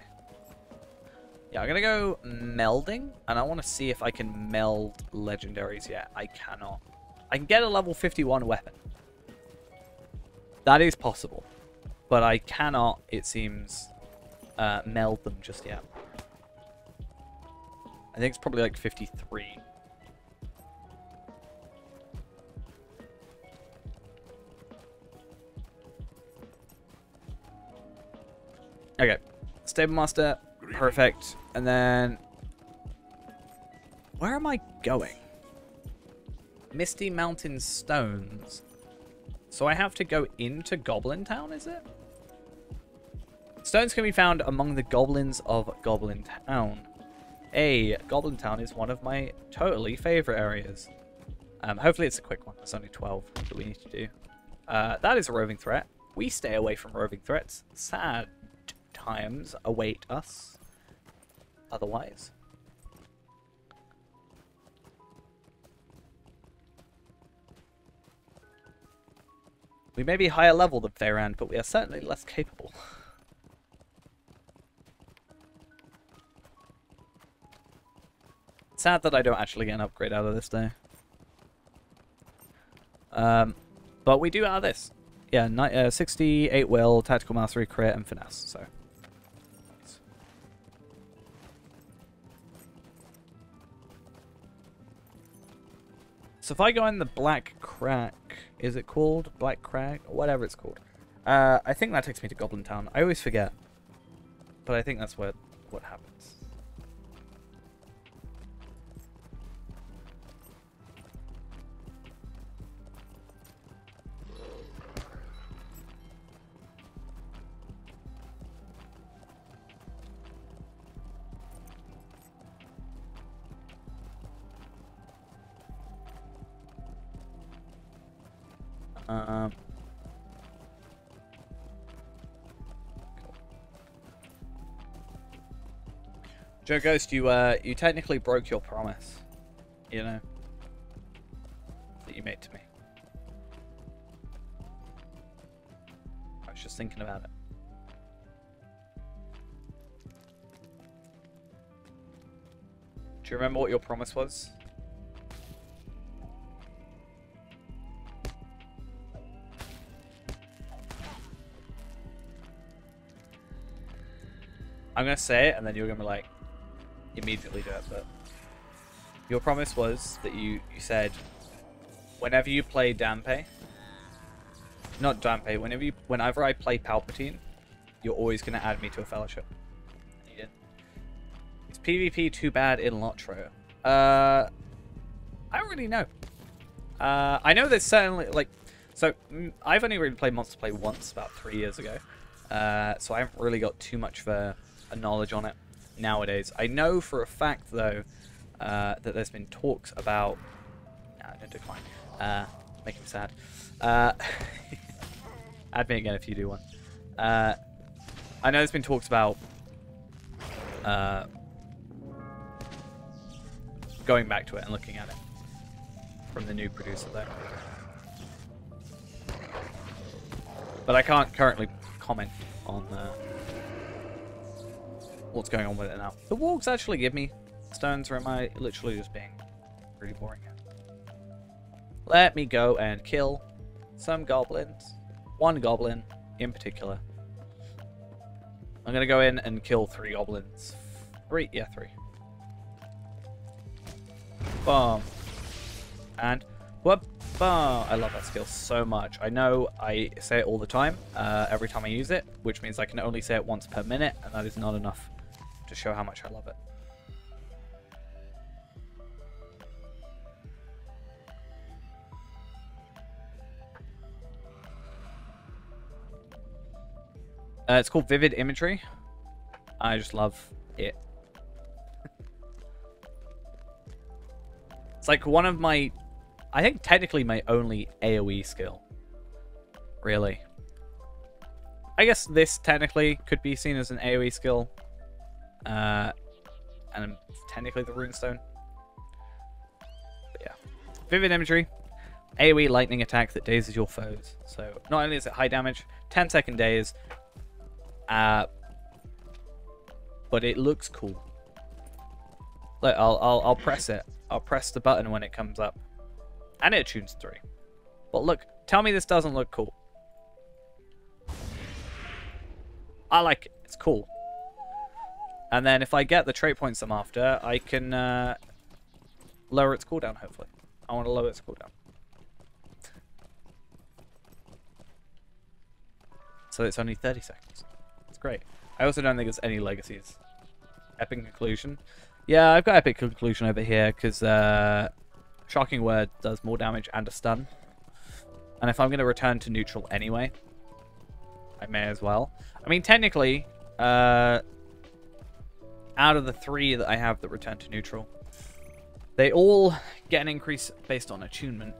Yeah, I'm going to go melding, and I want to see if I can meld legendaries yet. I cannot. I can get a level 51 weapon. That is possible. But I cannot, it seems, meld them just yet. I think it's probably like 53. Okay. Stable Master. Perfect. And then... Where am I going? Misty Mountain Stones. So I have to go into Goblin Town, is it? Stones can be found among the goblins of Goblin Town. Goblin Town is one of my totally favorite areas. Hopefully it's a quick one. There's only 12 that we need to do. That is a roving threat. We stay away from roving threats. Sad times await us. Otherwise. We may be higher level than Feyran, but we are certainly less capable. Sad that I don't actually get an upgrade out of this, though. But we do out of this. Yeah, 68 will, tactical mastery, crit, and finesse. So. So if I go in the Black Crack, is it called Black Crag? Or whatever it's called. I think that takes me to Goblin Town. I always forget. But I think that's what happens. Cool. Joe Ghost, you technically broke your promise, you know, that you made to me. I was just thinking about it. Do you remember what your promise was? I'm gonna say it, and then you're gonna be like, immediately do it. But your promise was that you said, whenever you play Dampe, not Dampe, whenever I play Palpatine, you're always gonna add me to a fellowship. And you did. Is PvP too bad in Lotro? I don't really know. I know there's certainly like, so I've only really played Monster Play once about 3 years ago, so I haven't really got too much of a knowledge on it nowadays. I know for a fact though that there's been talks about. Nah, don't decline. Make him sad. Add me again if you do one. I know there's been talks about going back to it and looking at it from the new producer there. But I can't currently comment on what's going on with it now. The walks actually give me stones, or am I literally just being really boring here? Let me go and kill some goblins. One goblin in particular. I'm gonna go in and kill 3 goblins. 3? Yeah, 3. Boom. And whoop. Boom. I love that skill so much. I know I say it all the time, every time I use it, which means I can only say it once per minute, and that is not enough to show how much I love it. It's called Vivid Imagery. I just love it. It's like one of my, I think technically my only AoE skill. Really. I guess this technically could be seen as an AoE skill. And technically the runestone. But yeah. Vivid Imagery. AoE lightning attack that dazes your foes. So not only is it high damage, 10-second daze, but it looks cool. Look, I'll press it. I'll press the button when it comes up, and it tunes 3. But look, tell me this doesn't look cool. I like it. It's cool. And then if I get the trait points I'm after, I can lower its cooldown. Hopefully, I want to lower its cooldown. So it's only 30 seconds. It's great. I also don't think there's any legacies. Epic Conclusion. Yeah, I've got Epic Conclusion over here because Shocking Word does more damage and a stun. And if I'm going to return to neutral anyway, I may as well. I mean, technically, out of the 3 that I have that return to neutral, they all get an increase based on attunement.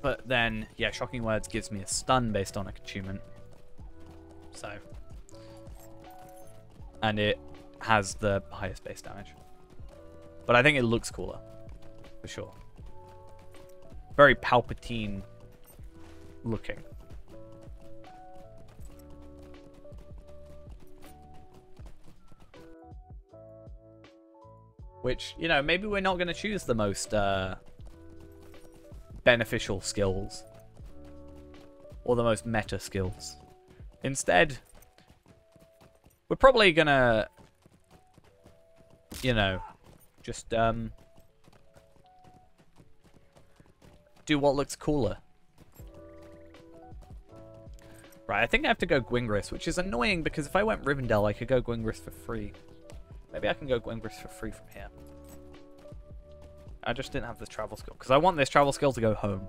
But then, yeah, Shocking Words gives me a stun based on attunement. So, and it has the highest base damage. But I think it looks cooler, for sure. Very Palpatine looking. Which, you know, maybe we're not going to choose the most beneficial skills. Or the most meta skills. Instead, we're probably going to, you know, just do what looks cooler. Right, I think I have to go Gwingris, which is annoying because if I went Rivendell, I could go Gwingris for free. Maybe I can go Gwingris for free from here. I just didn't have this travel skill. Because I want this travel skill to go home.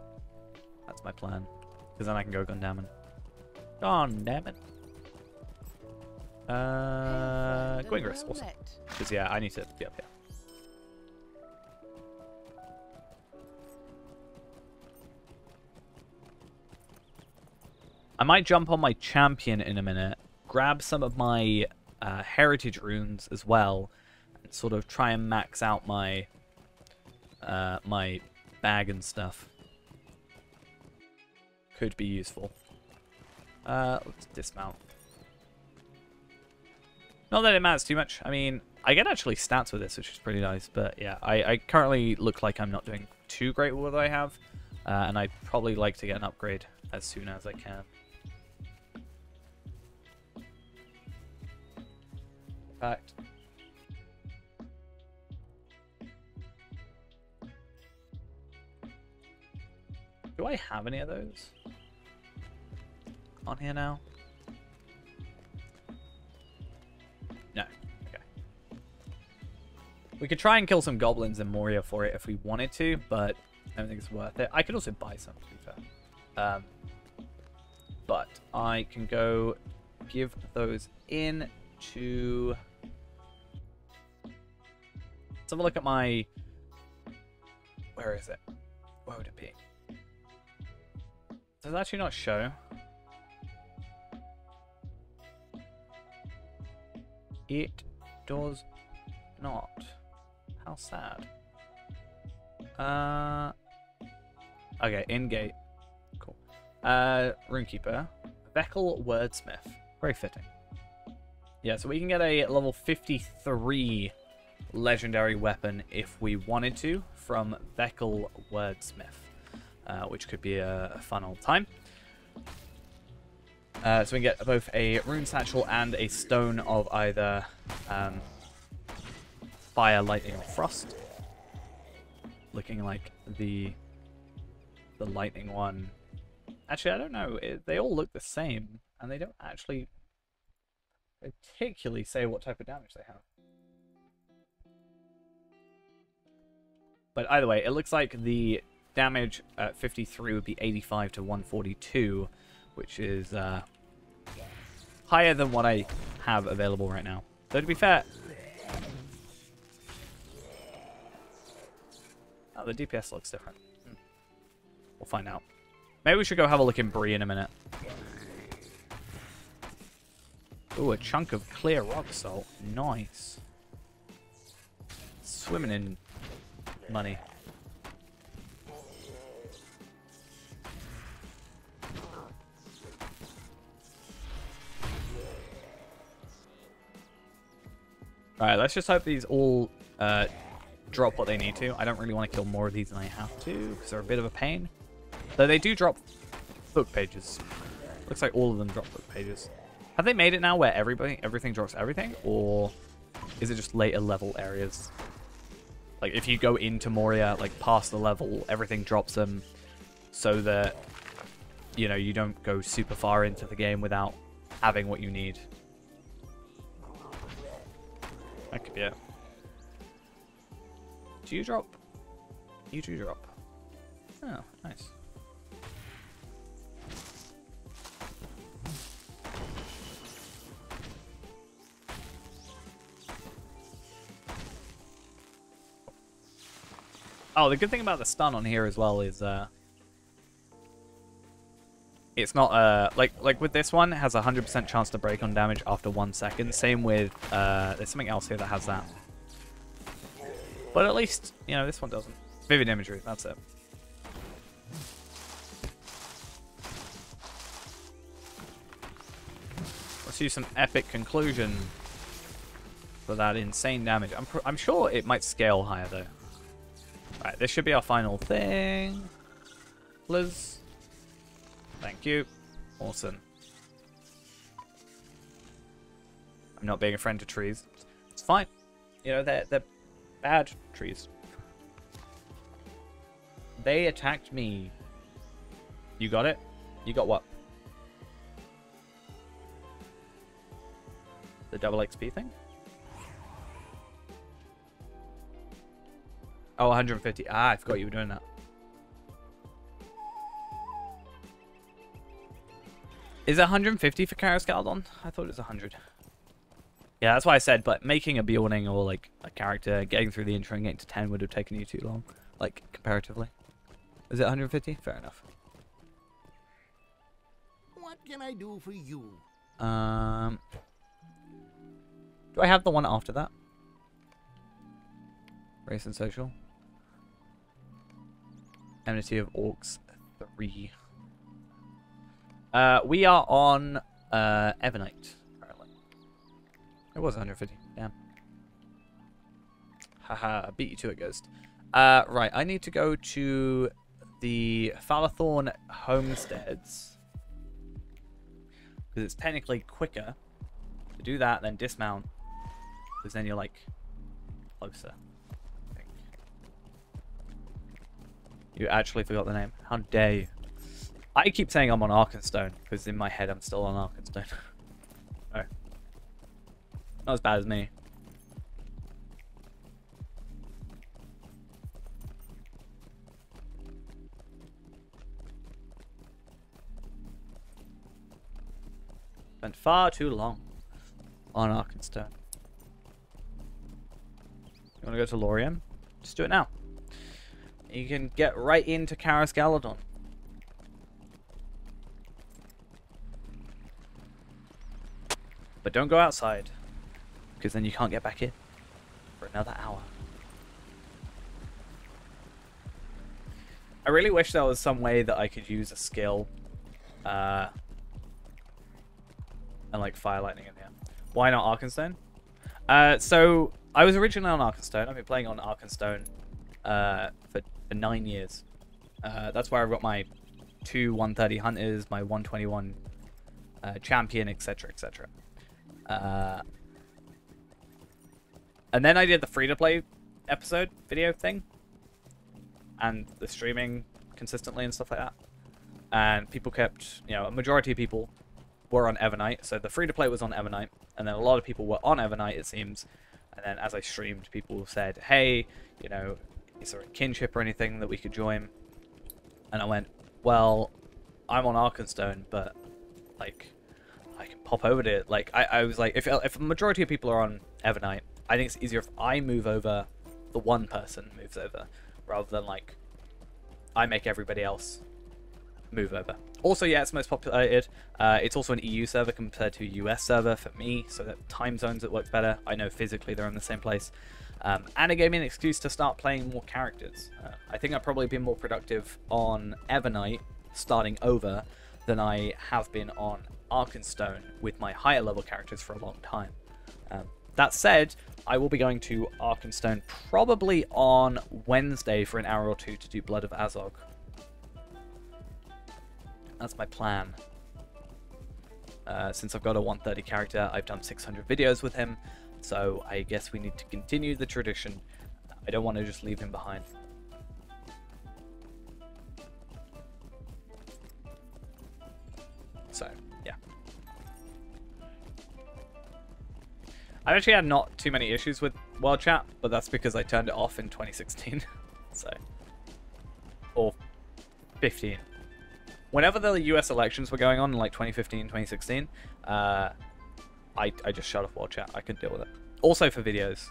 That's my plan. Because then I can go Gundamon. Gundamon. Gwingris, awesome. Because yeah, I need to be up here. I might jump on my champion in a minute, grab some of my heritage runes as well, and sort of try and max out my my bag and stuff. Could be useful. Let's dismount. Not that it matters too much. I mean, I get actually stats with this, which is pretty nice. But yeah, I currently look like I'm not doing too great with what I have. And I'd probably like to get an upgrade as soon as I can. In fact, do I have any of those on here now? No. Okay. We could try and kill some goblins in Moria for it if we wanted to, but I don't think it's worth it. I could also buy some, to be fair. But I can go give those in to... Let's have a look at my... Where is it? Where would it be? Does it actually not show? It does not. How sad. Okay, in-gate. Cool. Runekeeper. Veckel Wordsmith. Very fitting. Yeah, so we can get a level 53 legendary weapon if we wanted to from Veckel Wordsmith, which could be a fun old time. So we can get both a rune satchel and a stone of either fire, lightning, or frost. Looking like the lightning one. Actually, I don't know. They all look the same, and they don't actually particularly say what type of damage they have. But either way, it looks like the damage at 53 would be 85 to 142, which is higher than what I have available right now. Though to be fair, oh, the DPS looks different. We'll find out. Maybe we should go have a look in Bree in a minute. Ooh, a chunk of clear rock salt. Nice. Swimming in money. Alright, let's just hope these all drop what they need to. I don't really want to kill more of these than I have to, because they're a bit of a pain. Though they do drop book pages. Looks like all of them drop book pages. Have they made it now where everything drops everything? Or is it just later level areas? Like, if you go into Moria, like, past the level, everything drops them so that, you know, you don't go super far into the game without having what you need. That could be it. Do you drop? You do drop. Oh, nice. Oh, the good thing about the stun on here as well is it's not like with this one, it has a 100% chance to break on damage after 1 second. Same with there's something else here that has that. But at least, you know, this one doesn't. Vivid imagery, that's it. Let's use some epic conclusion for that insane damage. I'm sure it might scale higher though. Right, this should be our final thing. Liz. Thank you. Awesome. I'm not being a friend to trees. It's fine. You know, they're bad trees. They attacked me. You got it? You got what? The double XP thing? Oh, 150. Ah, I forgot you were doing that. Is it 150 for Karascaldon? I thought it was 100. Yeah, that's why I said, but making a Bjorning or like a character, getting through the intro and getting to 10 would have taken you too long. Like, comparatively. Is it 150? Fair enough. What can I do for you? Do I have the one after that? Race and social. Enmity of Orcs 3. We are on Evernight, apparently. It was 150. Damn. Haha, beat you to it, Ghost. Right, I need to go to the Falathorn Homesteads. Because it's technically quicker to do that than dismount. Because then you're, like, closer. I think. You actually forgot the name. How dare you. I keep saying I'm on Arkenstone, because in my head I'm still on Arkenstone. Oh. Not as bad as me. Spent far too long on Arkenstone. You want to go to Lorien? Just do it now. You can get right into Karas Galadon. But don't go outside, because then you can't get back in for another hour. I really wish there was some way that I could use a skill and like fire lightning in here. Why not Arkenstone? So I was originally on Arkenstone. I've been playing on Arkenstone for 9 years. That's where I've got my 2 130 hunters, my 121 champion, etc, etc. And then I did the free-to-play episode video thing, and the streaming consistently and stuff like that. And people kept, you know, a majority of people were on Evernight, so the free-to-play was on Evernight, and then a lot of people were on Evernight, it seems. And then as I streamed, people said, hey, you know, is there a kinship or anything that we could join? And I went, well, I'm on Arkenstone, but, like, I can pop over to it. Like, I was like, if a majority of people are on Evernight, I think it's easier if I move over, the one person moves over, rather than, like, I make everybody else move over. Also, yeah, it's most populated. It's also an EU server compared to a US server for me, so that time zones it works better. I know physically they're in the same place. And it gave me an excuse to start playing more characters. I think I've probably been more productive on Evernight starting over than I have been on Arkenstone with my higher level characters for a long time. That said, I will be going to Arkenstone probably on Wednesday for an hour or two to do Blood of Azog. That's my plan. Since I've got a 130 character, I've done 600 videos with him, so I guess we need to continue the tradition. I don't want to just leave him behind. So, yeah. I've actually had not too many issues with World Chat, but that's because I turned it off in 2016. So, or 15. Whenever the US elections were going on in like 2015, 2016, I just shut off World Chat. I couldn't deal with it. Also for videos.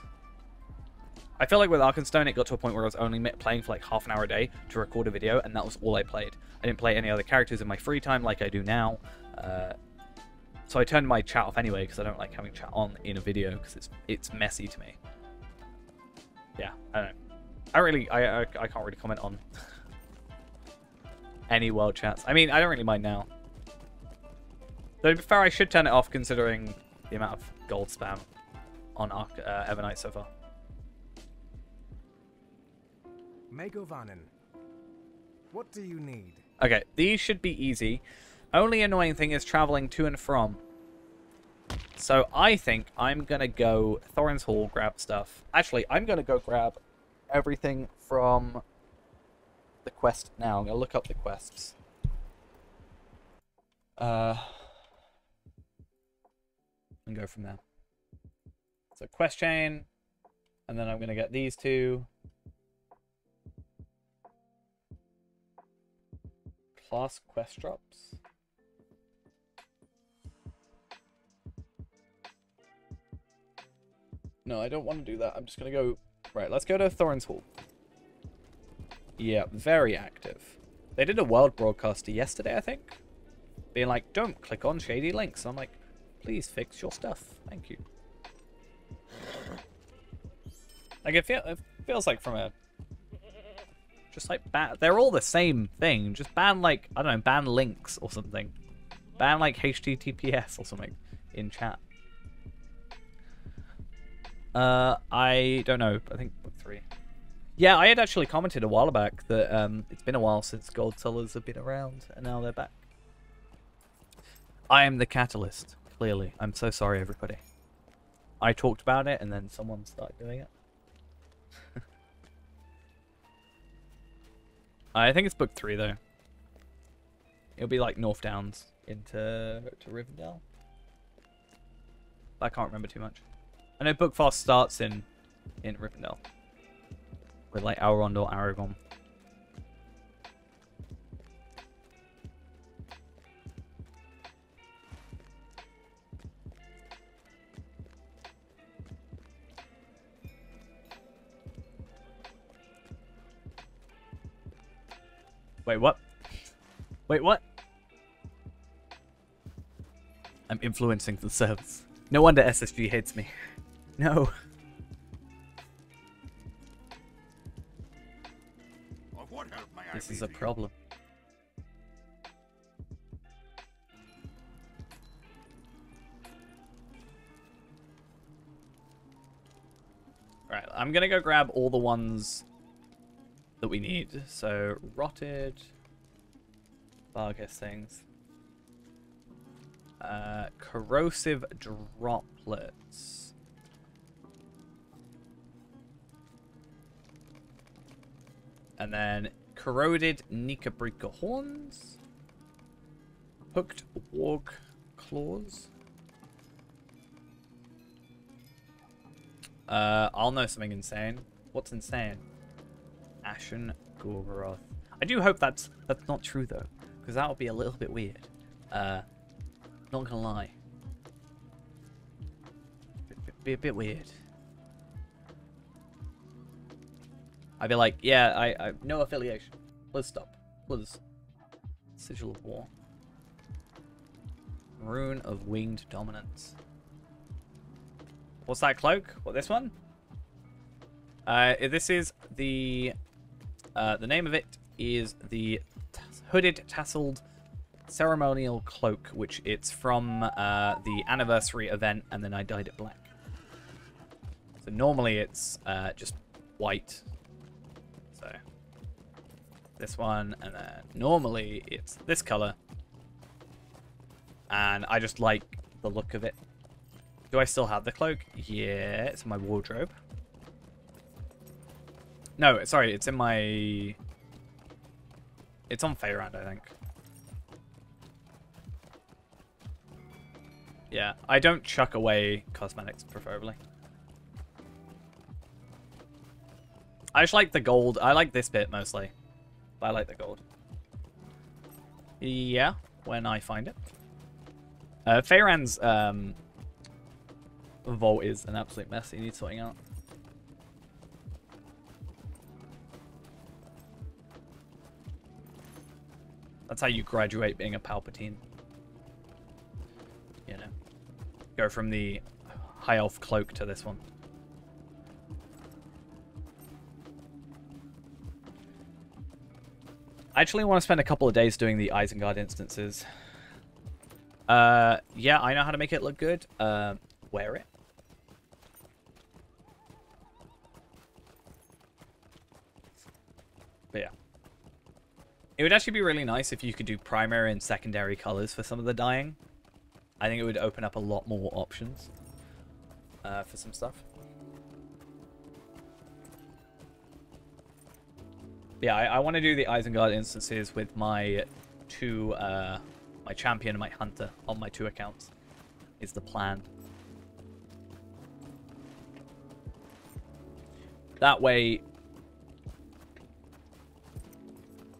I feel like with Arkenstone, it got to a point where I was only playing for like half an hour a day to record a video, and that was all I played. I didn't play any other characters in my free time like I do now. So I turned my chat off anyway, because I don't like having chat on in a video, because it's messy to me. Yeah, I don't know. I can't really comment on any world chats. I mean, I don't really mind now. Though, to be fair, I should turn it off considering the amount of gold spam on Evernight so far. Megovanen, what do you need? Okay, these should be easy. Only annoying thing is traveling to and from. So I think I'm going to go Thorin's Hall, grab stuff. Actually, I'm going to go grab everything from the quest now. I'm going to look up the quests. And go from there. So quest chain. And then I'm going to get these two. Class quest drops. No, I don't want to do that. I'm just going to go... Right, let's go to Thorin's Hall. Yeah, very active. They did a world broadcaster yesterday, I think. being like, don't click on shady links. I'm like, please fix your stuff. Thank you. Like, it feels like from a... Just like, they're all the same thing. Just ban, like, I don't know, ban links or something. Ban, like, HTTPS or something in chat. I don't know. I think book 3. Yeah, I had actually commented a while back that it's been a while since Gold Sellers have been around, and now they're back. I am the catalyst, clearly. I'm so sorry, everybody. I talked about it, and then someone started doing it. I think it's book 3, though. It'll be like North Downs into Rivendell. I can't remember too much. I know book 4 starts in Rivendell. With like Elrond or Aragorn. Wait, what? Wait, what? I'm influencing the servers. No wonder SSG hates me. No. Of what help may I This be is a to you? problem. Alright, I'm gonna go grab all the ones that we need. So, rotted, Vargas things. Corrosive droplets. And then corroded Nikabrika horns. Hooked warg claws. I'll know something insane. What's insane? Ashen Gorgoroth. I do hope that's not true though, because that would be a little bit weird. Not gonna lie. Be a bit weird. I'd be like, yeah, I no affiliation. Let's stop. Please. Sigil of War. Rune of Winged Dominance. What's that cloak? What, this one? This is the name of it is the Hooded Tasseled Ceremonial Cloak, which it's from the anniversary event, and then I dyed it black. So normally it's just white. So this one, and then normally it's this color. And I just like the look of it. Do I still have the cloak? Yeah, it's in my wardrobe. No, sorry, it's in my... It's on Faerund, I think. Yeah, I don't chuck away cosmetics, preferably. I just like the gold. I like this bit, mostly. But I like the gold. Yeah, when I find it. Faerund's vault is an absolute mess. He needs sorting out. That's how you graduate being a Palpateen. You know. Go from the high elf cloak to this one. I actually want to spend a couple of days doing the Isengard instances. Yeah, I know how to make it look good. Wear it. But yeah. It would actually be really nice if you could do primary and secondary colors for some of the dyeing. I think it would open up a lot more options for some stuff. Yeah, I want to do the Isengard instances with my two, my champion and my hunter on my 2 accounts. Is the plan. That way,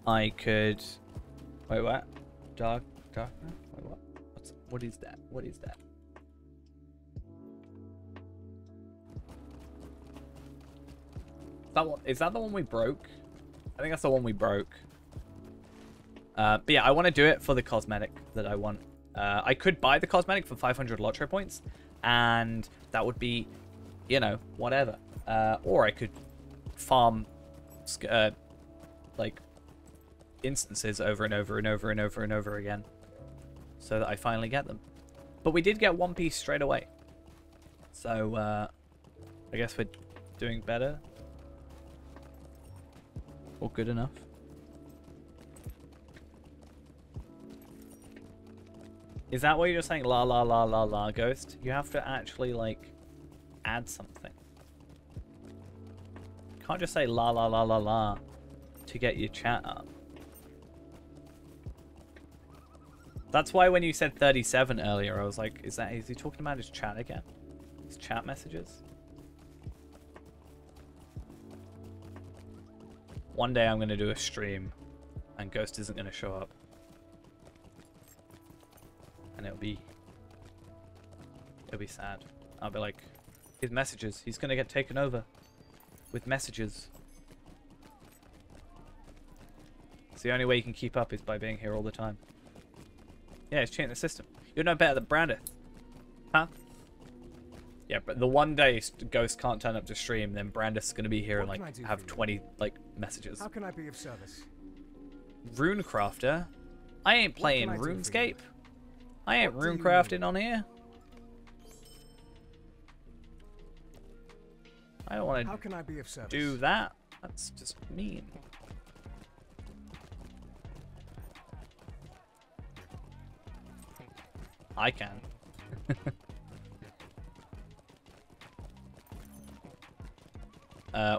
I could... Wait, what? Dark? Wait, what? What is that? What is that? Is that the one we broke? I think that's the one we broke. But yeah, I want to do it for the cosmetic that I want. I could buy the cosmetic for 500 Lotro points, and that would be, you know, whatever. Or I could farm, like, instances over and over and over and over and over again, so that I finally get them. But we did get one piece straight away, so I guess we're doing better, or good enough. Is that what you're just saying? La la la la la, Ghost? You have to actually, like, add something. You can't just say la la la la la to get your chat up. That's why when you said 37 earlier, I was like, is he talking about his chat again? His chat messages? One day I'm going to do a stream and Ghost isn't going to show up. And it'll be sad. I'll be like, his messages, he's gonna get taken over with messages. It's the only way you can keep up is by being here all the time. Yeah, it's cheating the system. You're no better than Brandith. Huh? Yeah, but the one day Ghost can't turn up to stream, then Brandith's gonna be here and like have 20 like messages. How can I be of service? Runecrafter? I ain't playing RuneScape. I ain't runecrafting on here. I don't want to do that. That's just mean. I can.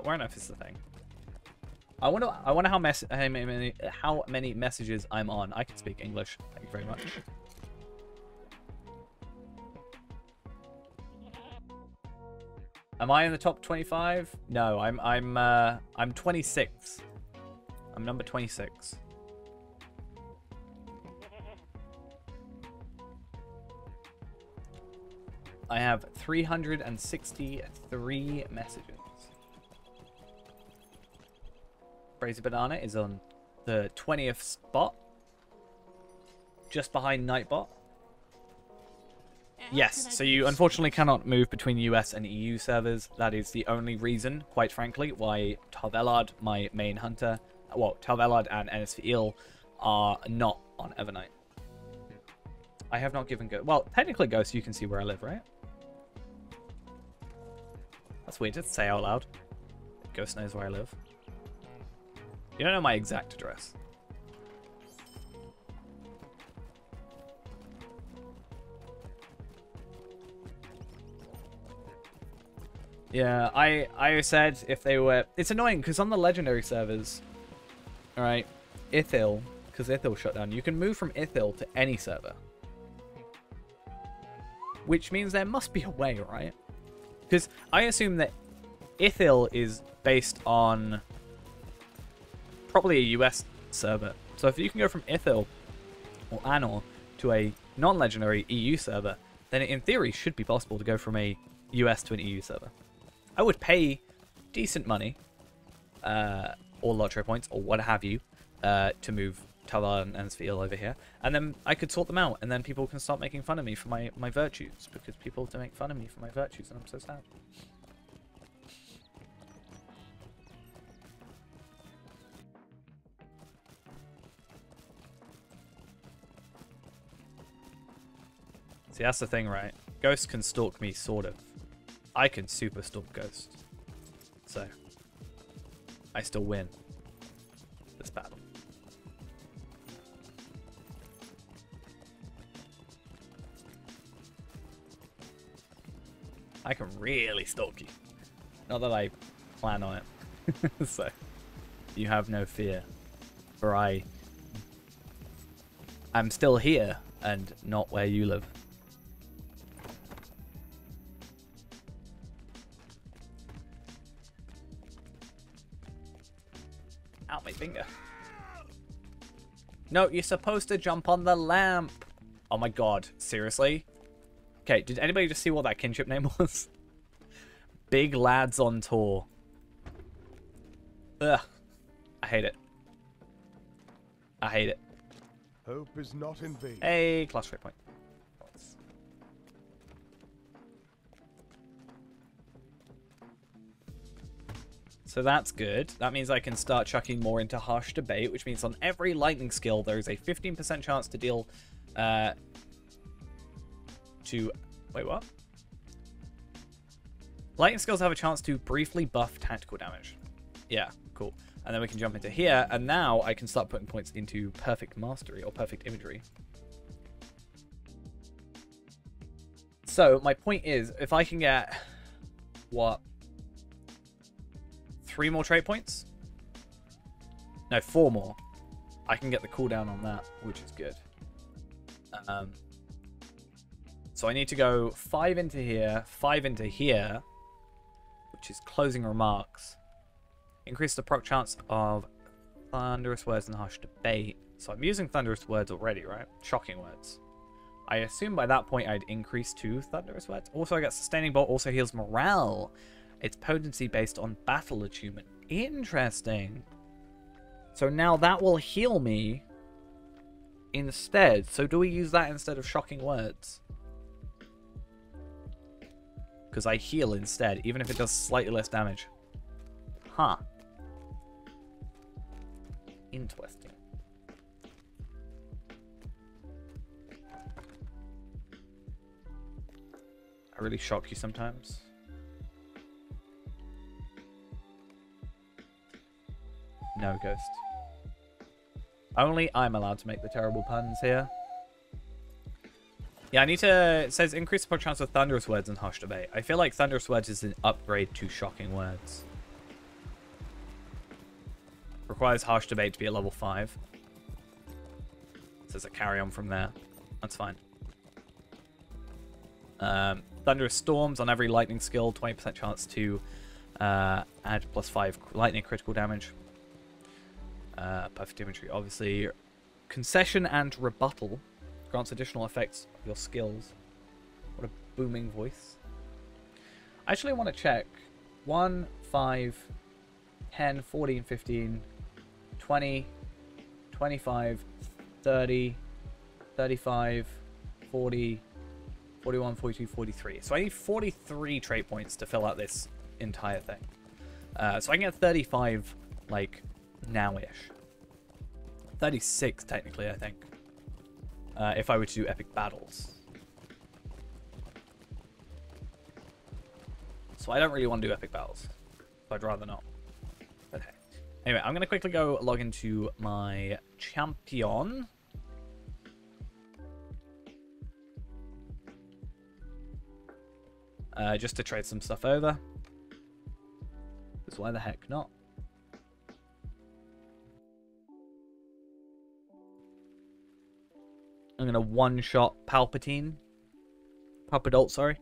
Where enough is the thing. I wonder how many messages I'm on. I can speak English. Thank you very much. Am I in the top 25? No, I'm 26. I'm number 26. I have 363 messages. Crazy Banana is on the 20th spot, just behind Nightbot. Yes, so you unfortunately cannot move between US and EU servers. That is the only reason, quite frankly, why Tarvelard, my main hunter, well, Tarvelard and NSVL are not on Evernight. I have not given Ghost. Well, technically, Ghost, you can see where I live, right? That's weird to say out loud. Ghost knows where I live. You don't know my exact address. Yeah, I said if they were... It's annoying, because on the legendary servers, alright, Ithil, because Ithil shut down, you can move from Ithil to any server. Which means there must be a way, right? Because I assume that Ithil is based on probably a US server. So if you can go from Ithil or Anor to a non-legendary EU server, then it in theory should be possible to go from a US to an EU server. I would pay decent money, or Lotro points, or what have you, to move Talar and Sveel over here, and then I could sort them out, and then people can start making fun of me for my virtues, because people do make fun of me for my virtues, and I'm so sad. See, that's the thing, right? Ghost can stalk me, sort of. I can super stalk Ghost. So, I still win this battle. I can really stalk you. Not that I plan on it. So, you have no fear. For I'm still here and not where you live. Out my finger. No, you're supposed to jump on the lamp. Oh my god, seriously? Okay, did anybody just see what that kinship name was? Big Lads on Tour. Ugh. I hate it. I hate it. Hope is not in vain. Hey, class trait point. So that's good. That means I can start chucking more into Harsh Debate, which means on every lightning skill, there is a 15% chance to deal Wait, what? Lightning skills have a chance to briefly buff tactical damage. Yeah, cool. And then we can jump into here, and now I can start putting points into Perfect Mastery or Perfect Imagery. So, my point is, if I can get, what, 3 more trait points? No, 4 more. I can get the cooldown on that, which is good. So I need to go 5 into here, 5 into here, which is closing remarks. Increase the proc chance of Thunderous Words and Harsh Debate. So I'm using Thunderous Words already, right? Shocking Words. I assume by that point I'd increase to Thunderous Words. Also, I got Sustaining Bolt, also heals morale. It's potency based on battle attunement. Interesting. So now that will heal me instead. So do we use that instead of Shocking Words? Because I heal instead, even if it does slightly less damage. Huh. Interesting. I really shock you sometimes. No, Ghost. Only I'm allowed to make the terrible puns here. Yeah, I need to... It says increase the chance of Thunderous Words and Harsh Debate. I feel like Thunderous Words is an upgrade to Shocking Words. Requires Harsh Debate to be at level 5. Says a carry on from there. That's fine. Thunderous Storms on every lightning skill. 20% chance to add +5 lightning critical damage. Perfect Imagery, obviously. Concession and Rebuttal. Grants additional effects of your skills. What a booming voice. I actually want to check. 1, 5, 10, 14, 15, 20, 25, 30, 35, 40, 41, 42, 43. So I need 43 trait points to fill out this entire thing. So I can get 35, like, now-ish. 36, technically, I think. If I were to do epic battles. So I don't really want to do epic battles. So I'd rather not. Okay. Anyway, I'm going to quickly go log into my champion. Just to trade some stuff over. Because why the heck not? I'm going to one-shot Palpateen. Palpadult, sorry.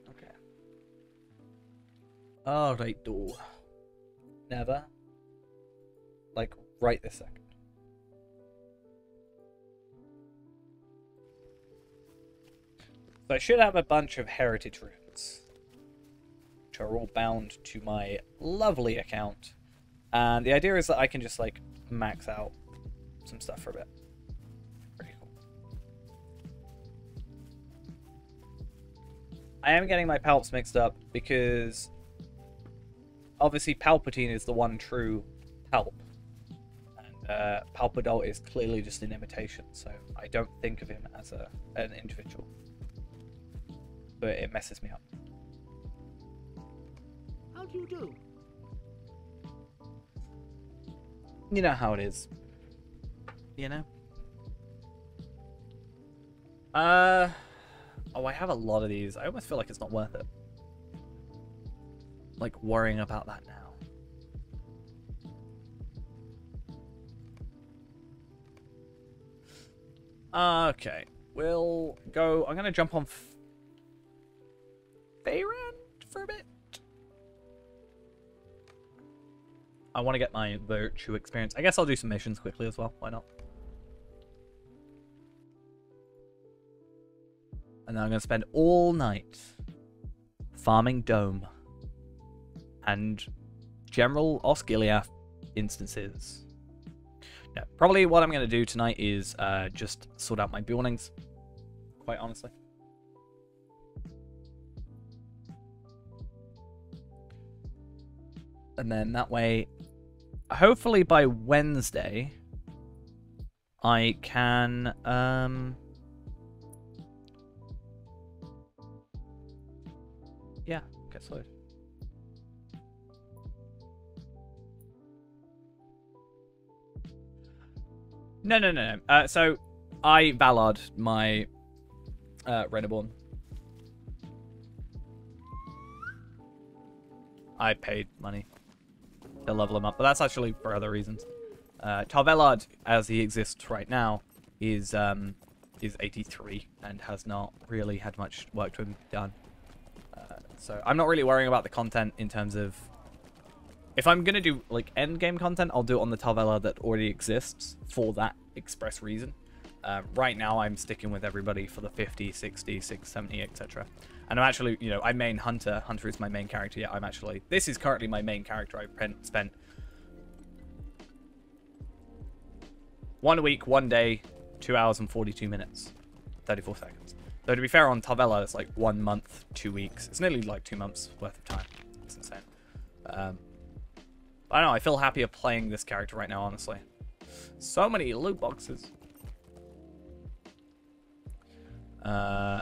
Okay. Alright, though. Never. Like, right this second. So I should have a bunch of heritage runes, which are all bound to my lovely account. And the idea is that I can just, like, max out some stuff for a bit. Pretty cool. I am getting my Palps mixed up because obviously Palpatine is the one true Palp. And Palpadult is clearly just an imitation, so I don't think of him as an individual. But it messes me up. How do you do? You know how it is. You know? Oh, I have a lot of these. I almost feel like it's not worth it. Like, worrying about that now. Okay. We'll go... I'm going to jump on Faerun for a bit. I want to get my virtue experience. I guess I'll do some missions quickly as well. Why not? And then I'm going to spend all night farming Dome and general Osgiliath instances. No, probably what I'm going to do tonight is just sort out my buildings, quite honestly. And then that way, hopefully by Wednesday, I can yeah, get slowed. No. So I Valard my Reneborn. I paid money to level him up, but that's actually for other reasons. Tarvelard, as he exists right now, is 83 and has not really had much work to him done. So I'm not really worrying about the content in terms of... If I'm going to do like end game content, I'll do it on the Tarvelard that already exists for that express reason. Right now, I'm sticking with everybody for the 50, 60, 6, 70, etc. And I'm actually, you know, I main Hunter. Hunter is my main character. Yeah, I'm actually... This is currently my main character. I've spent 1 week, 1 day, 2 hours and 42 minutes, 34 seconds. Though to be fair, on Tarvella, it's like 1 month, 2 weeks. It's nearly like 2 months worth of time. It's insane. I don't know. I feel happier playing this character right now, honestly. So many loot boxes. I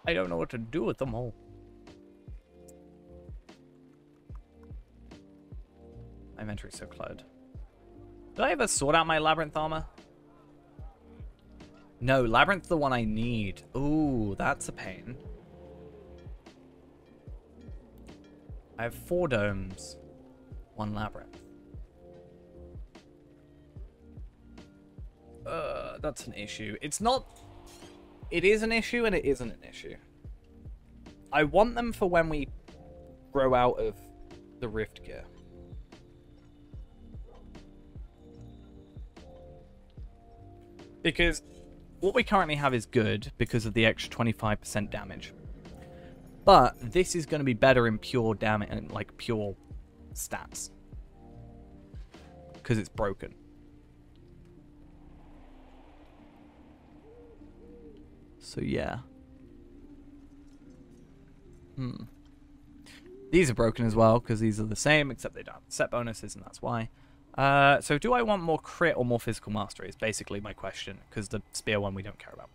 don't know what to do with them all. My inventory's so cluttered. Did I ever sort out my Labyrinth armor? No, Labyrinth's the one I need. Ooh, that's a pain. I have 4 domes. 1 Labyrinth. That's an issue. It's not... It is an issue and it isn't an issue. I want them for when we grow out of the Rift gear. Because what we currently have is good because of the extra 25% damage. But this is going to be better in pure damage and like pure stats. Because it's broken. So yeah. These are broken as well because these are the same except they don't have set bonuses and that's why. So do I want more crit or more physical mastery is basically my question because the spear one we don't care about.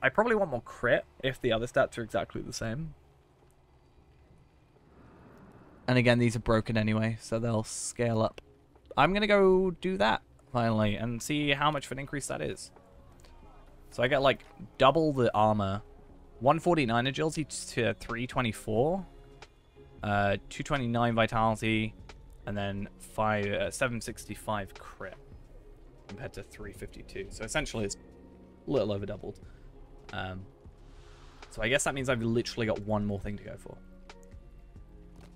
I probably want more crit if the other stats are exactly the same. And again, these are broken anyway, so they'll scale up. I'm going to go do that finally and see how much of an increase that is. So I get like double the armor, 149 agility to 324, 229 vitality, and then 765 crit compared to 352. So essentially it's a little over doubled. So I guess that means I've literally got 1 more thing to go for.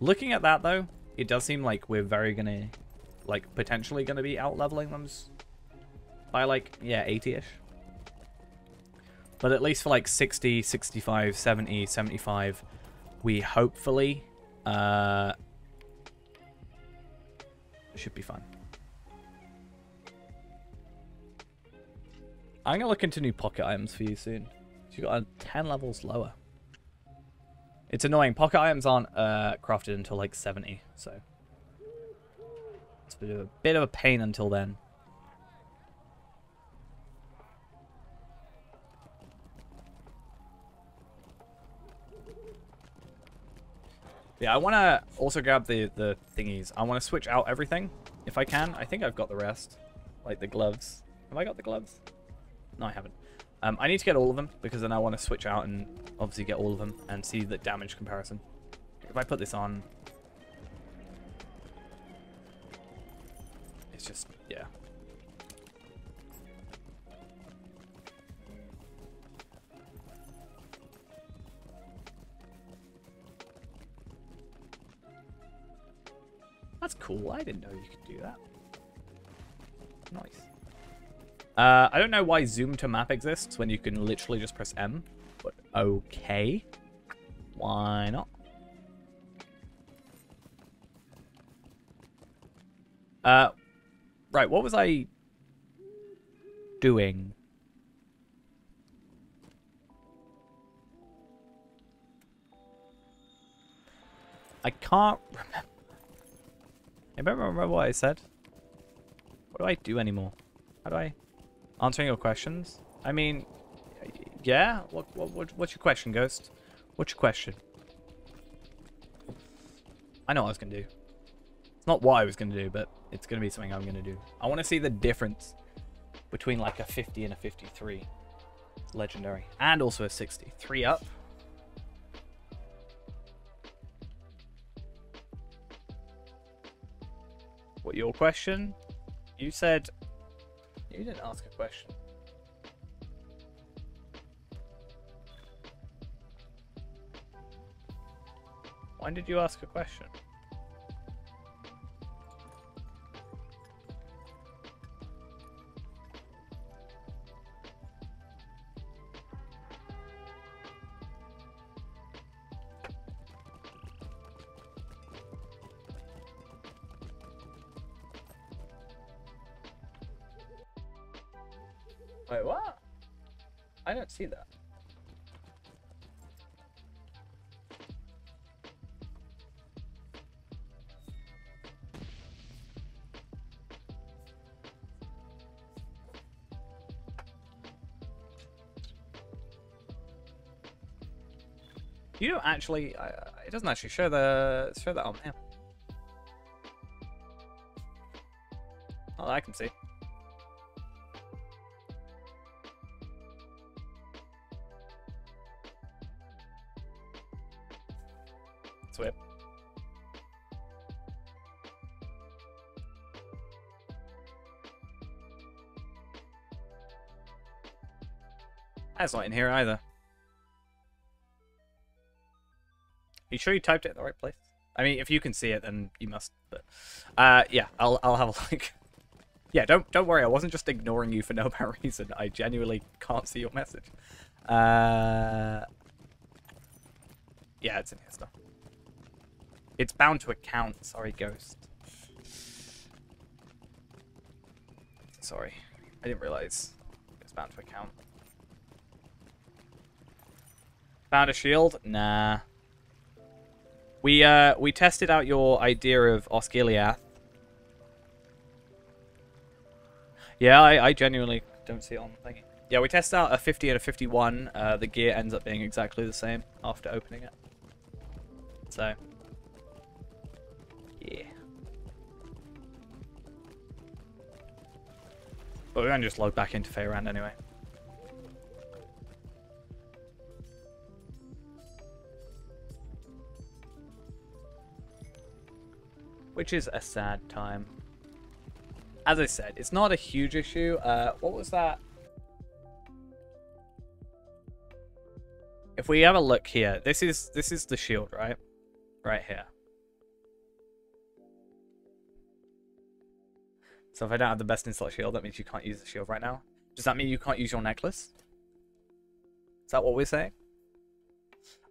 Looking at that though, it does seem like we're potentially gonna be out leveling them by like, yeah, 80-ish. But at least for like 60, 65, 70, 75, we hopefully should be fine. I'm going to look into new pocket items for you soon. So you got 10 levels lower. It's annoying. Pocket items aren't crafted until like 70, so it's a bit of a pain until then. Yeah, I want to also grab the thingies. I want to switch out everything, if I can. I think I've got the rest. Like the gloves. Have I got the gloves? No, I haven't. I need to get all of them, because then I want to switch out and obviously get all of them and see the damage comparison. If I put this on... It's just, yeah. That's cool. I didn't know you could do that. Nice. I don't know why zoom to map exists when you can literally just press M, but okay. Why not? Right, what was I doing? I can't remember. I don't remember what I said. What do I do anymore? How do I... Answering your questions? I mean, yeah? What's your question, Ghost? What's your question? I know what I was going to do. It's not what I was going to do, but it's going to be something I'm going to do. I want to see the difference between like a 50 and a 53. Legendary. And also a 60. 3 up. What, your question? You said... You didn't ask a question. When did you ask a question? Wait, what? I don't see that. You don't actually. It doesn't actually show that on here. Not that I can see. It's weird. That's not in here either. You sure you typed it in the right place? I mean, if you can see it, then you must. But yeah, I'll have a look. Yeah, don't worry. I wasn't just ignoring you for no apparent reason. I genuinely can't see your message. Yeah, it's in here still. It's bound to account. Sorry, Ghost. Sorry, I didn't realize it's bound to account. Found a shield? Nah. We tested out your idea of Osgiliath. Yeah, I genuinely don't see it on the thingy. Yeah, we tested out a 50 and a 51. The gear ends up being exactly the same after opening it. So, yeah. But we're going to just log back into Faerand anyway. Which is a sad time. As I said, it's not a huge issue. What was that? If we have a look here, this is the shield, right? Right here. So if I don't have the best in slot shield, that means you can't use the shield right now. Does that mean you can't use your necklace? Is that what we're saying?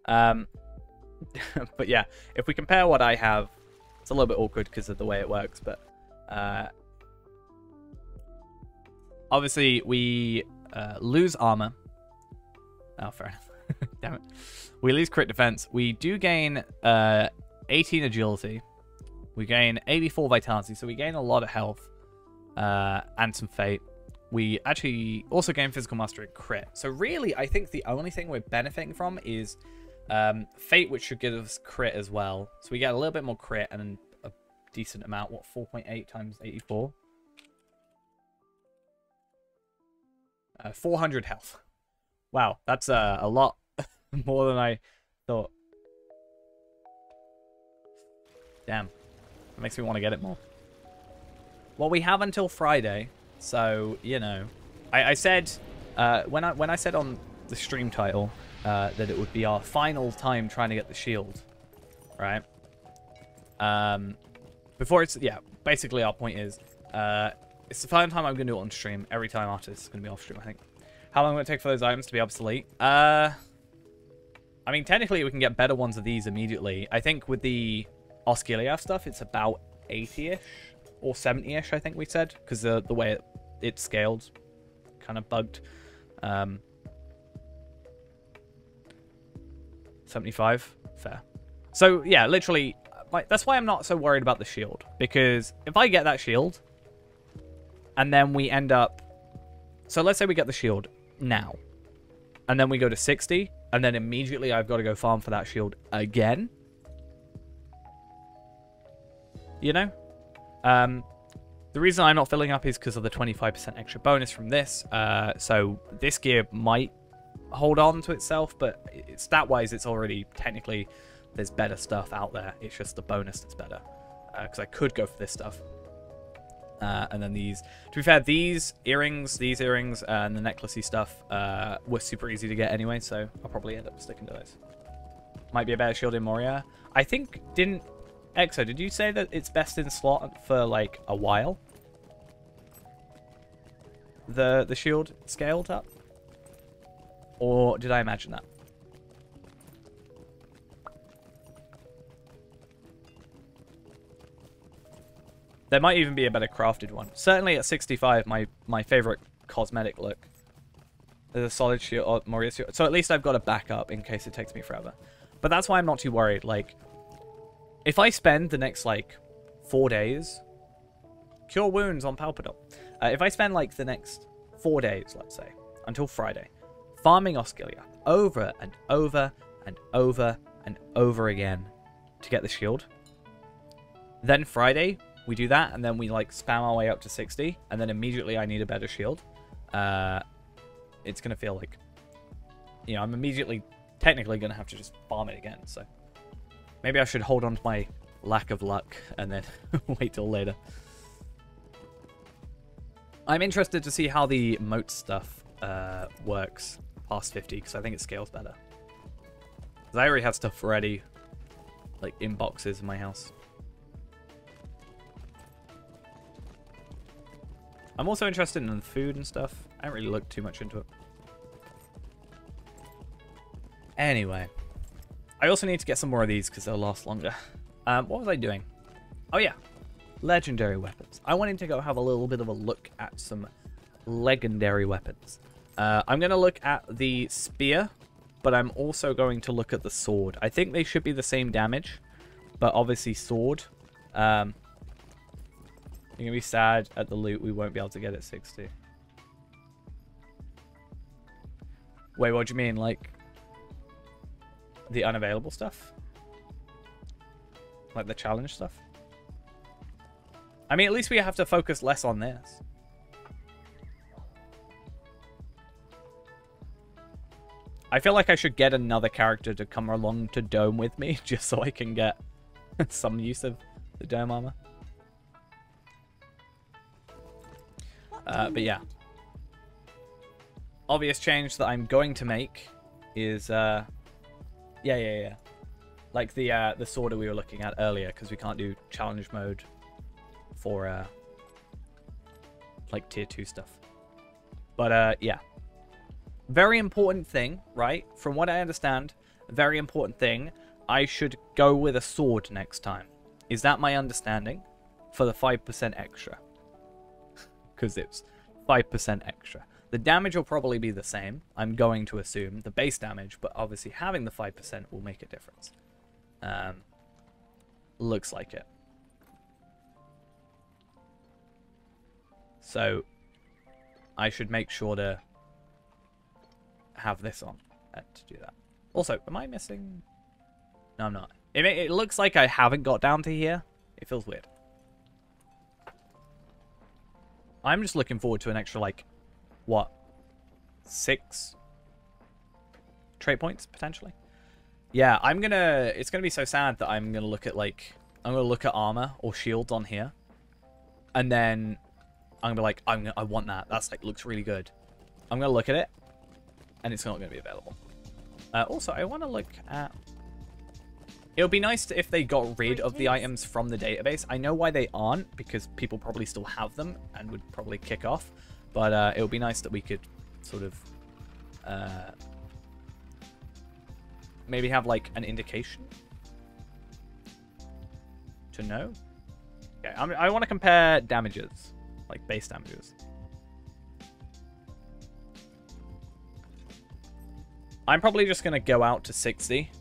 But yeah, if we compare what I have, it's a little bit awkward because of the way it works, but obviously we lose armor. Oh, fair enough. Damn it. We lose crit defense. We do gain 18 agility. We gain 84 vitality, so we gain a lot of health and some fate. We actually also gain physical mastery and crit. So really, I think the only thing we're benefiting from is fate, which should give us crit as well. So we get a little bit more crit and a decent amount. What, 4.8 times 84? 400 health. Wow, that's a lot more than I thought. Damn, that makes me want to get it more. Well, we have until Friday, so you know. I said when I said on the stream title that it would be our final time trying to get the shield, right? Before it's, yeah, basically our point is it's the final time I'm going to do it on stream. Every time after this is going to be off stream, I think. How long will it take for those items to be obsolete? I mean, technically, we can get better ones of these immediately. I think with the Osculia stuff, it's about 80-ish or 70-ish, I think we said, because the way it's scaled kind of bugged. 75, fair. So, yeah, literally, that's why I'm not so worried about the shield, because if I get that shield, and then we end up... So let's say we get the shield now, and then we go to 60, and then immediately I've got to go farm for that shield again. You know? The reason I'm not filling up is because of the 25% extra bonus from this. So this gear might hold on to itself, but stat-wise, it's already technically... There's better stuff out there. It's just the bonus that's better. Because I could go for this stuff. And then these... To be fair, these earrings, and the necklacey stuff were super easy to get anyway, so I'll probably end up sticking to those. Might be a better shield in Moria. I think, Exo, did you say that it's best in slot for, like, a while? The shield scaled up? Or did I imagine that? There might even be a better crafted one. Certainly at 65, my favorite cosmetic look. There's a solid shield, or Moria shield. So at least I've got a backup in case it takes me forever. But that's why I'm not too worried. Like, if I spend the next, like, 4 days... Cure wounds on Palpateen. If I spend, like, the next 4 days, let's say, until Friday, farming Osculia over and over and over and over again to get the shield, then Friday... We do that, and then we, like, spam our way up to 60, and then immediately I need a better shield. It's going to feel like, you know, I'm immediately, technically going to have to just farm it again, so. Maybe I should hold on to my lack of luck, and then wait till later. I'm interested to see how the moat stuff works past 50, because I think it scales better. Because I already have stuff ready, like, in boxes in my house. I'm also interested in the food and stuff. I haven't really looked too much into it. Anyway. I also need to get some more of these because they'll last longer. What was I doing? Oh yeah. Legendary weapons. I wanted to go have a little bit of a look at some legendary weapons. I'm going to look at the spear, but I'm also going to look at the sword. I think they should be the same damage, but obviously sword. You're going to be sad at the loot we won't be able to get at 60. Wait, what do you mean? Like, the unavailable stuff? Like the challenge stuff? I mean, at least we have to focus less on this. I feel like I should get another character to come along to Dome with me, just so I can get some use of the Dome armor. But yeah. Obvious change that I'm going to make is, yeah. Like the sword we were looking at earlier, because we can't do challenge mode for, like, tier 2 stuff. But, yeah. Very important thing, right? From what I understand, very important thing, I should go with a sword next time. Is that my understanding? For the 5% extra. Because it's 5% extra. The damage will probably be the same, I'm going to assume, the base damage, but obviously having the 5% will make a difference. Looks like it. So, I should make sure to have this on to do that. Also, am I missing? No, I'm not. It looks like I haven't got down to here. It feels weird. I'm just looking forward to an extra, like, what? 6 trait points, potentially? Yeah, it's gonna be so sad that I'm gonna look at, like, I'm gonna look at armor or shields on here. And then I'm gonna be like, I want that. That's, like, looks really good. I'm gonna look at it, and it's not gonna be available. Also, I want to look at... It would be nice if they got rid of the items from the database. I know why they aren't, because people probably still have them and would probably kick off. But it would be nice that we could sort of maybe have like an indication to know? Okay, I want to compare damages, like base damages. I'm probably just going to go out to 60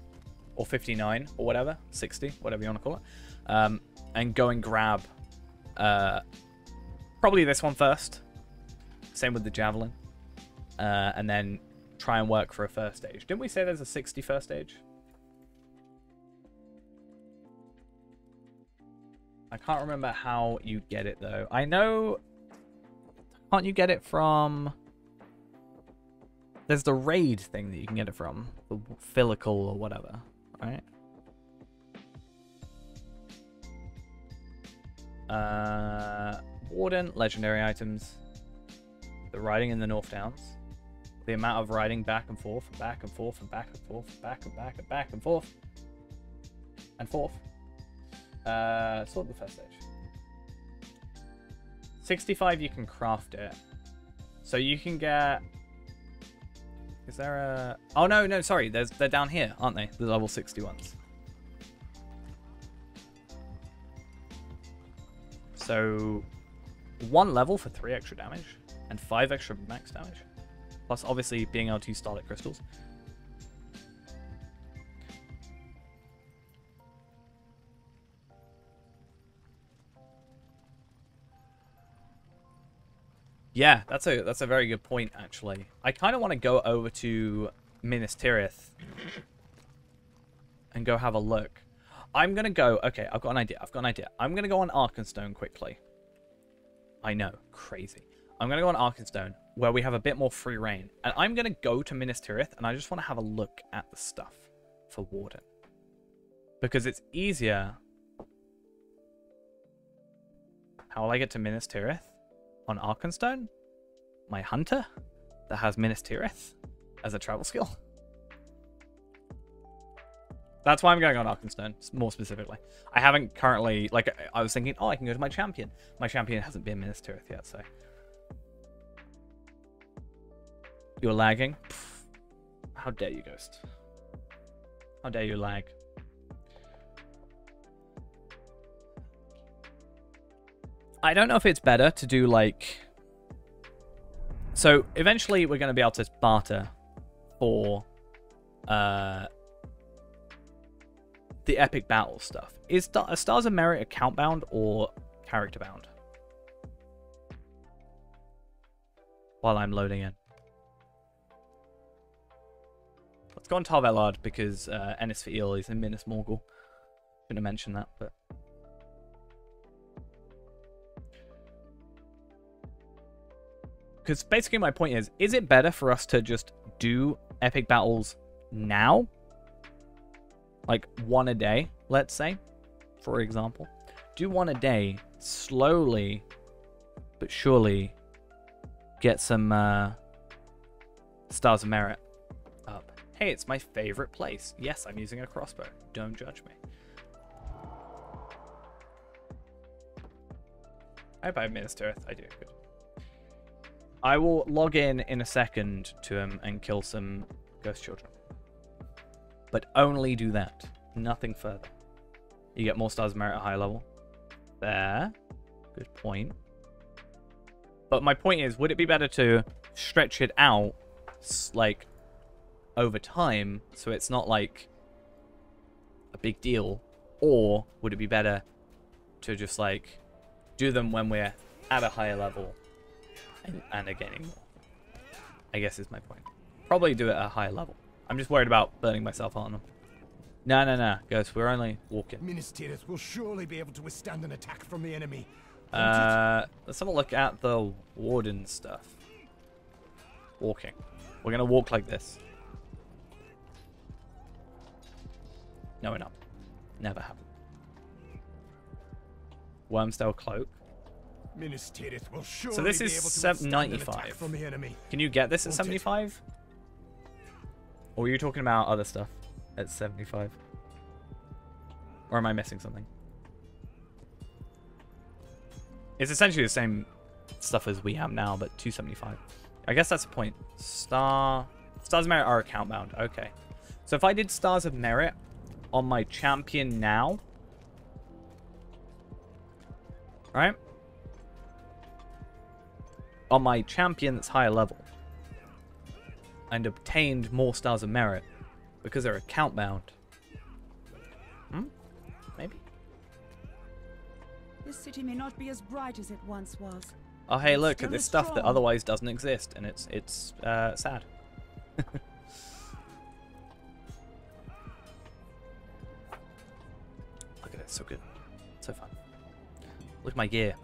or 59 or whatever, 60, whatever you want to call it, and go and grab probably this one first. Same with the javelin, and then try and work for a first stage. Didn't we say there's a 60 first stage? I can't remember how you get it though. I know, can't you get it from? There's the raid thing that you can get it from, the Filical or whatever, right? Warden, legendary items. The riding in the North Downs. The amount of riding back and forth, and back and forth, and back and forth, and back and back and back and forth. And forth. Sort of the first stage. 65 you can craft it. So you can get... Is there a... Oh no, sorry. They're down here, aren't they? The level 60 ones. So 1 level for 3 extra damage and 5 extra max damage. Plus obviously being able to use starlit crystals. Yeah, that's a very good point, actually. I kind of want to go over to Minas Tirith and go have a look. I'm going to go... Okay, I've got an idea. I'm going to go on Arkenstone quickly. I know, crazy. I'm going to go on Arkenstone, where we have a bit more free reign. And I'm going to go to Minas Tirith, and I just want to have a look at the stuff for Warden. Because it's easier... How will I get to Minas Tirith? On Arkenstone, my hunter that has Minas Tirith as a travel skill. That's why I'm going on Arkenstone, more specifically. I haven't currently, like, I was thinking, oh, I can go to my champion. My champion hasn't been Minas Tirith yet, so. You're lagging? Pfft. How dare you, Ghost? How dare you lag? I don't know if it's better to do, like... So, eventually we're going to be able to barter for the epic battle stuff. Is Stars of Merit account bound or character bound? While I'm loading in. Let's go on Tar Velard because Ennis for Eel is in Minas Morgul. Shouldn't have mentioned that, but... Because basically my point is it better for us to just do epic battles now? Like 1 a day, let's say, for example. Do 1 a day, slowly but surely get some Stars of Merit up. Hey, it's my favorite place. Yes, I'm using a crossbow. Don't judge me. I hope I have Minas Tirith. I do. Good. I will log in a second to him and kill some ghost children. But only do that. Nothing further. You get more Stars of Merit at higher level. There. Good point. But my point is, would it be better to stretch it out, like, over time, so it's not, like, a big deal? Or would it be better to just, like, do them when we're at a higher level and are gaining more? I guess is my point. Probably do it at a higher level. I'm just worried about burning myself on them. No, Ghost, we're only walking. Minas Tirith will surely be able to withstand an attack from the enemy. Let's have a look at the Warden stuff. Walking. We're gonna walk like this. No, we're not. Never happened. Wormsdale Cloak. Minas Tirith will surely So this be is able to withstand an attack 95. from the enemy. Can you get this at Won't it? 75? Or were you talking about other stuff at 75? Or am I missing something? It's essentially the same stuff as we have now, but 275. I guess that's the point. Stars of Merit are account bound. Okay. So if I did Stars of Merit on my champion now, right? On my champion that's higher level, and obtained more Stars of Merit because they're account bound. Maybe. This city may not be as bright as it once was. Oh, hey, It's look still at this as stuff that strong. otherwise doesn't exist, and it's sad. Look at it, so good, so fun. Look at my gear.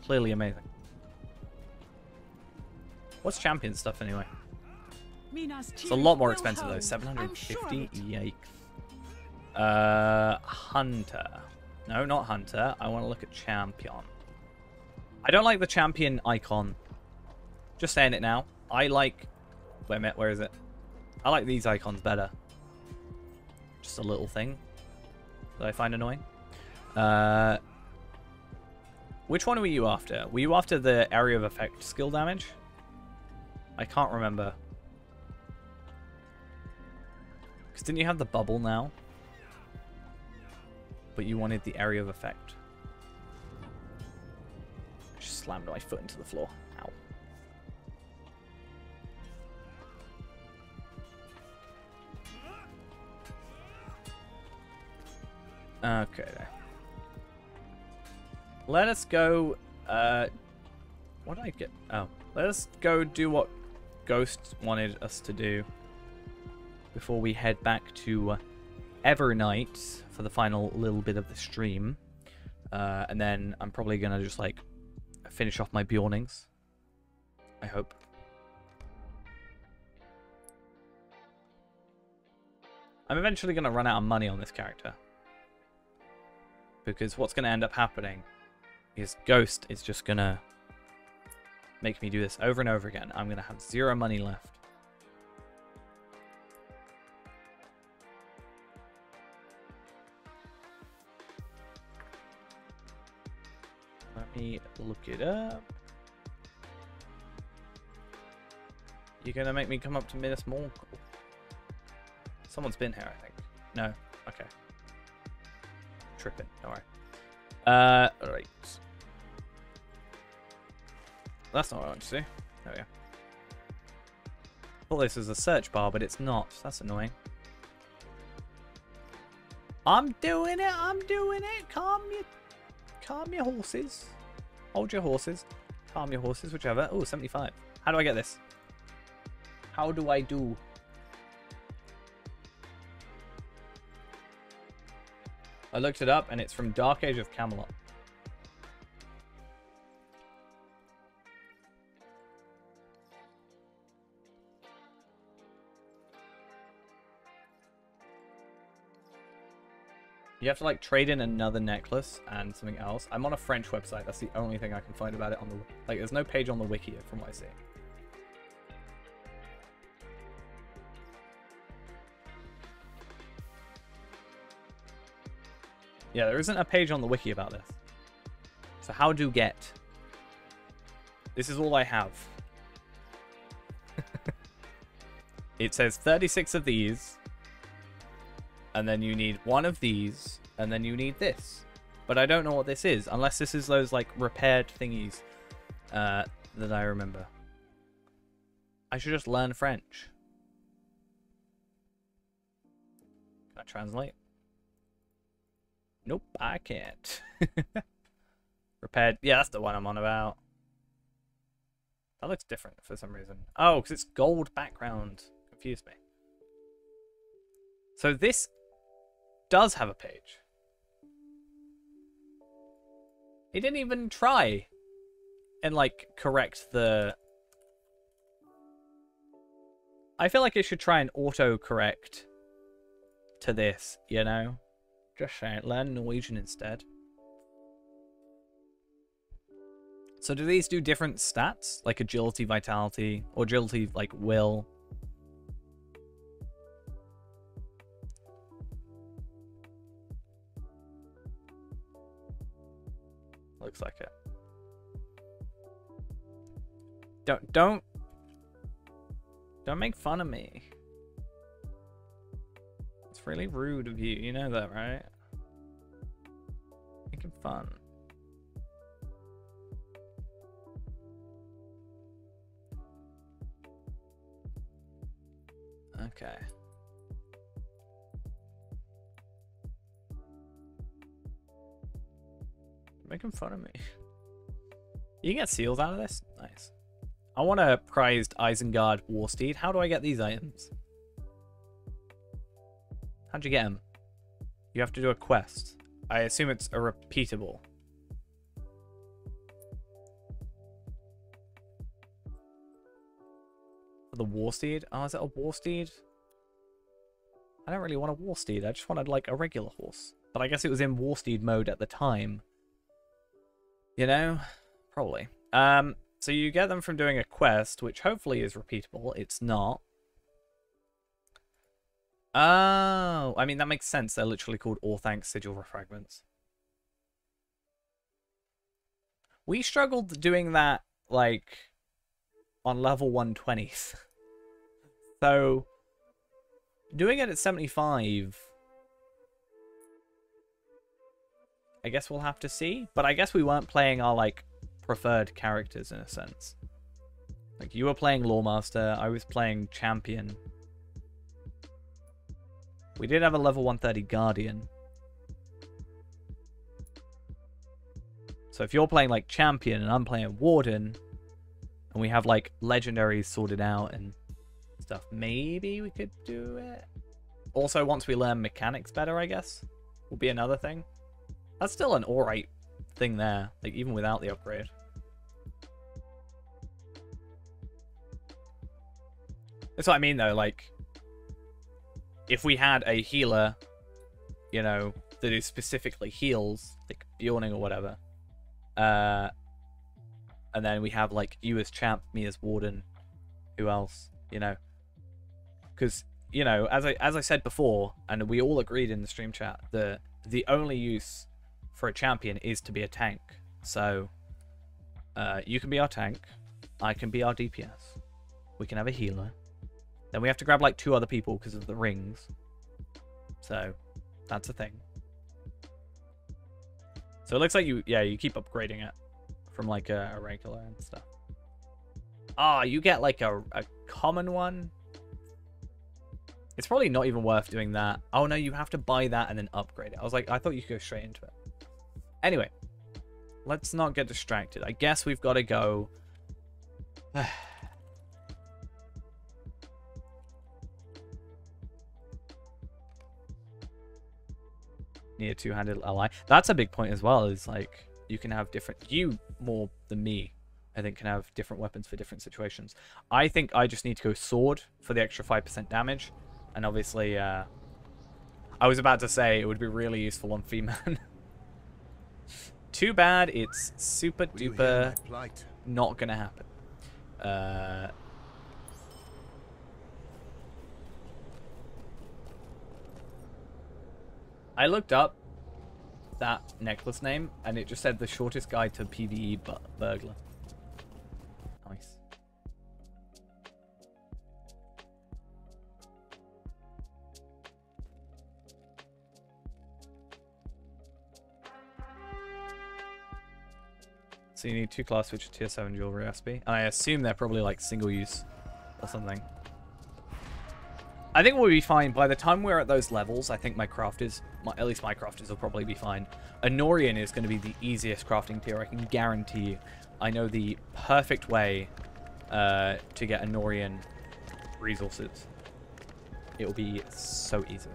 Clearly amazing. What's champion stuff anyway? It's a lot more expensive though. 750. Yikes. Hunter. No, not Hunter. I want to look at champion. I don't like the champion icon. Just saying it now. I like... Wait a minute, where is it? I like these icons better. Just a little thing that I find annoying. Which one were you after? Were you after the area of effect skill damage? I can't remember. Because didn't you have the bubble now? But you wanted the area of effect. Just slammed my foot into the floor. Ow. Okay. Let us go... what did I get? Oh. Let us go do what Ghost wanted us to do before we head back to Evernight for the final little bit of the stream. And then I'm probably going to just, like, finish off my Bjornings. I hope. I'm eventually going to run out of money on this character. Because what's going to end up happening is Ghost is just going to make me do this over and over again. I'm going to have 0 money left. Let me look it up. You're going to make me come up to Minas Morgul. Someone's been here, I think. No? Okay. Tripping. Alright. Alright. That's not what I want to do. There we go. Thought this was a search bar, but it's not. That's annoying. I'm doing it. I'm doing it. Calm your horses. Hold your horses. Calm your horses, whichever. Oh, 75. How do I get this? How do I do? I looked it up, and it's from Dark Age of Camelot. You have to, like, trade in another necklace and something else. I'm on a French website. That's the only thing I can find about it on the... Like, there's no page on the wiki from what I see. Yeah, there isn't a page on the wiki about this. So how do get? This is all I have. It says 36 of these. And then you need 1 of these. And then you need this. But I don't know what this is. Unless this is those, like, repaired thingies that I remember. I should just learn French. Can I translate? Nope, I can't. Repaired. Yeah, that's the one I'm on about. That looks different for some reason. Oh, because it's gold background. Confused me. So this does have a page. He didn't even try and, like, correct the... I feel like it should try and auto-correct to this, you know? Just saying, learn Norwegian instead. So do these do different stats? Like agility, vitality, or agility, like will? Looks like it. Don't make fun of me. really rude of you. You know that, right? Making fun. Okay. Making fun of me. You can get seals out of this? Nice. I want a prized Isengard Warsteed. How do I get these items? How'd you get them? You have to do a quest. I assume it's a repeatable. For the Warsteed? Oh, is it a Warsteed? I don't really want a Warsteed. I just wanted like a regular horse. But I guess it was in Warsteed mode at the time. You know? Probably. So you get them from doing a quest, which hopefully is repeatable. It's not. Oh, I mean, that makes sense. They're literally called Orthanc Sigil Refragments. We struggled doing that, like, on level 120s. So, doing it at 75... I guess we'll have to see. But I guess we weren't playing our, like, preferred characters in a sense. Like, you were playing Lawmaster, I was playing Champion. We did have a level 130 Guardian. So if you're playing, like, Champion and I'm playing Warden, and we have, like, legendaries sorted out and stuff, maybe we could do it. Also, once we learn mechanics better, I guess, will be another thing. That's still an alright thing there, like, even without the upgrade. That's what I mean, though, like, if we had a healer, you know, that is specifically heals, like Bjorning or whatever, and then we have, like, you as champ, me as warden, who else, you know? Because, you know, as I said before, and we all agreed in the stream chat, the only use for a champion is to be a tank. So, you can be our tank, I can be our DPS, we can have a healer. Then we have to grab like 2 other people because of the rings. So, that's a thing. So it looks like you keep upgrading it from like a regular and stuff. Ah, you get like a common one. It's probably not even worth doing that. Oh no, you have to buy that and then upgrade it. I was like, I thought you could go straight into it. Anyway, let's not get distracted. I guess we've got to go... Need a 2-handed ally. That's a big point as well, is like you can have different, you more than me I think can have different weapons for different situations. I think I just need to go sword for the extra 5% damage, and obviously I was about to say it would be really useful on Fee-Man. Too bad it's super duper not gonna happen. I looked up that necklace name, and it just said the shortest guide to PvE burglar. Nice. So you need 2 class switch tier 7 jewelry recipe, and I assume they're probably like single use or something. I think we'll be fine. By the time we're at those levels, I think my crafters, at least my crafters, will probably be fine. Anorian is going to be the easiest crafting tier, I can guarantee you. I know the perfect way to get Anorian resources. It will be so easy.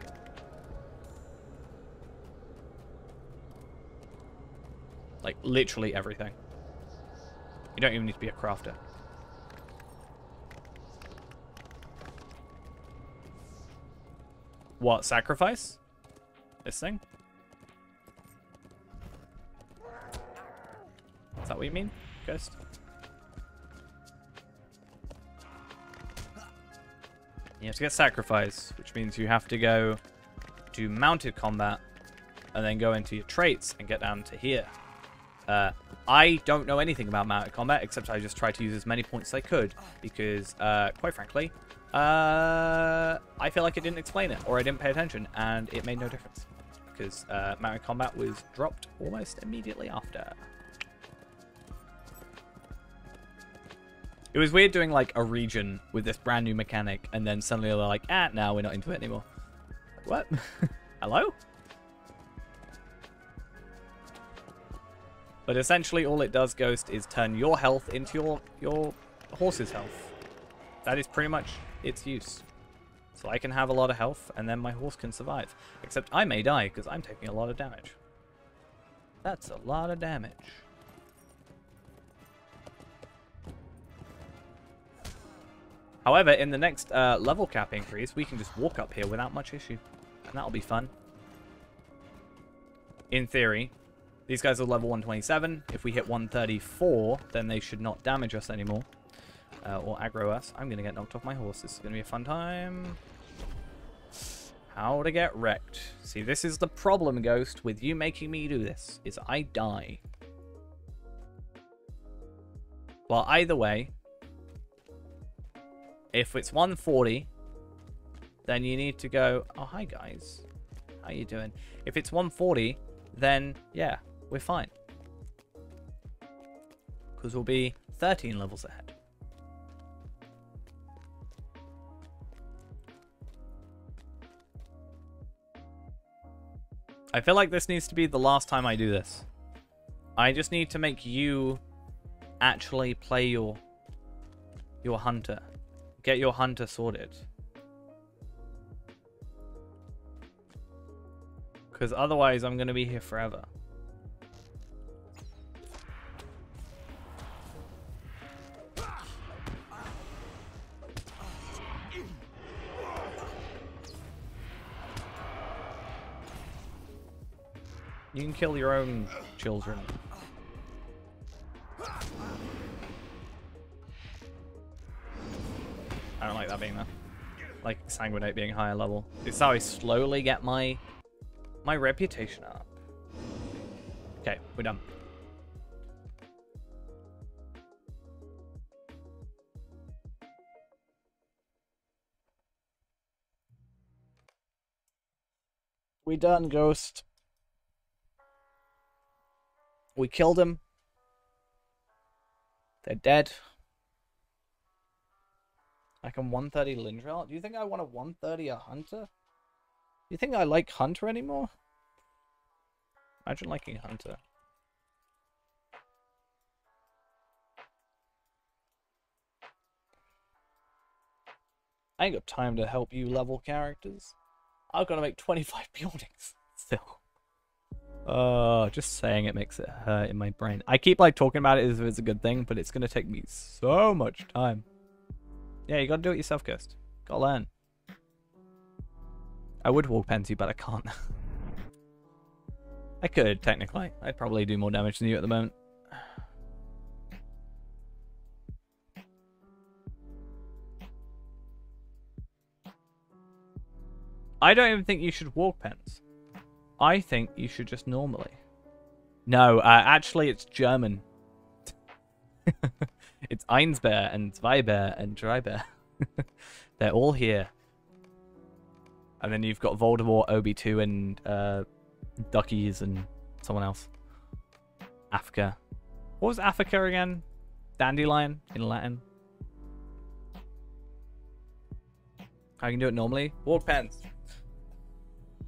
Like, literally everything. You don't even need to be a crafter. What, sacrifice? This thing? Is that what you mean, Ghost? You have to get sacrifice, which means you have to go to mounted combat and then go into your traits and get down to here. I don't know anything about mounted combat, except I just tried to use as many points as I could, because, quite frankly, I feel like it didn't explain it, or I didn't pay attention, and it made no difference, because mounted combat was dropped almost immediately after. It was weird doing, like, a region with this brand new mechanic, and then suddenly they're like, no, we're not into it anymore. What? Hello? But essentially all it does, Ghost, is turn your health into your horse's health. That is pretty much its use. So I can have a lot of health, and then my horse can survive. Except I may die, because I'm taking a lot of damage. That's a lot of damage. However, in the next level cap increase, we can just walk up here without much issue. And that'll be fun. In theory, these guys are level 127. If we hit 134, then they should not damage us anymore. Or aggro us. I'm going to get knocked off my horse. This is going to be a fun time. How to get wrecked. See, this is the problem, Ghost, with you making me do this, is I die. Well, either way, if it's 140, then you need to go, oh, hi, guys. How you doing? If it's 140, then, yeah, we're fine. Because we'll be 13 levels ahead. I feel like this needs to be the last time I do this. I just need to make you actually play your hunter. Get your hunter sorted. Because otherwise I'm going to be here forever. You can kill your own children. I don't like that being there. Like Sanguinate being higher level. It's how I slowly get my reputation up. Okay, we're done. We done, Ghost. We killed him. They're dead. I can 130 Lindrel. Do you think I want to 130 a Hunter? Do you think I like Hunter anymore? Imagine liking Hunter. I ain't got time to help you level characters. I've got to make 25 buildings still. Just saying it makes it hurt in my brain. I keep like talking about it as if it's a good thing, but it's going to take me so much time. Yeah, you gotta do it yourself, Ghost. Gotta learn. I would walk pens you, but I can't. I could, technically. I'd probably do more damage than you at the moment. I don't even think you should walk pens. I think you should just normally. No, actually it's German. It's Einsbär and Zweibeer and Dreibeer. They're all here. And then you've got Voldemort, Obi-2, and Duckies and someone else. Africa. What was Africa again? Dandelion in Latin. I can do it normally. Walk pens.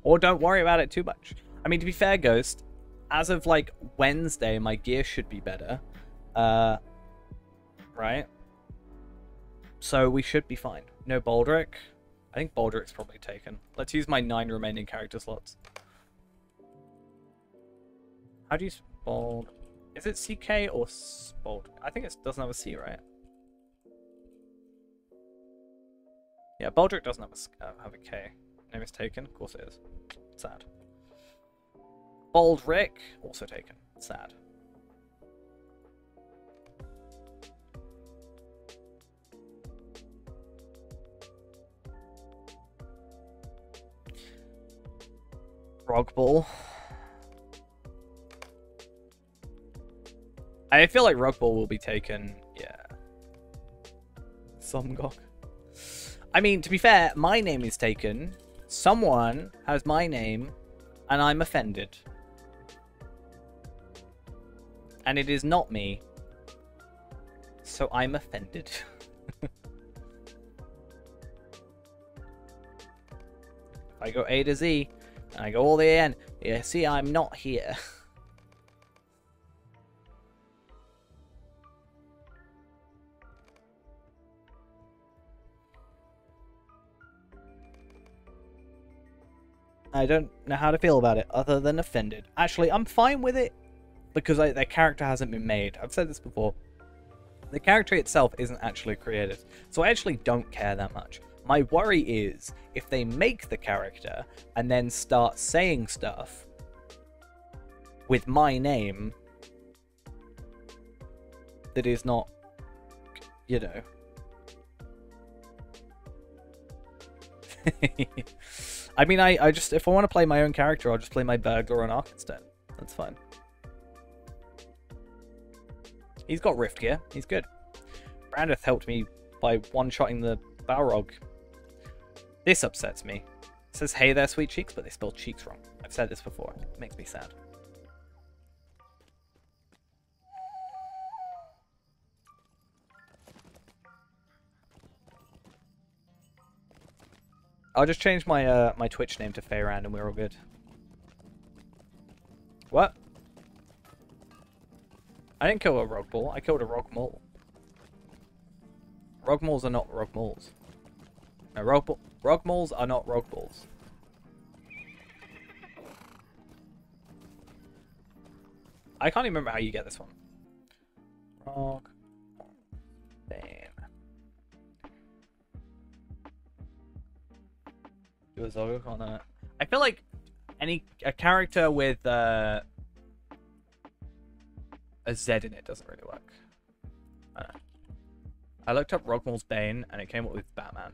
Or don't worry about it too much. I mean, to be fair, Ghost, as of like Wednesday, my gear should be better. Right? So we should be fine. No Baldric. I think Baldric's probably taken. Let's use my 9 remaining character slots. How do you Bald? Is it CK or Bald? I think it doesn't have a C, right? Yeah, Baldric doesn't have a K. Name is taken. Of course it is. Sad. Baldric also taken. Sad. Rogball. I feel like Rug Ball will be taken. Yeah. Somgok. I mean, to be fair, my name is taken. Someone has my name, and I'm offended. And it is not me. So I'm offended. I go A to Z, and I go all the way in. Yeah, see, I'm not here. I don't know how to feel about it other than offended. Actually, I'm fine with it because their character hasn't been made. I've said this before. The character itself isn't actually created, so I actually don't care that much. My worry is if they make the character and then start saying stuff with my name that is not, you know. I mean, I just, if I want to play my own character, I'll just play my burglar and Ark instead. That's fine. He's got Rift Gear. He's good. Brandeth helped me by one-shotting the Balrog. This upsets me. It says, hey there, sweet cheeks, but they spelled cheeks wrong. I've said this before. It makes me sad. I'll just change my my Twitch name to Feyran and we're all good. What? I didn't kill a Rog Ball. I killed a Rog Mole. Rog Moles are not Rog Moles. No, Rog Moles are not Rog Balls. I can't even remember how you get this one. Rog. Damn. Do a Zogok on that. I feel like a character with a Z in it doesn't really work. I don't know. I looked up Rogmal's Bane and it came up with Batman.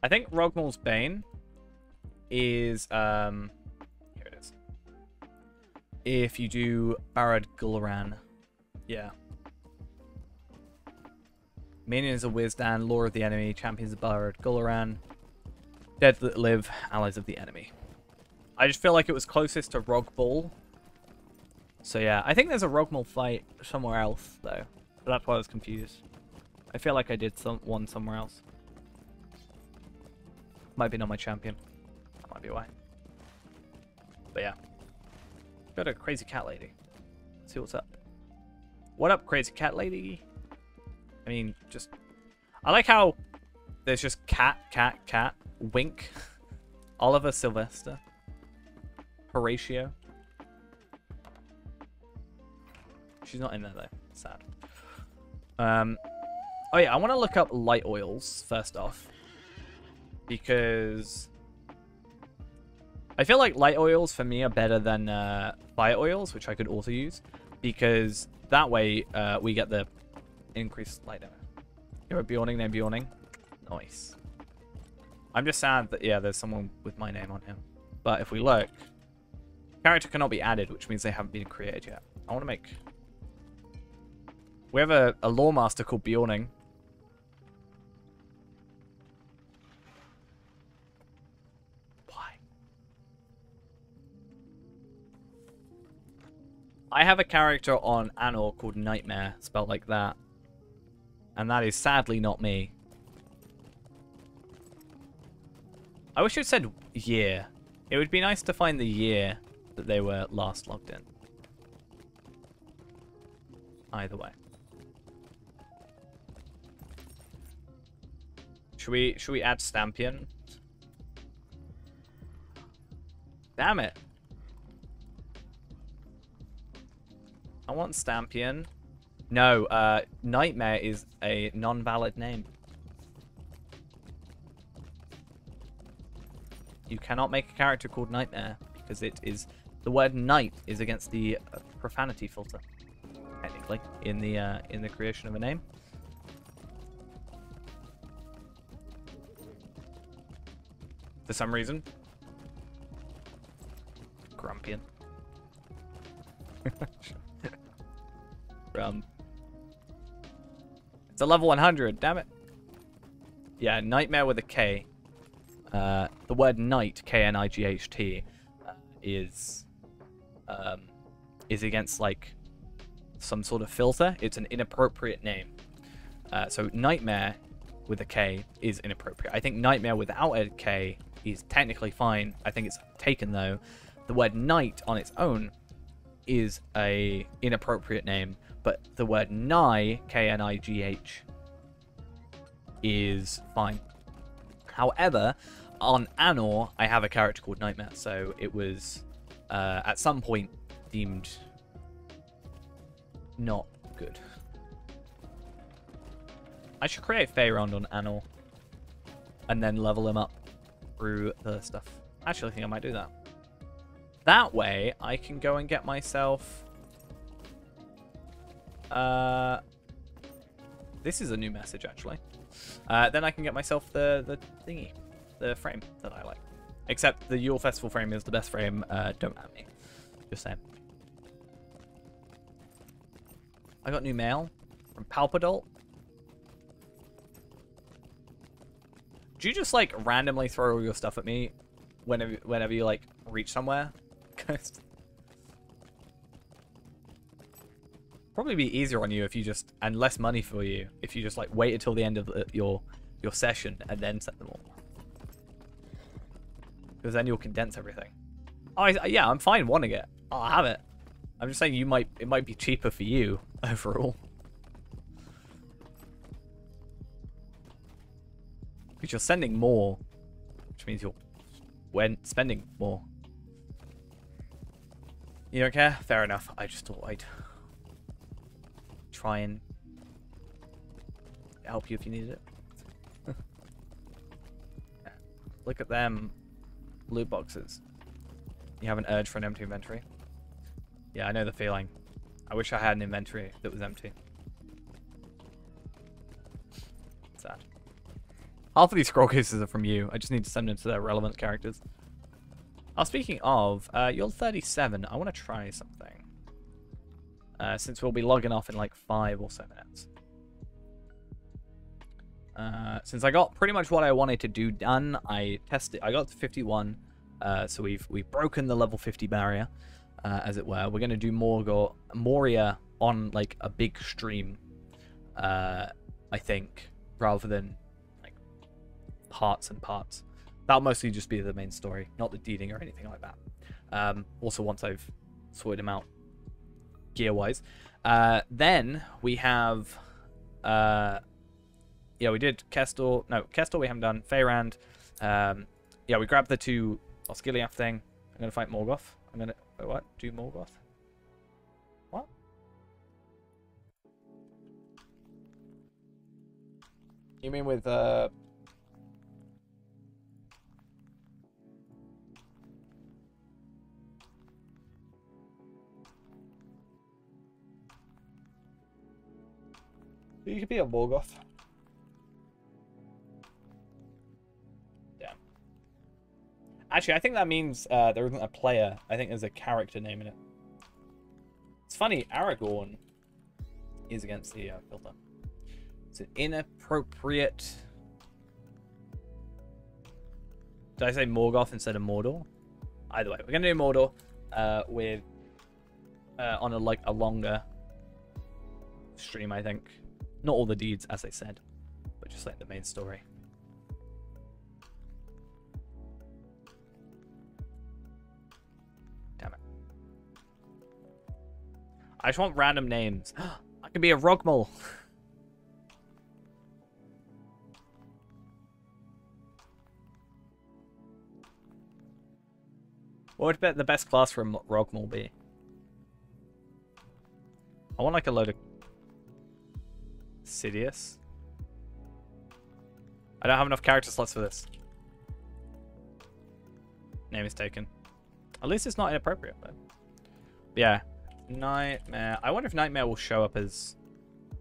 I think Rogmal's Bane is here it is. If you do Barad Gul'ran. Yeah. Minions of Wizdan, Lore of the Enemy, Champions of Barad Gul'ran, Dead That Live, Allies of the Enemy. I just feel like it was closest to Rog Ball. So yeah, I think there's a Rogmal fight somewhere else though. But that's why I was confused. I feel like I did one somewhere else. Might be not my champion. That might be why. But yeah. Got a crazy cat lady. Let's see what's up. What up, crazy cat lady? I mean, just... I like how there's just cat, cat, cat, Wink, Oliver Sylvester, Horatio. She's not in there though. Sad. Oh yeah, I want to look up light oils first off. Because I feel like light oils for me are better than fire oils, which I could also use. Because that way we get the increased light damage. You're a Bjorning named Bjorning. Nice. I'm just sad that, yeah, there's someone with my name on him. But if we look, character cannot be added, which means they haven't been created yet. I want to make... We have a lore master called Bjorning. Why? I have a character on Anor called Nightmare, spelled like that. And that is sadly not me. I wish it said year. It would be nice to find the year that they were last logged in. Either way. Should we add Stampion? Damn it. I want Stampion. No, Nightmare is a non-valid name. You cannot make a character called Nightmare because it is the word night is against the profanity filter, technically, in the creation of a name. For some reason. Grumpian. It's a level 100, damn it. Yeah, Nightmare with a K. The word night, K-N-I-G-H-T, is against, like, some sort of filter. It's an inappropriate name. So Nightmare with a K is inappropriate. I think Nightmare without a K is technically fine. I think it's taken, though. The word night on its own is a inappropriate name, but the word nigh, K-N-I-G-H, is fine. However, on Anor, I have a character called Nightmare, so it was at some point deemed not good. I should create Faerond on Anor and then level him up through the stuff. Actually, I think I might do that. That way, I can go and get myself... this is a new message, actually. Then I can get myself the thingy. The frame that I like. Except the Yule Festival frame is the best frame. Don't at me. Just saying. I got new mail from Palpateen. Do you just, like, randomly throw all your stuff at me whenever you, like, reach somewhere? Probably be easier on you if you just, and less money for you, if you just, like, wait until the end of your session and then set them all. Because then you'll condense everything. Oh, yeah, I'm fine wanting it. I'll have it. I'm just saying it might be cheaper for you overall. Because you're sending more, which means you're spending more. You don't care? Fair enough. I just thought I'd try and help you if you needed it. Yeah. Look at them loot boxes. You have an urge for an empty inventory? Yeah, I know the feeling. I wish I had an inventory that was empty. Sad. Half of these scroll cases are from you. I just need to send them to their relevant characters. Oh, speaking of, you're 37. I want to try something. Since we'll be logging off in like 5 or so minutes. Since I got pretty much what I wanted to do done, I tested. I got to 51. So we've broken the level 50 barrier, as it were. We're gonna do Moria on like a big stream, I think, rather than like parts and parts. That'll mostly just be the main story, not the deeding or anything like that. Also, once I've sorted them out gear-wise, then we have, yeah, we did Kestor. No, Kestor we haven't done. Faerond. Yeah, we grabbed the 2 Osgiliath thing. I'm gonna fight Morgoth. I'm gonna what? Do Morgoth? What? You mean with You could be a Morgoth. Damn. Actually, I think that means there isn't a player. I think there's a character name in it. It's funny, Aragorn is against the filter. It's an inappropriate... Did I say Morgoth instead of Mordor? Either way, we're going to do Mordor with on a longer stream, I think. Not all the deeds, as I said, but just like the main story. Damn it. I just want random names. I could be a Rogmal. What would the best class for a Rogmal be? I want like a load of Sidious. I don't have enough character slots for this. Name is taken. At least it's not inappropriate, though. But yeah. Nightmare. I wonder if Nightmare will show up as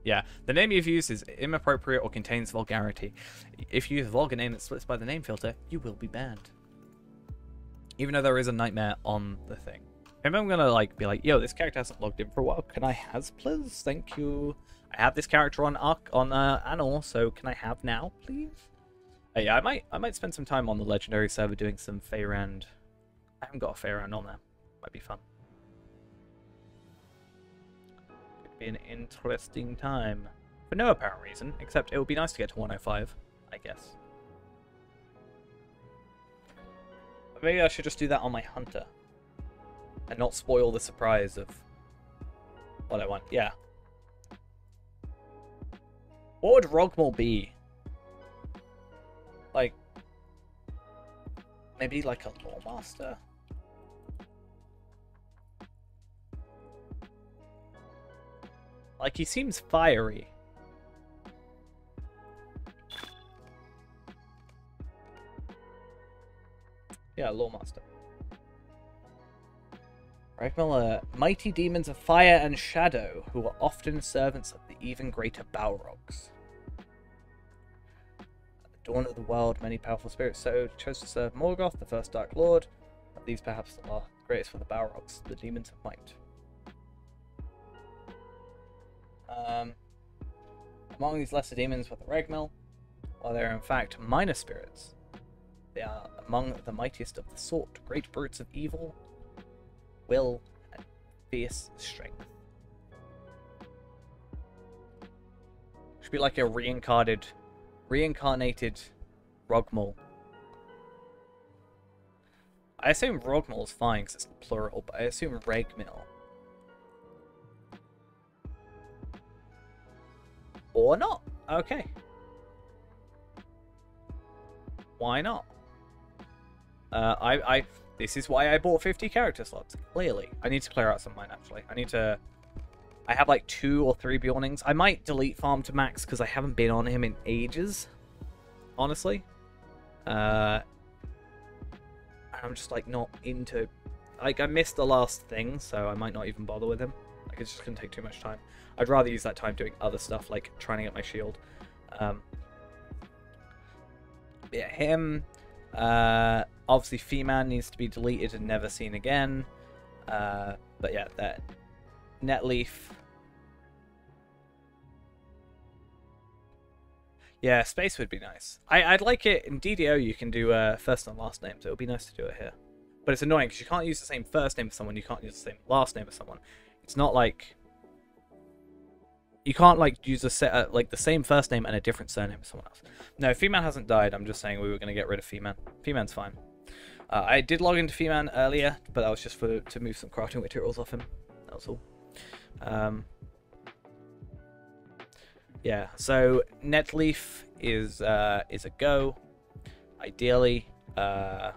Yeah, the name you've used is inappropriate or contains vulgarity. If you use a vulgar name that splits by the name filter, you will be banned. Even though there is a nightmare on the thing. Maybe I'm gonna like be like, yo, this character hasn't logged in for a while. Can I has, please? Thank you. I have this character on Anor, so can I have now, please? Yeah, I might spend some time on the legendary server doing some Feyrand. I haven't got a Feyrand on there. Might be fun. Be an interesting time for no apparent reason, except it would be nice to get to 105, I guess. Maybe I should just do that on my hunter and not spoil the surprise of what I want. Yeah. What would Rogmal be? Like, maybe like a Lawmaster? Like, he seems fiery. Yeah, Lawmaster. Ragmal are mighty demons of fire and shadow, who are often servants of the even greater Balrogs. At the dawn of the world, many powerful spirits chose to serve Morgoth, the first Dark Lord. But these perhaps are greatest for the Balrogs, the demons of might. Among these lesser demons were the Ragmal, while they are in fact minor spirits. They are among the mightiest of the sort, great brutes of evil, will, and fierce strength. Should be like a reincarnated Rogmal. I assume Rogmal is fine because it's plural, but I assume Ragmal. Or not. Okay. Why not? This is why I bought 50 character slots. Clearly. I need to clear out some of mine, actually. I have like 2 or 3 Bjornings. I might delete Farm to Max because I haven't been on him in ages. Honestly. I'm just like not into... Like, I missed the last thing, so I might not even bother with him. Like, it's just going to take too much time. I'd rather use that time doing other stuff, like trying to get my shield. Yeah, him. Obviously, Feeman needs to be deleted and never seen again. But yeah, that Netleaf. Yeah, space would be nice. I'd like it in DDO. You can do first and last names. It would be nice to do it here. But it's annoying because you can't use the same first name as someone. You can't use the same last name as someone. It's not like you can't like use like the same first name and a different surname as someone else. No, Feeman hasn't died. I'm just saying we were going to get rid of Feeman. Feeman's fine. I did log into Feeman earlier, but that was just to move some crafting materials off him. That was all. Yeah. So Netleaf is a go. Ideally, then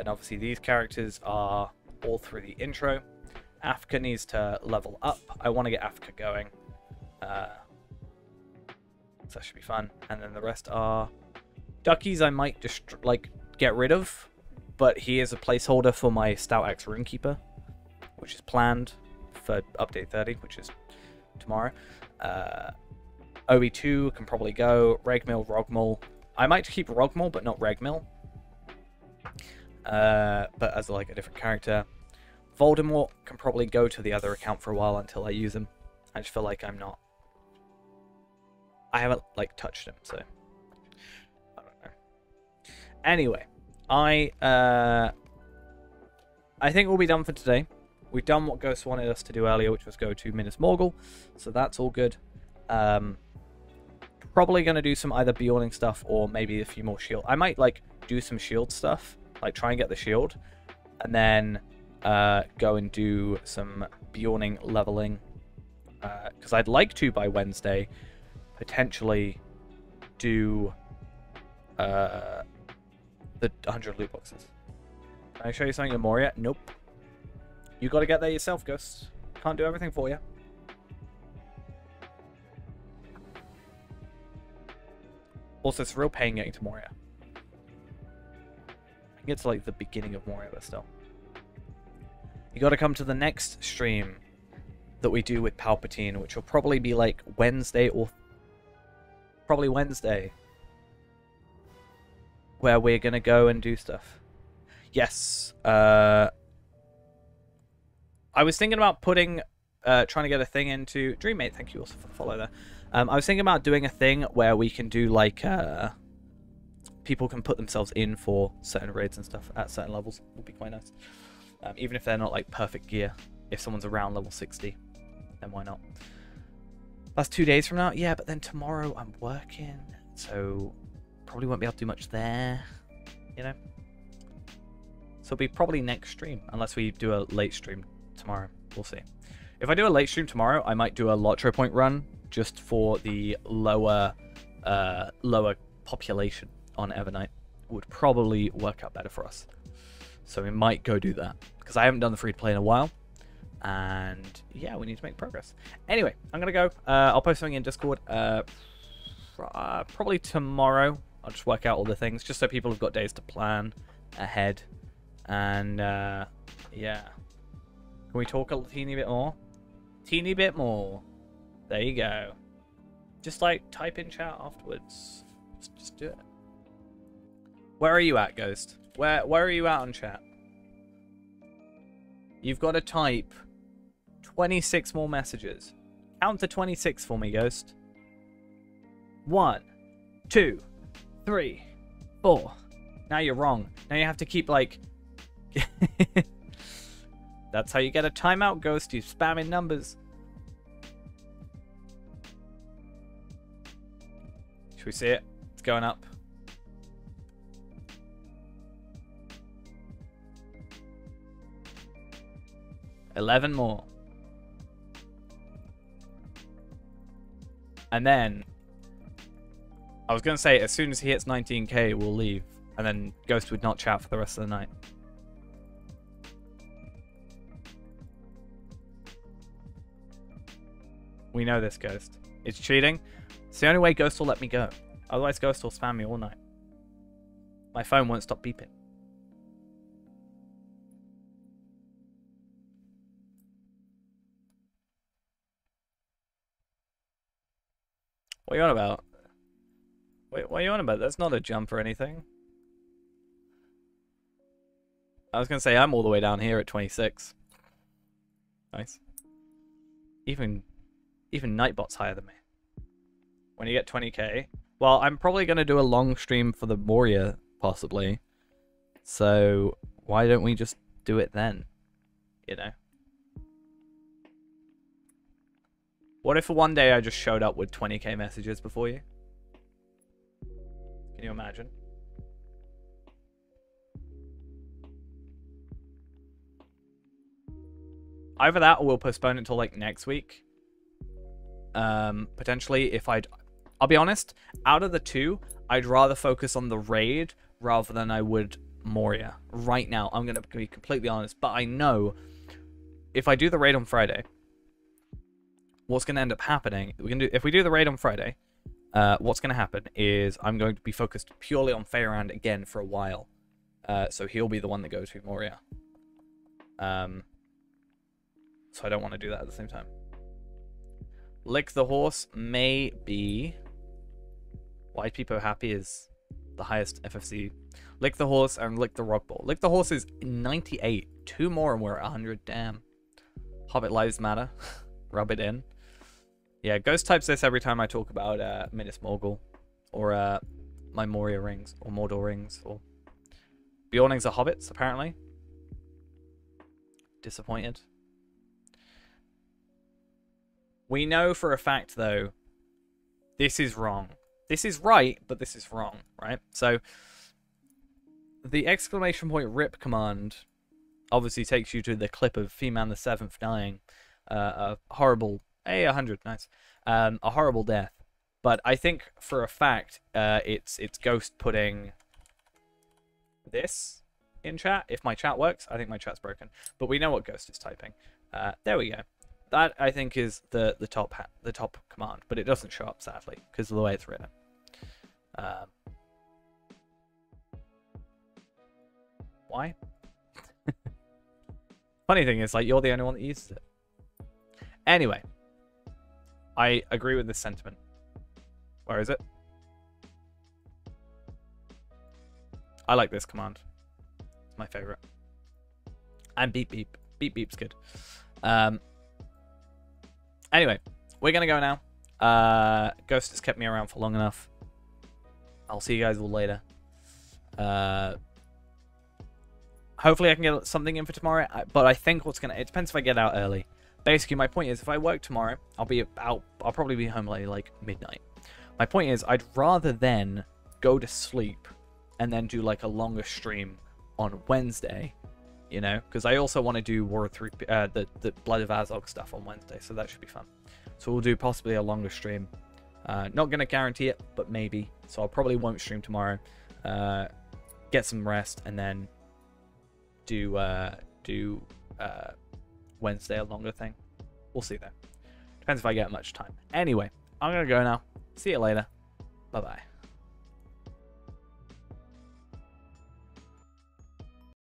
obviously these characters are all through the intro. Africa needs to level up. I want to get Africa going. So that should be fun. And then the rest are Duckies I might just like get rid of, but he is a placeholder for my Stout Axe Runekeeper, which is planned for update 30, which is tomorrow. OE2 can probably go. Ragmal, Rogmal. I might keep Rogmal, but not Ragmal. But as like a different character. Voldemort can probably go to the other account for a while until I use him. I just feel like I haven't like touched him, so I don't know. Anyway, I think we'll be done for today. We've done what Ghost wanted us to do earlier, which was go to Minas Morgul, so that's all good. Probably gonna do some either Bjorning stuff or maybe a few more shield. I might like do some shield stuff, like try and get the shield, and then go and do some Bjorning leveling. Because I'd like to, by Wednesday, potentially do the 100 loot boxes. Can I show you something in Moria? Nope. You got to get there yourself, Ghost. Can't do everything for you. Also, it's a real pain getting to Moria. I can get to, like, the beginning of Moria, but still. You got to come to the next stream. that we do with Palpatine, which will probably be like Wednesday or probably Wednesday, where we're gonna go and do stuff. Yes. I was thinking about putting, trying to get a thing into Dreammate. Thank you also for the follow there. I was thinking about doing a thing where we can do like people can put themselves in for certain raids and stuff at certain levels. Would be quite nice. Even if they're not like perfect gear. If someone's around level 60, then why not? That's 2 days from now. Yeah, but then tomorrow I'm working, so probably won't be able to do much there. You know. So it'll be probably next stream, unless we do a late stream tomorrow. We'll see. If I do a late stream tomorrow, I might do a Lotro Point run just for the lower population on Evernight. Would probably work out better for us. So we might go do that, because I haven't done the free to play in a while. And yeah, we need to make progress. Anyway, I'm going to go. I'll post something in Discord probably tomorrow. I'll just work out all the things, just so people have got days to plan ahead. And yeah. Can we talk a teeny bit more? Teeny bit more. There you go. Just like type in chat afterwards. Just do it. Where are you at, Ghost? Where are you at on chat? You've got to type 26 more messages. Count to 26 for me, Ghost. 1, 2, 3, 4. Now you're wrong. Now you have to keep like... That's how you get a timeout, Ghost. You spamming numbers. Should we see it? It's going up. $11 more. And then I was going to say, as soon as he hits 19k, we'll leave. And then Ghost would not chat for the rest of the night. We know this, Ghost. It's cheating. It's the only way Ghost will let me go. Otherwise, Ghost will spam me all night. My phone won't stop beeping. What are you on about? Wait, what are you on about? That's not a jump or anything. I was going to say, I'm all the way down here at 26. Nice. Even Nightbot's higher than me. When you get 20k. Well, I'm probably going to do a long stream for the Moria, possibly. So, why don't we just do it then? You know? What if for one day I just showed up with 20k messages before you? Can you imagine? Either that or we'll postpone it until like next week. Potentially if I'll be honest, out of the two, I'd rather focus on the raid rather than I would Moria. Right now, I'm going to be completely honest, but I know if I do the raid on Friday, what's going to end up happening, if we do the raid on Friday, what's going to happen is I'm going to be focused purely on Feyrand again for a while. So he'll be the one that goes to Moria. So I don't want to do that at the same time. Lick the Horse may be... Why people happy is the highest FFC. Lick the Horse and Lick the Rock Ball. Lick the Horse is 98. 2 more and we're at 100. Damn. Hobbit Lives Matter. Rub it in. Yeah, Ghost types this every time I talk about Minas Morgul. Or my Moria rings. Or Mordor rings. Or Bjornings are hobbits, apparently. Disappointed. We know for a fact, though, this is wrong. This is right, but this is wrong, right? So, the exclamation point rip command obviously takes you to the clip of Feman the Seventh dying. A horrible... Hey, 100, nice. A horrible death. But I think, for a fact, it's Ghost putting this in chat. If my chat works, I think my chat's broken. But we know what Ghost is typing. There we go. That, I think, is the top command, but it doesn't show up, sadly, because of the way it's written. Why? Funny thing is, like, you're the only one that uses it. Anyway, I agree with this sentiment. Where is it? I like this command. It's my favorite. And beep beep. Beep beep's good. Anyway, we're gonna go now. Ghost has kept me around for long enough. I'll see you guys all later. Hopefully I can get something in for tomorrow, but I think it depends if I get out early. Basically, my point is, if I work tomorrow, I'll probably be home like midnight. My point is, I'd rather then go to sleep and then do like a longer stream on Wednesday, you know, because I also want to do War 3, the Blood of Azog stuff on Wednesday, so that should be fun. So we'll do possibly a longer stream. Not gonna guarantee it, but maybe. So I probably won't stream tomorrow. Get some rest and then do Wednesday a longer thing. We'll see though. Depends if I get much time. Anyway, I'm gonna go now. See you later. Bye bye.